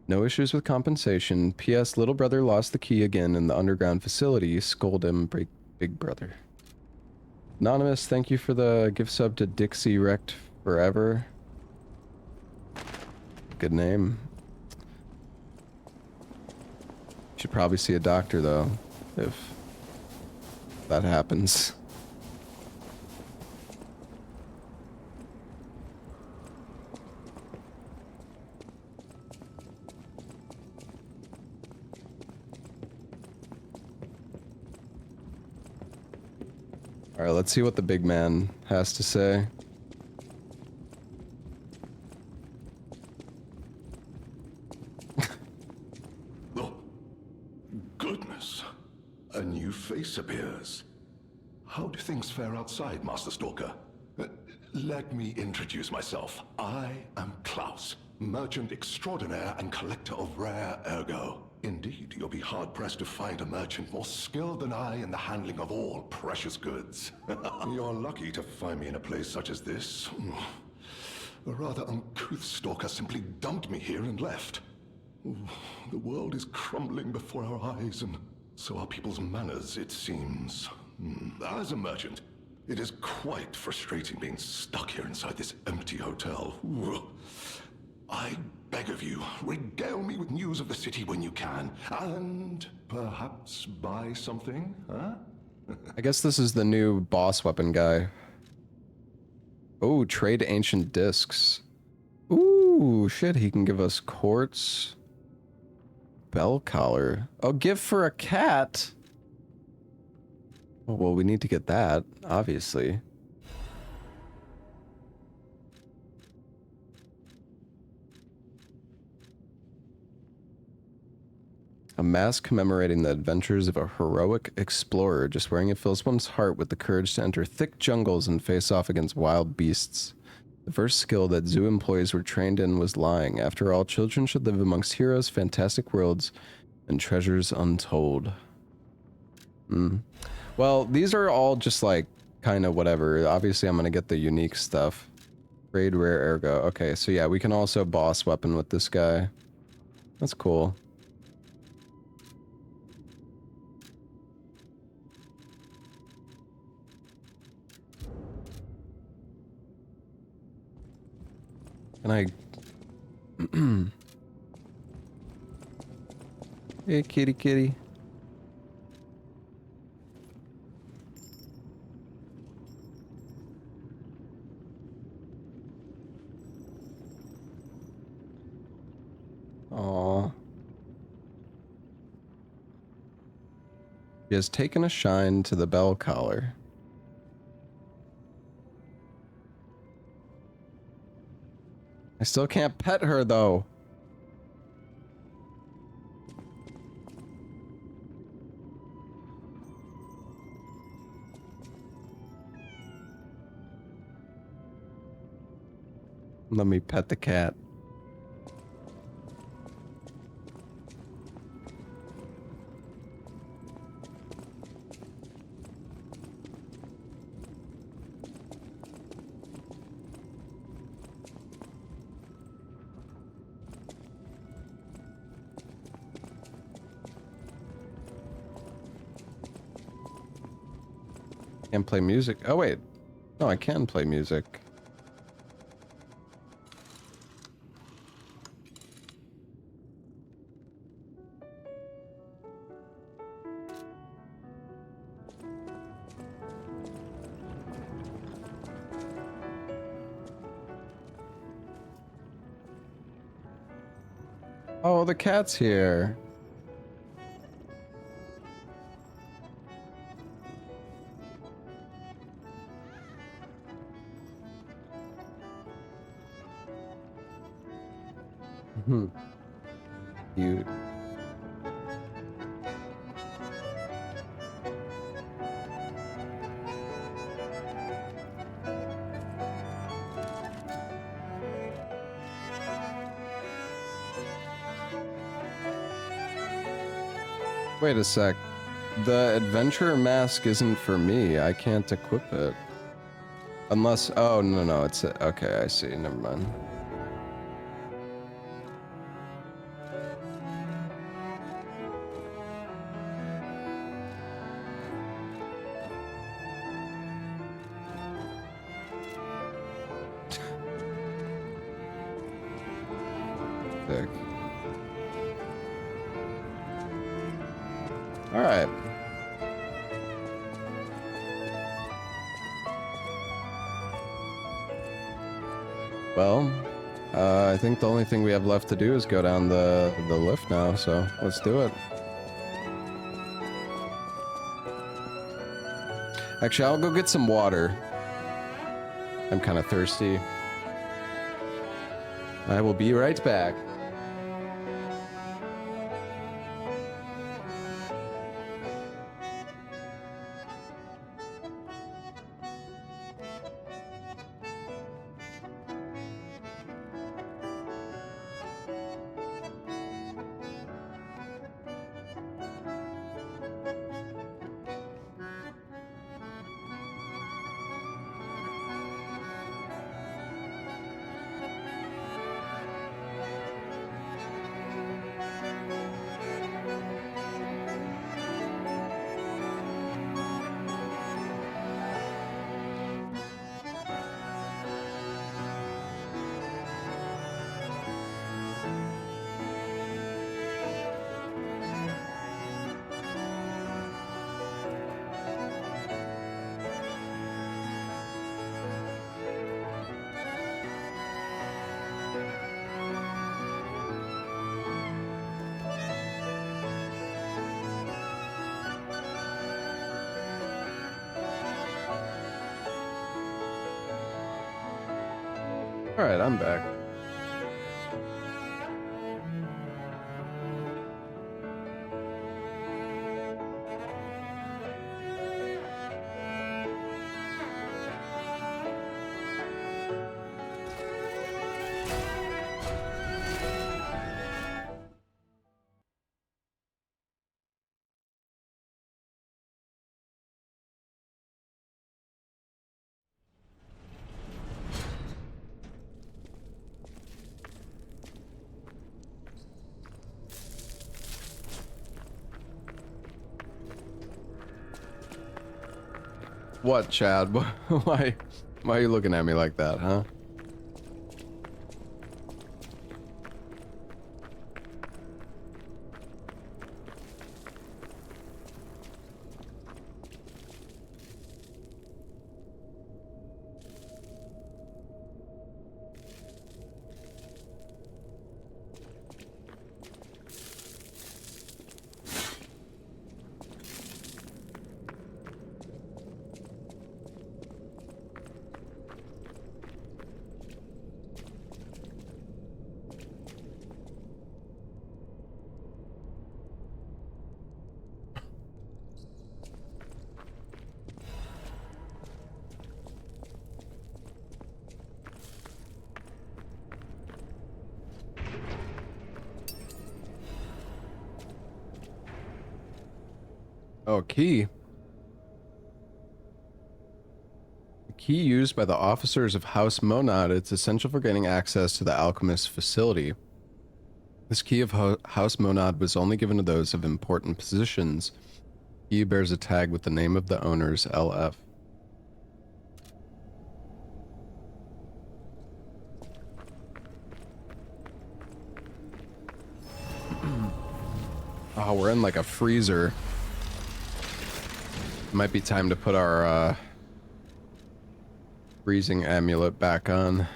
No issues with compensation. P.S. Little brother lost the key again in the underground facility. Scold him, big brother. Anonymous, thank you for the gift sub to Dixie Wrecked Forever. Good name. Should probably see a doctor though, if that happens. Alright, let's see what the big man has to say. Oh, goodness. A new face appears. How do things fare outside, Master Stalker? Let me introduce myself. I am Klaus, merchant extraordinaire and collector of rare ergo. Indeed, you'll be hard-pressed to find a merchant more skilled than I in the handling of all precious goods. You're lucky to find me in a place such as this. A rather uncouth stalker simply dumped me here and left. The world is crumbling before our eyes, and so are people's manners, it seems. As a merchant, it is quite frustrating being stuck here inside this empty hotel. I beg of you, regale me with news of the city when you can, and perhaps buy something, huh? I guess this is the new boss weapon guy. Oh, trade ancient discs. Ooh, shit, he can give us quartz. Bell collar. Oh, gift for a cat. Oh, well, we need to get that, obviously. A mask commemorating the adventures of a heroic explorer. Just wearing it fills one's heart with the courage to enter thick jungles and face off against wild beasts. The first skill that zoo employees were trained in was lying. After all, children should live amongst heroes, fantastic worlds, and treasures untold. Well, these are all just like kind of whatever. Obviously, I'm going to get the unique stuff. Raid rare ergo. Okay, so yeah, we can also boss weapon with this guy. That's cool. Can I... Hey, kitty kitty. Aww. She has taken a shine to the bell collar. I still can't pet her, though. Let me pet the cat. Can't play music. Oh, wait. No, I can play music. Oh, the cat's here. Cute. Wait a sec. The adventurer mask isn't for me. I can't equip it. Unless... Oh, no, it's... Okay, I see. Never mind. Sick. Alright. Well, I think the only thing we have left to do is go down the lift now, so let's do it. Actually, I'll go get some water. I'm kind of thirsty. I will be right back. Alright, I'm back. What, Chad? Why are you looking at me like that, huh? Oh, a key. A key used by the officers of House Monad. It's essential for gaining access to the alchemist's facility. This key of House Monad was only given to those of important positions. Key bears a tag with the name of the owners, LF. Oh, we're in like a freezer. Might be time to put our freezing amulet back on.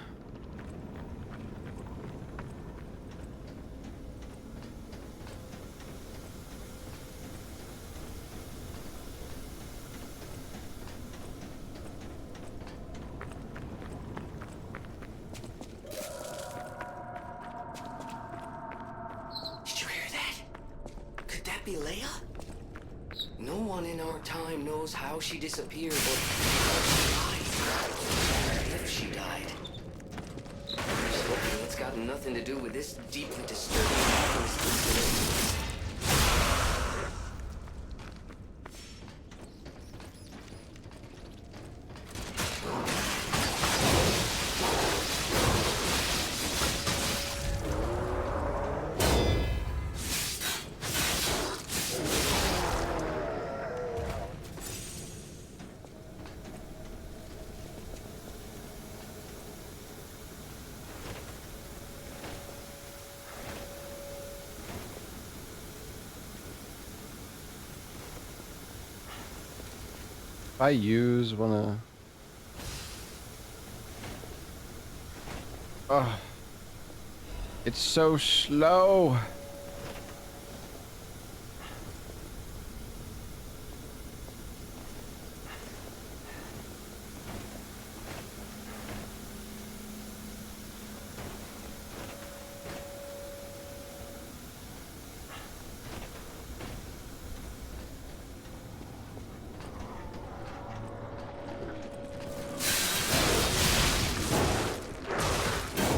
Did you hear that? Could that be Leia? No one in our time knows how she disappeared or how she died. Or if she died. I'm just hoping it's got nothing to do with this deeply disturbing incident. If I use wanna... Oh. It's so slow.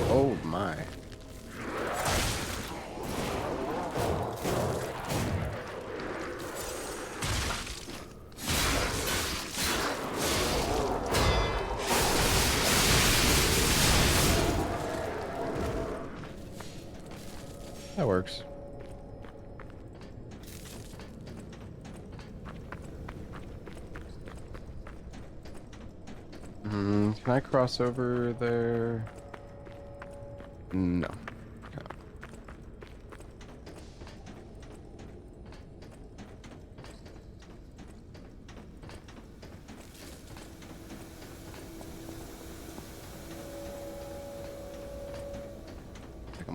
Oh my. That works. Can I cross over there? No. Okay.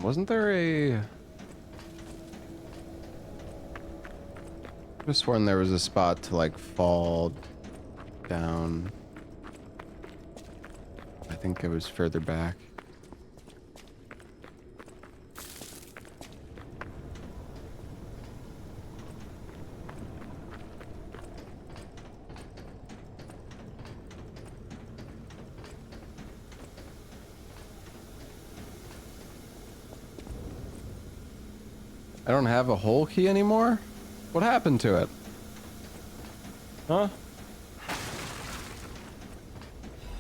Wasn't there a... I could have sworn there was a spot to like fall down. I think it was further back. I don't have a hole key anymore? What happened to it? Huh?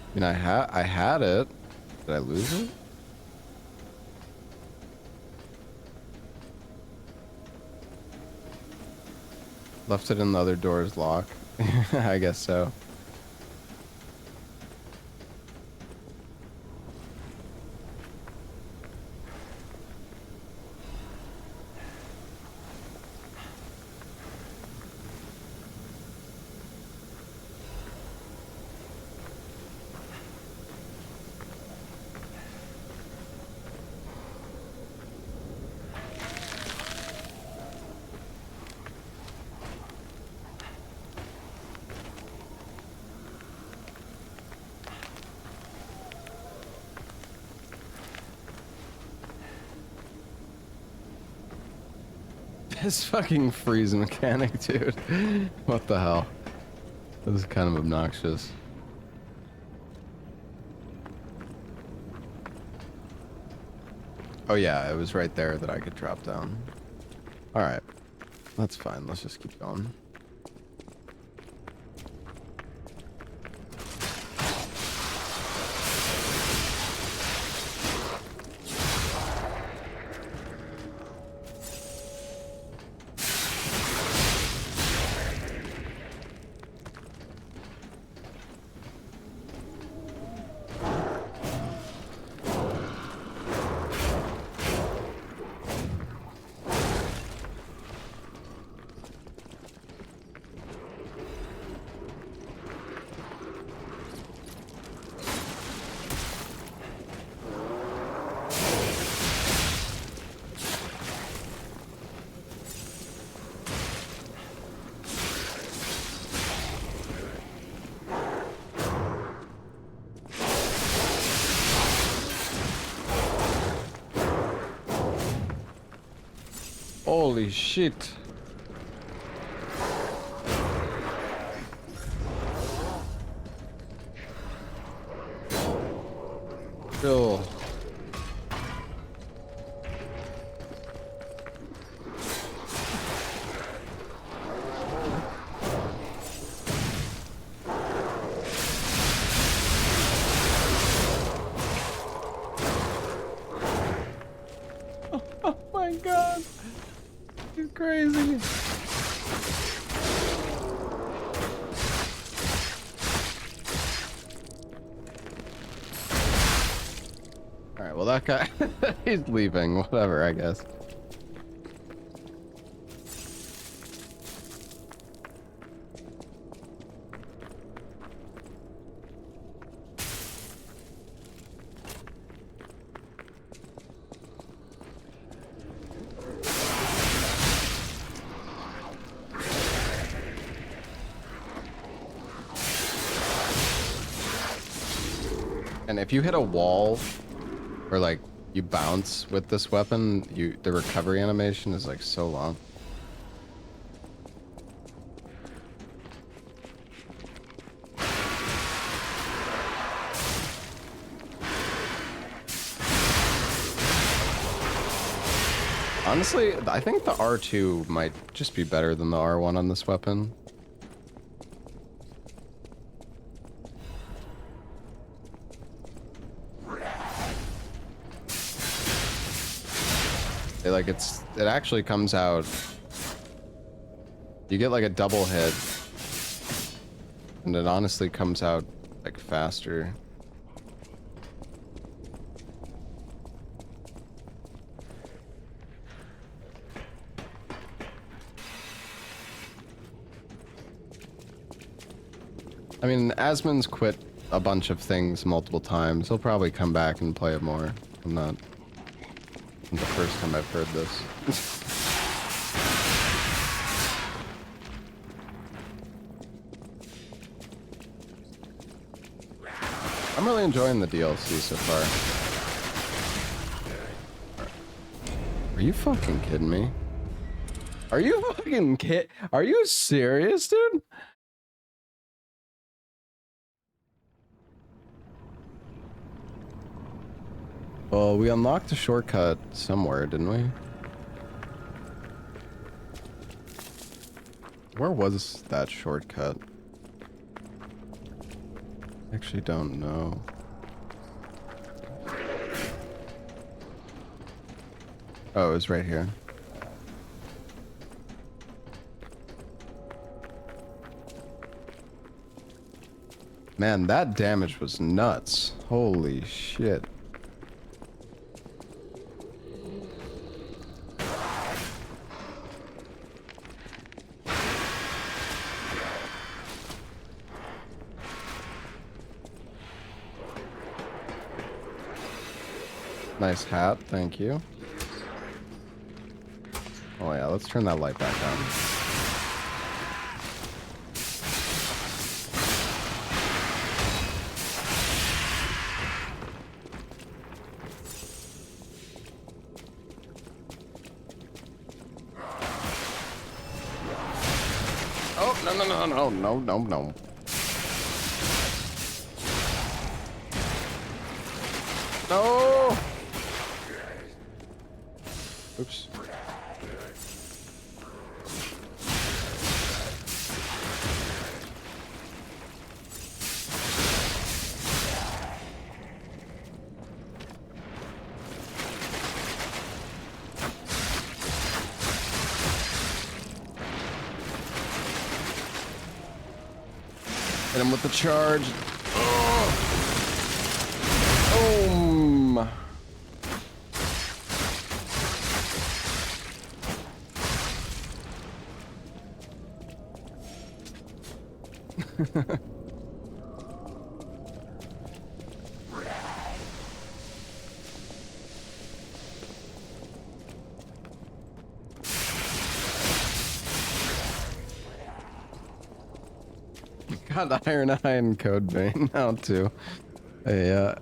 I mean, I had it. Did I lose it? Left it in the other door's lock. I guess so. This fucking freeze mechanic, dude. What the hell? This is kind of obnoxious. Oh yeah, it was right there that I could drop down. Alright. That's fine. Let's just keep going. Holy shit. Chill. Oh my god. He's crazy. Alright, well that guy, he's leaving. Whatever, I guess. And if you hit a wall or like you bounce with this weapon, the recovery animation is like so long. Honestly, I think the R2 might just be better than the R1 on this weapon. It actually comes out, you get like a double hit, and it honestly comes out like faster. I mean, Asmon's quit a bunch of things multiple times. He'll probably come back and play it more. I'm not... the first time I've heard this. I'm really enjoying the DLC so far. Are you fucking kidding me? Are you fucking Are you serious, dude? Well, we unlocked a shortcut somewhere, didn't we? Where was that shortcut? I actually don't know. Oh, it was right here. Man, that damage was nuts. Holy shit. Nice hat, thank you. Oh yeah, let's turn that light back on. Oh, no. No! Oops. Hit him with the charge. Boom! Got Iron Eye and Code Vein now too. Yeah.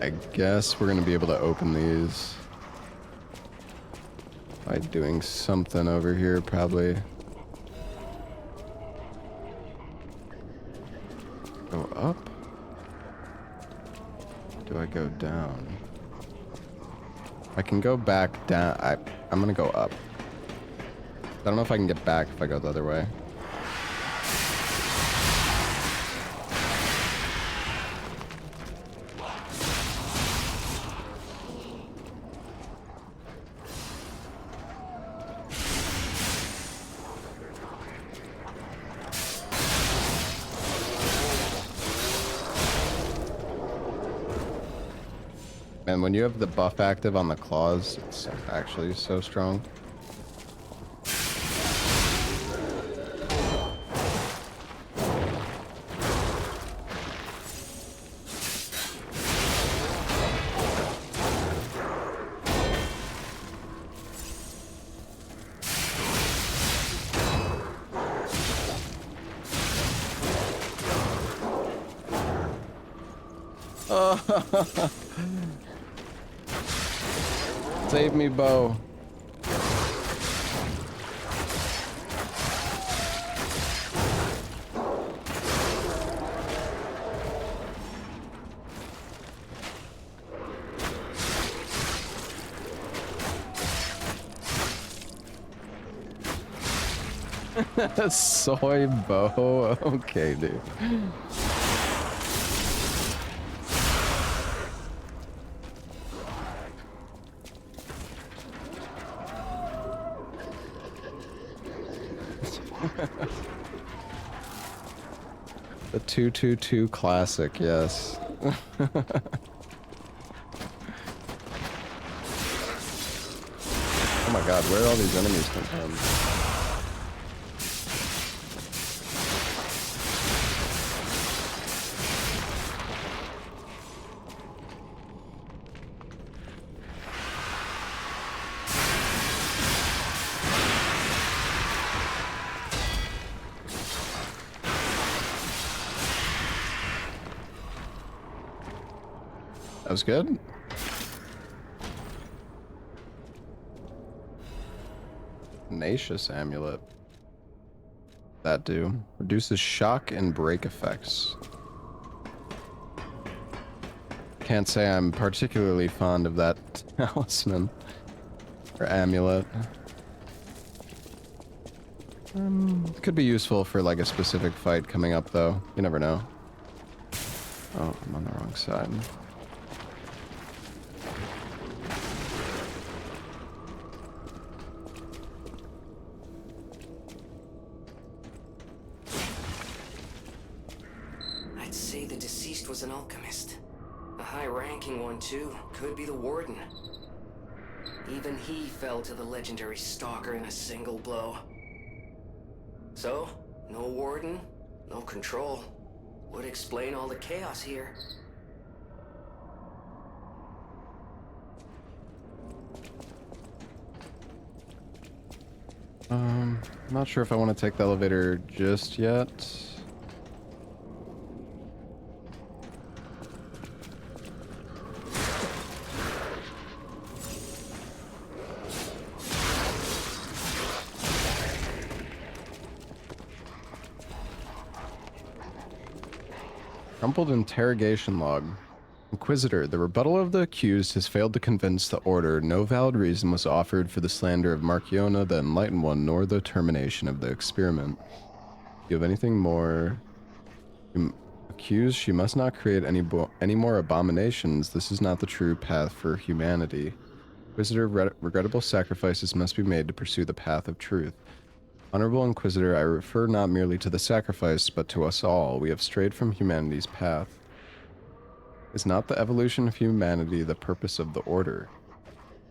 I guess we're gonna be able to open these by doing something over here, probably. Go up? Do I go down? I can go back down. I'm gonna go up. I don't know if I can get back if I go the other way. And when you have the buff active on the claws, it's actually so strong. Save me, Bo. Soy Bo. Okay, dude. The 222 classic, yes. Oh my god, where are all these enemies come from? That was good. Tenacious amulet. That do. Reduces shock and break effects. Can't say I'm particularly fond of that talisman. Or amulet. Could be useful for like a specific fight coming up though. You never know. Oh, I'm on the wrong side. I'd say the deceased was an alchemist. A high-ranking one, too. Could be the warden. Even he fell to the legendary stalker in a single blow. So, no warden, no control. Would explain all the chaos here. I'm not sure if I want to take the elevator just yet. Crumpled interrogation log. Inquisitor, the rebuttal of the accused has failed to convince the Order. No valid reason was offered for the slander of Marchiona, the Enlightened One, nor the termination of the experiment. Do you have anything more? Accused, she must not create any more abominations. This is not the true path for humanity. Inquisitor, regrettable sacrifices must be made to pursue the path of truth. Honorable Inquisitor, I refer not merely to the sacrifice, but to us all. We have strayed from humanity's path. Is not the evolution of humanity the purpose of the Order?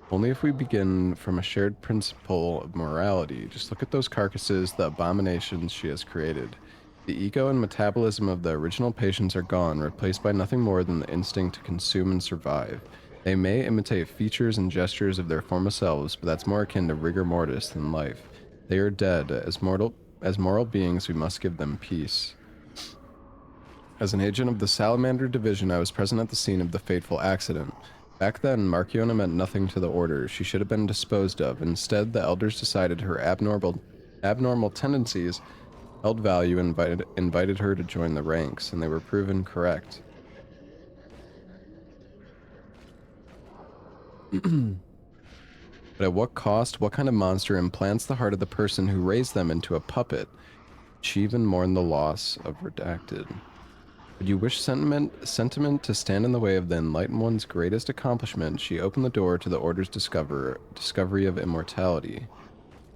Only if we begin from a shared principle of morality. Just look at those carcasses, the abominations she has created. The ego and metabolism of the original patients are gone, replaced by nothing more than the instinct to consume and survive. They may imitate features and gestures of their former selves, but that's more akin to rigor mortis than life. They are dead. As moral beings, we must give them peace. As an agent of the Salamander Division, I was present at the scene of the fateful accident. Back then, Marchiona meant nothing to the Order. She should have been disposed of. Instead, the Elders decided her abnormal tendencies held value and invited her to join the ranks, and they were proven correct. But at what cost? What kind of monster implants the heart of the person who raised them into a puppet? She even mourned the loss of Redacted. Would you wish sentiment to stand in the way of the Enlightened One's greatest accomplishment? She opened the door to the Order's discovery of immortality.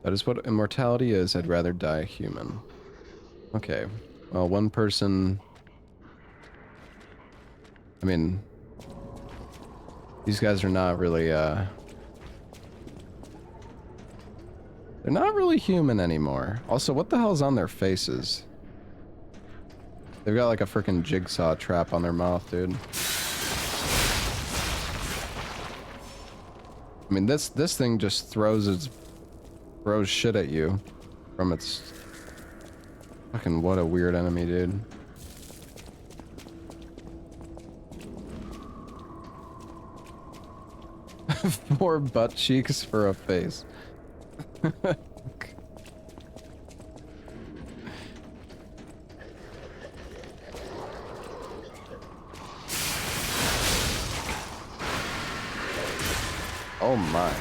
That is what immortality is. I'd rather die human. Okay. Well, one person... I mean... These guys are not really, They're not really human anymore. Also, what the hell's on their faces? They've got like a freaking jigsaw trap on their mouth, dude. I mean, this thing just throws shit at you from its... Fucking what a weird enemy, dude. Four butt cheeks for a face. Oh my.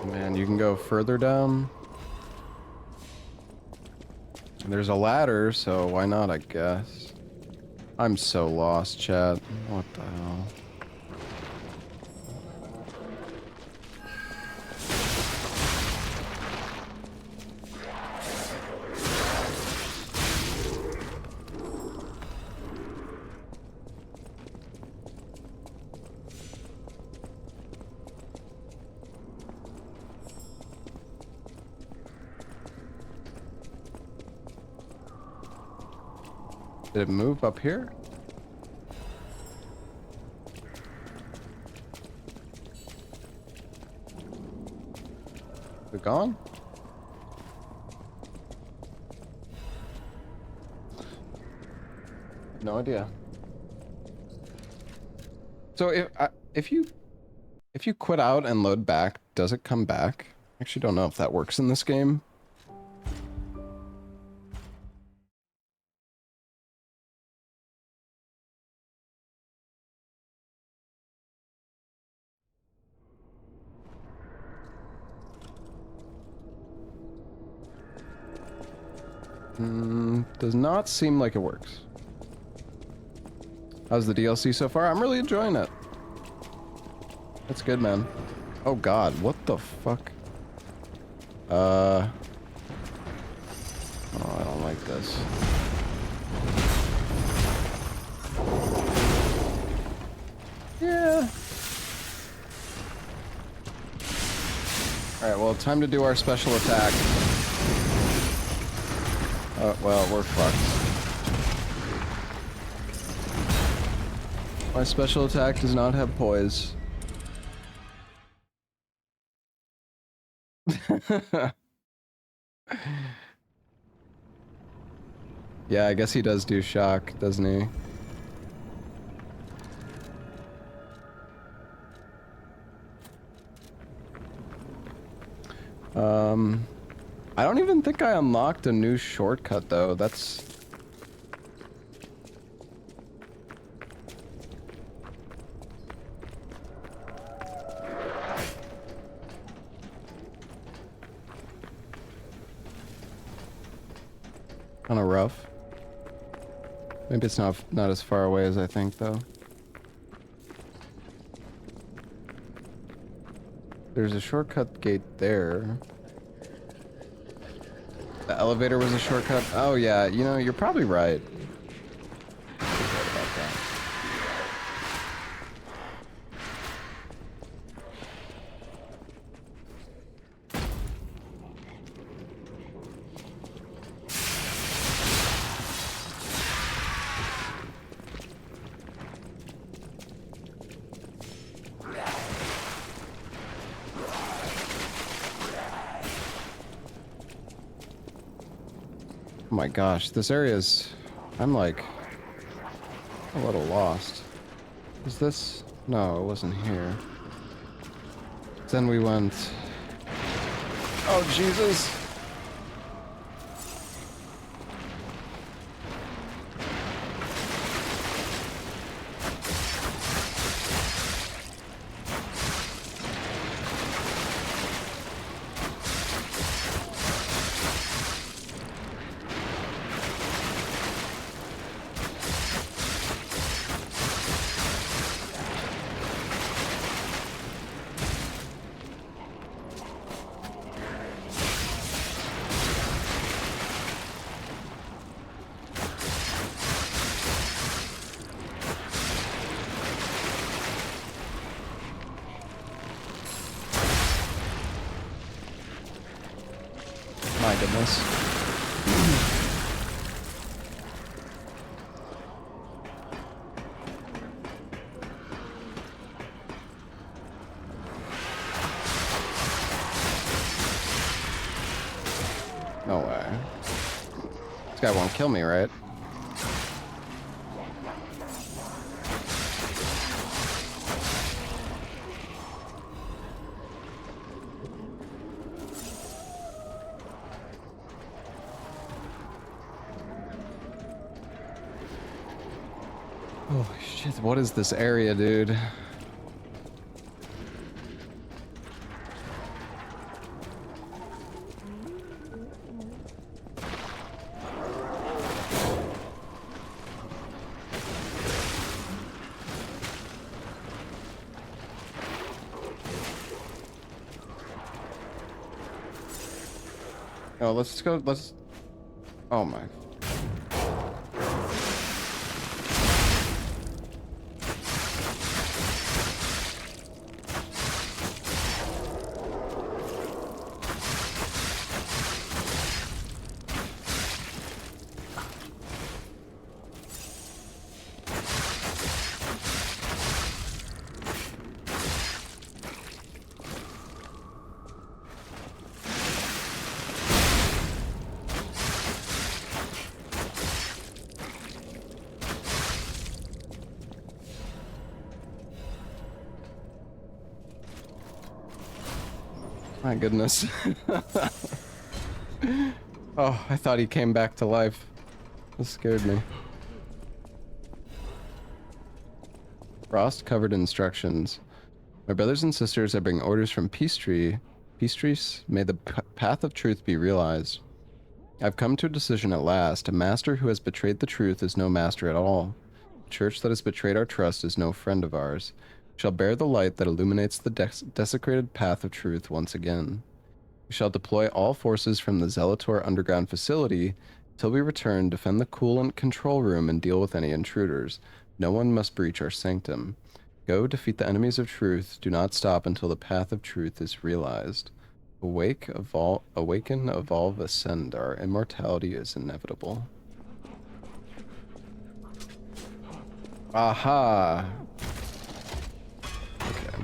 Man, you can go further down. There's a ladder, so why not, I guess. I'm so lost, chat. What the hell? Did it move up here? Is it gone? No idea. So if you quit out and load back, does it come back? I actually don't know if that works in this game. Does not seem like it works. How's the DLC so far? I'm really enjoying it. That's good, man. Oh god, what the fuck? Oh, I don't like this. Yeah. Alright, well, time to do our special attack. Well, we're fucked. My special attack does not have poise. Yeah, I guess he does do shock, doesn't he? I don't even think I unlocked a new shortcut, though. That's... kind of rough. Maybe it's not as far away as I think, though. There's a shortcut gate there. The elevator was a shortcut? Oh yeah, you know, you're probably right. my gosh, this area is... I'm like... a little lost. Is this... No, it wasn't here. Then we went... Oh, Jesus! My goodness. No way. This guy won't kill me, right? Holy shit, what is this area, dude? Oh, let's go, let's... Oh my... My goodness. Oh, I thought he came back to life. This scared me. Frost-covered instructions. My brothers and sisters, I bring orders from Peace Trees, may the path of truth be realized. I've come to a decision at last. A master who has betrayed the truth is no master at all. A church that has betrayed our trust is no friend of ours. We shall bear the light that illuminates the desecrated path of truth once again. We shall deploy all forces from the Zelator underground facility till we return, defend the coolant control room, and deal with any intruders. No one must breach our sanctum. Go, defeat the enemies of truth. Do not stop until the path of truth is realized. Awaken, evolve, ascend. Our immortality is inevitable. Aha! Okay.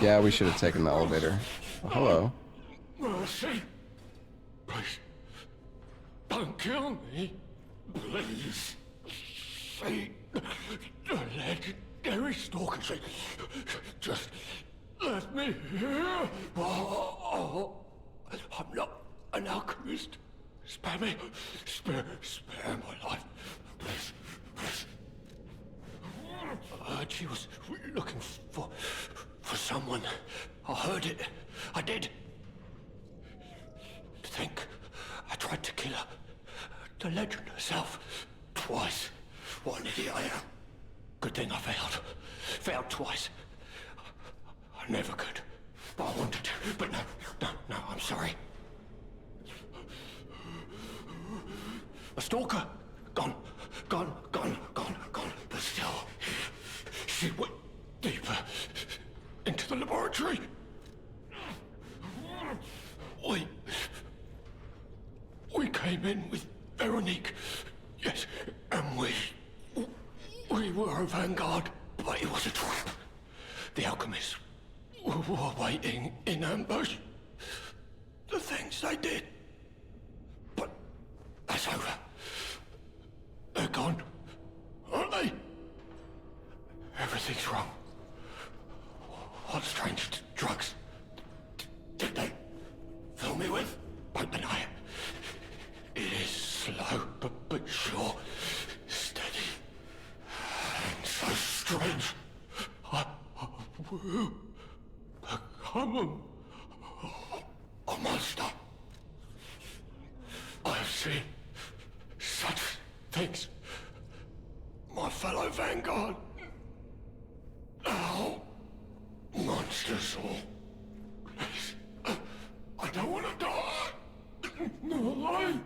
Yeah, we should have taken the elevator. Oh, hello. Mercy. Please. Don't kill me. Please. Say the legendary stalker. Just let me here. Oh, I'm not an alchemist. Spare me. Spare my life. Please. Please. I heard she was looking for someone. I heard it. I did. To think I tried to kill her. The legend herself. Twice. What an idiot I am. Good thing I failed. Failed twice. I never could. But I wanted to. But no, I'm sorry. A stalker. Gone. But still, she went deeper into the laboratory. We came in with Veronique. Yes, and we were a vanguard, but it was a trap. The alchemists were waiting in ambush. The things they did. But as What strange drugs did they fill me with? But it is slow, but sure, steady, and so strange. I will become a monster. I have seen such things, my fellow Vanguard. Oh, monsters all. Please, I don't want to die. No,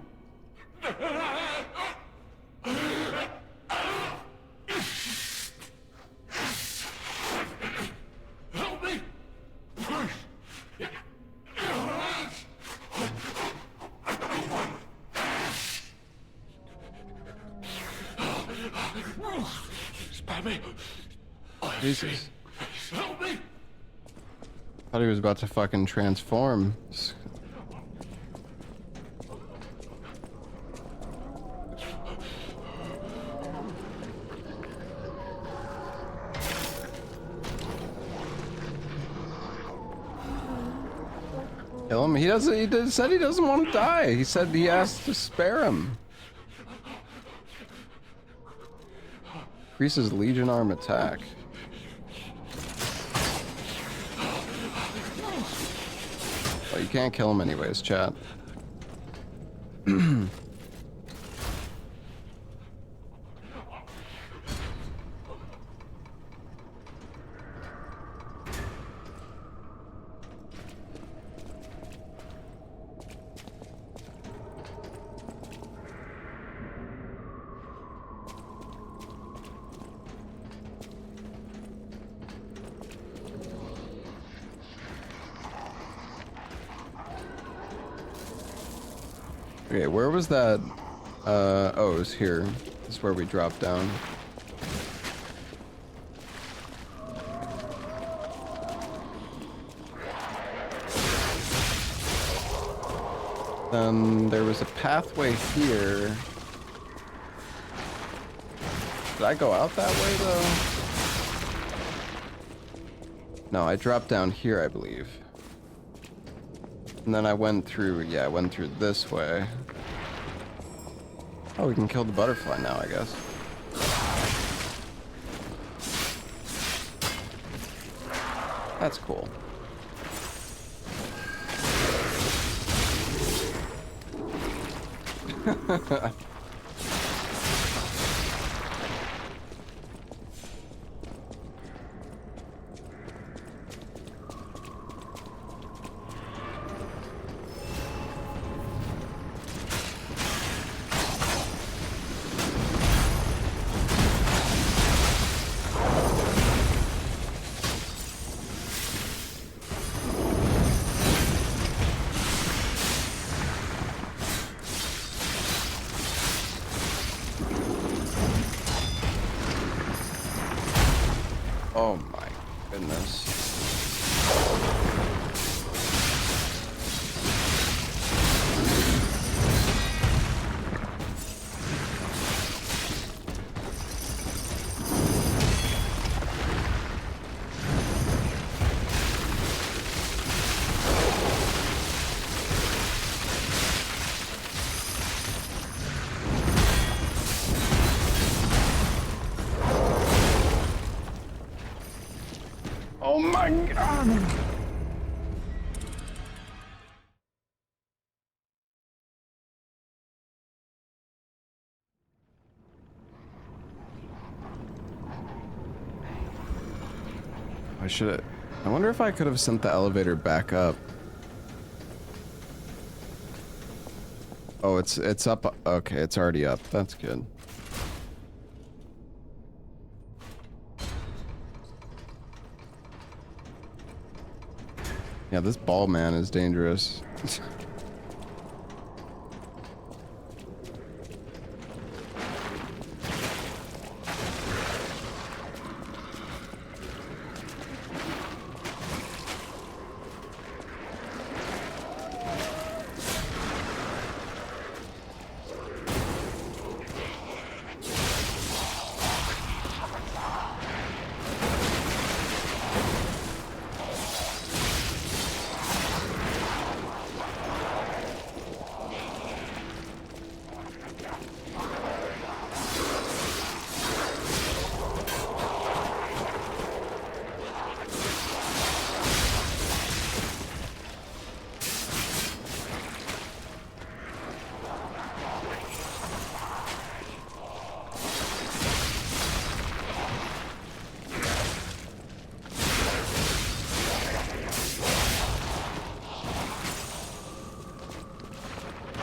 help me, please. Spare me. Jesus. Help me. Thought he was about to fucking transform. Kill him. He said he doesn't want to die. He said he asked to spare him. Increases Legion arm attack. Well, you can't kill him anyways, chat. Okay, where was that? Oh, it was here. This is where we dropped down. Then there was a pathway here. Did I go out that way, though? No, I dropped down here, I believe. And then I went through, yeah, I went through this way. Oh, we can kill the butterfly now, I guess. That's cool. Oh my goodness. Oh my god! I should. I wonder if I could have sent the elevator back up. Oh, it's up. Okay, it's already up. That's good. Yeah, this ball man is dangerous.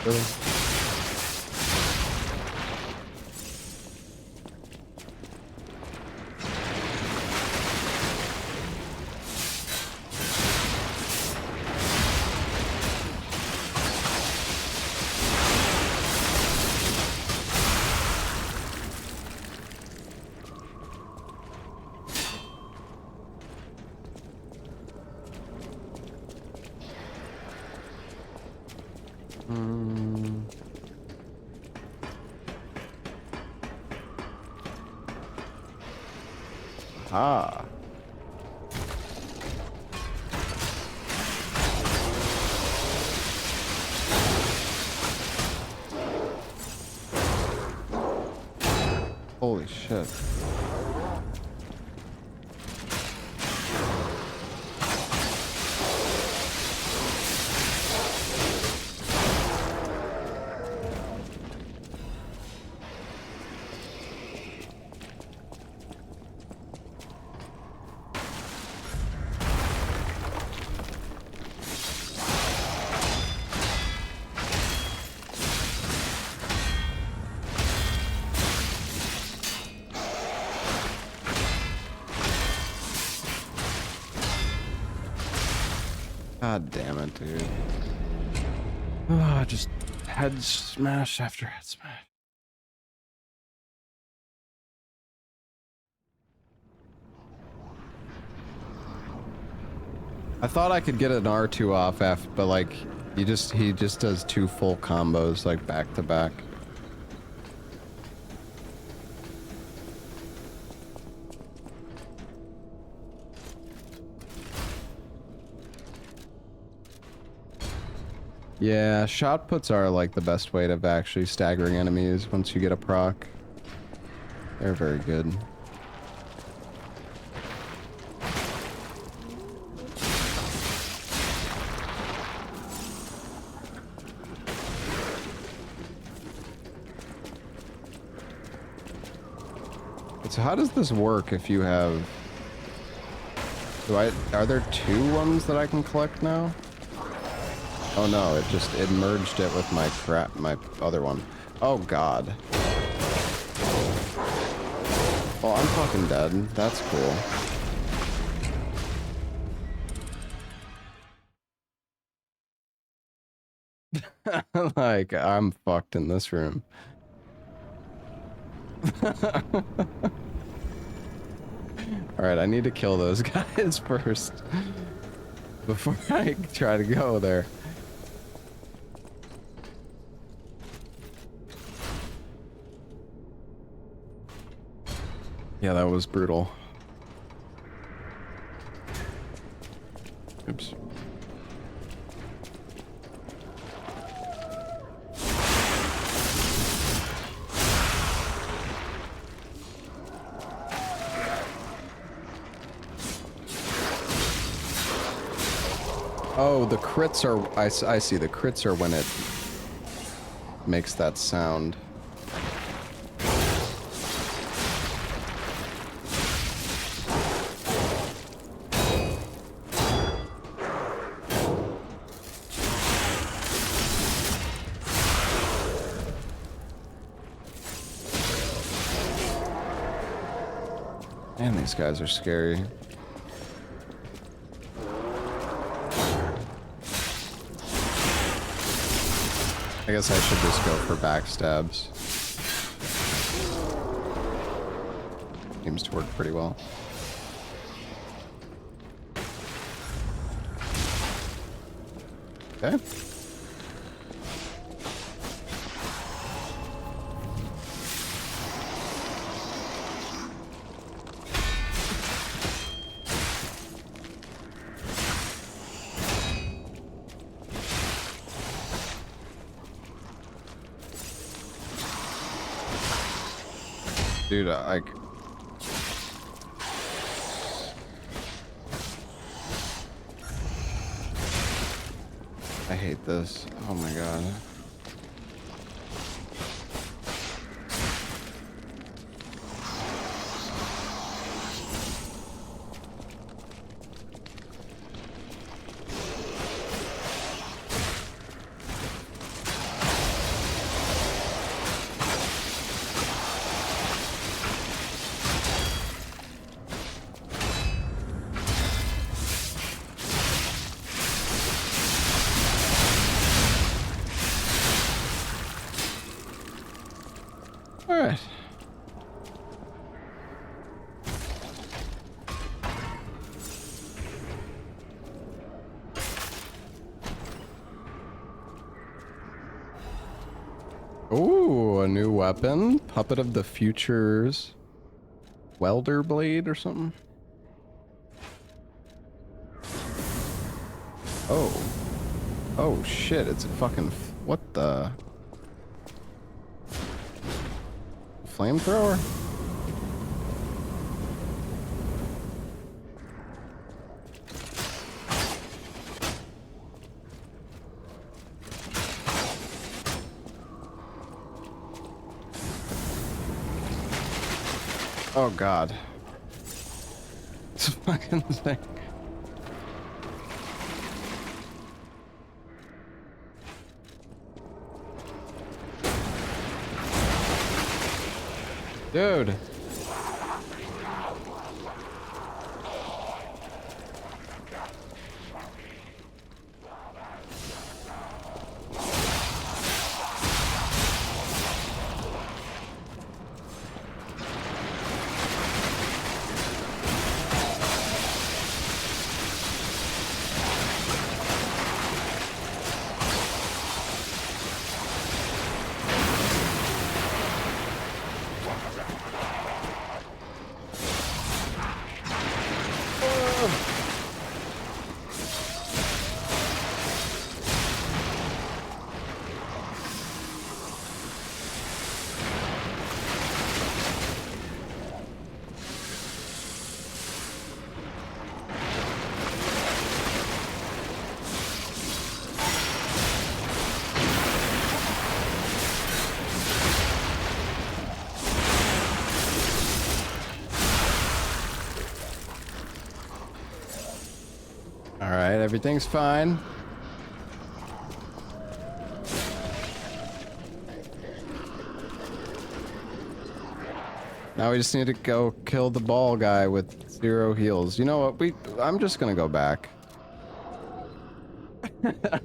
Really? Ah. Holy shit. God damn it, dude. Oh, just head smash after head smash. I thought I could get an R2 off F, but like, he just does 2 full combos like back to back. Yeah, shot puts are like the best way of actually staggering enemies once you get a proc. They're very good. So how does this work if you have... Are there 2 ones that I can collect now? Oh no, it merged it with my other one. Oh god. Oh, I'm fucking dead. That's cool. Like, I'm fucked in this room. Alright, I need to kill those guys first. Before I try to go there. Yeah, that was brutal. Oops. Oh, the crits are... I see, the crits are when it makes that sound. Man, these guys are scary. I guess I should just go for backstabs. Seems to work pretty well. Okay. Dude, I hate this. Oh my god. Ooh, a new weapon. Puppet of the Futures. Welder blade or something? Oh. Oh shit, it's a fucking... What the... Flamethrower? Oh god. It's a fucking thing. Dude. Alright, everything's fine. Now we just need to go kill the ball guy with 0 heals. You know what? I'm just gonna go back.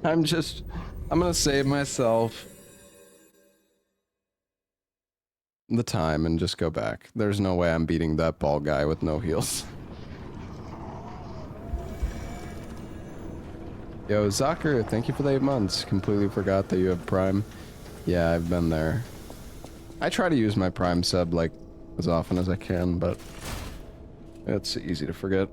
I'm gonna save myself the time and just go back. There's no way I'm beating that ball guy with no heals. Yo, Zacher, thank you for the 8 months. Completely forgot that you have Prime. Yeah, I've been there. I try to use my Prime sub, like, as often as I can, but it's easy to forget.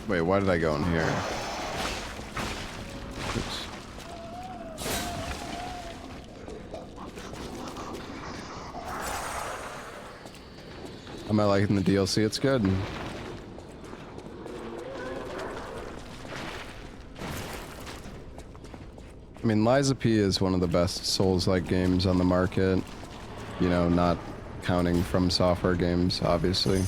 Wait, why did I go in here? Oops. Am I liking the DLC? It's good. I mean, Lies of P is one of the best Souls-like games on the market. You know, not counting From Software games, obviously.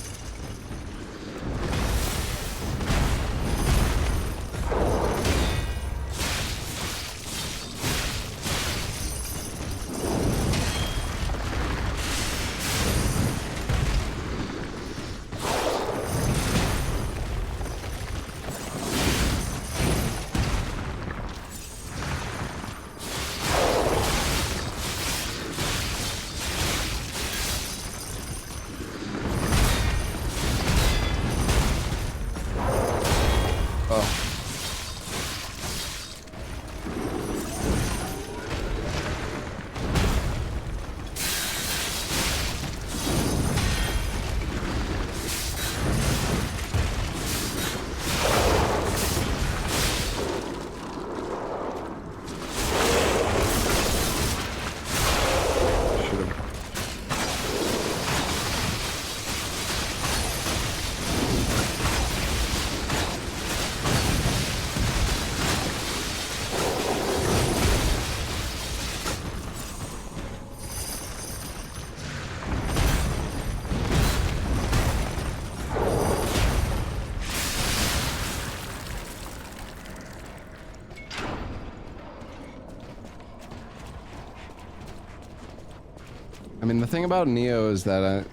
I mean, the thing about Neo is that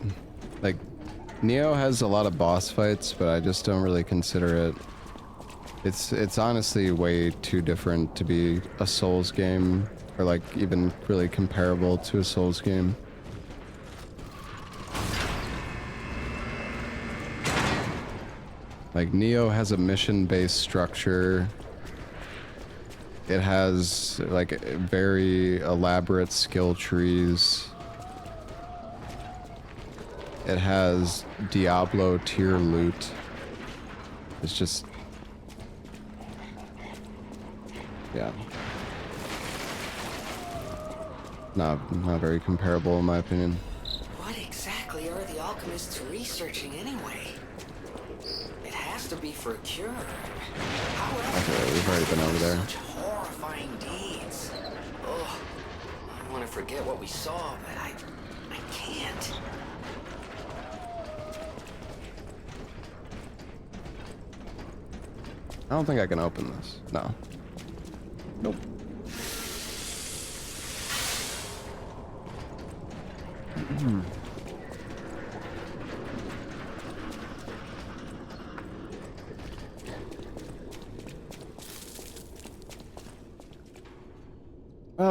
like, Neo has a lot of boss fights, but I just don't really consider it. It's honestly way too different to be a Souls game, or like even really comparable to a Souls game. Like Neo has a mission-based structure. It has like very elaborate skill trees. It has Diablo tier loot. It's just... yeah. Not very comparable in my opinion. What exactly are the alchemists researching anyway? It has to be for a cure. Okay, we've already been over there. Such horrifying deeds. Oh, I want to forget what we saw, but I can't. I don't think I can open this. No. Nope.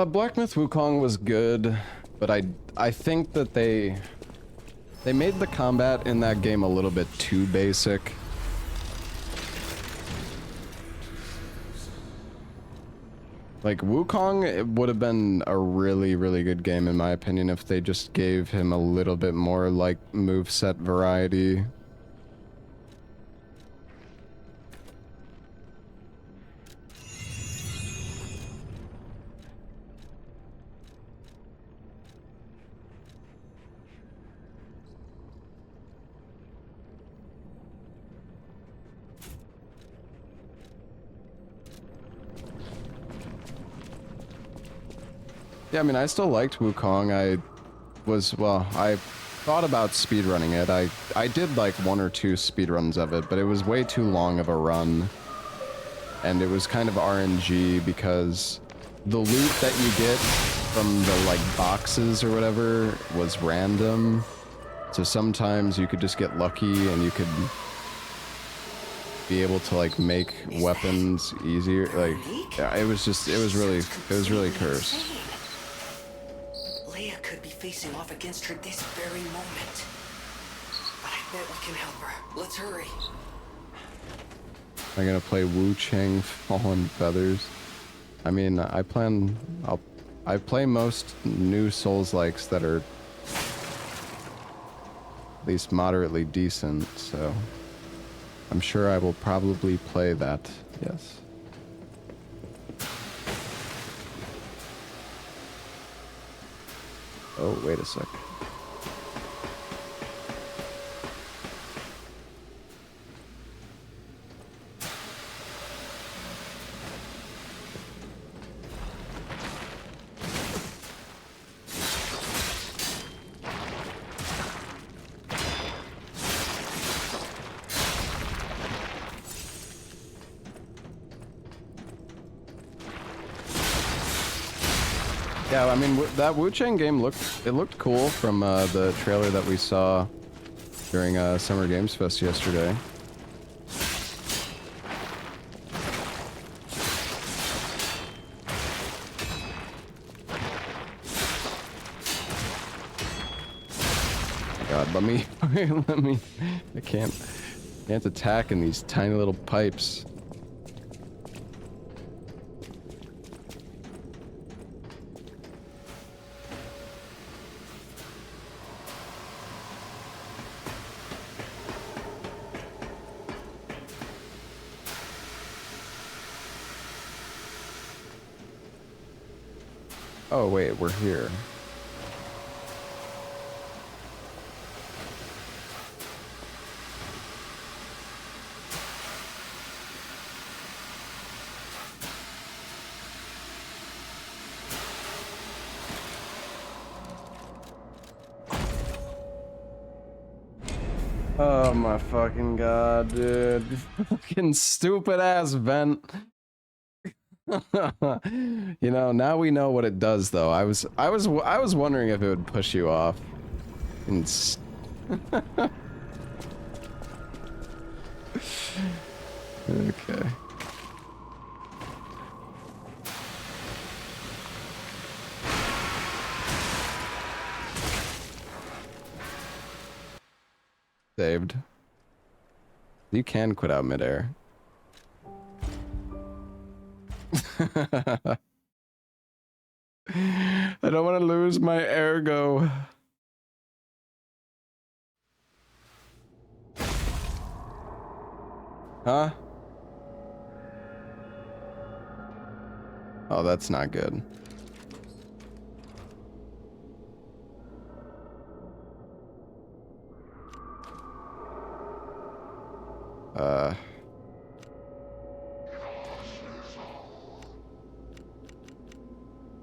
Black Myth Wukong was good, but I think that they made the combat in that game a little bit too basic. Like, Wukong, it would have been a really, really good game in my opinion if they just gave him a little bit more, like, moveset variety. Yeah, I mean, I still liked Wukong. I thought about speedrunning it. I did like 1 or 2 speedruns of it, but it was way too long of a run. And it was kind of RNG because the loot that you get from the like boxes or whatever was random. So sometimes you could just get lucky and you could be able to like make weapons easier. Like, yeah, it was really cursed. Leia could be facing off against her this very moment. But I bet we can help her. Let's hurry. I'm gonna play Wu Chang Fallen Feathers. I mean, I play most new Souls-likes that are at least moderately decent, so I'm sure I will probably play that, yes. Oh, wait a sec. Yeah, I mean, that Wu Chang game looked cool from the trailer that we saw during Summer Games Fest yesterday. God, let me, I can't attack in these tiny little pipes. Oh wait, we're here. Oh my fucking god, dude. Fucking stupid ass vent. You know, now we know what it does though. I was wondering if it would push you off. Okay. Saved. You can quit out midair. I don't want to lose my ergo. Huh? Oh, that's not good.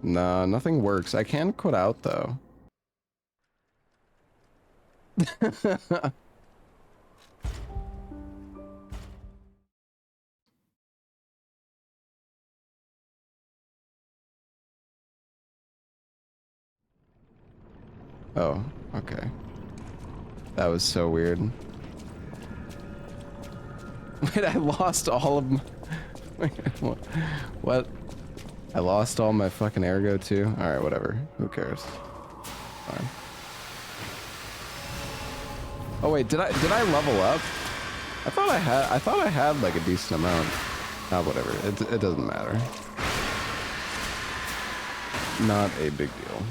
Nah, nothing works. I can quit out though. Oh, okay. That was so weird. Wait, I lost all of my... Wait, what? I lost all my fucking ergo too? Alright, whatever. Who cares? Fine. Oh wait, did I level up? I thought I had like a decent amount. Ah, whatever. It doesn't matter. Not a big deal.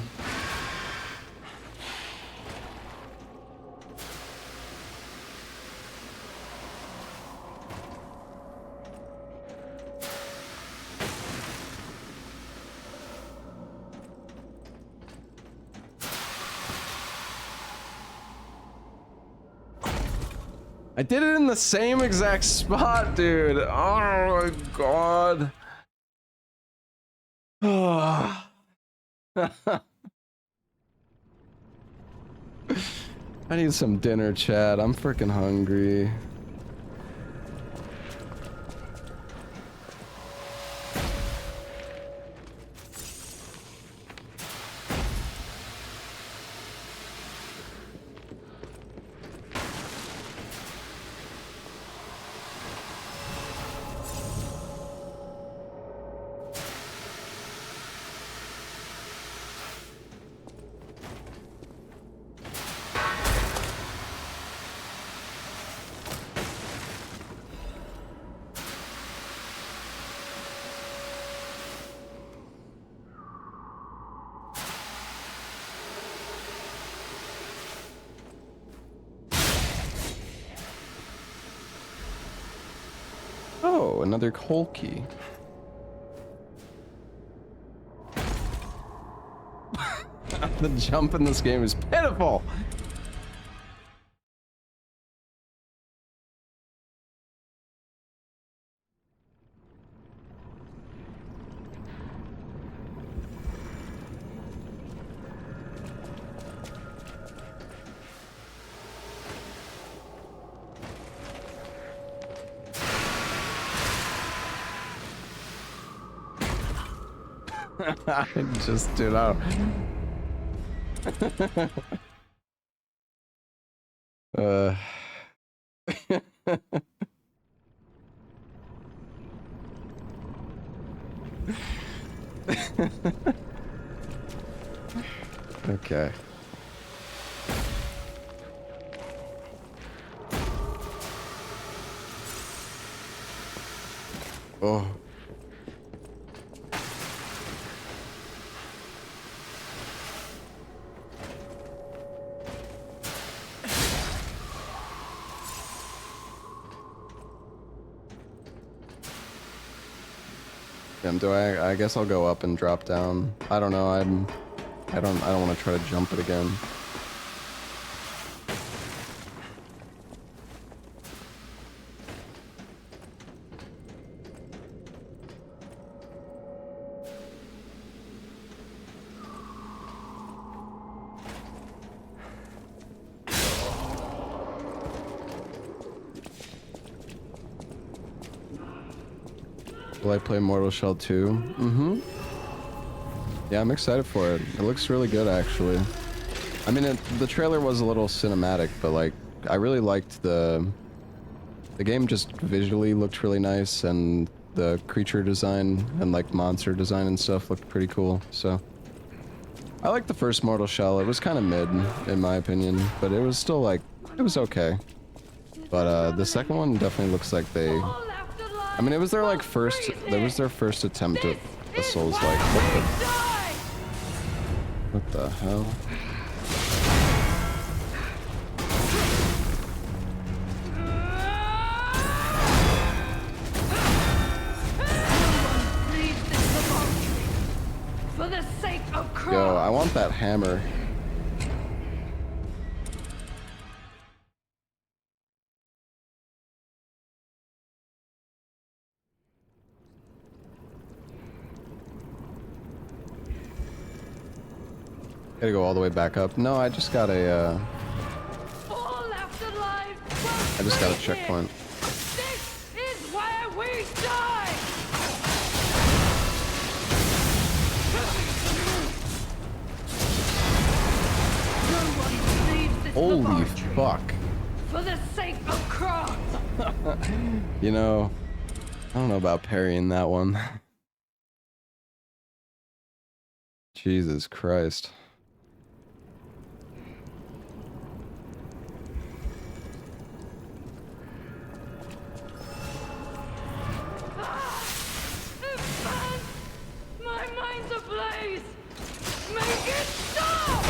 I did it in the same exact spot, dude. Oh my god. I need some dinner, Chad. I'm freaking hungry. Oh, another hole key. The jump in this game is pitiful. I just do not. Okay. Oh. Do I guess I'll go up and drop down. I don't know. I don't want to try to jump it again. Will I play Mortal Shell 2? Mm-hmm. Yeah, I'm excited for it. It looks really good, actually. I mean, the trailer was a little cinematic, but like, I really liked the The game just visually looked really nice, and the creature design and like monster design and stuff looked pretty cool. So I liked the first Mortal Shell. It was kind of mid, in my opinion, but it was still like, it was okay. But the second one definitely looks like they, I mean, it was their like first, that was their first attempt at a Souls-like. What the hell? For the sake of Yo, I want that hammer. Gotta go all the way back up. No, I just got a, I just got a checkpoint. This is where we die! No one leaves this Holy laboratory fuck. for the sake of craft! You know, I don't know about parrying that one. Jesus Christ. My mind's ablaze! Make it stop!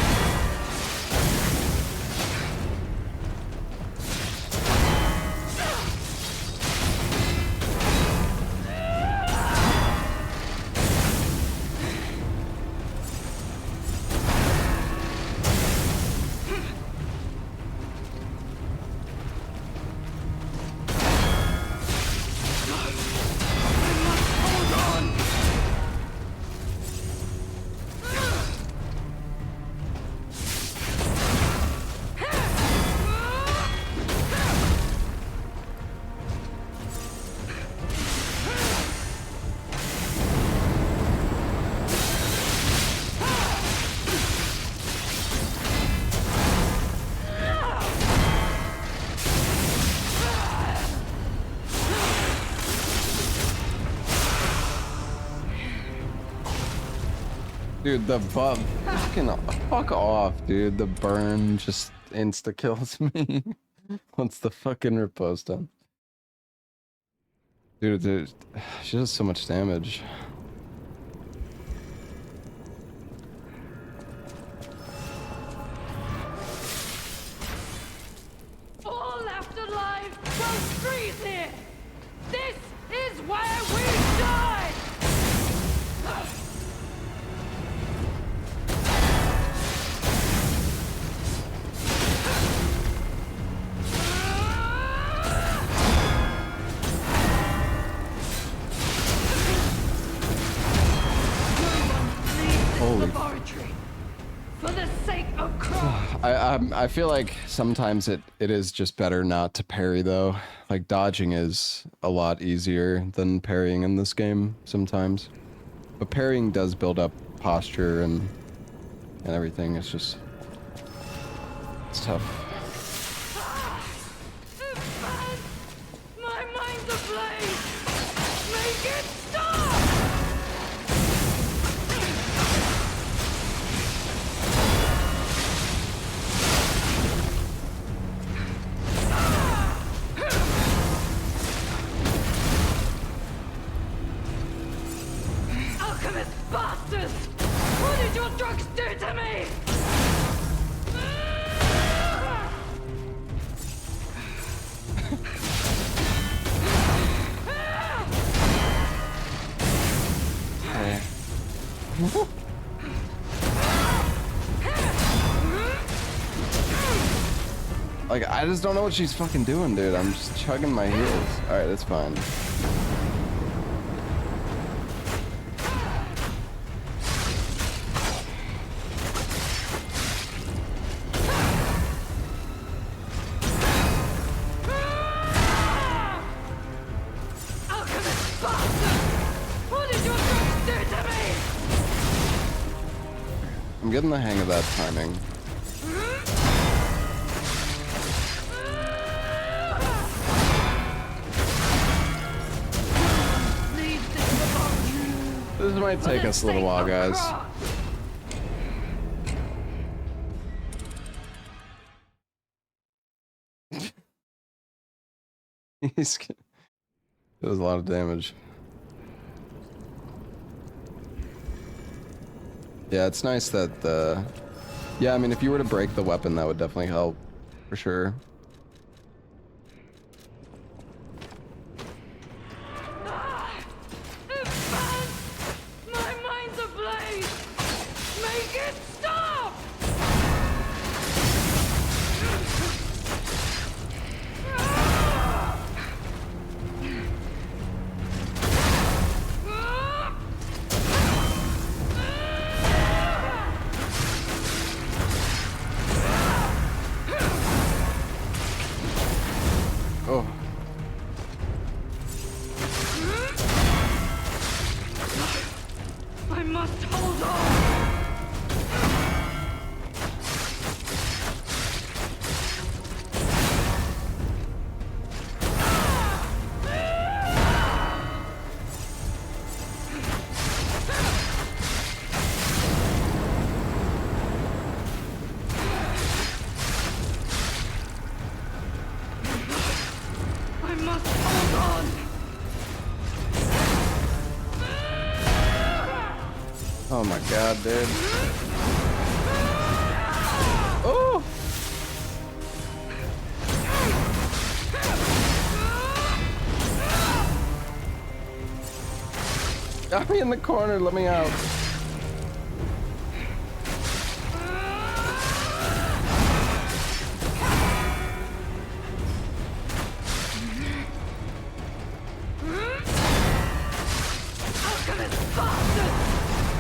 Dude, the buff, fuck off, dude. The burn just insta kills me. Once the fucking riposte done. Dude, she does so much damage. All left alive, don't freeze here! This is where we die! Holy. Laboratory for the sake of craft. I feel like sometimes it is just better not to parry though. Like dodging is a lot easier than parrying in this game sometimes. But parrying does build up posture and everything. It's just, it's tough. My mind's ablaze! Make it stop! Alchemist bastards! What did your drugs do to me? Like, I just don't know what she's fucking doing, dude. I'm just chugging my heels. Alright, that's fine. Alchemist bastards! What did your drugs do to me? I'm getting the hang of that timing. might take us a little while, guys. He's does a lot of damage. Yeah, it's nice that the... Yeah, I mean, if you were to break the weapon, that would definitely help, for sure. My mind's ablaze! Make it stop! Oh. I must hold on! I must hold on! Oh my god, dude. Oh! Got me in the corner, let me out. Alchemist bastard!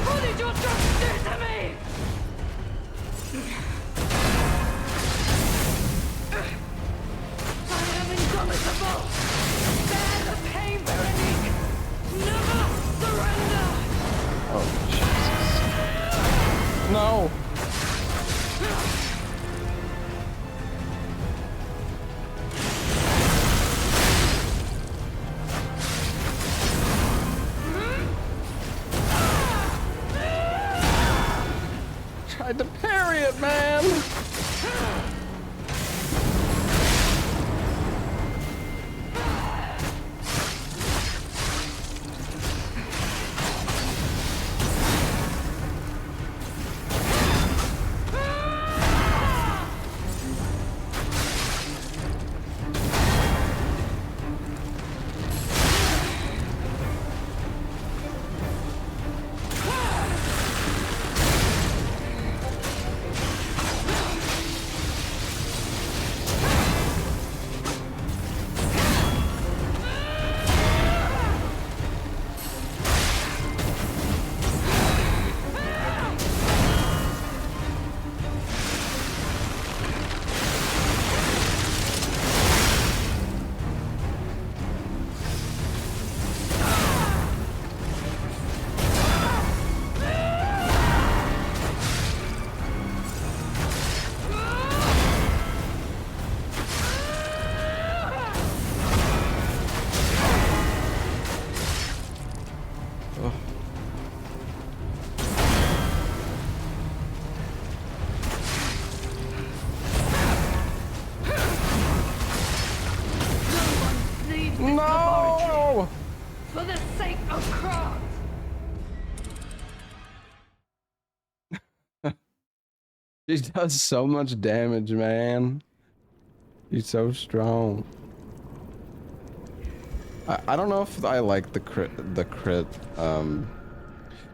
What did your drugs do to me? I am indomitable! Bear the pain, Veronique! Never surrender! Oh, Jesus. No! Tried to parry it, man! No! For the sake of Krat! She does so much damage, man. She's so strong. I don't know if I like the crit.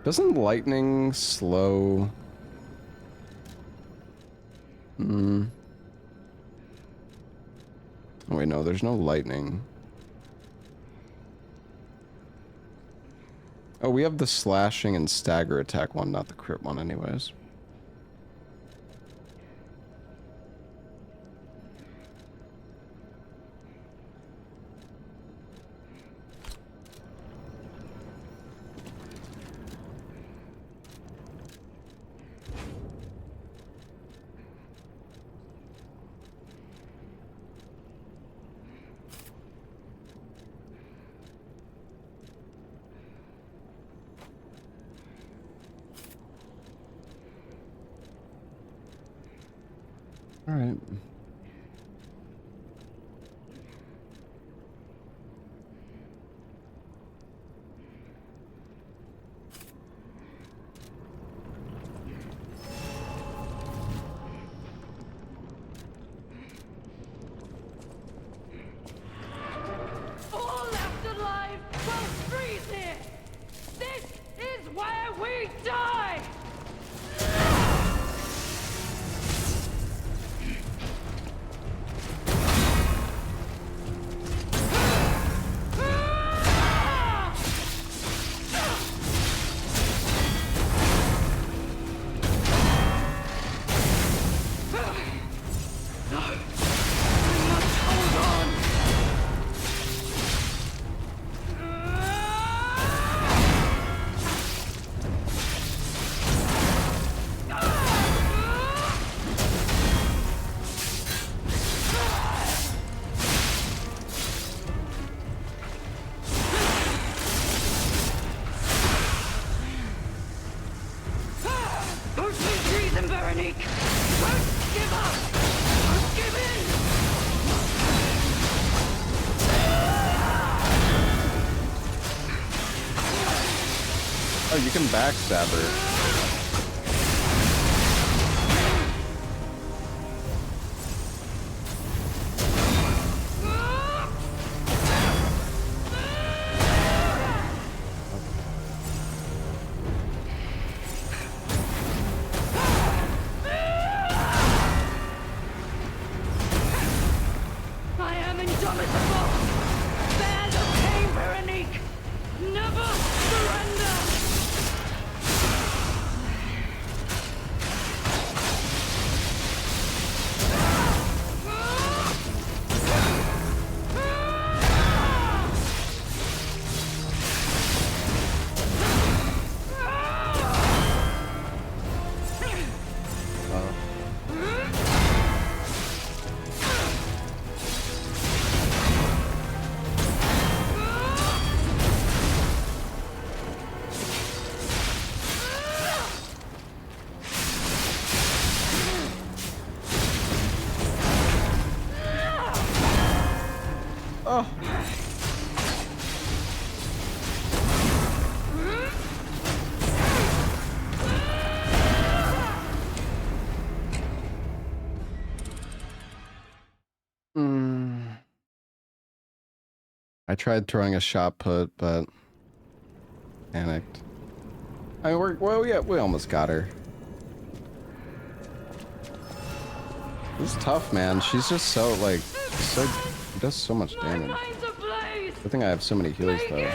Doesn't lightning slow? Oh wait, no, there's no lightning. Oh, we have the slashing and stagger attack one, not the crit one anyways. All right. All left alive will freeze here! This is where we die! Oh, you can backstab her. I am indomitable! Bear the pain, Veronique! Never surrender! Oh. I tried throwing a shot put, but panicked. I mean, we almost got her. This is tough, man. She's just so, like, does so much damage. I think I have so many heals, though.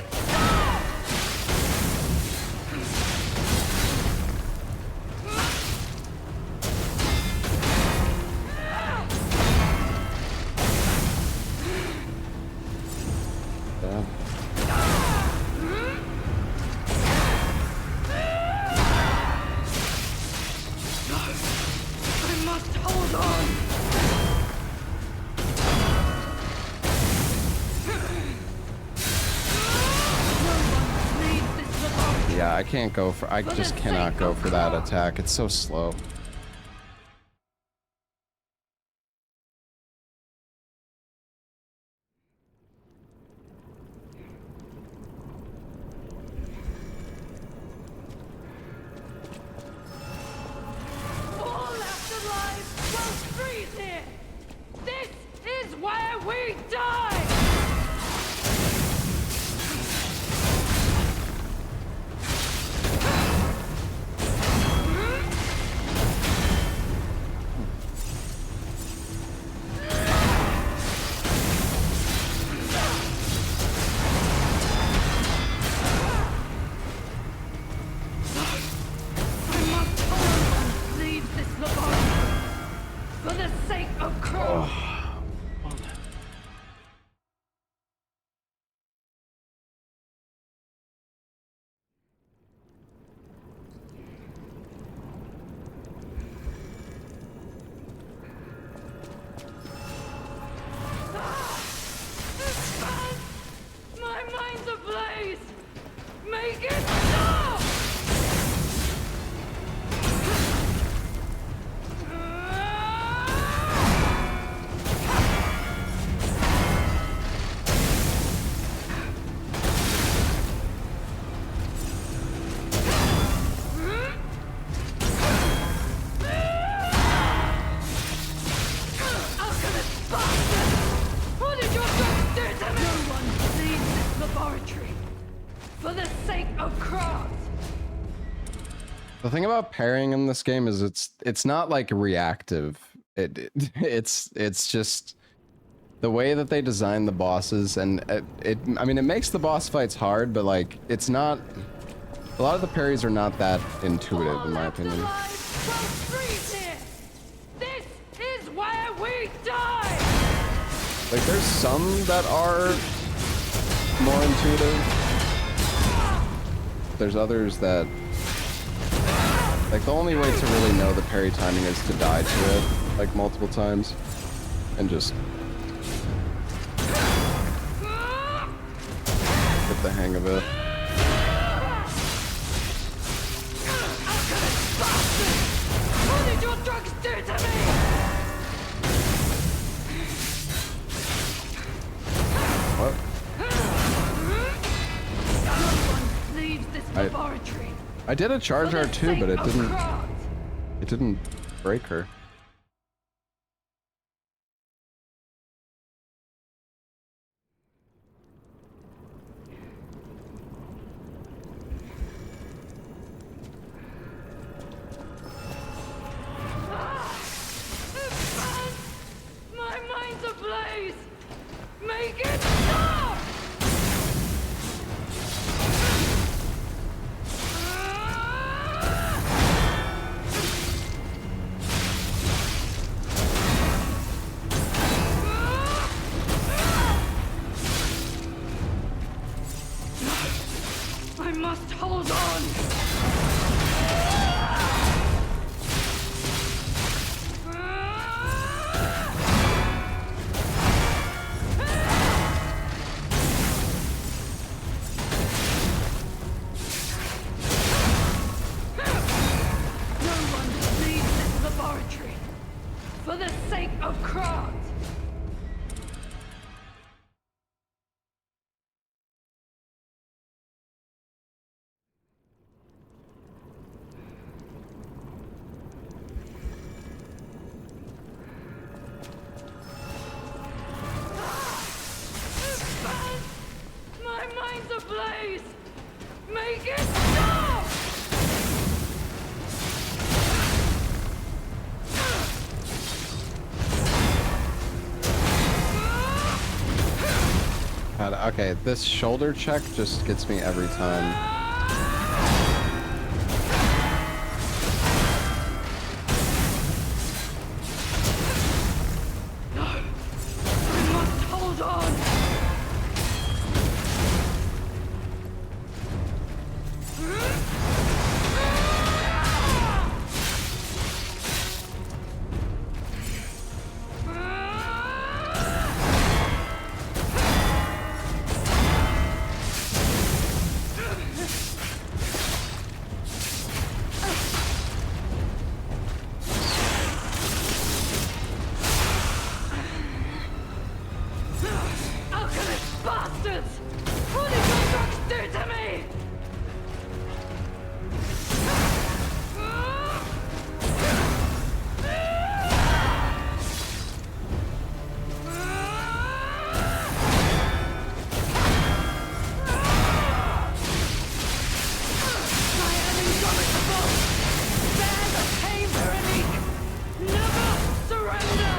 I must hold on! Yeah, I can't go for. I just cannot go for that attack. It's so slow. All left alive will freeze here! This is where we die! Leave this laboratory for the sake of Crow. My mind's ablaze! Make it stop! the sake of craft. The thing about parrying in this game is it's not like reactive. It's just the way that they design the bosses, and I mean, it makes the boss fights hard, but like it's not. A lot of the parries are not that intuitive, in my opinion. This is where we die. Like there's some that are more intuitive. There's others that, like, the only way to really know the parry timing is to die to it, like, multiple times. And just get the hang of it. What did your drugs do to me? What? No one leaves this laboratory. I did a charge R2, but it didn't break her. My mind's ablaze. Make it stop. I must hold on. No one leaves this laboratory for the sake of craft. My mind's ablaze! Make it stop! God, okay, this shoulder check just gets me every time. No! I must hold on! Alchemist bastards! What did your drugs do to me? I am indomitable! Bear the pain, Veronique! Never surrender!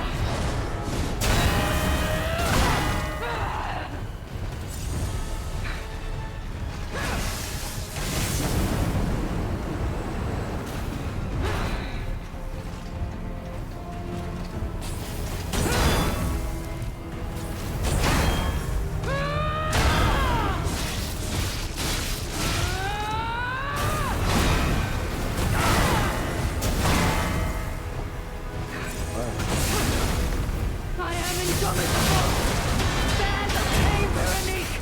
I am indomitable! Bear the pain, Veronique!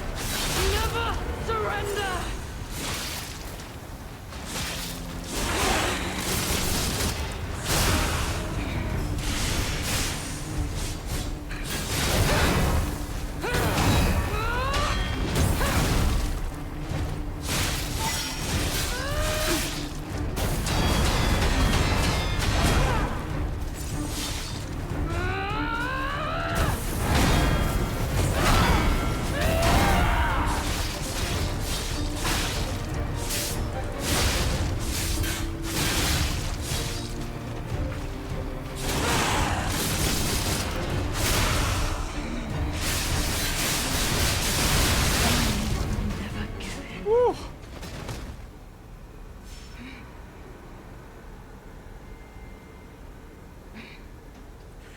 Never surrender!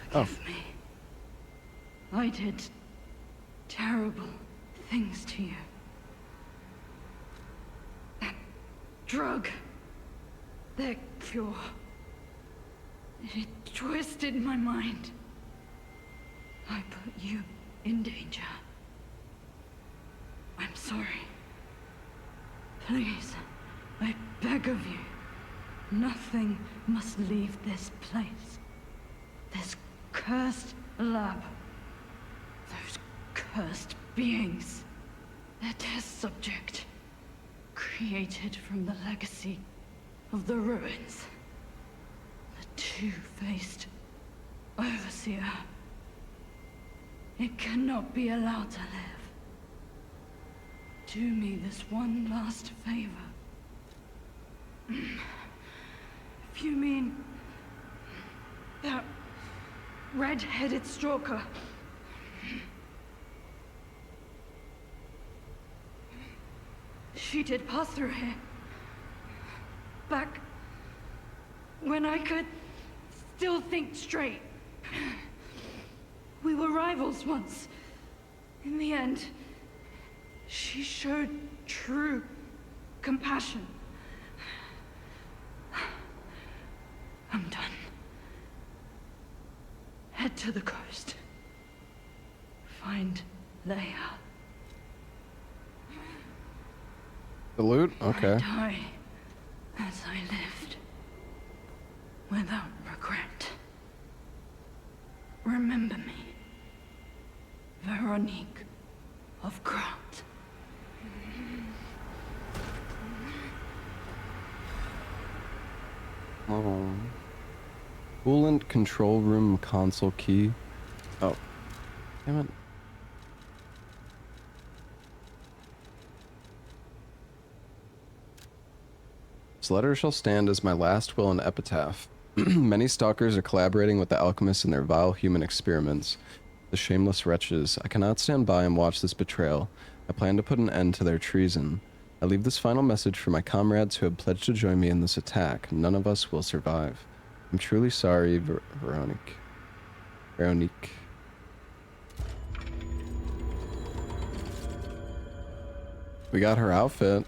Forgive me. I did terrible things to you. That drug, their cure, it twisted my mind. I put you in danger. I'm sorry. Please, I beg of you, nothing must leave this place. This cursed lab. Those cursed beings. Their test subject. Created from the legacy of the ruins. The two-faced Overseer. It cannot be allowed to live. Do me this one last favor. If you mean that red-headed stalker, she did pass through here. Back when I could still think straight. We were rivals once. In the end, she showed true compassion. I'm done. Head to the coast. Find Leia. The loot? Okay. I die as I lived. Without regret. Remember me. Veronique of Grant. Oh. Coolant control room console key. Oh. Damn it. This letter shall stand as my last will and epitaph. Many stalkers are collaborating with the alchemists in their vile human experiments. The shameless wretches. I cannot stand by and watch this betrayal. I plan to put an end to their treason. I leave this final message for my comrades who have pledged to join me in this attack. None of us will survive. I'm truly sorry, Veronique. Veronique. We got her outfit.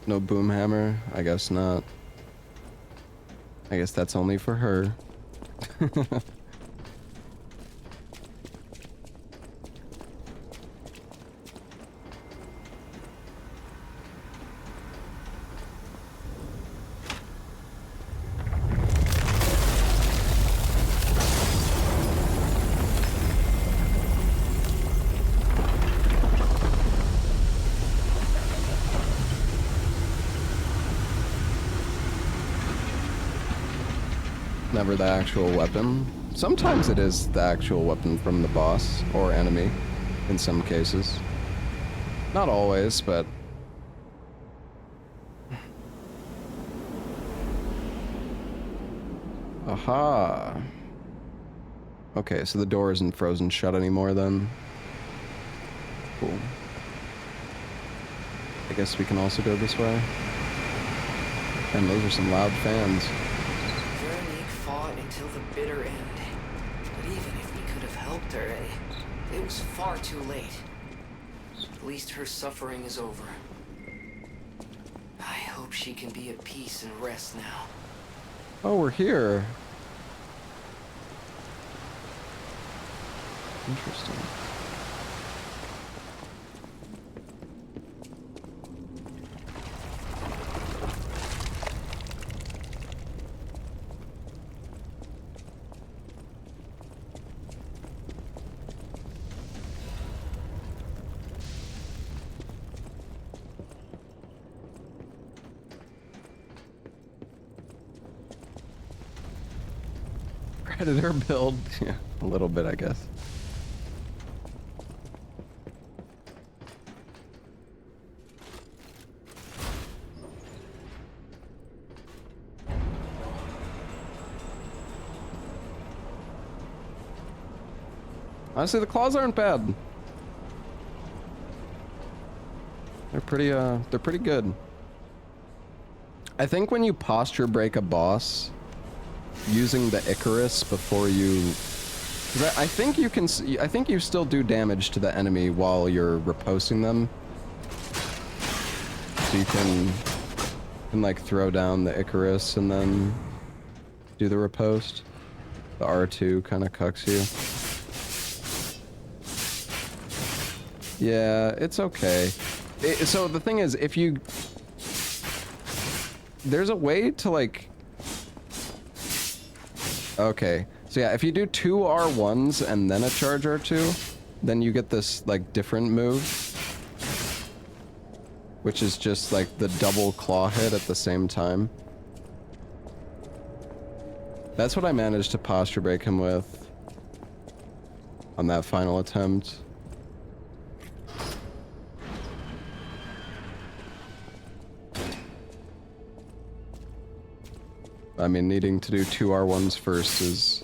No boom hammer? I guess not. I guess that's only for her. Never the actual weapon. Sometimes it is the actual weapon from the boss or enemy in some cases. Not always, but aha. Okay, so the door isn't frozen shut anymore then. Cool. I guess we can also go this way. And those are some loud fans. Until the bitter end. But even if we could have helped her, it was far too late. At least her suffering is over. I hope she can be at peace and rest now. Oh, we're here. Interesting. Predator build. Yeah, a little bit, I guess. Honestly, the claws aren't bad. They're pretty good. I think when you posture break a boss using the Icarus before you, 'cause I think you can, I think you still do damage to the enemy while you're riposting them. So you can like throw down the Icarus and then do the riposte. The R2 kind of cucks you. Yeah, it's okay. So the thing is, if you... There's a way to like... Okay. So yeah, if you do 2 R1s and then a charge R2, then you get this like different move. Which is just like the double claw hit at the same time. That's what I managed to posture break him with on that final attempt. I mean, needing to do 2 R1s first is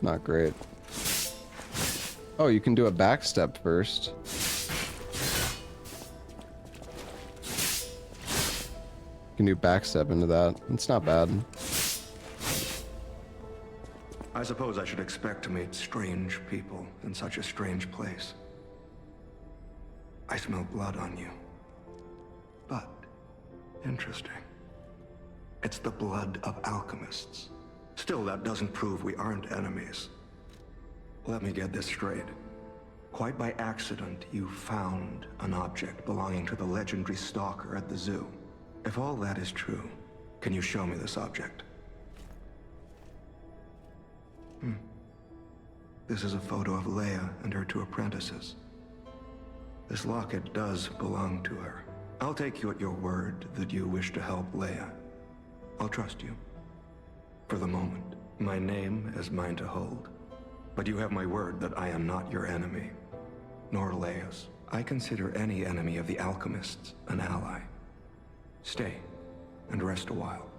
not great. Oh, you can do a backstep first. You can do backstep into that. It's not bad. I suppose I should expect to meet strange people in such a strange place. I smell blood on you. But, interesting. It's the blood of alchemists. Still, that doesn't prove we aren't enemies. Let me get this straight. Quite by accident, you found an object belonging to the legendary stalker at the zoo. If all that is true, can you show me this object? This is a photo of Leia and her 2 apprentices. This locket does belong to her. I'll take you at your word that you wish to help Leia. I'll trust you. For the moment, my name is mine to hold. But you have my word that I am not your enemy, nor Leia's. I consider any enemy of the alchemists an ally. Stay and rest a while.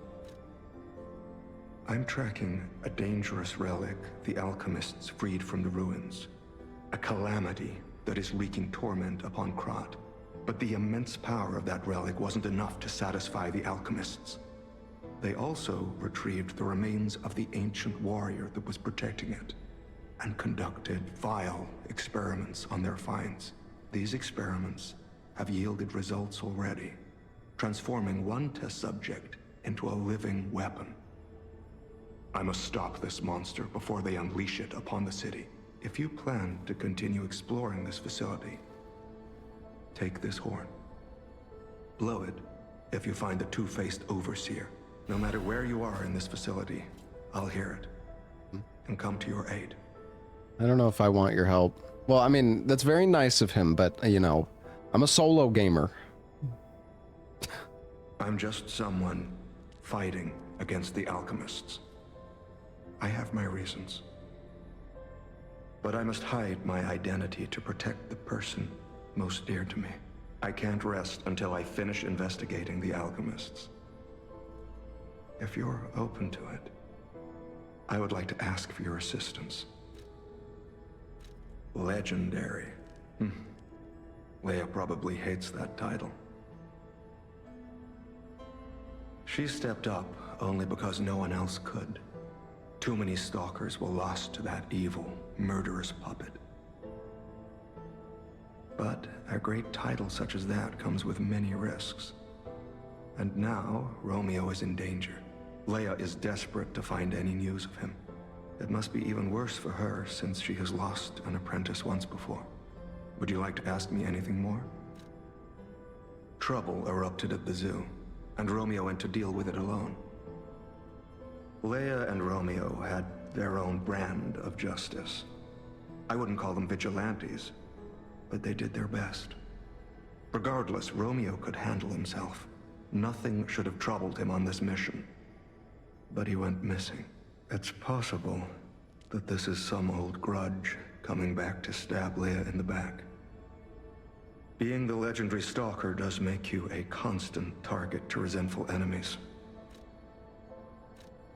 I'm tracking a dangerous relic the alchemists freed from the ruins. A calamity that is wreaking torment upon Krat. But the immense power of that relic wasn't enough to satisfy the alchemists. They also retrieved the remains of the ancient warrior that was protecting it, and conducted vile experiments on their finds. These experiments have yielded results already, transforming one test subject into a living weapon. I must stop this monster before they unleash it upon the city. If you plan to continue exploring this facility, take this horn. Blow it if you find the two-faced overseer. No matter where you are in this facility, I'll hear it and come to your aid. I don't know if I want your help. Well, I mean, that's very nice of him, but, you know, I'm a solo gamer. I'm just someone fighting against the alchemists. I have my reasons. But I must hide my identity to protect the person most dear to me. I can't rest until I finish investigating the alchemists. If you're open to it, I would like to ask for your assistance. Legendary. Leia probably hates that title. She stepped up only because no one else could. Too many stalkers were lost to that evil, murderous puppet. But a great title such as that comes with many risks. And now, Romeo is in danger. Leia is desperate to find any news of him. It must be even worse for her since she has lost an apprentice once before. Would you like to ask me anything more? Trouble erupted at the zoo, and Romeo went to deal with it alone. Leia and Romeo had their own brand of justice. I wouldn't call them vigilantes, but they did their best. Regardless, Romeo could handle himself. Nothing should have troubled him on this mission. But he went missing. It's possible that this is some old grudge coming back to stab Leia in the back. Being the legendary stalker does make you a constant target to resentful enemies.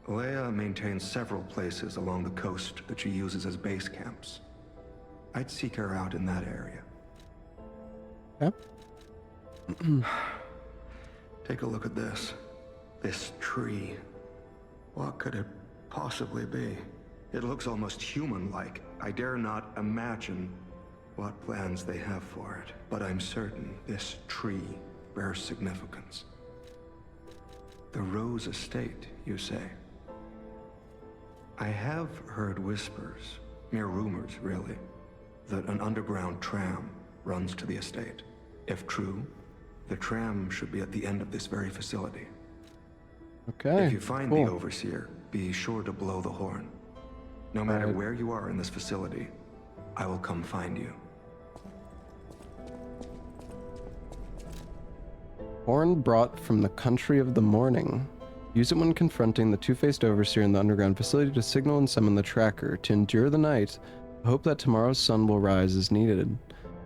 Leia maintains several places along the coast that she uses as base camps. I'd seek her out in that area. Okay. Take a look at this. This tree. What could it possibly be? It looks almost human-like. I dare not imagine what plans they have for it, but I'm certain this tree bears significance. The Rose Estate, you say? I have heard whispers, mere rumors really, that an underground tram runs to the estate. If true, the tram should be at the end of this very facility. Okay, if you find the Overseer, be sure to blow the horn. No matter where you are in this facility, I will come find you. Horn brought from the country of the morning. Use it when confronting the two-faced Overseer in the underground facility to signal and summon the tracker. To endure the night, hope that tomorrow's sun will rise is needed.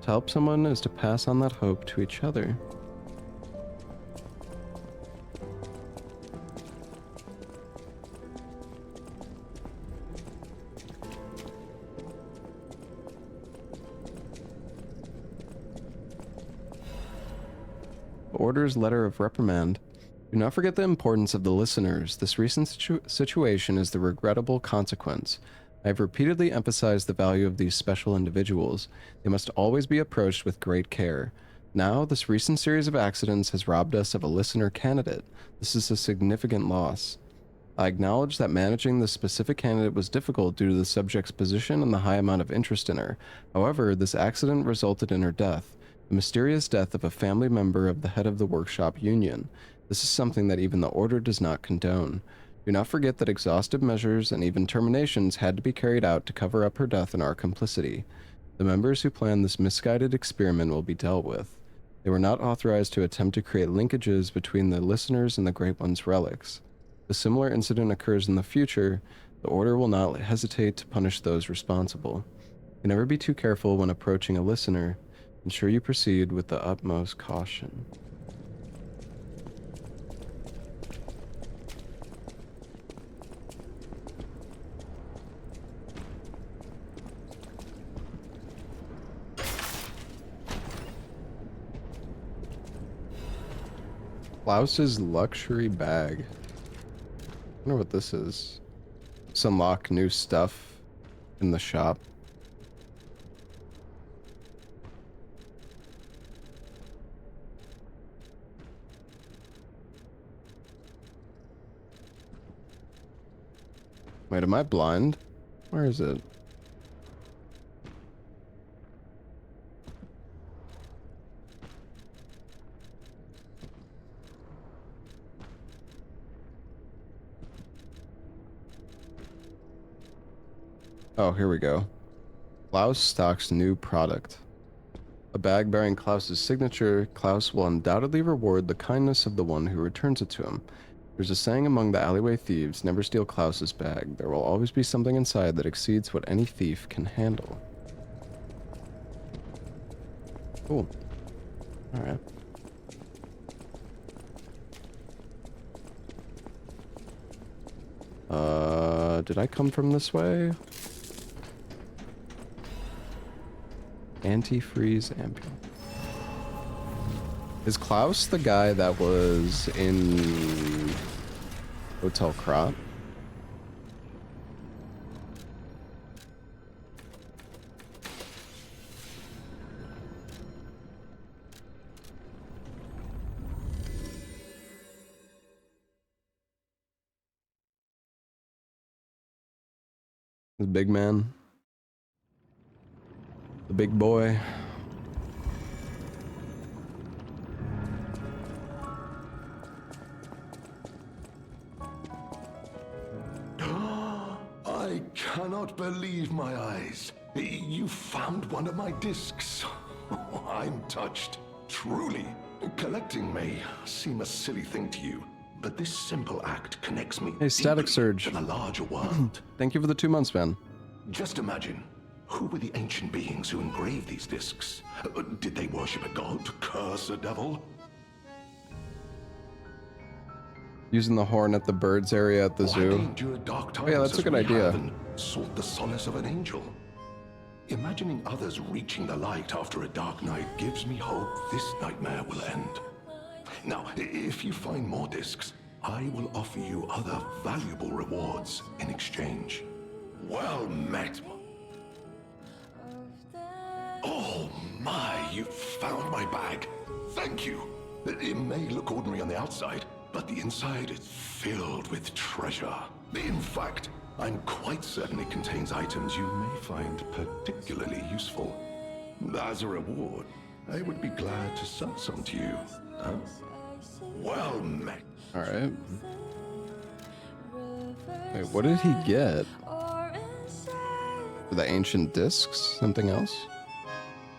To help someone is to pass on that hope to each other. Order's letter of reprimand. Do not forget the importance of the listeners. This recent situation is the regrettable consequence. I have repeatedly emphasized the value of these special individuals. They must always be approached with great care. Now, this recent series of accidents has robbed us of a listener candidate. This is a significant loss. I acknowledge that managing this specific candidate was difficult due to the subject's position and the high amount of interest in her. However, this accident resulted in her death. The mysterious death of a family member of the head of the workshop union. This is something that even the Order does not condone. Do not forget that exhaustive measures and even terminations had to be carried out to cover up her death and our complicity. The members who planned this misguided experiment will be dealt with. They were not authorized to attempt to create linkages between the listeners and the Great One's relics. If a similar incident occurs in the future, the Order will not hesitate to punish those responsible. You can never be too careful when approaching a listener. Ensure you proceed with the utmost caution. Klaus's luxury bag. I wonder what this is. Let's unlock new stuff in the shop. Wait, am I blind? Where is it? Oh, here we go. Klaus stocks new product. A bag bearing Klaus's signature. Klaus will undoubtedly reward the kindness of the one who returns it to him. There's a saying among the alleyway thieves, never steal Klaus's bag. There will always be something inside that exceeds what any thief can handle. Cool. Alright. Did I come from this way? Antifreeze ampule. Is Klaus the guy that was in Hotel Krot? The big man. The big boy. I cannot believe my eyes. You found one of my discs. I'm touched. Truly. Collecting may seem a silly thing to you, but this simple act connects me Hey, Static Surge. to the larger world. Thank you for the 2 months, man. Just imagine, who were the ancient beings who engraved these discs? Did they worship a god, curse a devil? Using the horn at the birds area at the zoo. Endure dark Oh yeah, that's a times good as we idea. have and sought the solace of an angel. Imagining others reaching the light after a dark night gives me hope this nightmare will end. Now, if you find more discs, I will offer you other valuable rewards in exchange. Well met. Oh my, you found my bag. Thank you. It may look ordinary on the outside, but the inside is filled with treasure. In fact, I'm quite certain it contains items you may find particularly useful. As a reward, I would be glad to sell some to you. Huh? Well met. Alright. Wait, what did he get? The ancient discs? Something else?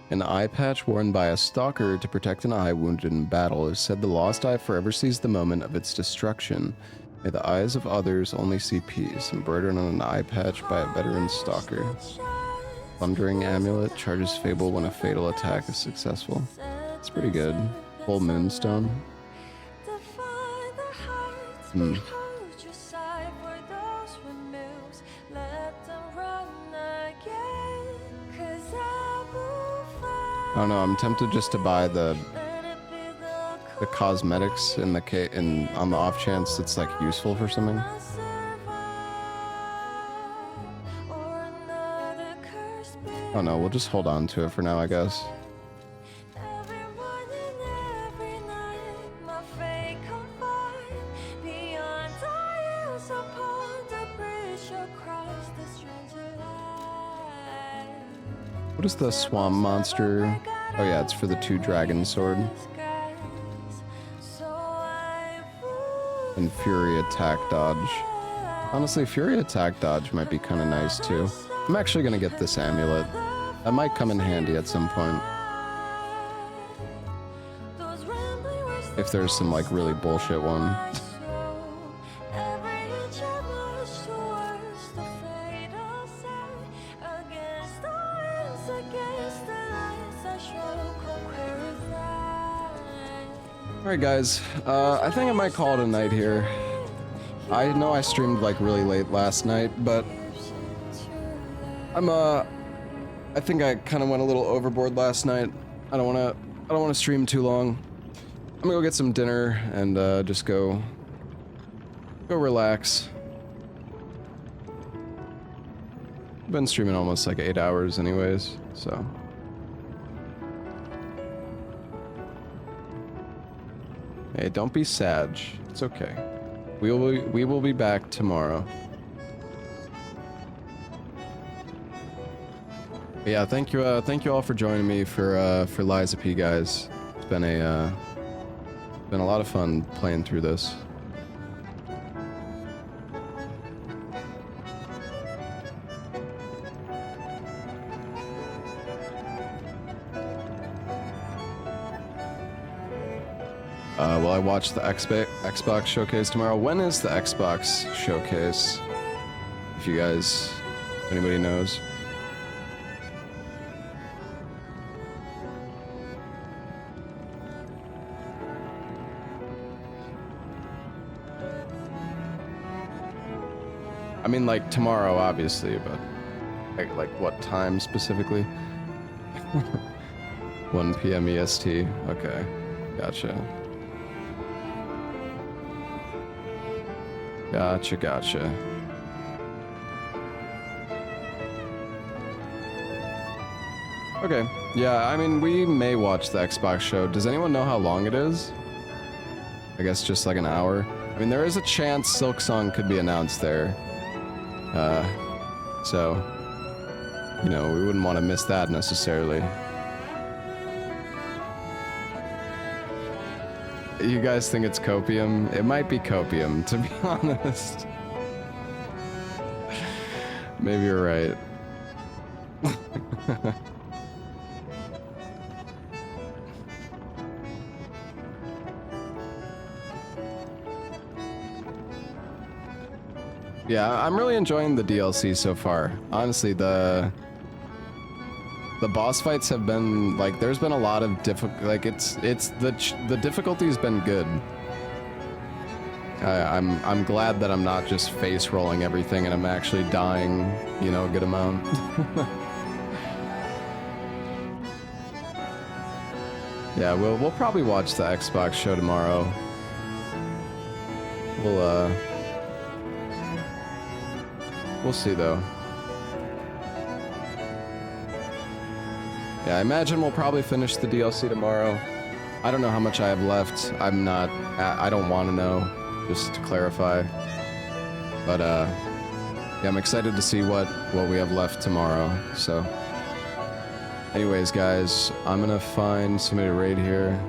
An eye patch worn by a stalker to protect an eye wounded in battle. It is said the lost eye forever sees the moment of its destruction. May the eyes of others only see peace. Embroidered on an eye patch by a veteran stalker. Thundering amulet charges fable when a fatal attack is successful. It's pretty good. Full moonstone. I don't know, I'm tempted just to buy the cosmetics in the on the off chance it's like useful for something. Oh no, we'll just hold on to it for now, I guess. What is the swamp monster? Oh yeah, it's for the 2 dragon sword. And Fury attack dodge. Honestly, Fury attack dodge might be kind of nice too. I'm actually gonna get this amulet. That might come in handy at some point. If there's some like really bullshit one. Alright guys, I think I might call it a night here. I know I streamed like really late last night, but I think I kind of went a little overboard last night. I don't want to stream too long. I'm gonna go get some dinner and just go relax. I've been streaming almost like 8 hours anyways, so. Hey, don't be sad. It's okay. We will be back tomorrow. But yeah, thank you all for joining me for Liza P, guys. It's been a lot of fun playing through this. Will I watch the Xbox showcase tomorrow? When is the Xbox showcase? If you guys, anybody knows. I mean, like tomorrow, obviously, but like what time specifically? 1 p.m. EST. Okay, gotcha. Gotcha. Okay, yeah, I mean, we may watch the Xbox show. Does anyone know how long it is? I guess just like an hour. I mean, there is a chance Silksong could be announced there. So, you know, we wouldn't want to miss that necessarily. You guys think it's copium? It might be copium, to be honest. Maybe you're right. Yeah, I'm really enjoying the DLC so far. Honestly, the boss fights have been like, there's been a lot of like the difficulty's been good. I'm glad that I'm not just face rolling everything and I'm actually dying, you know, a good amount. Yeah, we'll probably watch the Xbox show tomorrow. We'll see though. Yeah, I imagine we'll probably finish the DLC tomorrow. I don't know how much I have left. I don't want to know, just to clarify. But yeah, I'm excited to see what we have left tomorrow. So anyways, guys, I'm gonna find somebody to raid here.